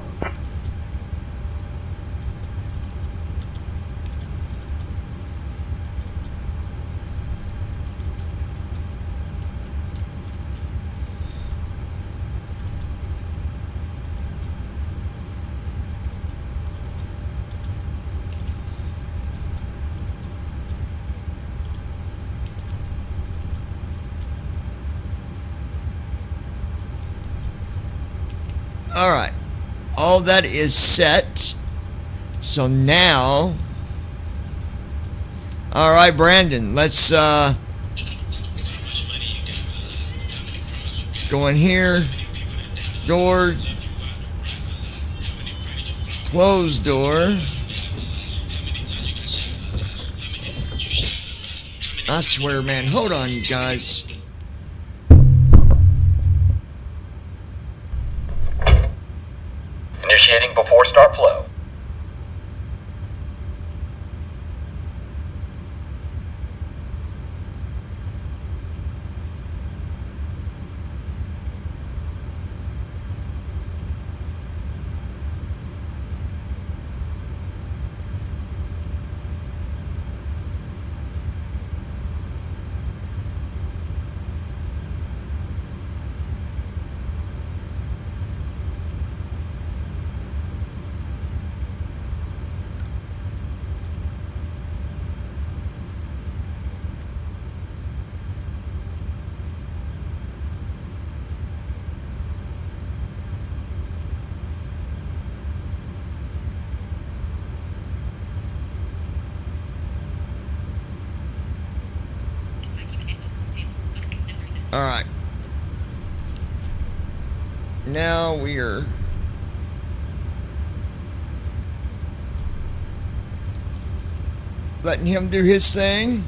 Alright, all that is set. So now, alright Brandon, let's go in here, door, close door. I swear, man, hold on you guys. Initiating before start flow. Alright. Now we are letting him do his thing.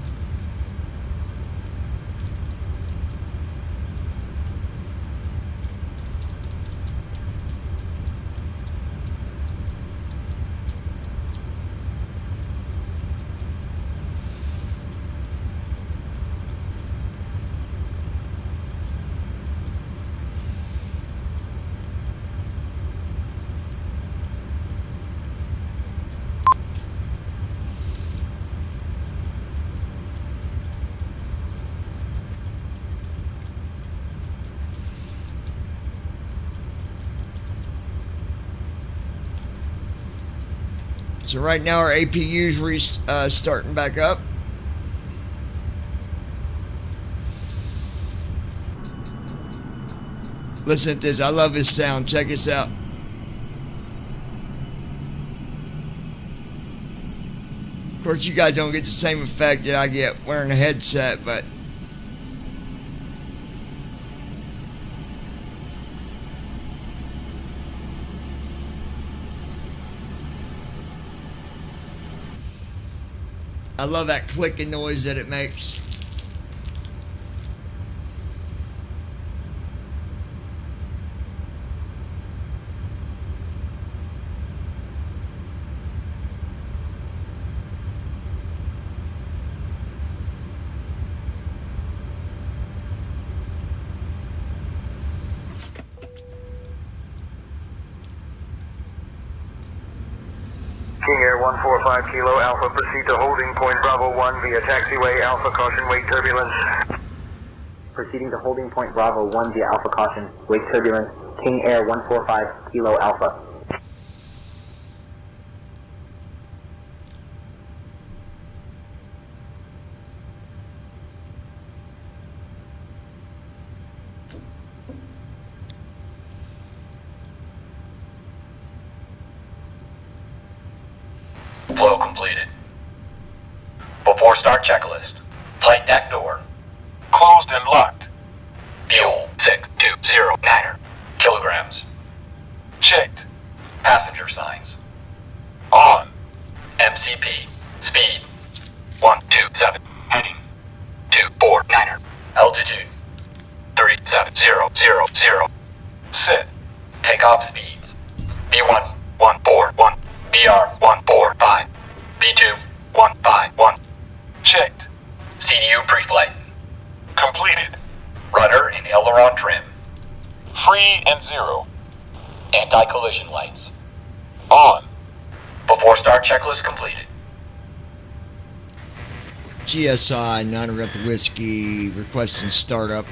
So right now our APU's starting back up. Listen to this. I love his sound. Check this out. Of course, you guys don't get the same effect that I get wearing a headset, but I love that clicking noise that it makes. King Air 145 Kilo Alpha, proceed to holding point Bravo 1 via taxiway Alpha, caution, wake turbulence. Proceeding to holding point Bravo 1 via Alpha caution, wake turbulence, King Air 145 Kilo Alpha. Flow completed. Before start checklist. Flight deck door. Closed and locked. Fuel 6209 kilograms. Checked. Passenger signs. On. MCP. Speed 127. Heading 249. Altitude 37000. Set. Takeoff speeds. B1 141. BR 145. B2 151. Checked. CDU pre-flight. Completed. Rudder and aileron trim. Free and zero. Anti-collision lights. On. Before start checklist completed. GSI 9 Red Whiskey requesting startup.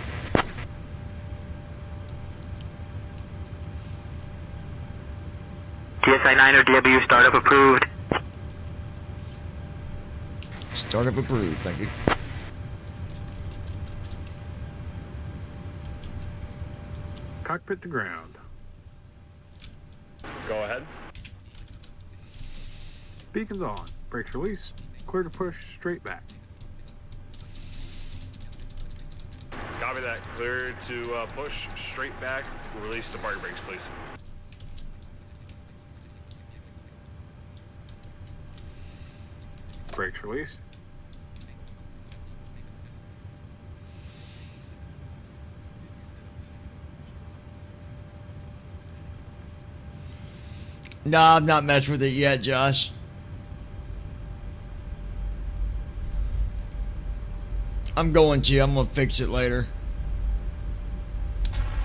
GSI 9 or DW startup approved. Startup approved, thank you. Cockpit to ground. Go ahead. Beacons on. Brakes released. Clear to push straight back. Copy that. Clear to push straight back. Release the parking brakes, please. Brakes released. Nah, I've not messed with it yet, Josh. I'm going to. I'm going to fix it later.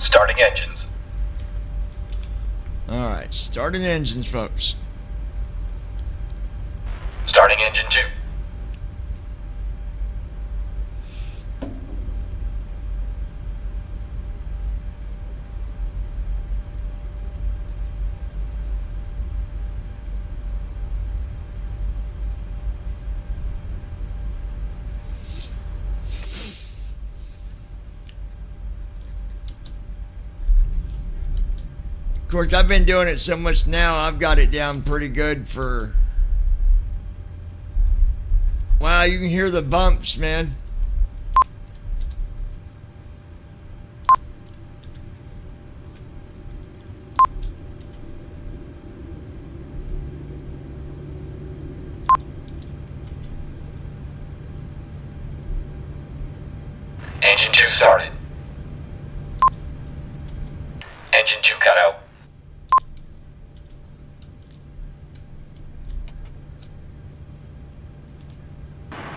Starting engines. Alright, starting engines, folks. Starting engine 2. Of course, I've been doing it so much now, I've got it down pretty good for... Wow, you can hear the bumps, man. Engine 2 started. Engine 2 cut out.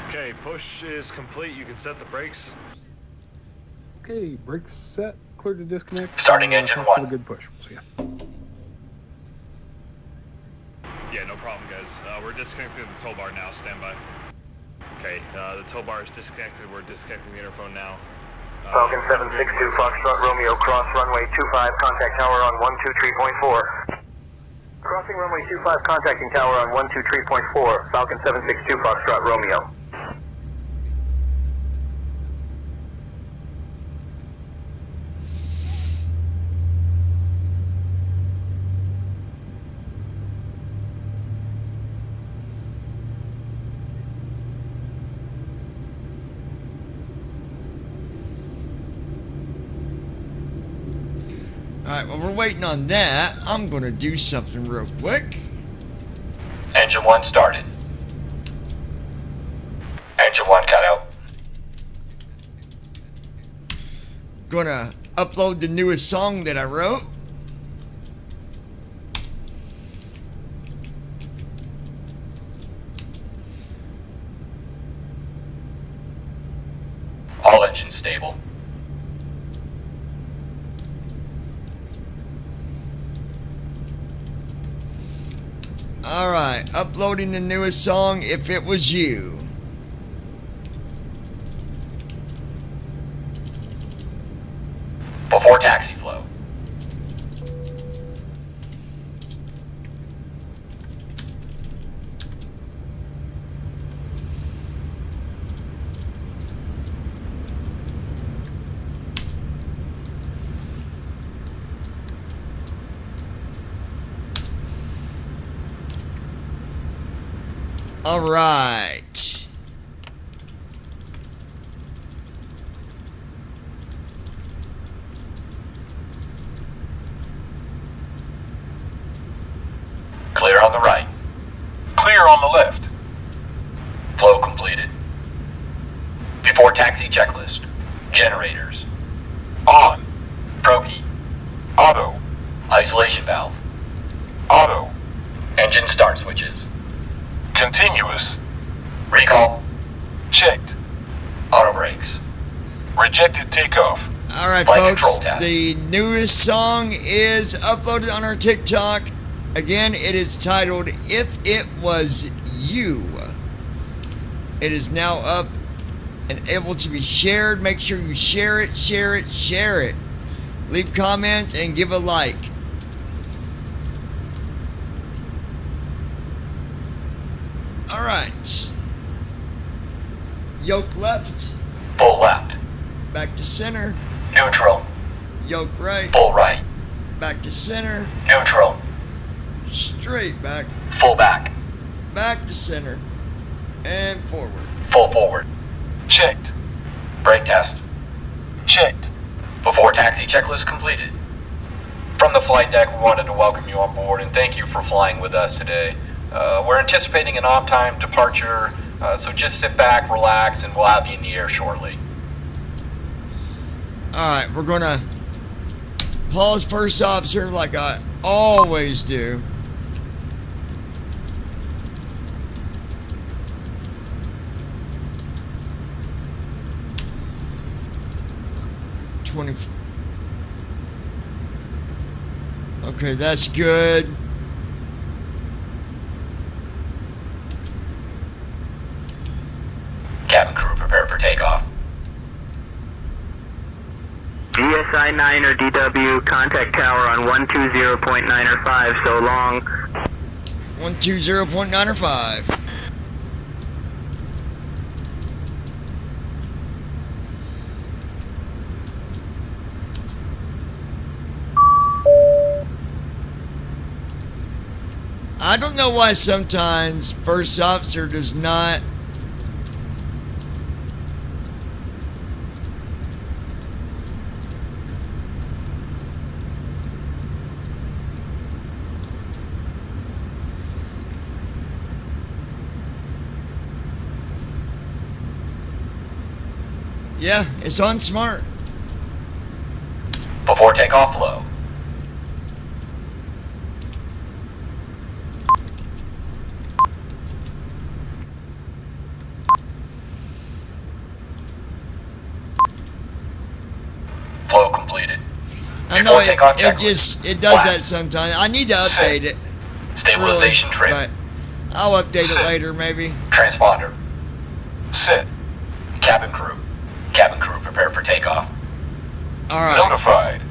Okay, push is complete. You can set the brakes. Okay, brakes set. Clear to disconnect. Starting engine thanks 1. for the good push. See ya. Yeah, no problem, guys. We're disconnecting the tow bar now. Stand by. Okay, the tow bar is disconnected. We're disconnecting the interphone now. Falcon 762 Foxtrot Romeo, cross runway 25, contact tower on 123.4. Crossing runway 25, contacting tower on 123.4. Falcon 762 Foxtrot Romeo. Alright, well, we're waiting on that. I'm going to do something real quick. Engine 1 started. Engine 1 cut out. Going to upload the newest song that I wrote. All engines stable. Alright, uploading the newest song, If It Was You. Before taxi flow. Alright. Clear on the right. Clear on the left. Flow completed. Before taxi checklist. Generators. On. Prokey. Auto. Isolation valve. Auto. Engine start switches. Continuous. Recall. Checked. Auto brakes. Rejected takeoff. Alright, folks, the newest song is uploaded on our TikTok. Again, it is titled If It Was You. It is now up and able to be shared. Make sure you share it, share it, share it. Leave comments and give a like. Alright. Yoke left. Full left. Back to center. Neutral. Yoke right. Full right. Back to center. Neutral. Straight back. Full back. Back to center. And forward. Full forward. Checked. Brake test. Checked. Before taxi checklist completed. From the flight deck, we wanted to welcome you on board and thank you for flying with us today. We're anticipating an on-time departure, so just sit back, relax, and we'll have you in the air shortly. Alright, we're gonna pause first officer like I always do. 20. Okay, that's good. Cabin crew, prepare for takeoff. GSI 9 or DW, contact tower on 120.9 or 5, so long. 120.9 or 5. I don't know why sometimes first officer does not Yeah, it's on smart. Before takeoff, low. Flow completed. I know it does that sometimes. I need to update it. Stabilization trim. But I'll update it later maybe. Transponder. Sit. Cabin crew. Cabin crew, prepare for takeoff. Alright. Notified.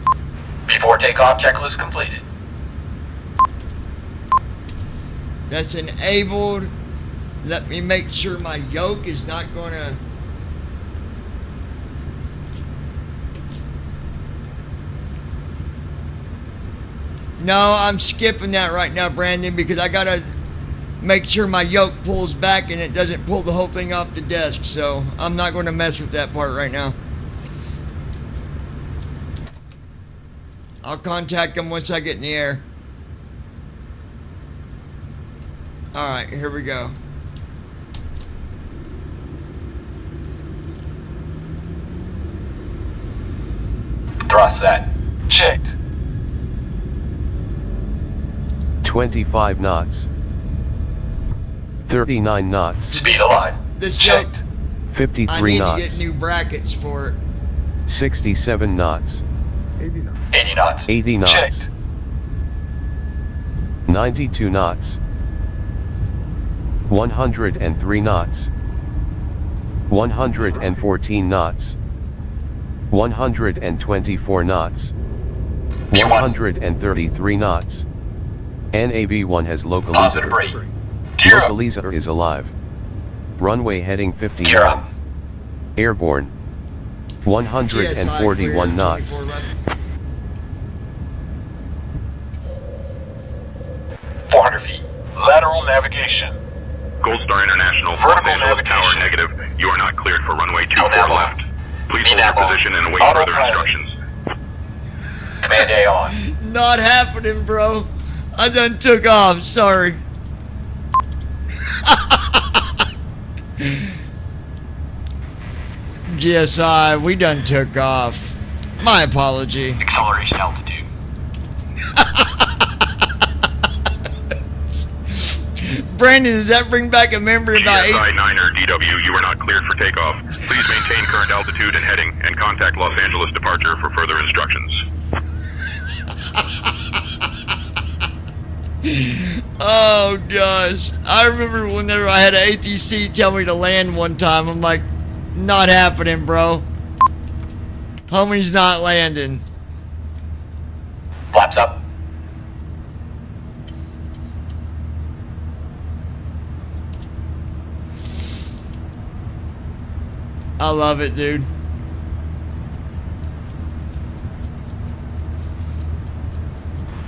Before takeoff, checklist completed. That's enabled. Let me make sure my yoke is not gonna. No, I'm skipping that right now, Brandon, because I gotta make sure my yoke pulls back and it doesn't pull the whole thing off the desk. So I'm not going to mess with that part right now. I'll contact them once I get in the air. Alright, here we go. Thrust set. Checked. 25 knots. 39 knots. Speed alive. This yoke, 53 I need knots. to get new brackets for it. 67 knots. 80 knots. 80 knots. Checked. 92 knots. 103 knots. 114 knots. 124 knots. 133 knots. NAV-1 has Positive localizer. brake. Gear up. Localizer is alive. Runway heading 59. Gear up. Airborne. 141 knots. 400 feet. Lateral navigation. Gold Star International, Vertical Los Angeles Tower navigation. negative. You are not cleared for runway 24 nav on. left. Please hold your nav on. position and await further Autopilot. instructions. Command A on. Not happening, bro. I done took off. Sorry. GSI, we done took off. My apology. Acceleration altitude. Brandon, does that bring back a memory about GSI 9 or DW, you are not cleared for takeoff. Please maintain current altitude and heading and contact Los Angeles departure for further instructions. Oh gosh, I remember whenever I had an ATC tell me to land one time, I'm like, not happening, bro. Homie's not landing. Flaps up. I love it, dude.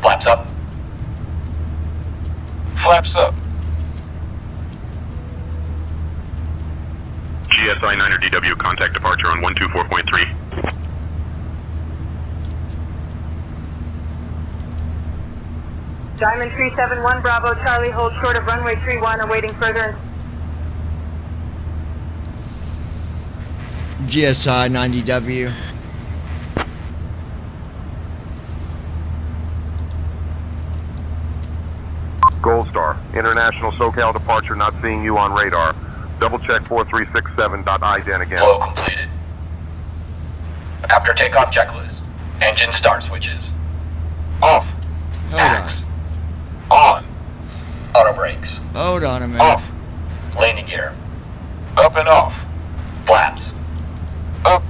Flaps up. Flaps up. GSI 9 or DW, contact departure on 124.3. Diamond 371 Bravo Charlie, hold short of runway 31, awaiting further. GSI 90W. Gold Star, international SoCal departure, not seeing you on radar. Double check 4367.ident again. Flow completed. After takeoff checklist. Engine start switches. Off. Tax. On. Auto brakes. Hold on a minute. Off. Landing gear. Up and off. Flaps. Up.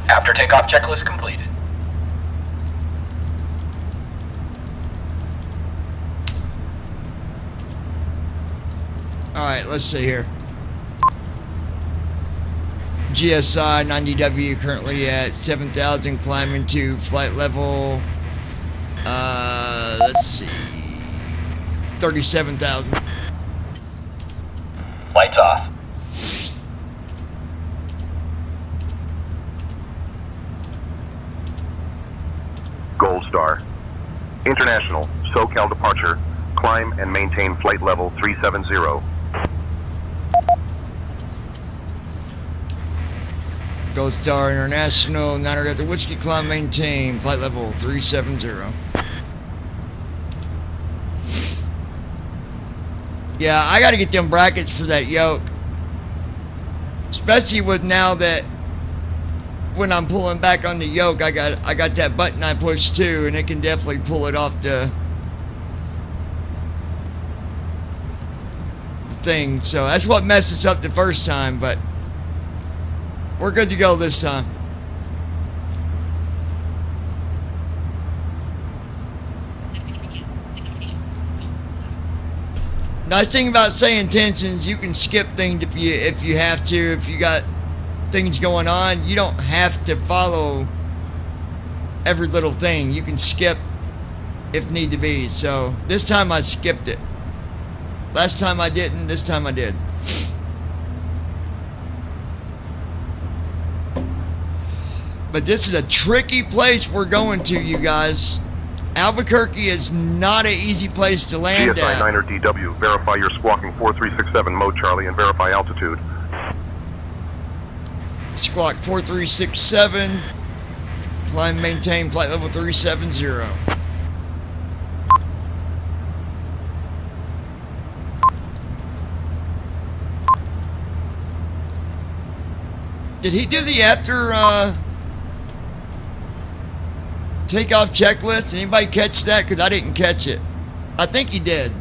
After takeoff checklist completed. Alright, let's see here. GSI 90W currently at 7,000, climbing to flight level, let's see, 37,000. Lights off. Gold Star. International, SoCal departure. Climb and maintain flight level 370. Gold Star International, 900 Delta Whiskey, climb, maintain, flight level 370. Yeah, I gotta get them brackets for that yoke. Especially with now that when I'm pulling back on the yoke, I got that button I push too, and it can definitely pull it off the thing. So that's what messed us up the first time, but we're good to go this time. Nice thing about saying tensions, you can skip things if you have to. If you got things going on, you don't have to follow every little thing. You can skip if need to be. So this time I skipped it. Last time I didn't. This time I did. But this is a tricky place we're going to, you guys. Albuquerque is not an easy place to land GSI at. 9er DW, verify your squawking 4367 mode Charlie and verify altitude. Squawk 4367. Climb, maintain, flight level 370. Did he do the after takeoff checklist? Anybody catch that? Because I didn't catch it. I think he did.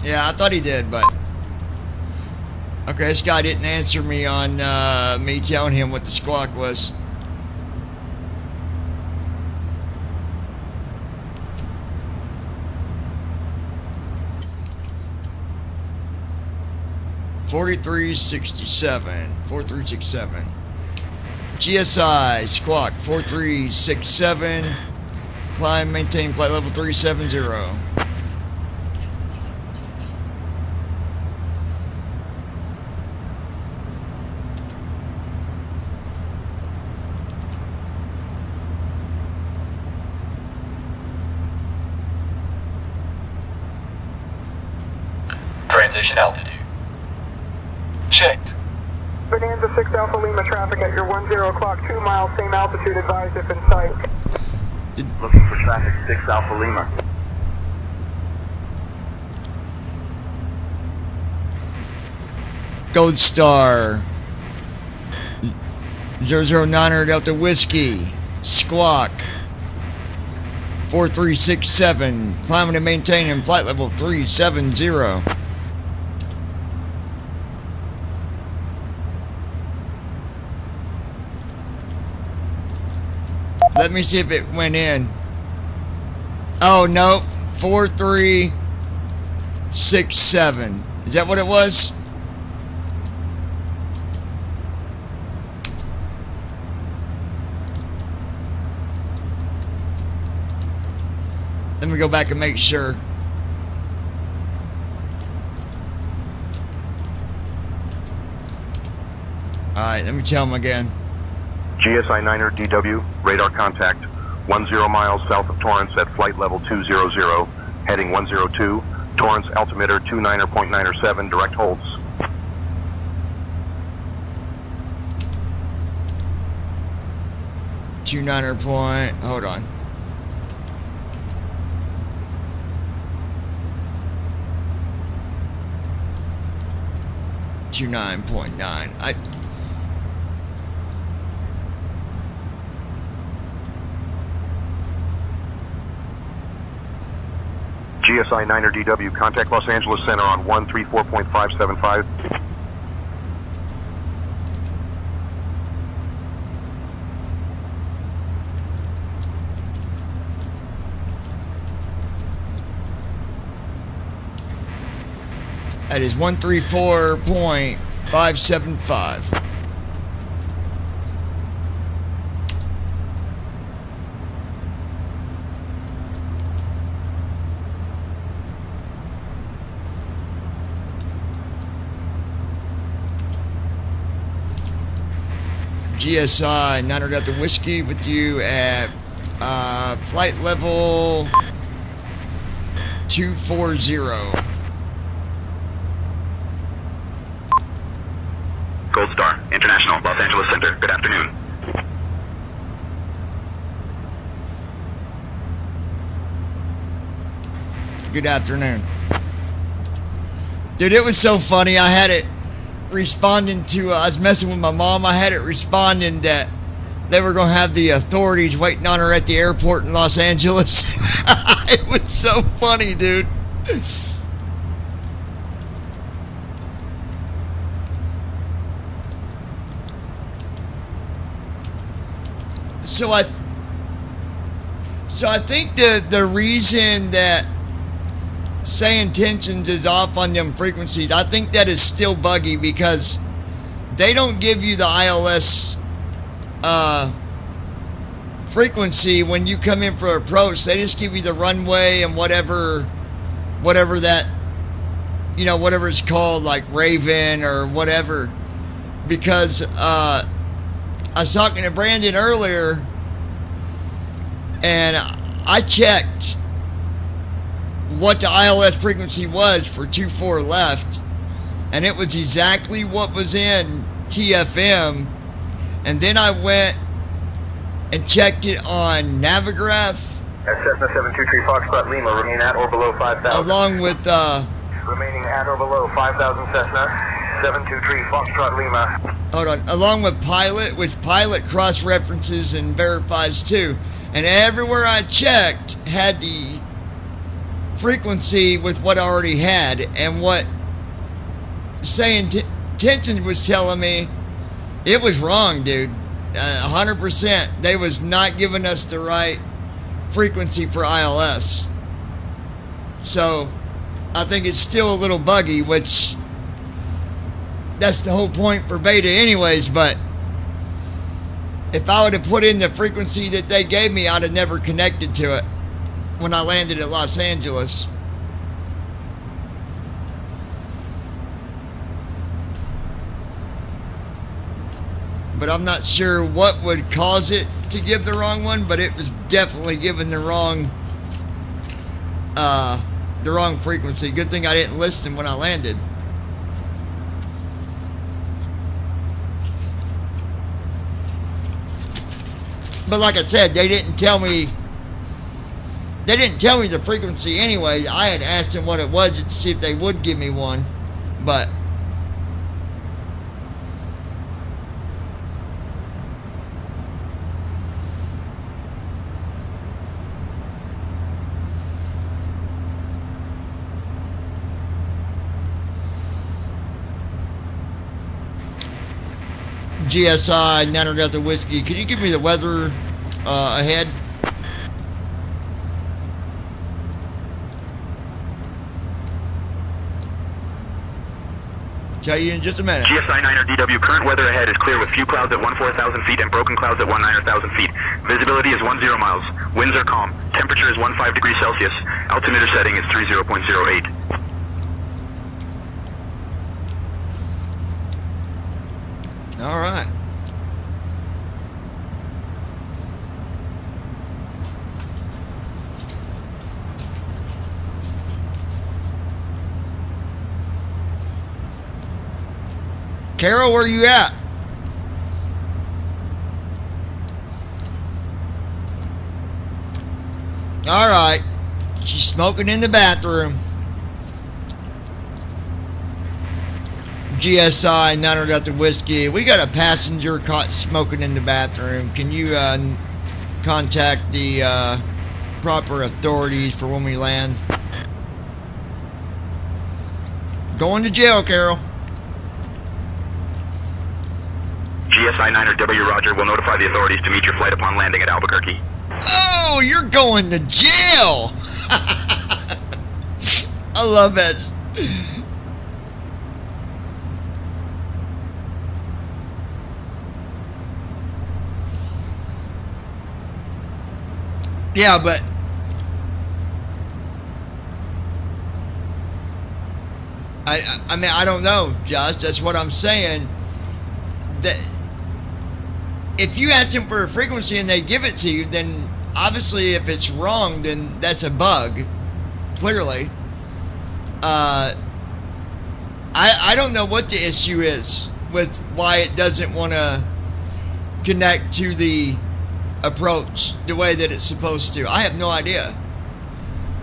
Yeah, I thought he did, but okay, this guy didn't answer me on me telling him what the squawk was. $4367 GSI squawk 4367. Climb, maintain flight level 370. Transition altitude. Checked. Bonanza 6 Alpha Lima traffic at your 10 o'clock, 2 miles, same altitude, advised if in sight. Looking for traffic 6 Alpha Lima. Gold Star 009er Delta Whiskey squawk 4367. Climbing and maintaining flight level 370. Let me see if it went in. Oh, no. 4367. Is that what it was? Let me go back and make sure. Alright, let me tell him again. GSI 9er DW, radar contact 10 miles south of Torrance at flight level 200, heading 102, Torrance altimeter 29.97, direct holds. 29er point. Hold on. .9. GSI 9er DW, contact Los Angeles Center on 134.575. That is 134.575. GSI 900 Delta Whiskey with you at flight level 240. Gold Star, International, Los Angeles Center. Good afternoon. Good afternoon. Dude, it was so funny. I had it responding to, I was messing with my mom. I had it responding that they were going to have the authorities waiting on her at the airport in Los Angeles. It was so funny, dude. So I think the reason that Say Intentions is off on them frequencies, I think that is still buggy because they don't give you the ILS frequency when you come in for approach. They just give you the runway and whatever that, you know, whatever it's called, like Raven or whatever. Because I was talking to Brandon earlier and I checked what the ILS frequency was for 24 left, and it was exactly what was in TFM. And then I went and checked it on Navigraph. Cessna 723 Foxtrot Lima, remain at or below 5,000. Along with remaining at or below 5,000 Cessna 723 Foxtrot Lima. Hold on. Along with Pilot, which Pilot cross-references and verifies too. And everywhere I checked had the frequency with what I already had, and what Say Intentions was telling me, it was wrong, dude. 100%. They was not giving us the right frequency for ILS. So I think it's still a little buggy, which that's the whole point for beta anyways. But if I would have put in the frequency that they gave me, I'd have never connected to it when I landed at Los Angeles. But I'm not sure what would cause it to give the wrong one, but it was definitely giving the wrong frequency. Good thing I didn't listen when I landed. But like I said, they didn't tell me the frequency anyway. I had asked them what it was just to see if they would give me one. But GSI 900 Delta Whiskey, can you give me the weather ahead? Tell you in just a minute. GSI 9er DW, current weather ahead is clear with few clouds at 14,000 feet and broken clouds at 19,000 feet. Visibility is 10 miles. Winds are calm. Temperature is 15 degrees Celsius. Altimeter setting is 30.08. All right. Carol, where you at? Alright. She's smoking in the bathroom. GSI 900 at the whiskey. We got a passenger caught smoking in the bathroom. Can you contact the proper authorities for when we land? Going to jail, Carol. GSI 900W, Roger, will notify the authorities to meet your flight upon landing at Albuquerque. Oh, you're going to jail! I love it. Yeah, but I mean, I don't know, Josh. That's what I'm saying. That if you ask them for a frequency and they give it to you, then obviously if it's wrong, then that's a bug. Clearly. I don't know what the issue is with why it doesn't want to connect to the approach the way that it's supposed to. I have no idea.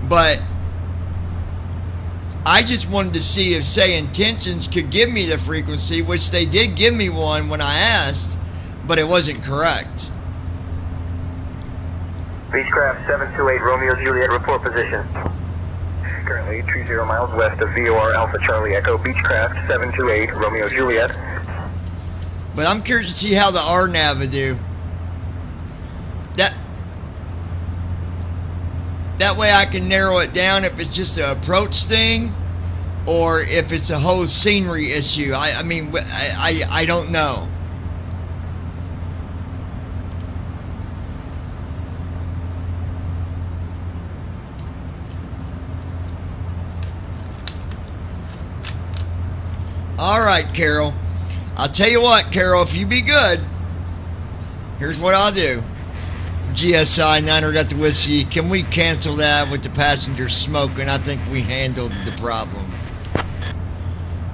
But I just wanted to see if, say, Intentions could give me the frequency, which they did give me one when I asked, but it wasn't correct. Beechcraft 728 Romeo Juliet, report position. Currently 20 miles west of VOR Alpha Charlie Echo, Beechcraft 728 Romeo Juliet. But I'm curious to see how the RNAV would do. That way I can narrow it down if it's just an approach thing or if it's a whole scenery issue. I mean, I don't know. All right, Carol. I'll tell you what, Carol, if you be good, here's what I'll do. GSI 900 at the whiskey. Can we cancel that with the passenger smoking? I think we handled the problem.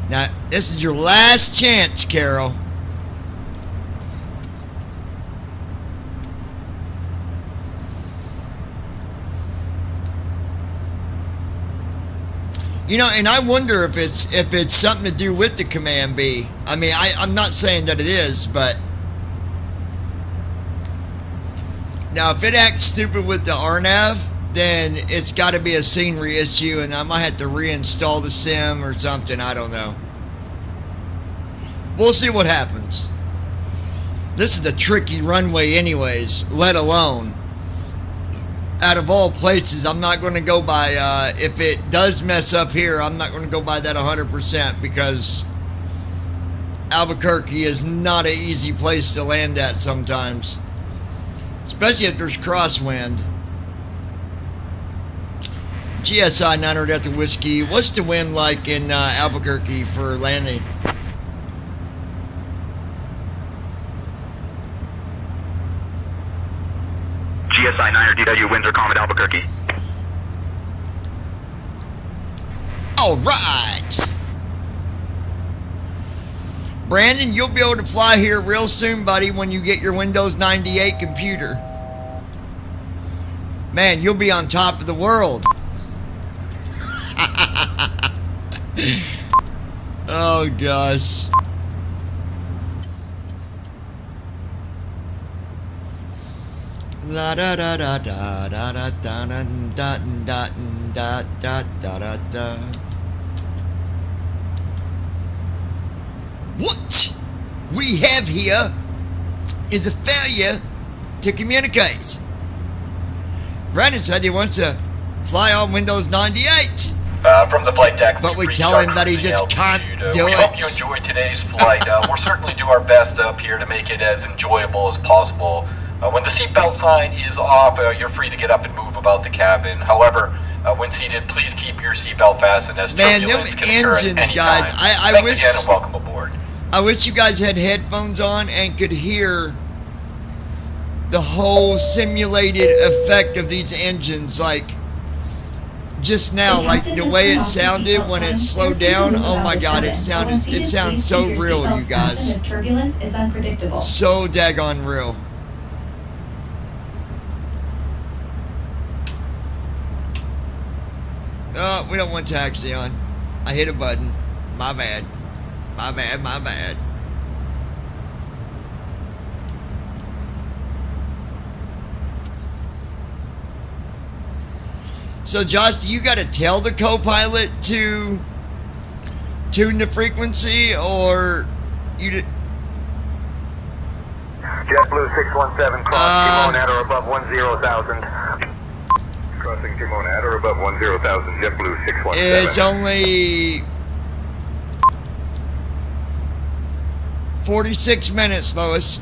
Now, this is your last chance, Carol. You know, and I wonder if it's something to do with the Command B. I mean, I'm not saying that it is, but now, if it acts stupid with the RNAV, then it's got to be a scenery issue, and I might have to reinstall the sim or something. I don't know. We'll see what happens. This is a tricky runway anyways, let alone. Out of all places, I'm not going to go by, if it does mess up here, I'm not going to go by that 100% because Albuquerque is not an easy place to land at sometimes. Especially if there's crosswind. GSI 900 at the whiskey. What's the wind like in Albuquerque for landing? GSI 900 DW, winds are calm at Albuquerque. All right. Brandon, you'll be able to fly here real soon, buddy, when you get your Windows 98 computer. Man, you'll be on top of the world. Oh, gosh. La da da da da da da da da da da da da da. What we have here is a failure to communicate. Brandon said he wants to fly on Windows 98. From the flight deck, but we tell him that he just can't do we it. hope you enjoyed today's flight. We'll certainly do our best up here to make it as enjoyable as possible. When the seatbelt sign is off, you're free to get up and move about the cabin. However, when seated, please keep your seatbelt fastened as turbulence can occur at any engines, guys. time. I Thanks wish. again and welcome aboard. I wish you guys had headphones on and could hear the whole simulated effect of these engines, like just now, like the way it sounded when it slowed down. Oh my God, it sounds so real, you guys. Turbulence is unpredictable. So daggone real. We don't want taxi on. I hit a button. My bad. My bad, my bad. So, Josh, do you got to tell the co-pilot to tune the frequency, or you did? JetBlue 617, cross Timon at or above 10,000. Crossing Timon at or above 10,000, JetBlue 617. It's only 46 minutes, Lois.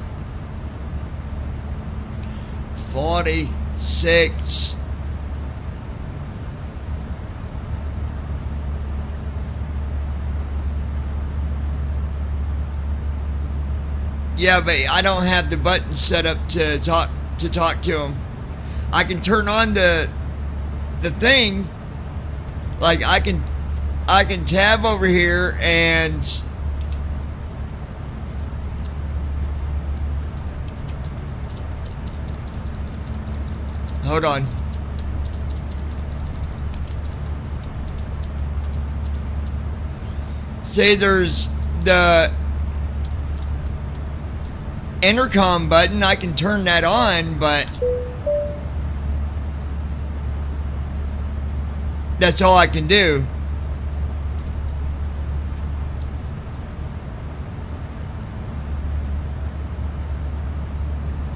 46. Yeah, but I don't have the button set up to talk to him. I can turn on the thing. Like I can tab over here and hold on. Say there's the intercom button, I can turn that on, but that's all I can do.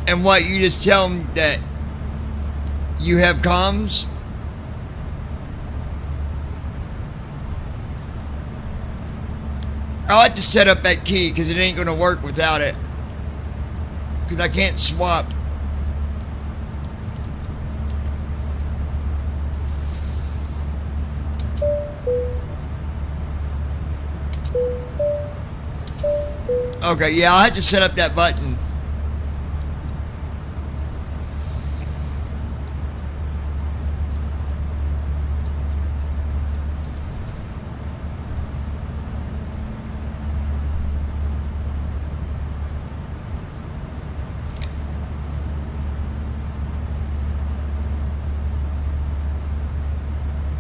And what, you just tell them that you have comms? I'll have to set up that key because it ain't going to work without it. Because I can't swap. Okay, yeah, I'll have to set up that button.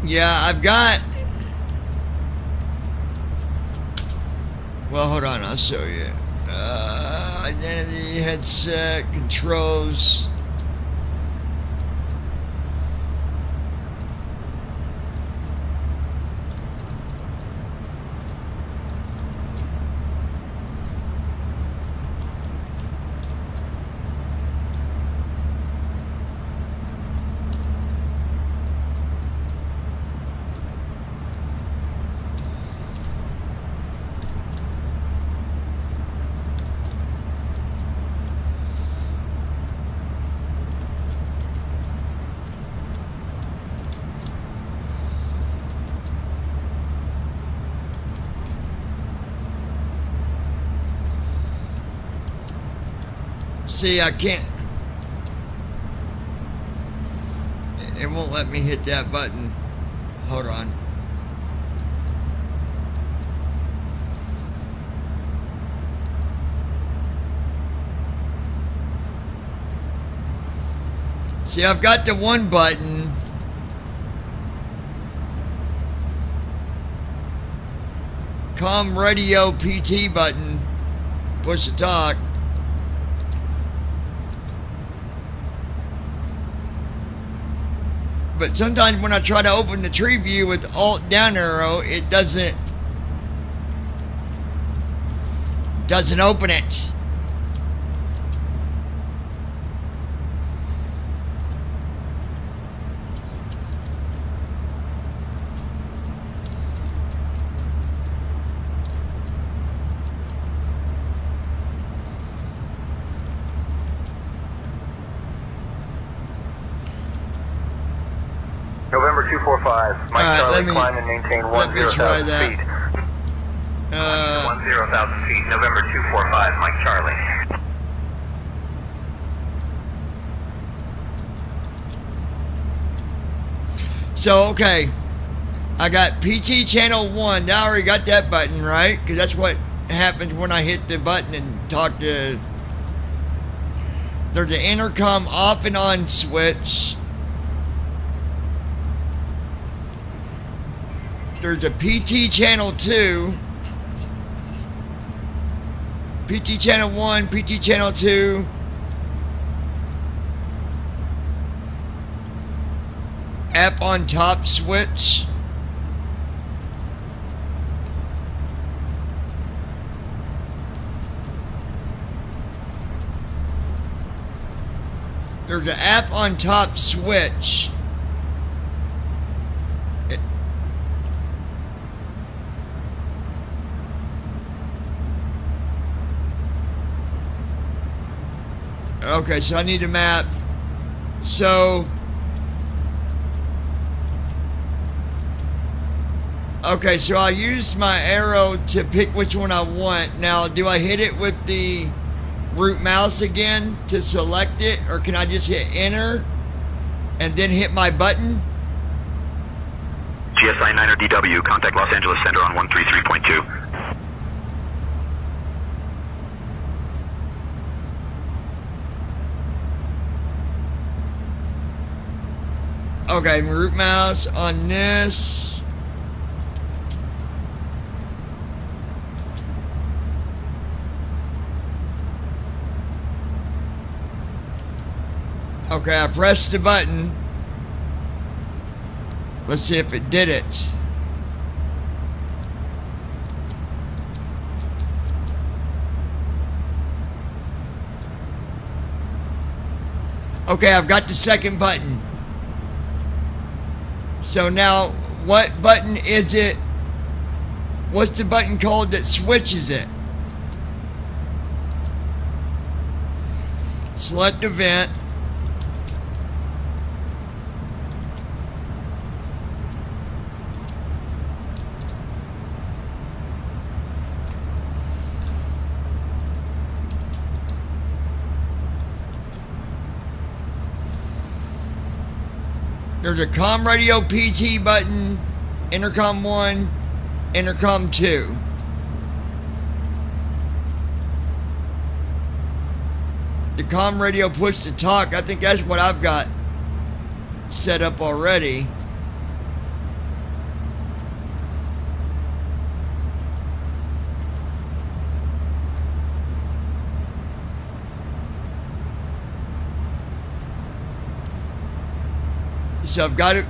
Yeah, I've got... Well, hold on, I'll show you. Identity, headset, controls. See, I can't. It won't let me hit that button. Hold on. See, I've got the one button. Com radio PT button. Push to talk. But sometimes when I try to open the tree view with Alt down arrow, it doesn't open it. November 245, Mike Charlie, climb and maintain 10,000 feet. 10,000 feet, November 245, Mike Charlie. So, okay. I got PT channel 1. Now I already got that button, right? Because that's what happens when I hit the button and talk to... There's an intercom off and on switch. there's a PT channel 2, PT channel 1, PT channel 2. App on top switch. There's an app on top switch. Okay, so I need a map. So, okay, so I used my arrow to pick which one I want. Now, do I hit it with the root mouse again to select it, or can I just hit enter and then hit my button? GSI 9er DW, contact Los Angeles Center on 133.2. Okay, root mouse on this. Okay, I pressed the button. Let's see if it did it. Okay, I've got the second button. So now, what button is it? What's the button called that switches it? Select event. There's a comm radio PT button, intercom 1, intercom 2. The comm radio push to talk, I think that's what I've got set up already. So I've got it.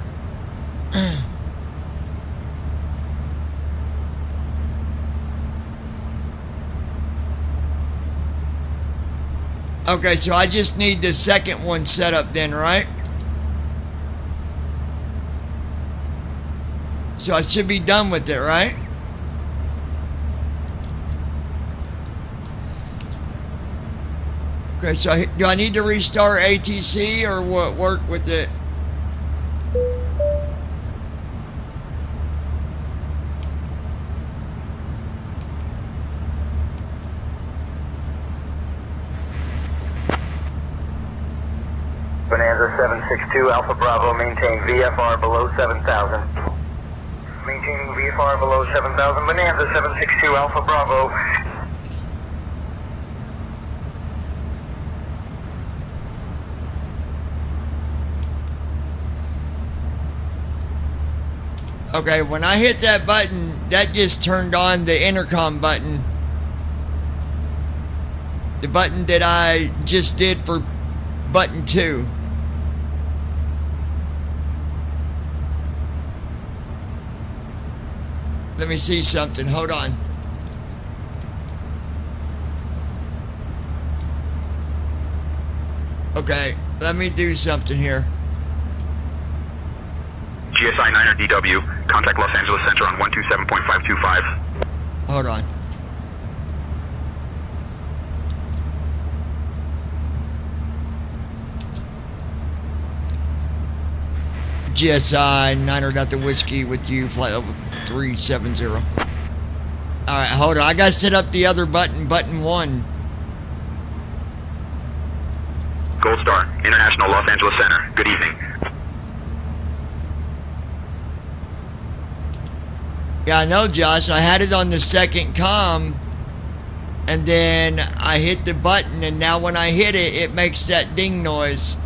Okay, so I just need the second one set up then, right? So I should be done with it, right? Okay, so do I need to restart ATC or what? Work with it? Bonanza 762 Alpha Bravo, maintain VFR below 7,000. Maintaining VFR below 7,000. Bonanza 762 Alpha Bravo. Okay, when I hit that button, that just turned on the intercom button. The button that I just did for button 2. Let me see something. Hold on. Okay, let me do something here. GSI 9er DW, contact Los Angeles Center on 127.525. Hold on. GSI 9er got the whiskey with you, flight level 370. Alright, hold on. I gotta set up the other button, button 1. Gold Star, International Los Angeles Center. Good evening. Yeah, I know, Josh. I had it on the second comm, and then I hit the button, and now when I hit it, it makes that ding noise.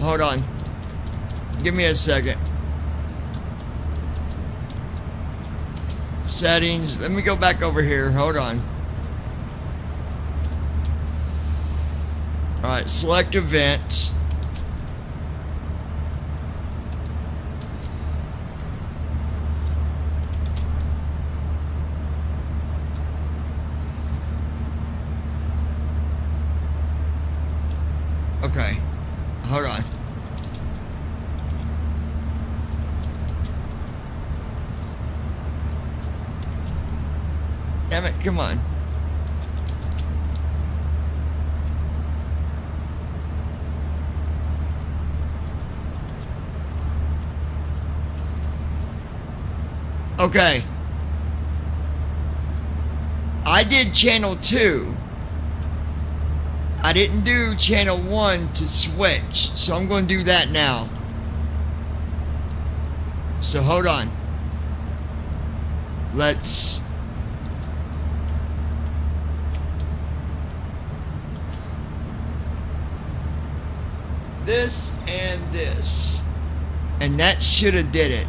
hold on. Give me a second. Settings. Let me go back over here. Hold on. Alright, select events. Okay. Hold on. Damn it, come on. Okay. I did channel 2. I didn't do channel 1 to switch, so I'm going to do that now. So hold on. Let's... this and this. And that should have did it.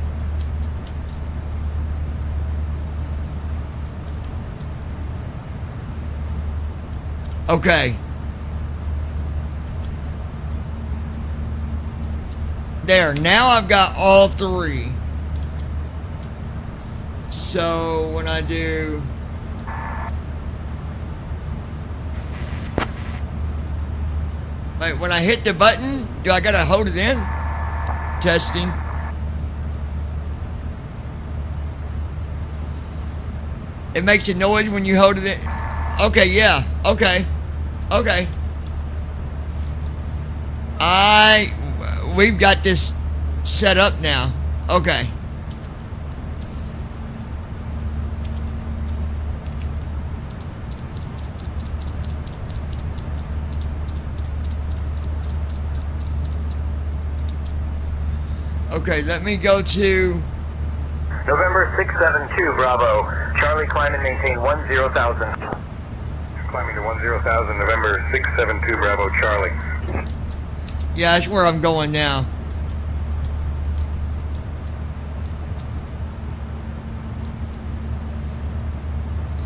Okay. There, now I've got all 3. So when I do... Wait, when I hit the button, do I gotta hold it in? Testing. It makes a noise when you hold it in. Okay, yeah. Okay. Okay. We've got this set up now. Okay. Okay, let me go to... November 672, Bravo. Charlie, climb and maintain 10,000. Climbing to 10,000, November 672, Bravo, Charlie. Yeah, that's where I'm going now.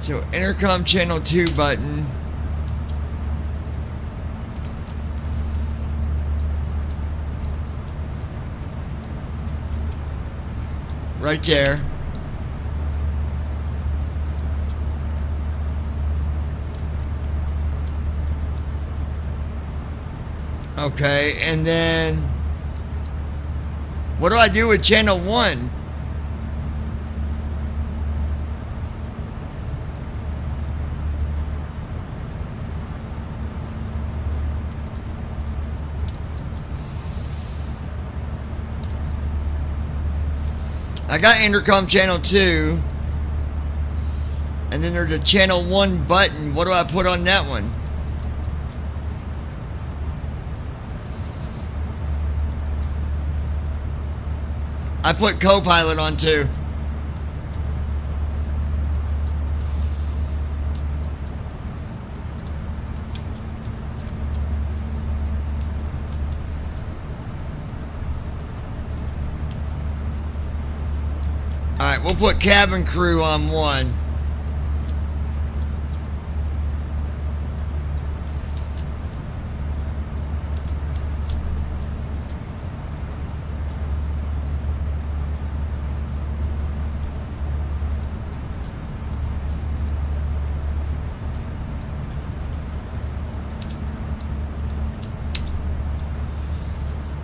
So, intercom channel 2 button. Right there. Okay, and then what do I do with channel 1? I got intercom channel 2, and then there's a channel 1 button. What do I put on that one? I put co-pilot on 2. Alright, we'll put cabin crew on 1.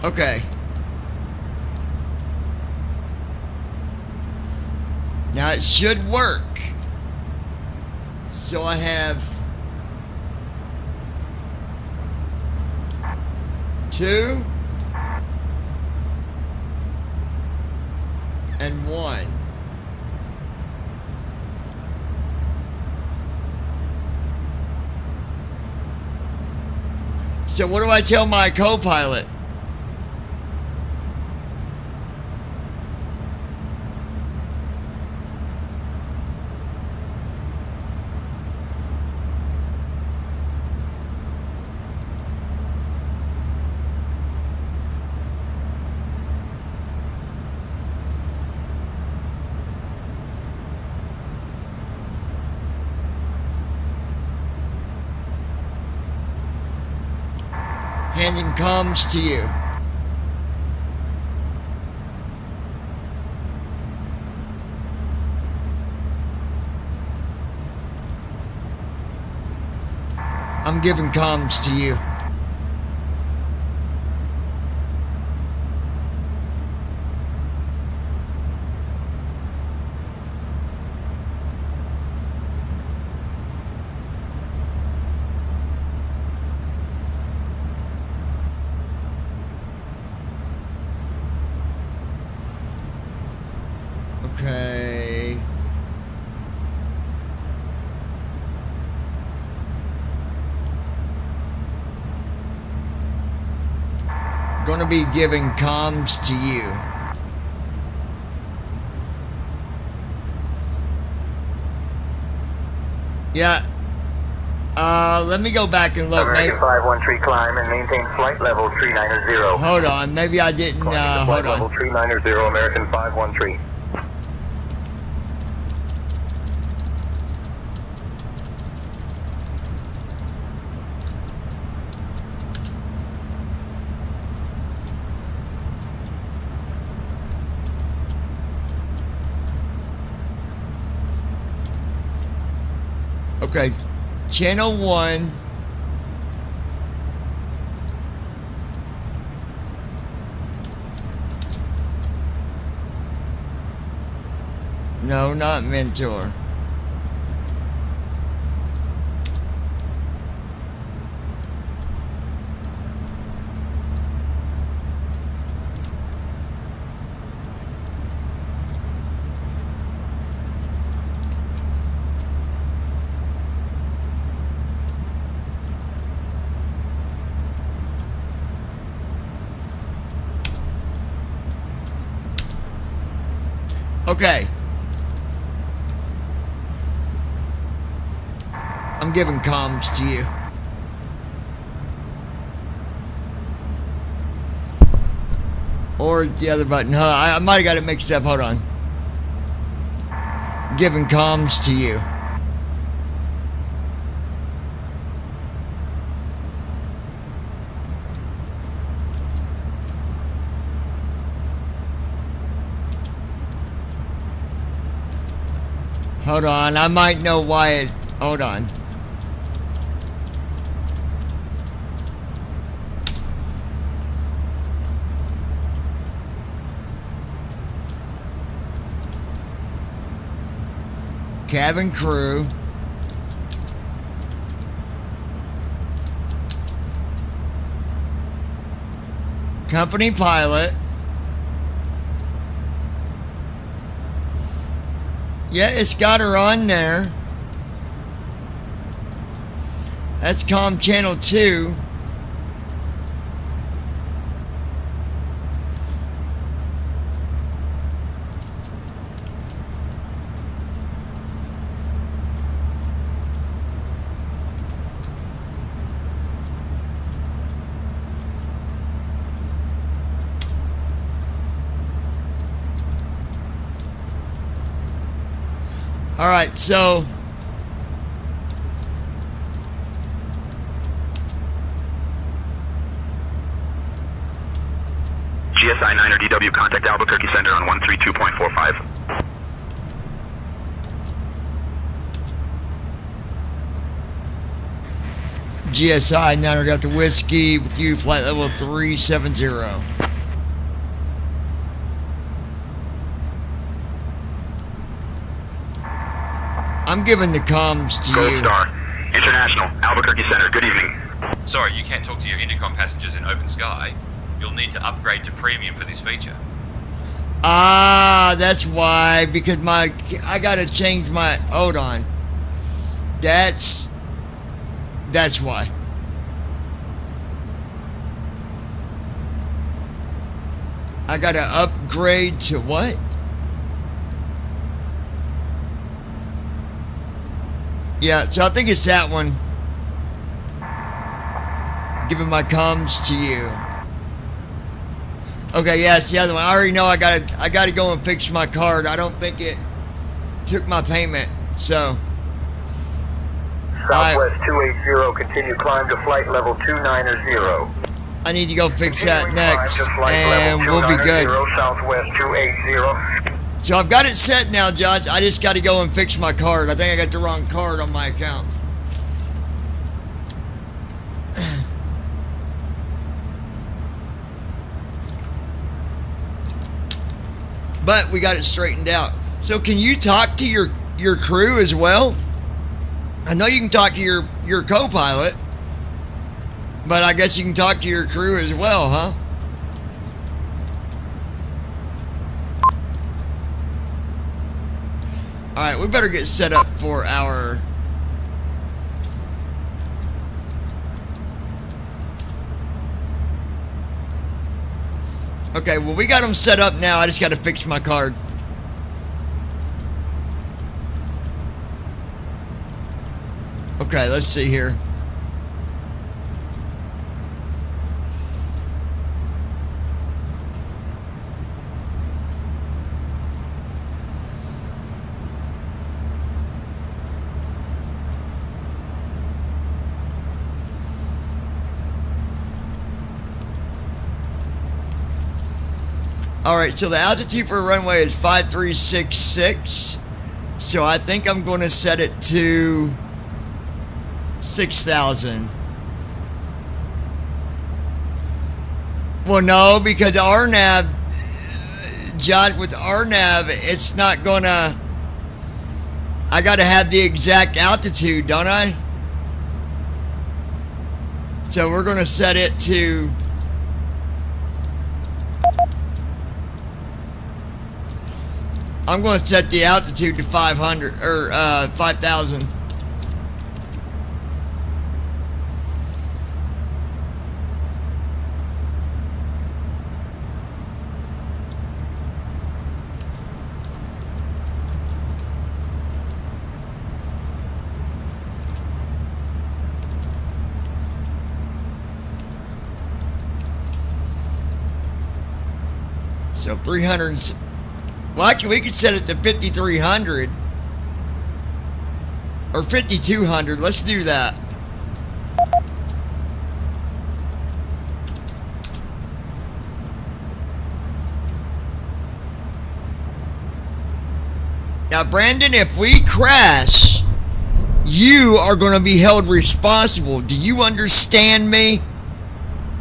Okay. Now it should work. So I have 2 and 1. So what do I tell my co-pilot? Handing comms to you. I'm giving comms to you. Okay. Gonna be giving comms to you. Yeah. Let me go back and look. American 513 climb and maintain flight level 390. Hold on. Maybe I didn't, Flight hold level on. 390, American 513. Okay. Channel 1. No, not mentor. Okay. I'm giving comms to you. Or the other button. Huh, I might have got it mixed up. Hold on. Giving comms to you. Hold on. I might know why it... Hold on. Cabin crew. Company pilot. Yeah, it's got her on there. That's comm channel 2. All right, so GSI 9er DW, contact Albuquerque Center on 132.45. GSI 9 got the whiskey with you, flight level 370. I'm giving the comms to Gold you. Star, International, Albuquerque Center, good evening. Sorry, you can't talk to your intercom passengers in open sky. You'll need to upgrade to premium for this feature. Ah, that's why, because I gotta change my, hold on. That's why. I gotta upgrade to what? Yeah, so I think it's that one. Giving my comms to you. Okay, yeah, it's the other one. I already know I gotta go and fix my card. I don't think it took my payment, so. Southwest 280, continue climb to flight level 290. I need to go fix that next, and we'll be good. Southwest 280. So I've got it set now, Josh. I just got to go and fix my card. I think I got the wrong card on my account. But we got it straightened out. So can you talk to your crew as well? I know you can talk to your co-pilot, but I guess you can talk to your crew as well, huh? Alright, we better get set up for our... Okay, well, we got them set up now. I just got to fix my card. Okay, let's see here. Alright, so the altitude for a runway is 5366. So I think I'm going to set it to 6,000. Well, no, because RNAV, Josh, with RNAV, it's not going to... I got to have the exact altitude, don't I? So we're going to set it to... I'm going to set the altitude to 500 or 5,000. So 300. Well, actually, we could set it to 5,300 or 5,200. Let's do that. Now, Brandon, if we crash, you are going to be held responsible. Do you understand me?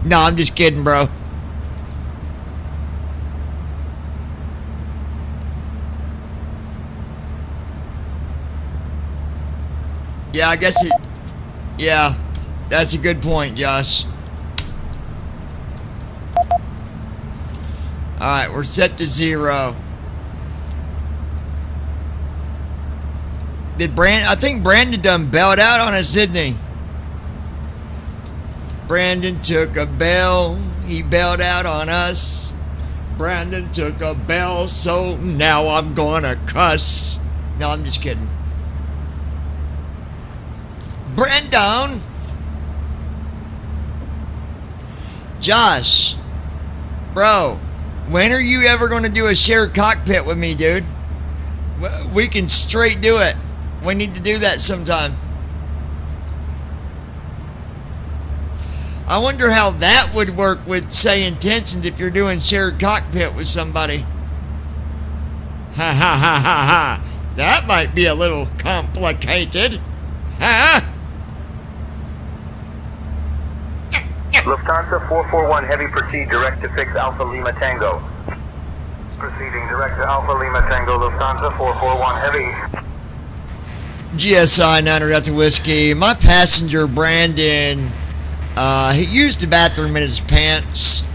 No, I'm just kidding, bro. Yeah, I guess it... Yeah, that's a good point, Josh. Alright, we're set to 0. Did I think Brandon done bailed out on us, didn't he? Brandon took a bail. He bailed out on us. Brandon took a bail, so now I'm gonna cuss. No, I'm just kidding. Brandon! Josh! Bro, when are you ever going to do a shared cockpit with me, dude? We can straight do it. We need to do that sometime. I wonder how that would work with, say, intentions if you're doing shared cockpit with somebody. Ha ha ha ha ha. That might be a little complicated. Huh? Lufthansa 441 Heavy, proceed direct to fix Alpha Lima Tango. Proceeding direct to Alpha Lima Tango, Lufthansa 441 Heavy. GSI 9 Delta Whiskey. My passenger, Brandon, he used the bathroom in his pants.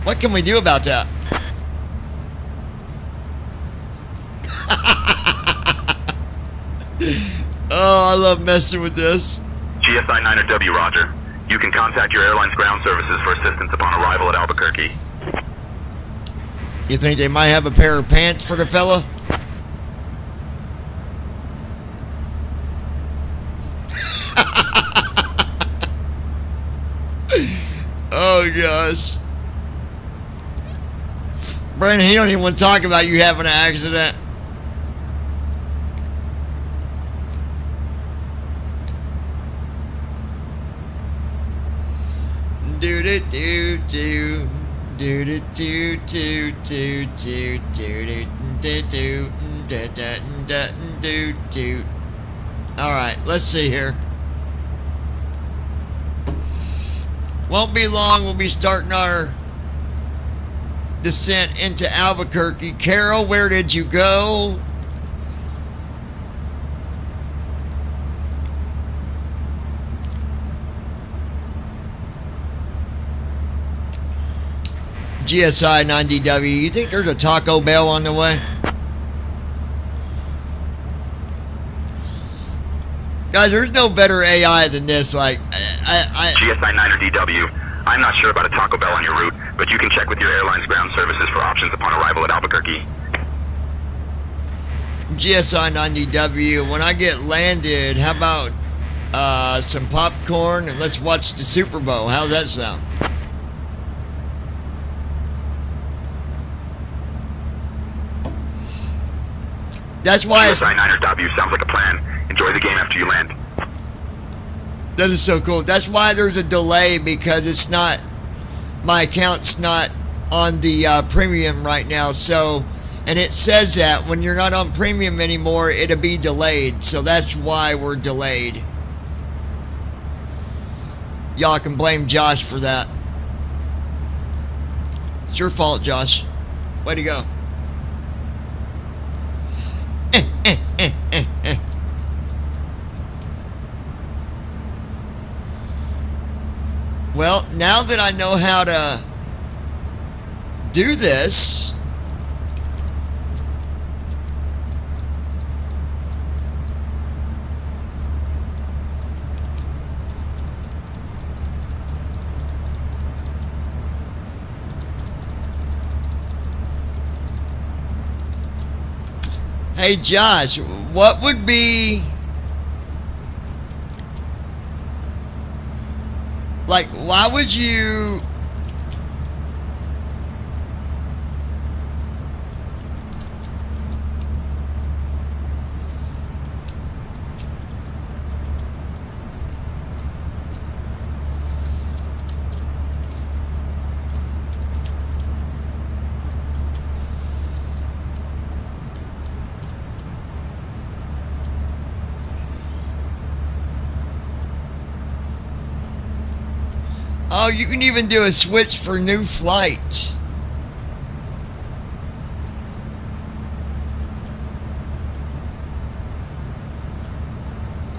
What can we do about that? Oh, I love messing with this. GSI 9 W, roger. You can contact your airline's ground services for assistance upon arrival at Albuquerque. You think they might have a pair of pants for the fella? Oh gosh. Brandon, he don't even want to talk about you having an accident. Dude, do do do do do do do do do do do do. All right, let's see here. Won't be long. We'll be starting our descent into Albuquerque. Carol, where did you go? GSI 90W, you think there's a Taco Bell on the way? Guys, there's no better AI than this. Like, GSI 9 or DW. I'm not sure about a Taco Bell on your route, but you can check with your airline's ground services for options upon arrival at Albuquerque. GSI 90W, when I get landed, how about some popcorn and let's watch the Super Bowl? How's that sound? That's why GSI 9 or W sounds like a plan. Enjoy the game after you land. That is so cool. That's why there's a delay, because it's not, my account's not on the premium right now. So, and it says that when you're not on premium anymore, it'll be delayed. So that's why we're delayed. Y'all can blame Josh for that. It's your fault, Josh. Way to go. Well, now that I know how to do this, hey Josh, what would be, like, why would you oh, you can even do a switch for new flight.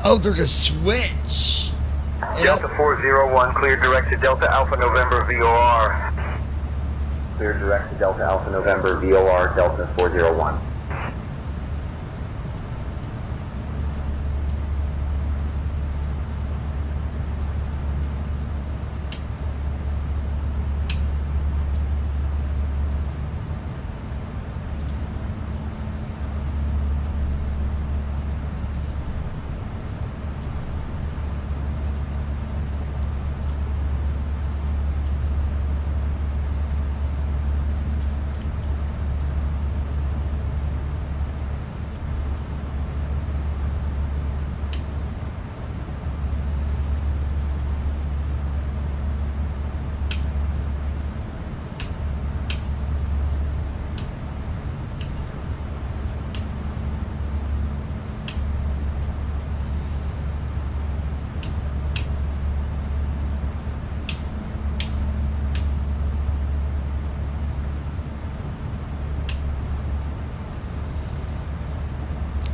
Oh, there's a switch. Delta 401, cleared direct to Delta Alpha November VOR. Clear direct to Delta Alpha November VOR Delta 401.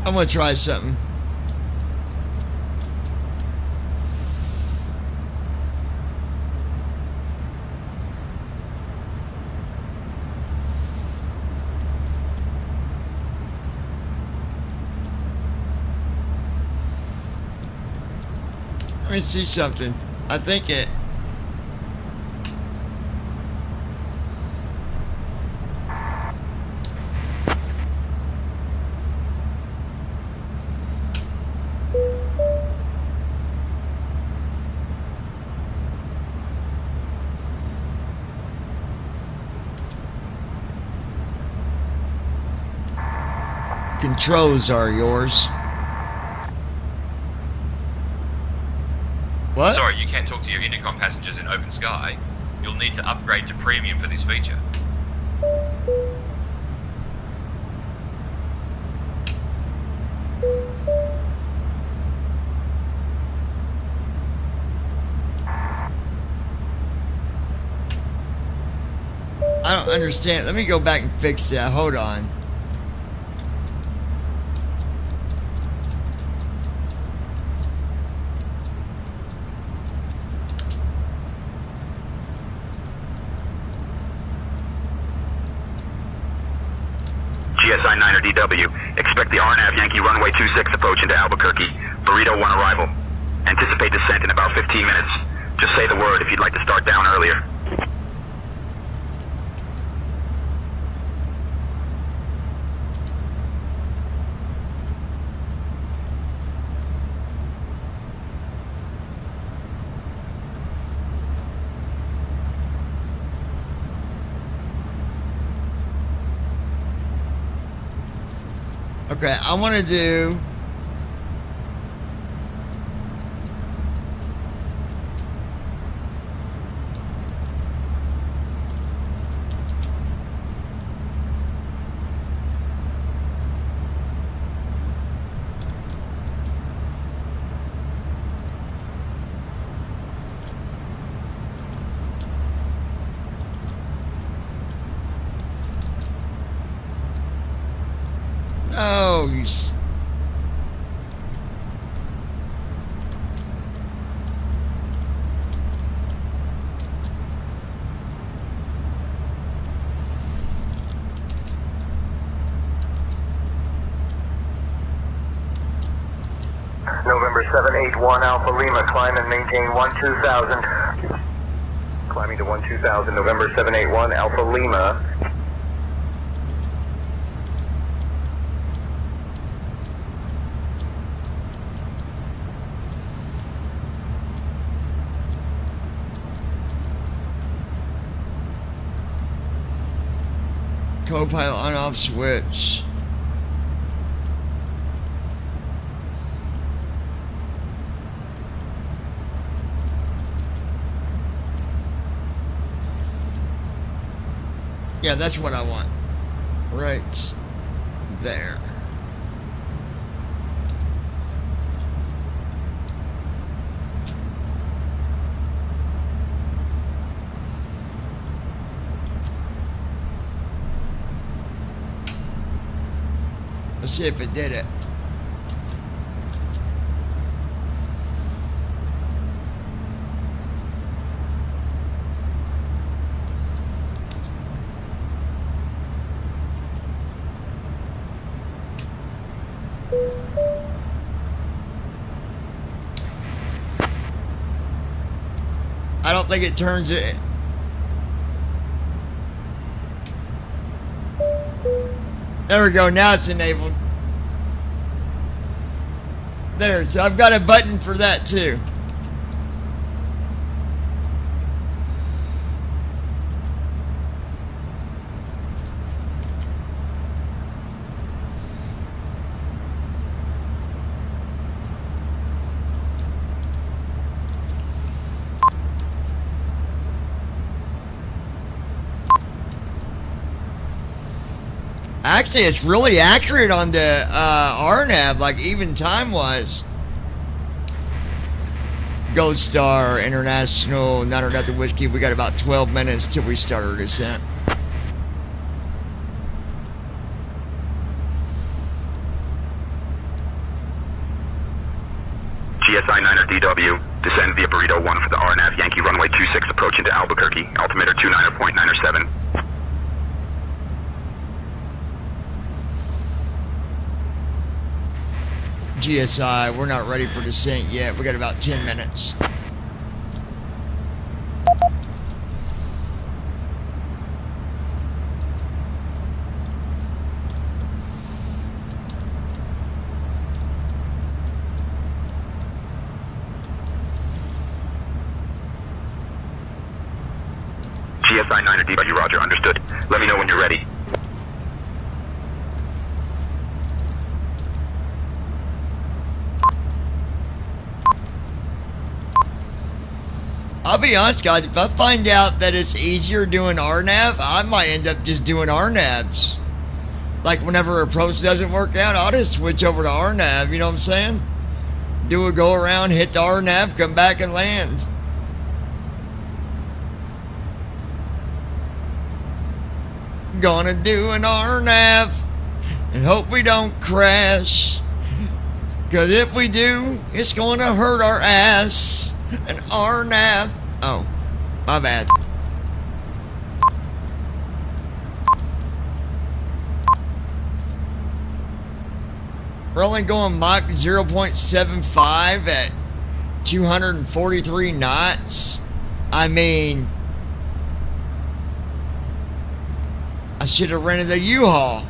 I'm gonna try something. Let me see something. I think it. Controls are yours. What? Sorry, you can't talk to your intercom passengers in open sky. You'll need to upgrade to premium for this feature. I don't understand. Let me go back and fix that. Hold on. GSI 9er DW. Expect the RNAV Yankee runway 26 approach into Albuquerque. Burrito 1 arrival. Anticipate descent in about 15 minutes. Just say the word if you'd like to start down earlier. Okay, I want to do... No, you... November 781 Alpha Lima, climb and maintain 12000. Climbing to 12000, November 781 Alpha Lima. Co-pilot on-off switch. Yeah, that's what I want. Right there. Let's see if it did it. I don't think it turns it. There we go, now it's enabled. There, so I've got a button for that too. Actually, it's really accurate on the RNAV, like even time-wise. Gold Star, International, Not or Nothing Whiskey. We got about 12 minutes till we start our descent. GSI 9er DW. Descend via Burrito 1 for the RNAV Yankee runway 26 approach into Albuquerque. Altimeter 29.907. GSI, we're not ready for descent yet. We got about 10 minutes. GSI 9er DW, roger, understood. Let me know when you're ready. I'll be honest, guys. If I find out that it's easier doing RNAV, I might end up just doing RNAVs. Like whenever approach doesn't work out, I'll just switch over to RNAV. You know what I'm saying? Do a go around, hit the RNAV, come back and land. Gonna do an RNAV and hope we don't crash. Cause if we do, it's gonna hurt our ass. An RNAV. Oh, my bad. We're only going Mach 0.75 at 243 knots. I mean, I should have rented a U-Haul.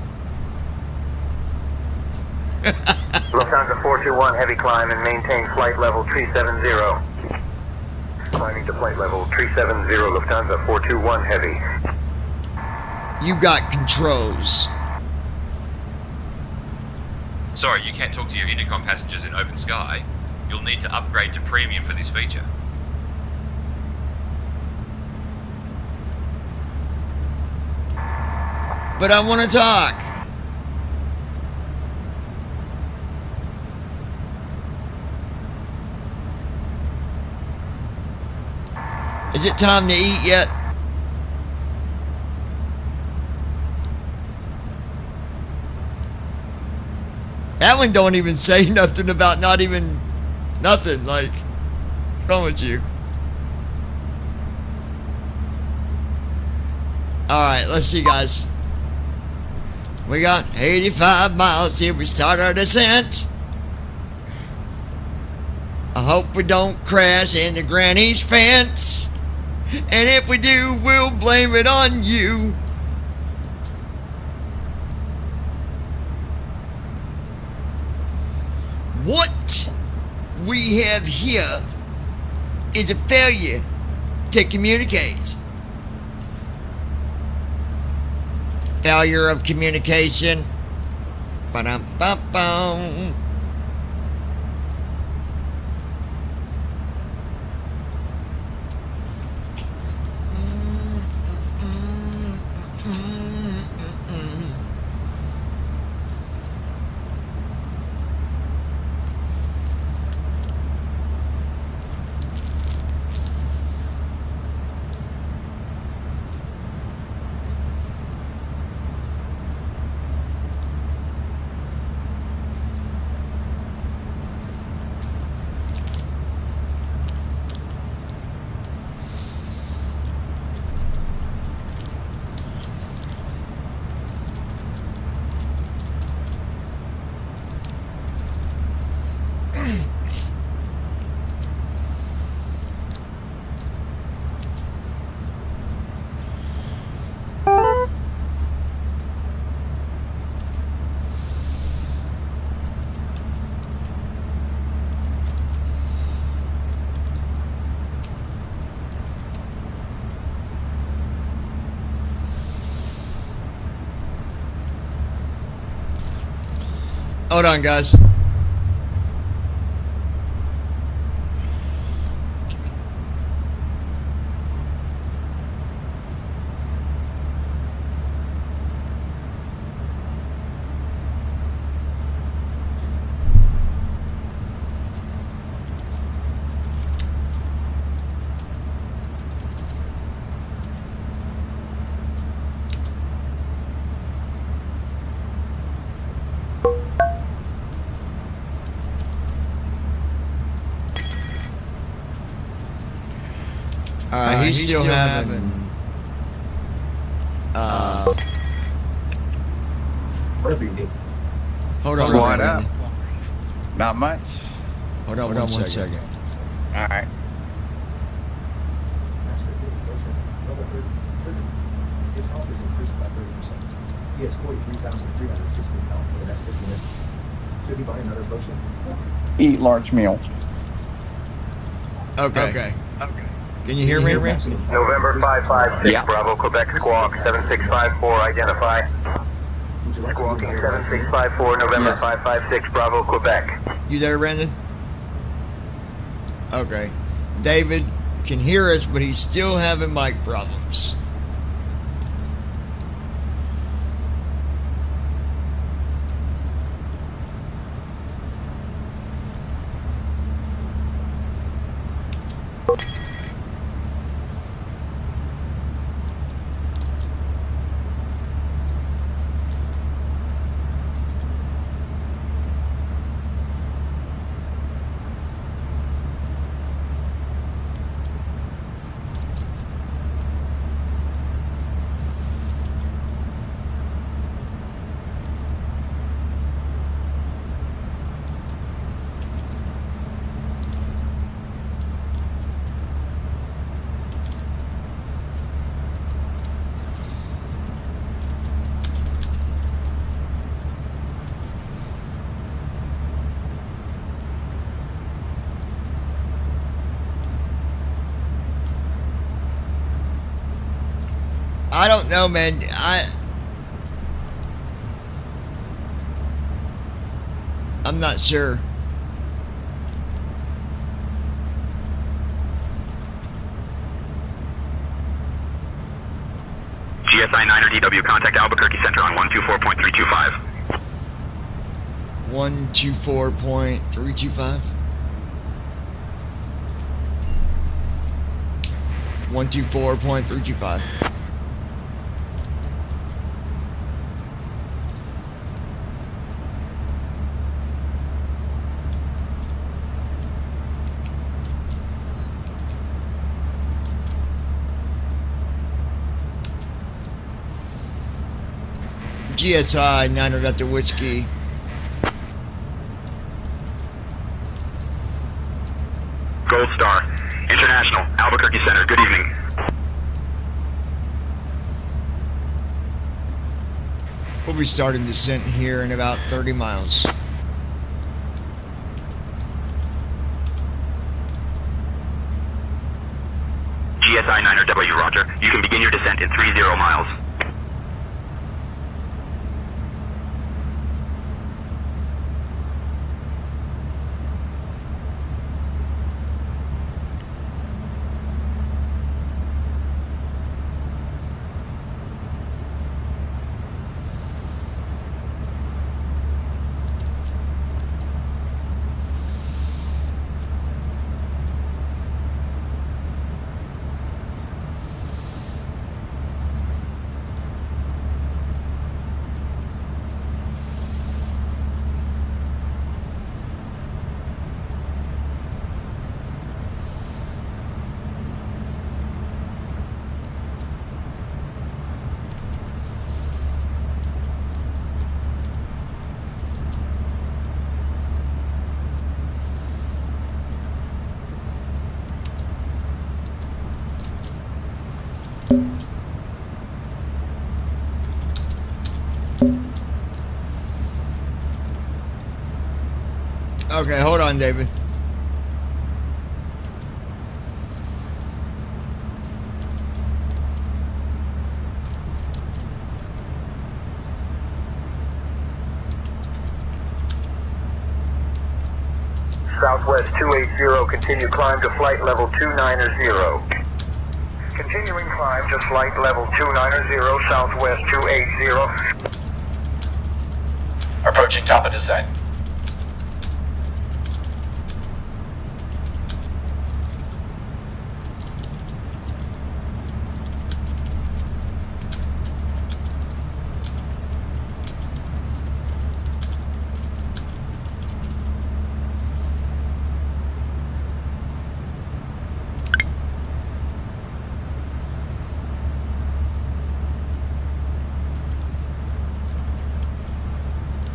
Lufthansa 421, heavy climb and maintain flight level 370. Climbing to flight level 370, Lufthansa 421, heavy. You got controls. Sorry, you can't talk to your intercom passengers in open sky. You'll need to upgrade to premium for this feature. But I want to talk. Is it time to eat yet? That one don't even say nothing about not even nothing. Like, what's wrong with you? Alright, let's see, guys. We got 85 miles till we start our descent. I hope we don't crash into Granny's fence. And if we do, we'll blame it on you. What we have here is a failure to communicate. Failure of communication. Ba-dum-bum-bum. Hold on, guys. He's still having Whatever you need. Hold on. What up? Not much. Hold on one second. All right. His health is increased by 30%. He has 43,316 health for the next 50 minutes. Should he buy another potion? Eat large meal. Okay. Can you hear me? November 556, Yeah. Bravo, Quebec Squawk 7654, identify. Squawking 7654, November Yes. 556, Bravo, Quebec. You there, Brandon? Okay. David, can hear us, but he's still having mic problems. I don't know, man. I'm not sure. GSI 9 or DW, contact Albuquerque Center on 124.325. 124.325. 124.325. GSI 9 Delta Whiskey. Gold Star, International, Albuquerque Center, good evening. We'll be starting descent here in about 30 miles. GSI 9 or W, roger. You can begin your descent in 30 miles. Okay, hold on, David. Southwest 280, continue climb to flight level 290. Continuing climb to flight level 290, Southwest 280. Approaching top of descent.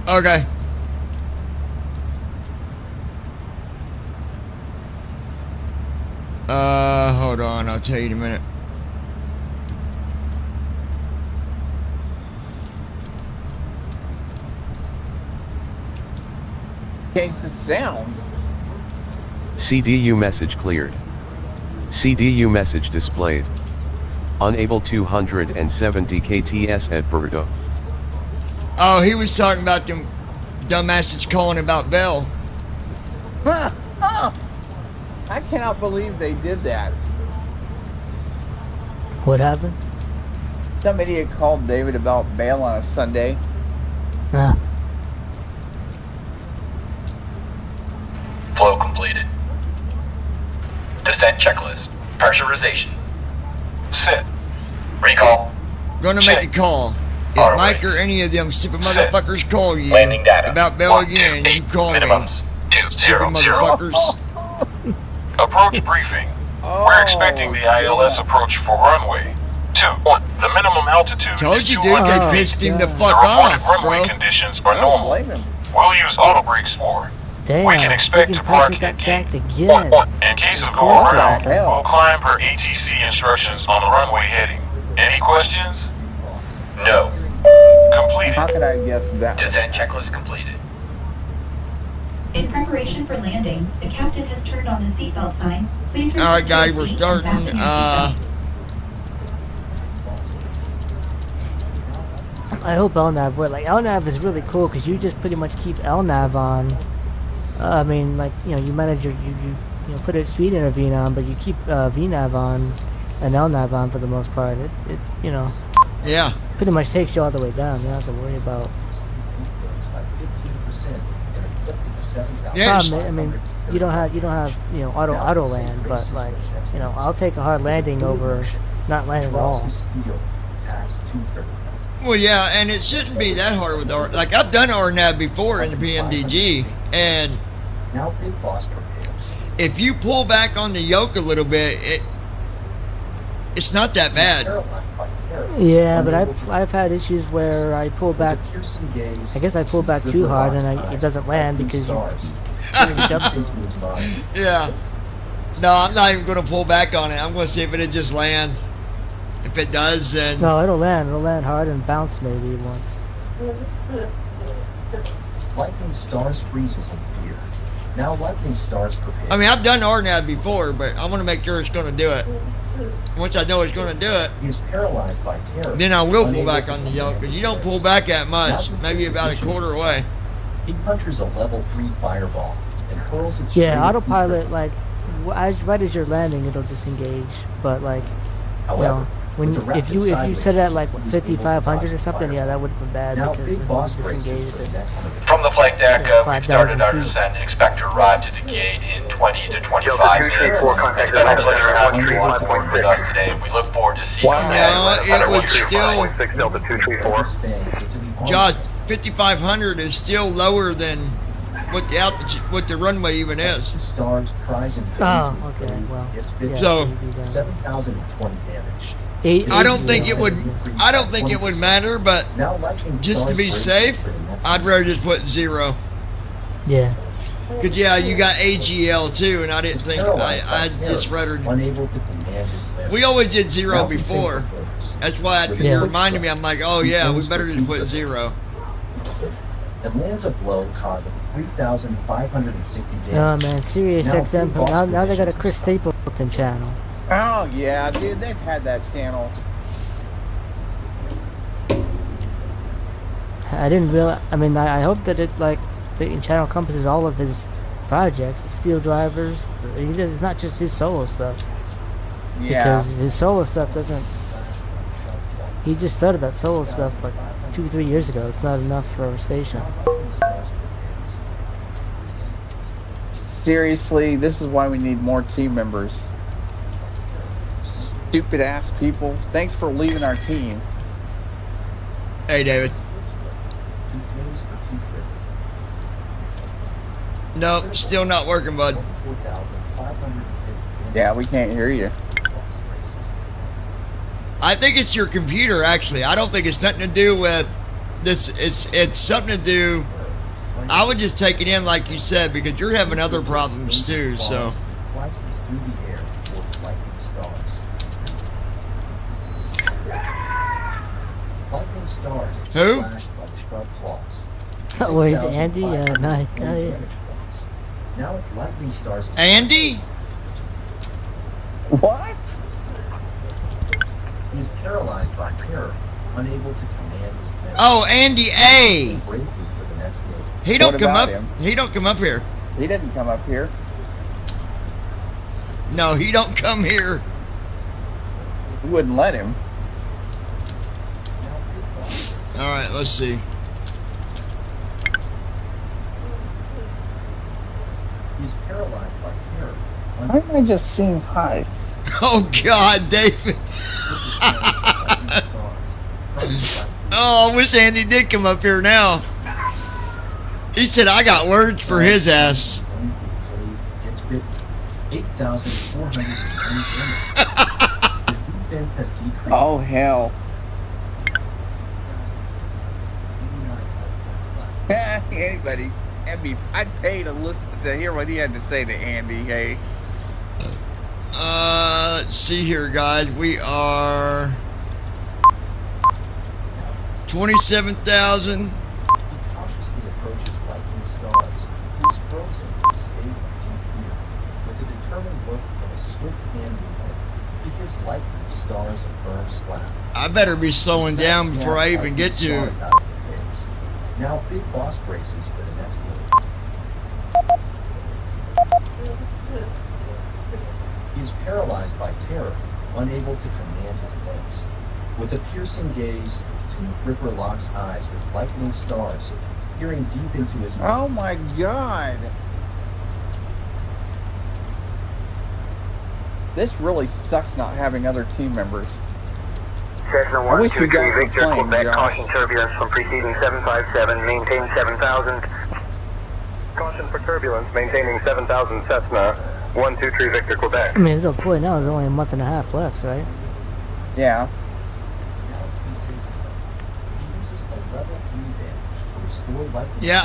Okay. Hold on, I'll tell you in a minute. Change the sound. CDU message cleared. CDU message displayed. Unable 270 KTS at Berto. Oh, he was talking about them dumbasses calling about Bell. I cannot believe they did that. What happened? Some idiot called David about bail on a Sunday. Flow completed. Descent checklist. Pressurization. Sit. Recall. Gonna make a call. If Auto Mike or any of them stupid motherfuckers call you Landing data. about bail again, you call Minimums. me. Stupid motherfuckers. Approach briefing. We're expecting the ILS approach for runway 21. The minimum altitude Told is you, dude, they 200 pissed him feet. the fuck The reported off, runway bro. conditions are normal. We'll use auto brakes for. Damn, We can expect freaking to park Patrick at got sacked gate again. 11. In case of going What the around, hell? we'll climb per ATC instructions on the runway heading. Any questions? No. Completed. How could I guess that? Descent checklist completed. In preparation for landing, the captain has turned on the seatbelt sign. Please Alright, guys, we're starting. I hope LNAV would. Like, LNAV is really cool because you just pretty much keep LNAV on. I mean, like, you know, you manage your, you know, put a speed intervene on, but you keep VNAV on and LNAV on for the most part. It you know. Yeah. Pretty much takes you all the way down. You don't have to worry about. Yes. I mean, you don't have, you know, auto land, but like, you know, I'll take a hard landing over not landing at all. Well, yeah, and it shouldn't be that hard with R. Like, I've done RNAV before in the PMDG, and if you pull back on the yoke a little bit, it's not that bad. Yeah, but I've had issues where I pull back. I guess I pull back too hard and it doesn't land because you jumped. Yeah. No, I'm not even going to pull back on it. I'm going to see if it'll just land. If it does, then... No, it'll land. It'll land hard and bounce maybe once. Lightning Stars freezes in fear. Now Lightning Stars prepare. I mean, I've done RNAV before, but I want to make sure it's going to do it. Once I know it's going to do it, He is paralyzed by terror. then I will pull back on the yoke, because you don't pull back that much. Maybe about a quarter away. He punches a level 3 fireball and hurls it Yeah, straight autopilot, like, right as you're landing, it'll disengage. But like, you know, when if you set it at like 5,500 or something, yeah, that would have been bad because it would disengage at From the flight deck, we've 5,000 started our feet. descent and expect to arrive to the gate in 20 to 25 minutes. It's been a pleasure having you on board with us today. We look forward to seeing you No, at a it better would future. still... 6 Delta 234. Josh, 5,500 is still lower than what the runway even is. Stars cries and Oh, okay, well, yeah, So, 7,020 damage. I don't think it would matter, but just to be safe, I'd rather just put 0. Yeah. Cause yeah, you got AGL too, and I didn't think I'd just rather. We always did 0 before. That's why you reminded me. I'm like, oh yeah, we better just put 0. And lands a blow causing 3,560 damage. Oh man, Sirius XM. Now they got a Chris Stapleton channel. Oh yeah, dude, they've had that channel. I didn't realize. I mean, I hope that it the channel encompasses all of his projects, the Steel Drivers. It's not just his solo stuff. Yeah. Because his solo stuff doesn't. He just started that solo stuff like 2-3 years ago. It's not enough for a station. Seriously, this is why we need more team members. Stupid ass people. Thanks for leaving our team. Hey, David. Nope, still not working, bud. Yeah, we can't hear you. I think it's your computer, actually. I don't think it's nothing to do with this. It's something to do. I would just take it in like you said, because you're having other problems too, so. Who? Where's Andy? No, yeah. Now it's Lightning Stars. Andy? What? He is paralyzed by terror, unable to command his men. Oh, Andy A. He don't What come about up. him? He don't come up here. He didn't come up here. No, he don't come here. Wouldn't let him. Alright, let's see. He's paralyzed by terror. Why am I just seeing high? Oh God, David. Oh, I wish Andy did come up here now. He said I got words for his ass. 8,490. Oh hell. Anybody, I'd pay to listen to hear what he had to say to Andy. Hey. Let's see here, guys. We are 27,000. Cautiously approaches lightning stars. He's frozen in a state of deep fear. With a determined look and a swift hand movement, he gives lightning stars a firm slap. I better be slowing down before I even get to. Now Big Boss braces for the next move. He is paralyzed by terror, unable to command his limbs. With a piercing gaze, Tooth Ripper locks eyes with lightning stars, peering deep into his mind. Oh my God. This really sucks not having other team members. Cessna I wish you 123 guys were Victor, playing, Quebec, Josh. caution turbulence from preceding 757, maintain 7,000. Caution for turbulence, maintaining 7,000 Cessna 123 Victor, Quebec. I mean, it's point now. There's only a month and a half left, right? Yeah. Yeah,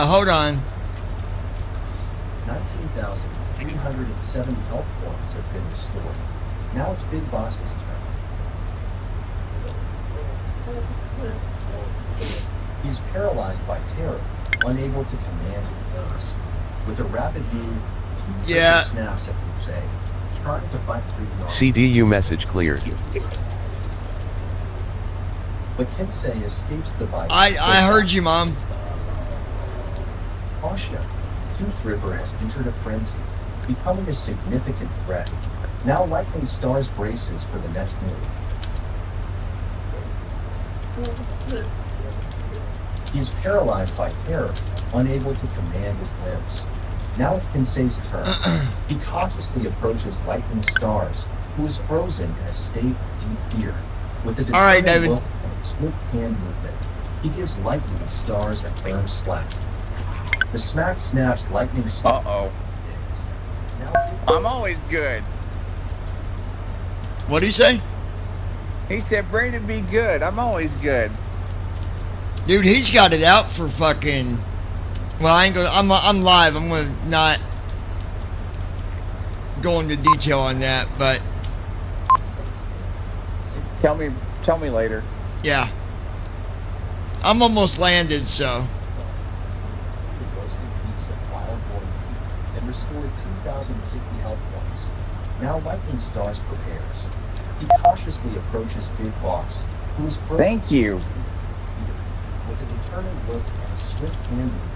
hold on. 19,370 health points have been restored. Now it's Big Boss's turn. He's paralyzed by terror, unable to command his nerves. With a rapid move, he snaps, as we say, trying to fight through the CDU message cleared. But Kinsey escapes the bite. I heard you, Mom. Caution. Tooth Ripper has entered a frenzy, becoming a significant threat. Now Lightning Stars braces for the next move. He is paralyzed by terror, unable to command his limbs. Now it's Kinsey's turn. He cautiously approaches Lightning Stars, who is frozen in a state of deep fear. With a determined look and a swift hand movement, he gives Lightning Stars a firm slap. The smack snaps Lightning Stars. Uh-oh. I'm always good. What'd he say? He said, Brandon, be good. I'm always good. Dude, he's got it out for fucking... Well, I ain't gonna... I'm live. I'm gonna not go into detail on that, but... Tell me later. Yeah. I'm almost landed, so... And restored 2,060 health points. Now Lightning Stars prepares. He cautiously approaches Big Boss, who is frozen. Thank you. With a determined look and a swift hand movement,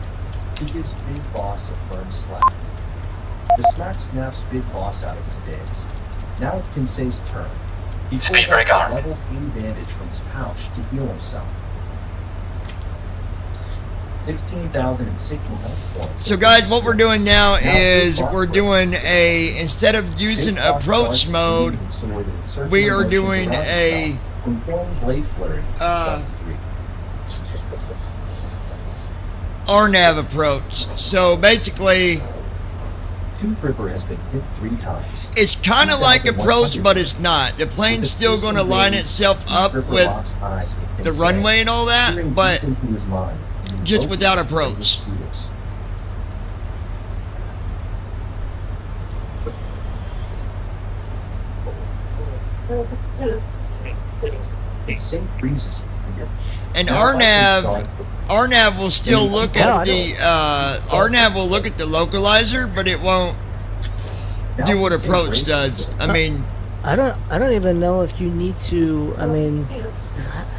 he gives Big Boss a firm slap. The smack snaps Big Boss out of his daze. Now it's Kinsey's turn. He pulls out a level 3 bandage from his pouch to heal himself. 16,060 health points. So guys, what we're doing now is we're doing instead of using approach mode, we are doing a RNAV approach. So basically, Tooth Ripper has been hit 3 times. It's kind of like approach, but it's not. The plane's still going to line itself up with the runway and all that, but just without approach. And RNAV will still look at the RNAV will look at the localizer, but it won't do what approach does. I mean, I don't even know if you need to. I mean,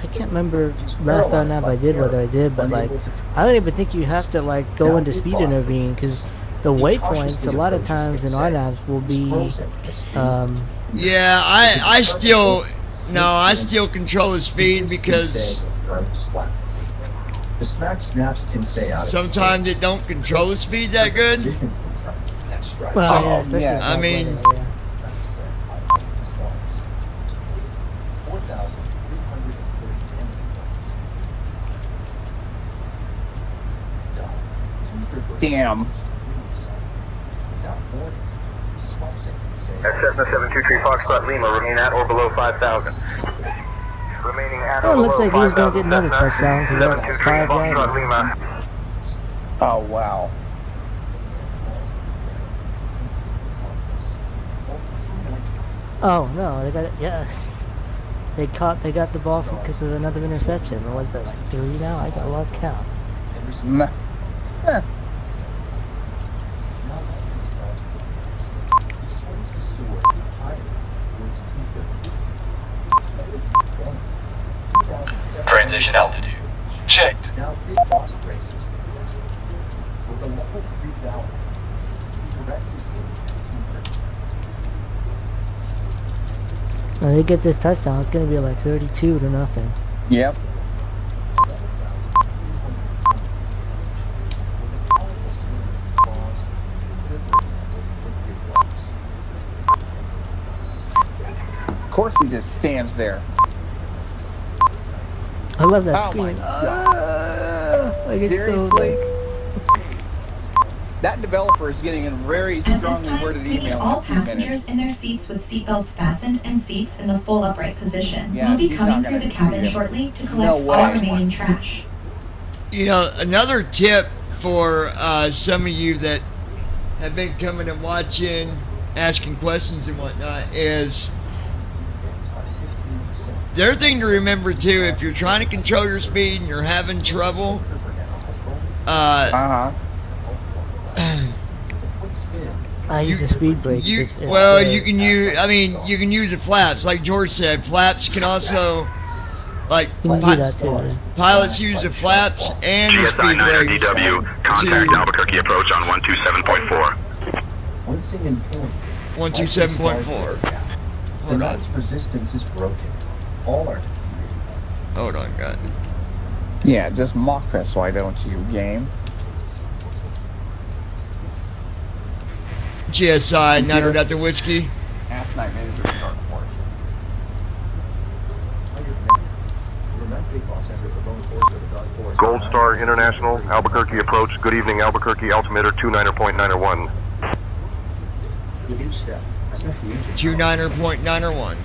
I can't remember last RNAV I did whether I did, but like I don't even think you have to like go into speed intervene because the waypoints a lot of times in RNAVs will be yeah, I still control the speed because the smack snaps can say out sometimes it don't control the speed that good. Well, So, yeah, especially I bad mean, weather, yeah. Damn. Cessna 723 Foxtrot Lima, remain at or below 5,000. Remaining at Oh, or it looks below like he's going to 5,000 get another Cessna. touchdown because that's 723 5 Foxtrot yards. Lima. Oh, wow. Oh, no, they got it. Yes. They got the ball because of another interception. Or what's that, like 3 now? I got lost count. Nah. Eh. Transition altitude. Checked. Now big boss races. With a level 3,000. Rex is When they get this touchdown, it's going to be like 32-0. Yep. Of course he just stands there. I love that Oh screen. my God. Like it's so Seriously? like... That developer is getting a very strongly worded email in All a few passengers minutes. in their seats with seatbelts fastened and seats in the full upright position. Yeah, We'll be she's coming not through gonna the cabin treat him. shortly to No collect all way. remaining trash. You know, another tip for some of you that have been coming and watching, asking questions and whatnot is the other thing to remember too, if you're trying to control your speed and you're having trouble, I use the speed brake. you can use. I mean, you can use the flaps, like George said. Flaps can also, like, You can do that too. Yeah. pilots use the flaps and the GSI speed 9er brakes DW, contact Albuquerque approach on 127.4. 127.4. The Hold on. knight's resistance is broken. All are Hold on, guys. Yeah, just mock us, why don't you, game? GSI 9er Delta Whiskey. Ask Night Manager to start for us. Gold Star International, Albuquerque approach. Good evening, Albuquerque, altimeter 29.901. 29.901.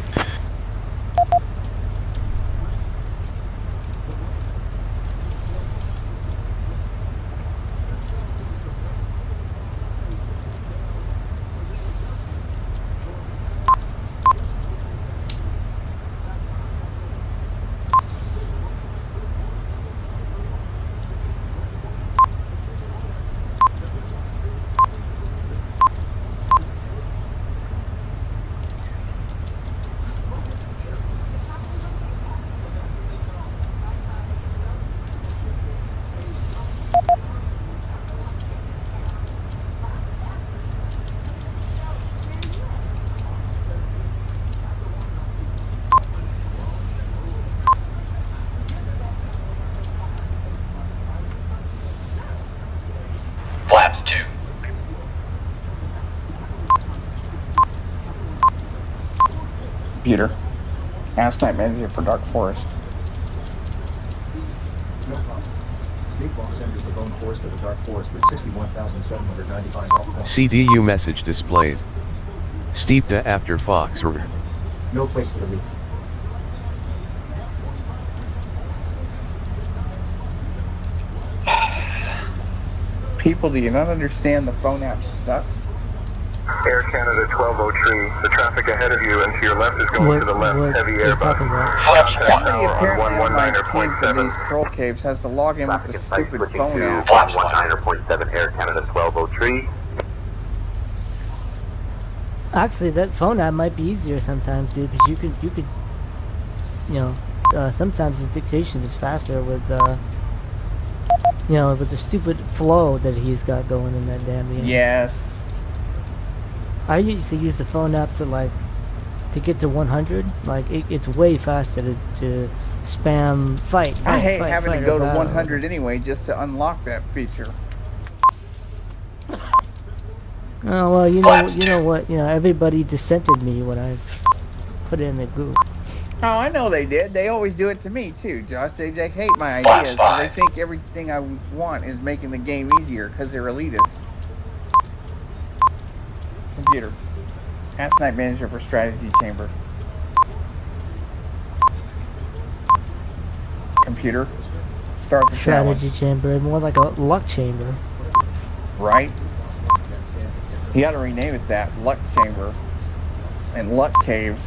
Flaps 2. Peter, ask Night Manager for Dark Forest. No problem. Big boss enters the bone forest of the dark forest with 61,795 health points. CDU message displayed. Steepta after Fox or No place for the weak. People, do you not understand the phone app sucks? Air Canada 1203. The traffic ahead of you and to your left is going to the left. Heavy Airbus. Somebody apparently on my team for 119.7. these troll caves has to log in with the stupid phone app. 119.7 Air Canada 1203. Actually, that phone app might be easier sometimes, dude, because you could, sometimes the dictation is faster with You know, with the stupid flow that he's got going in that damn game. Yes. I used to use the phone app to get to 100. Like, it's way faster to spam fight. I hate fight, having fight, to go to battle. 100 anyway just to unlock that feature. Oh well, you know what? You know, everybody dissented me when I put it in the group. Oh, I know they did. They always do it to me too, Josh. They hate my ideas because they think everything I want is making the game easier because they're elitists. Computer. Ask Night Manager for Strategy Chamber. Computer. Start the Strategy challenge. chamber, more like a luck chamber. Right? You gotta rename it that. Luck Chamber. And Luck Caves.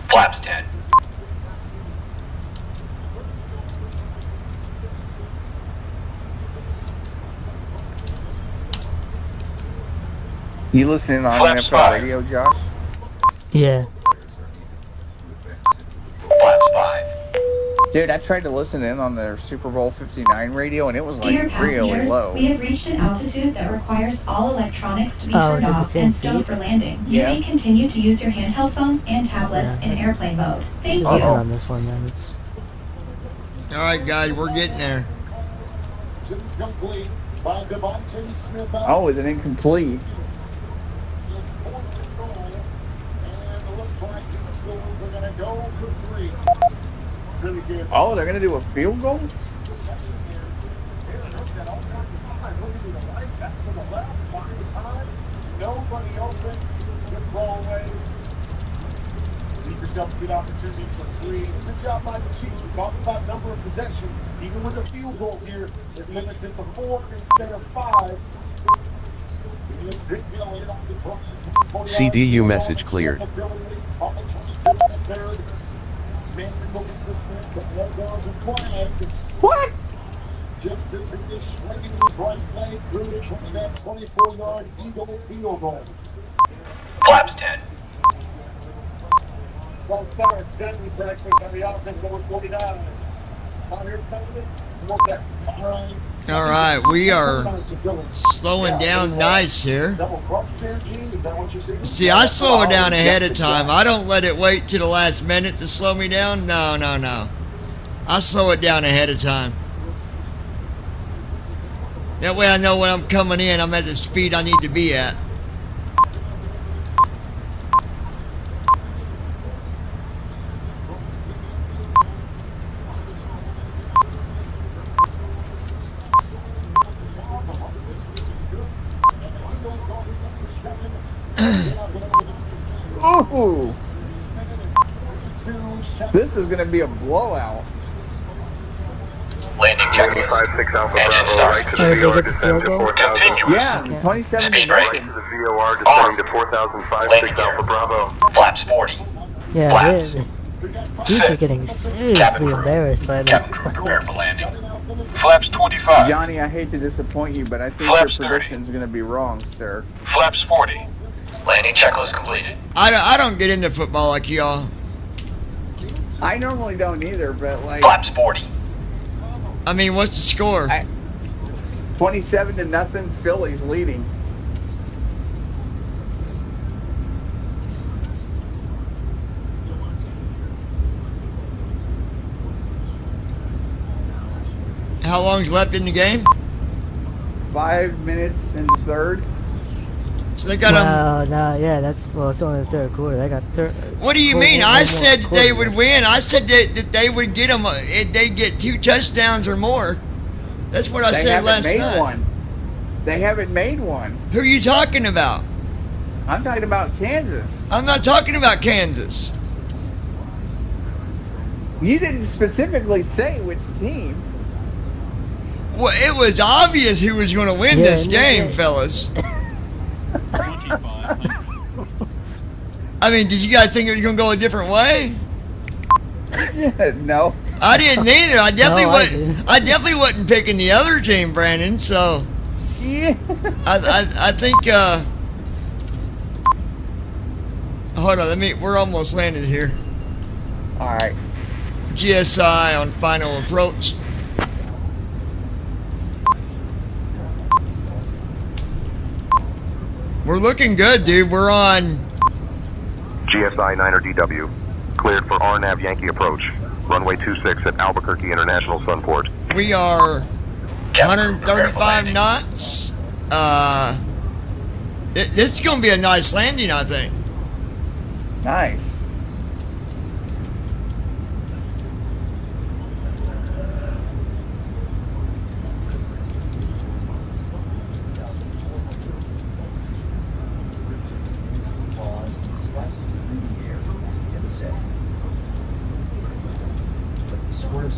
Flaps 10. You listening on Flaps NFL 5. radio, Josh? Yeah. Flaps 5. Dude, I tried to listen in on their Super Bowl 59 radio and it was Dear like really passengers, low. we have reached an altitude that requires all electronics to be Oh, turned is it the off same and stowed feed? for landing. You may continue to use your handheld phones and tablets in airplane mode. Thank It wasn't you. on this one, then. It's... Alright, guys, we're getting there. Oh, is it incomplete? Oh, they're going to do a field goal? Nobody open. Good throw away. Leave yourself a good opportunity for three. Good job by the Chiefs. We talked about number of possessions. Even with a field goal here, it limits it to 4 instead of 5. CDU message cleared. What? Just between the swinging his right leg through the 24-yard Eagle field goal. Flaps 10. Well, start 10 reflection on the offense over 49. Alright, we are slowing down nice here. See, I slow it down ahead of time. I don't let it wait till the last minute to slow me down. No. I slow it down ahead of time. That way I know when I'm coming in, I'm at the speed I need to be at. Ooh! This is going to be a blowout. Landing checklist. 56 Alpha Engine Bravo, start. right to the VOR, descend to 4,000. Continuous. Yeah, 27 Speed Right brake. to the VOR, descending to 4,056 Alpha Bravo. Flaps 40. Yeah, Flaps. these are getting seriously embarrassed by that. Prepare for landing. Flaps 25. Johnny, I hate to disappoint you, but I think Flaps your 30. prediction's going to be wrong, sir. Flaps 40. Landing checklist completed. I don't get into football like y'all. I normally don't either, but like... Flaps 40. I mean, what's the score? 27-0, Phillies leading. How long's left in the game? 5 minutes and the third. So they got them. No, yeah, it's only the third quarter. They got third. What do you mean? I said that they would win. I said that they would get them. They'd get 2 touchdowns or more. That's what I said last night. One. They haven't made one. Who are you talking about? I'm talking about Kansas. I'm not talking about Kansas. You didn't specifically say which team. Well, it was obvious who was going to win this game, fellas. I mean, did you guys think it was going to go a different way? No. I didn't either. I definitely No, I wasn't. didn't. I definitely wasn't picking the other team, Brandon. So Yeah. I think. Hold on. We're almost landed here. All right. GSI on final approach. We're looking good, dude. We're on. GSI 9er DW. Cleared for RNAV Yankee approach. Runway 26 at Albuquerque International Sunport. We are 135 knots. This is gonna be a nice landing, I think. Nice.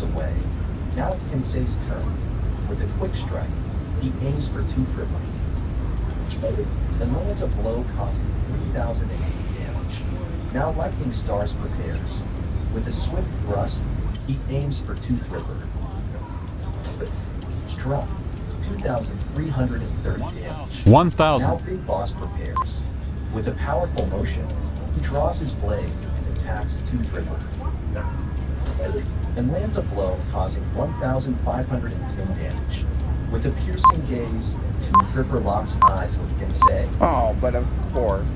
Away. Now it's Kinsey's turn. With a quick strike, he aims for 2 triple. And lands a blow causing 3,080 damage. Now Lightning Stars prepares. With a swift thrust, he aims for 2 triple. Struck, 2,330 damage. 1,000. Now Big Boss prepares. With a powerful motion, he draws his blade and attacks 2 triple. And lands a blow causing 1,510 damage. With a piercing gaze, 2 Ripper locks eyes with Kinsey. Oh, but of course.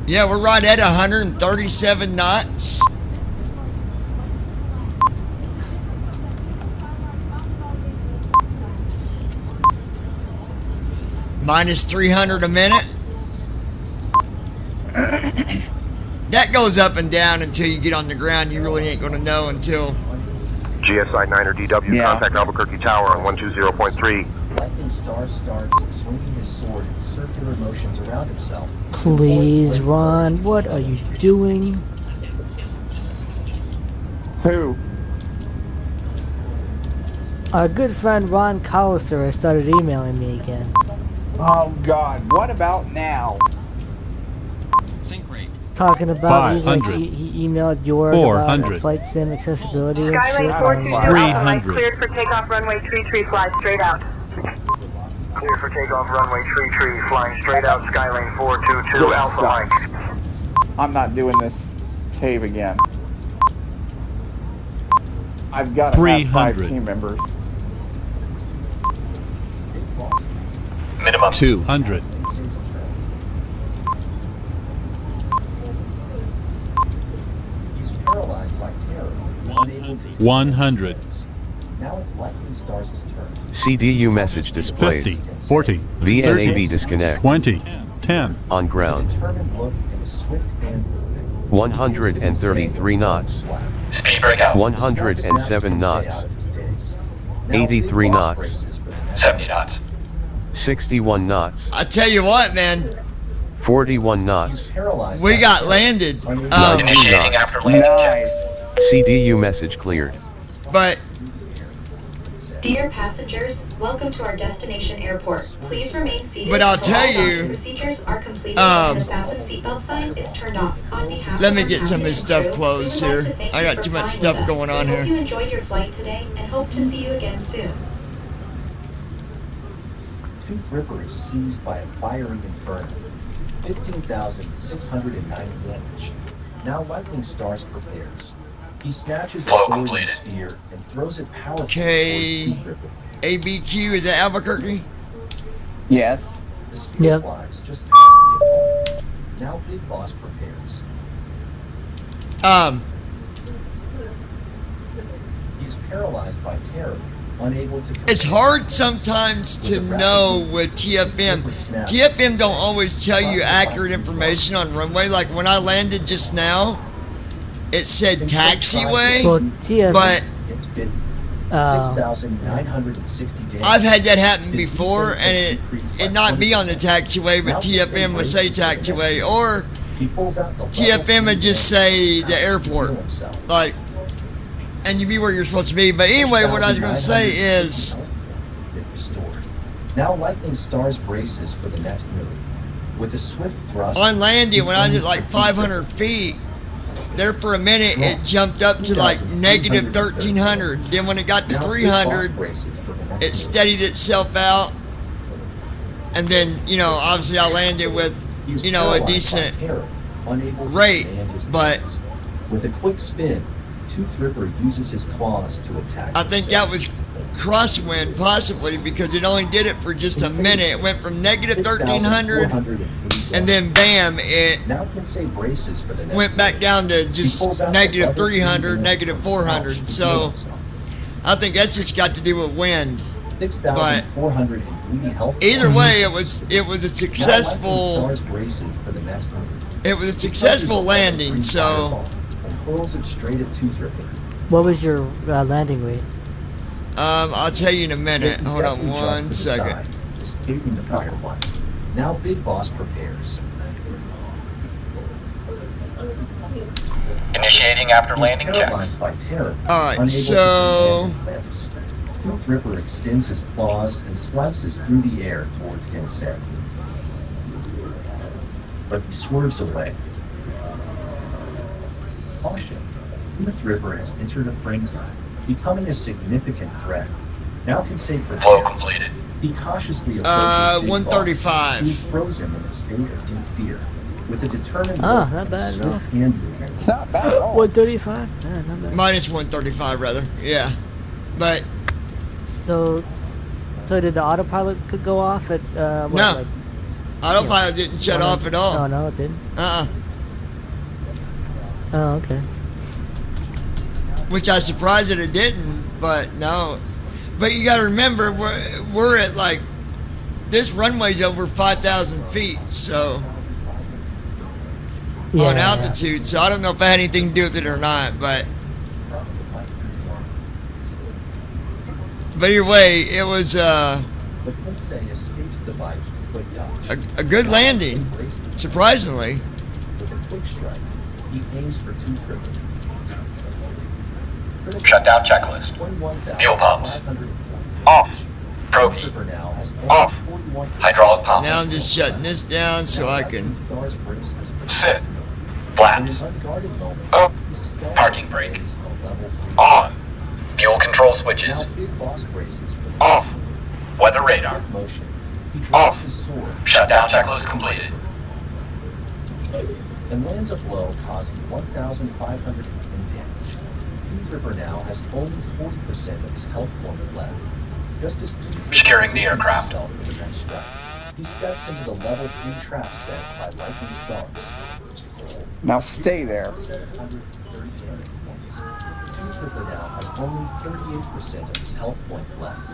Yeah, we're right at 137 knots. Minus 300 a minute. That goes up and down until you get on the ground. You really ain't gonna know until. GSI 9er DW, contact Albuquerque Tower on 120.3. Lightning Star starts swinging his sword in circular motions around himself. Please, Ron, what are you doing? Who? Our good friend Ron Colliser has started emailing me again. Oh God, what about now? Sync rate. Talking about he's like 500. he emailed York about 400. flight sim accessibility and Skylane shit. 420 Alpha 300. Mike, cleared for takeoff runway 33, fly straight out. Clear for takeoff runway 33, flying straight out, Skylane 422 Alpha Mike. I'm not doing this cave again. I've got to have 5 300. team members. Minimum 200. He's paralyzed by terror. 100. Now it's Lightning Stars' turn. CDU message displayed. 50. 40. VNAV 30, disconnect. 20. 10. On ground. Determined look and a swift hand movement. 133 knots. speed breakout. 107 knots. 83 knots. 70 knots. 61 knots. I tell you what, man. 41 knots. We got landed. 19 Initiating knots. after landing check. Nice. CDU message cleared. But Dear passengers, welcome to our destination airport. Please remain seated. But I'll until tell all you, docking procedures are completed and the fasten seatbelt sign is turned off. On behalf let of me our get some of this passengers stuff crew, closed we would like here. to thank I you got for too much flying stuff with us. going on We hope you here. enjoyed your flight today and hope to see you again soon. Tooth Ripper is seized by a fiery inferno. 15,690 damage. Now Lightning Stars prepares. He snatches a Flow golden completed. spear and throws it powerfully Okay. towards Tooth Ripper. ABQ, is that Albuquerque? Yes. The spear Yep. flies just past the opponent. Now Big Boss prepares. He is paralyzed by terror, unable to. It's hard sometimes to know with TFM. TFM don't always tell you accurate information on runway. Like when I landed just now, it said taxiway, Well, TFM, but Gets bitten. uh, 6,960 damage. I've had that happen His before, defense and increased by it not be on the 20%. taxiway, but Now TFM would say taxiway, or He pulls out the level TFM would just say the 3 airport, to himself. like, and you be where you're supposed to be. But anyway, what I was going to say is, Been restored. Now Lightning Stars braces for the next move. With a swift thrust. on landing, he when I was aims at like for 500 feet, there for a minute, it jumped up to like negative 1,300. Then when it got to 300, it steadied itself out. And then, you know, obviously I landed with, you know, a decent rate, but with a quick spin, Tooth Ripper uses his claws to attack. I think that was crosswind possibly because it only did it for just a minute. It went from negative 1,300 and then bam, it went back down to just negative 300, negative 400. So I think that's just got to do with wind. But either way, it was a successful landing. So What was your landing weight? I'll tell you in a minute. Hold on 1 second. Now Big Boss prepares. Initiating after landing checks. Alright, so Tooth Ripper extends his claws and slices through the air towards Kinsey. But he swerves away. Caution. Tooth Ripper has entered a frenzy, becoming a significant threat. Now Kinsey Flow completed. He cautiously approaches Big 135. Boss, who is frozen in a state of deep fear. With a determined not bad at all. It's not bad at all. 135? Yeah, not bad. Minus 135 rather. Yeah. But So did the autopilot could go off at what, no. like, Autopilot didn't shut off at all. Oh no, it didn't. Oh, okay. Which I was surprised that it didn't, but no. But you got to remember, we're at like this runway's over 5,000 feet, so on altitude. So I don't know if it had anything to do with it or not, but either way, it was a good landing, surprisingly. With a quick strike, he aims for Tooth Ripper. Shutdown checklist. Fuel pumps. Off. Probe off. Hydraulic pump. Now I'm just shutting this down so I can sit. Flaps. Up. Parking brake. On. Fuel control switches. Off. Weather radar. Off. Shutdown checklist completed. And lands a blow causing 1,510 damage. Tooth Ripper now has only 40% of his health points left. Just as securing the aircraft. He steps into the level 3 trap set by Lightning Stars. Now stay there. Tooth Ripper now has only 38% of his health points left.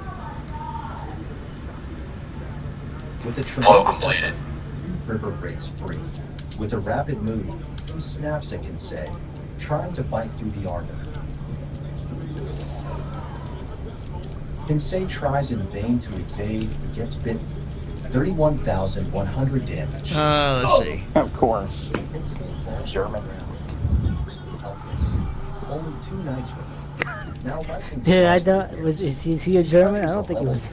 With a flow completed. Tooth Ripper breaks free. With a rapid move, he snaps at Kinsey, trying to bite through the armor. Kinsey tries in vain to evade and gets bitten. 31,100 damage. Let's see. Of course. German. Only 2 nights with him. Now Lightning Yeah, I don't. Is he a German? I don't think he was.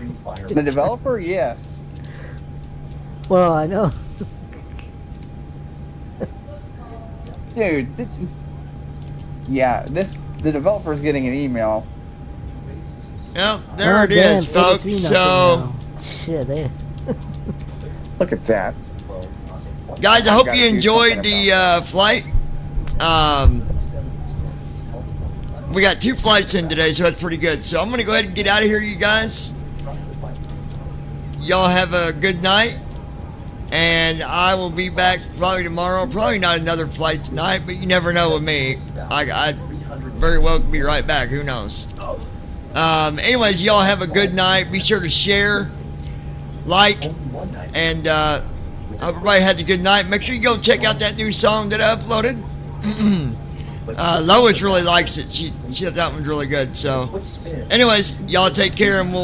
The developer, yes. Well, I know. Dude, the developer's getting an email. Yep, there it is, folks. So, shit, look at that, guys. I hope you enjoyed the flight. We got 2 flights in today, so that's pretty good. So I'm gonna go ahead and get out of here, you guys. Y'all have a good night. And I will be back probably tomorrow. Probably not another flight tonight, but you never know with me. I very well could be right back. Who knows? Anyways, y'all have a good night. Be sure to share, like, and hope everybody has a good night. Make sure you go check out that new song that I uploaded. Lois really likes it. She thought that one's really good. So, anyways, y'all take care, and we'll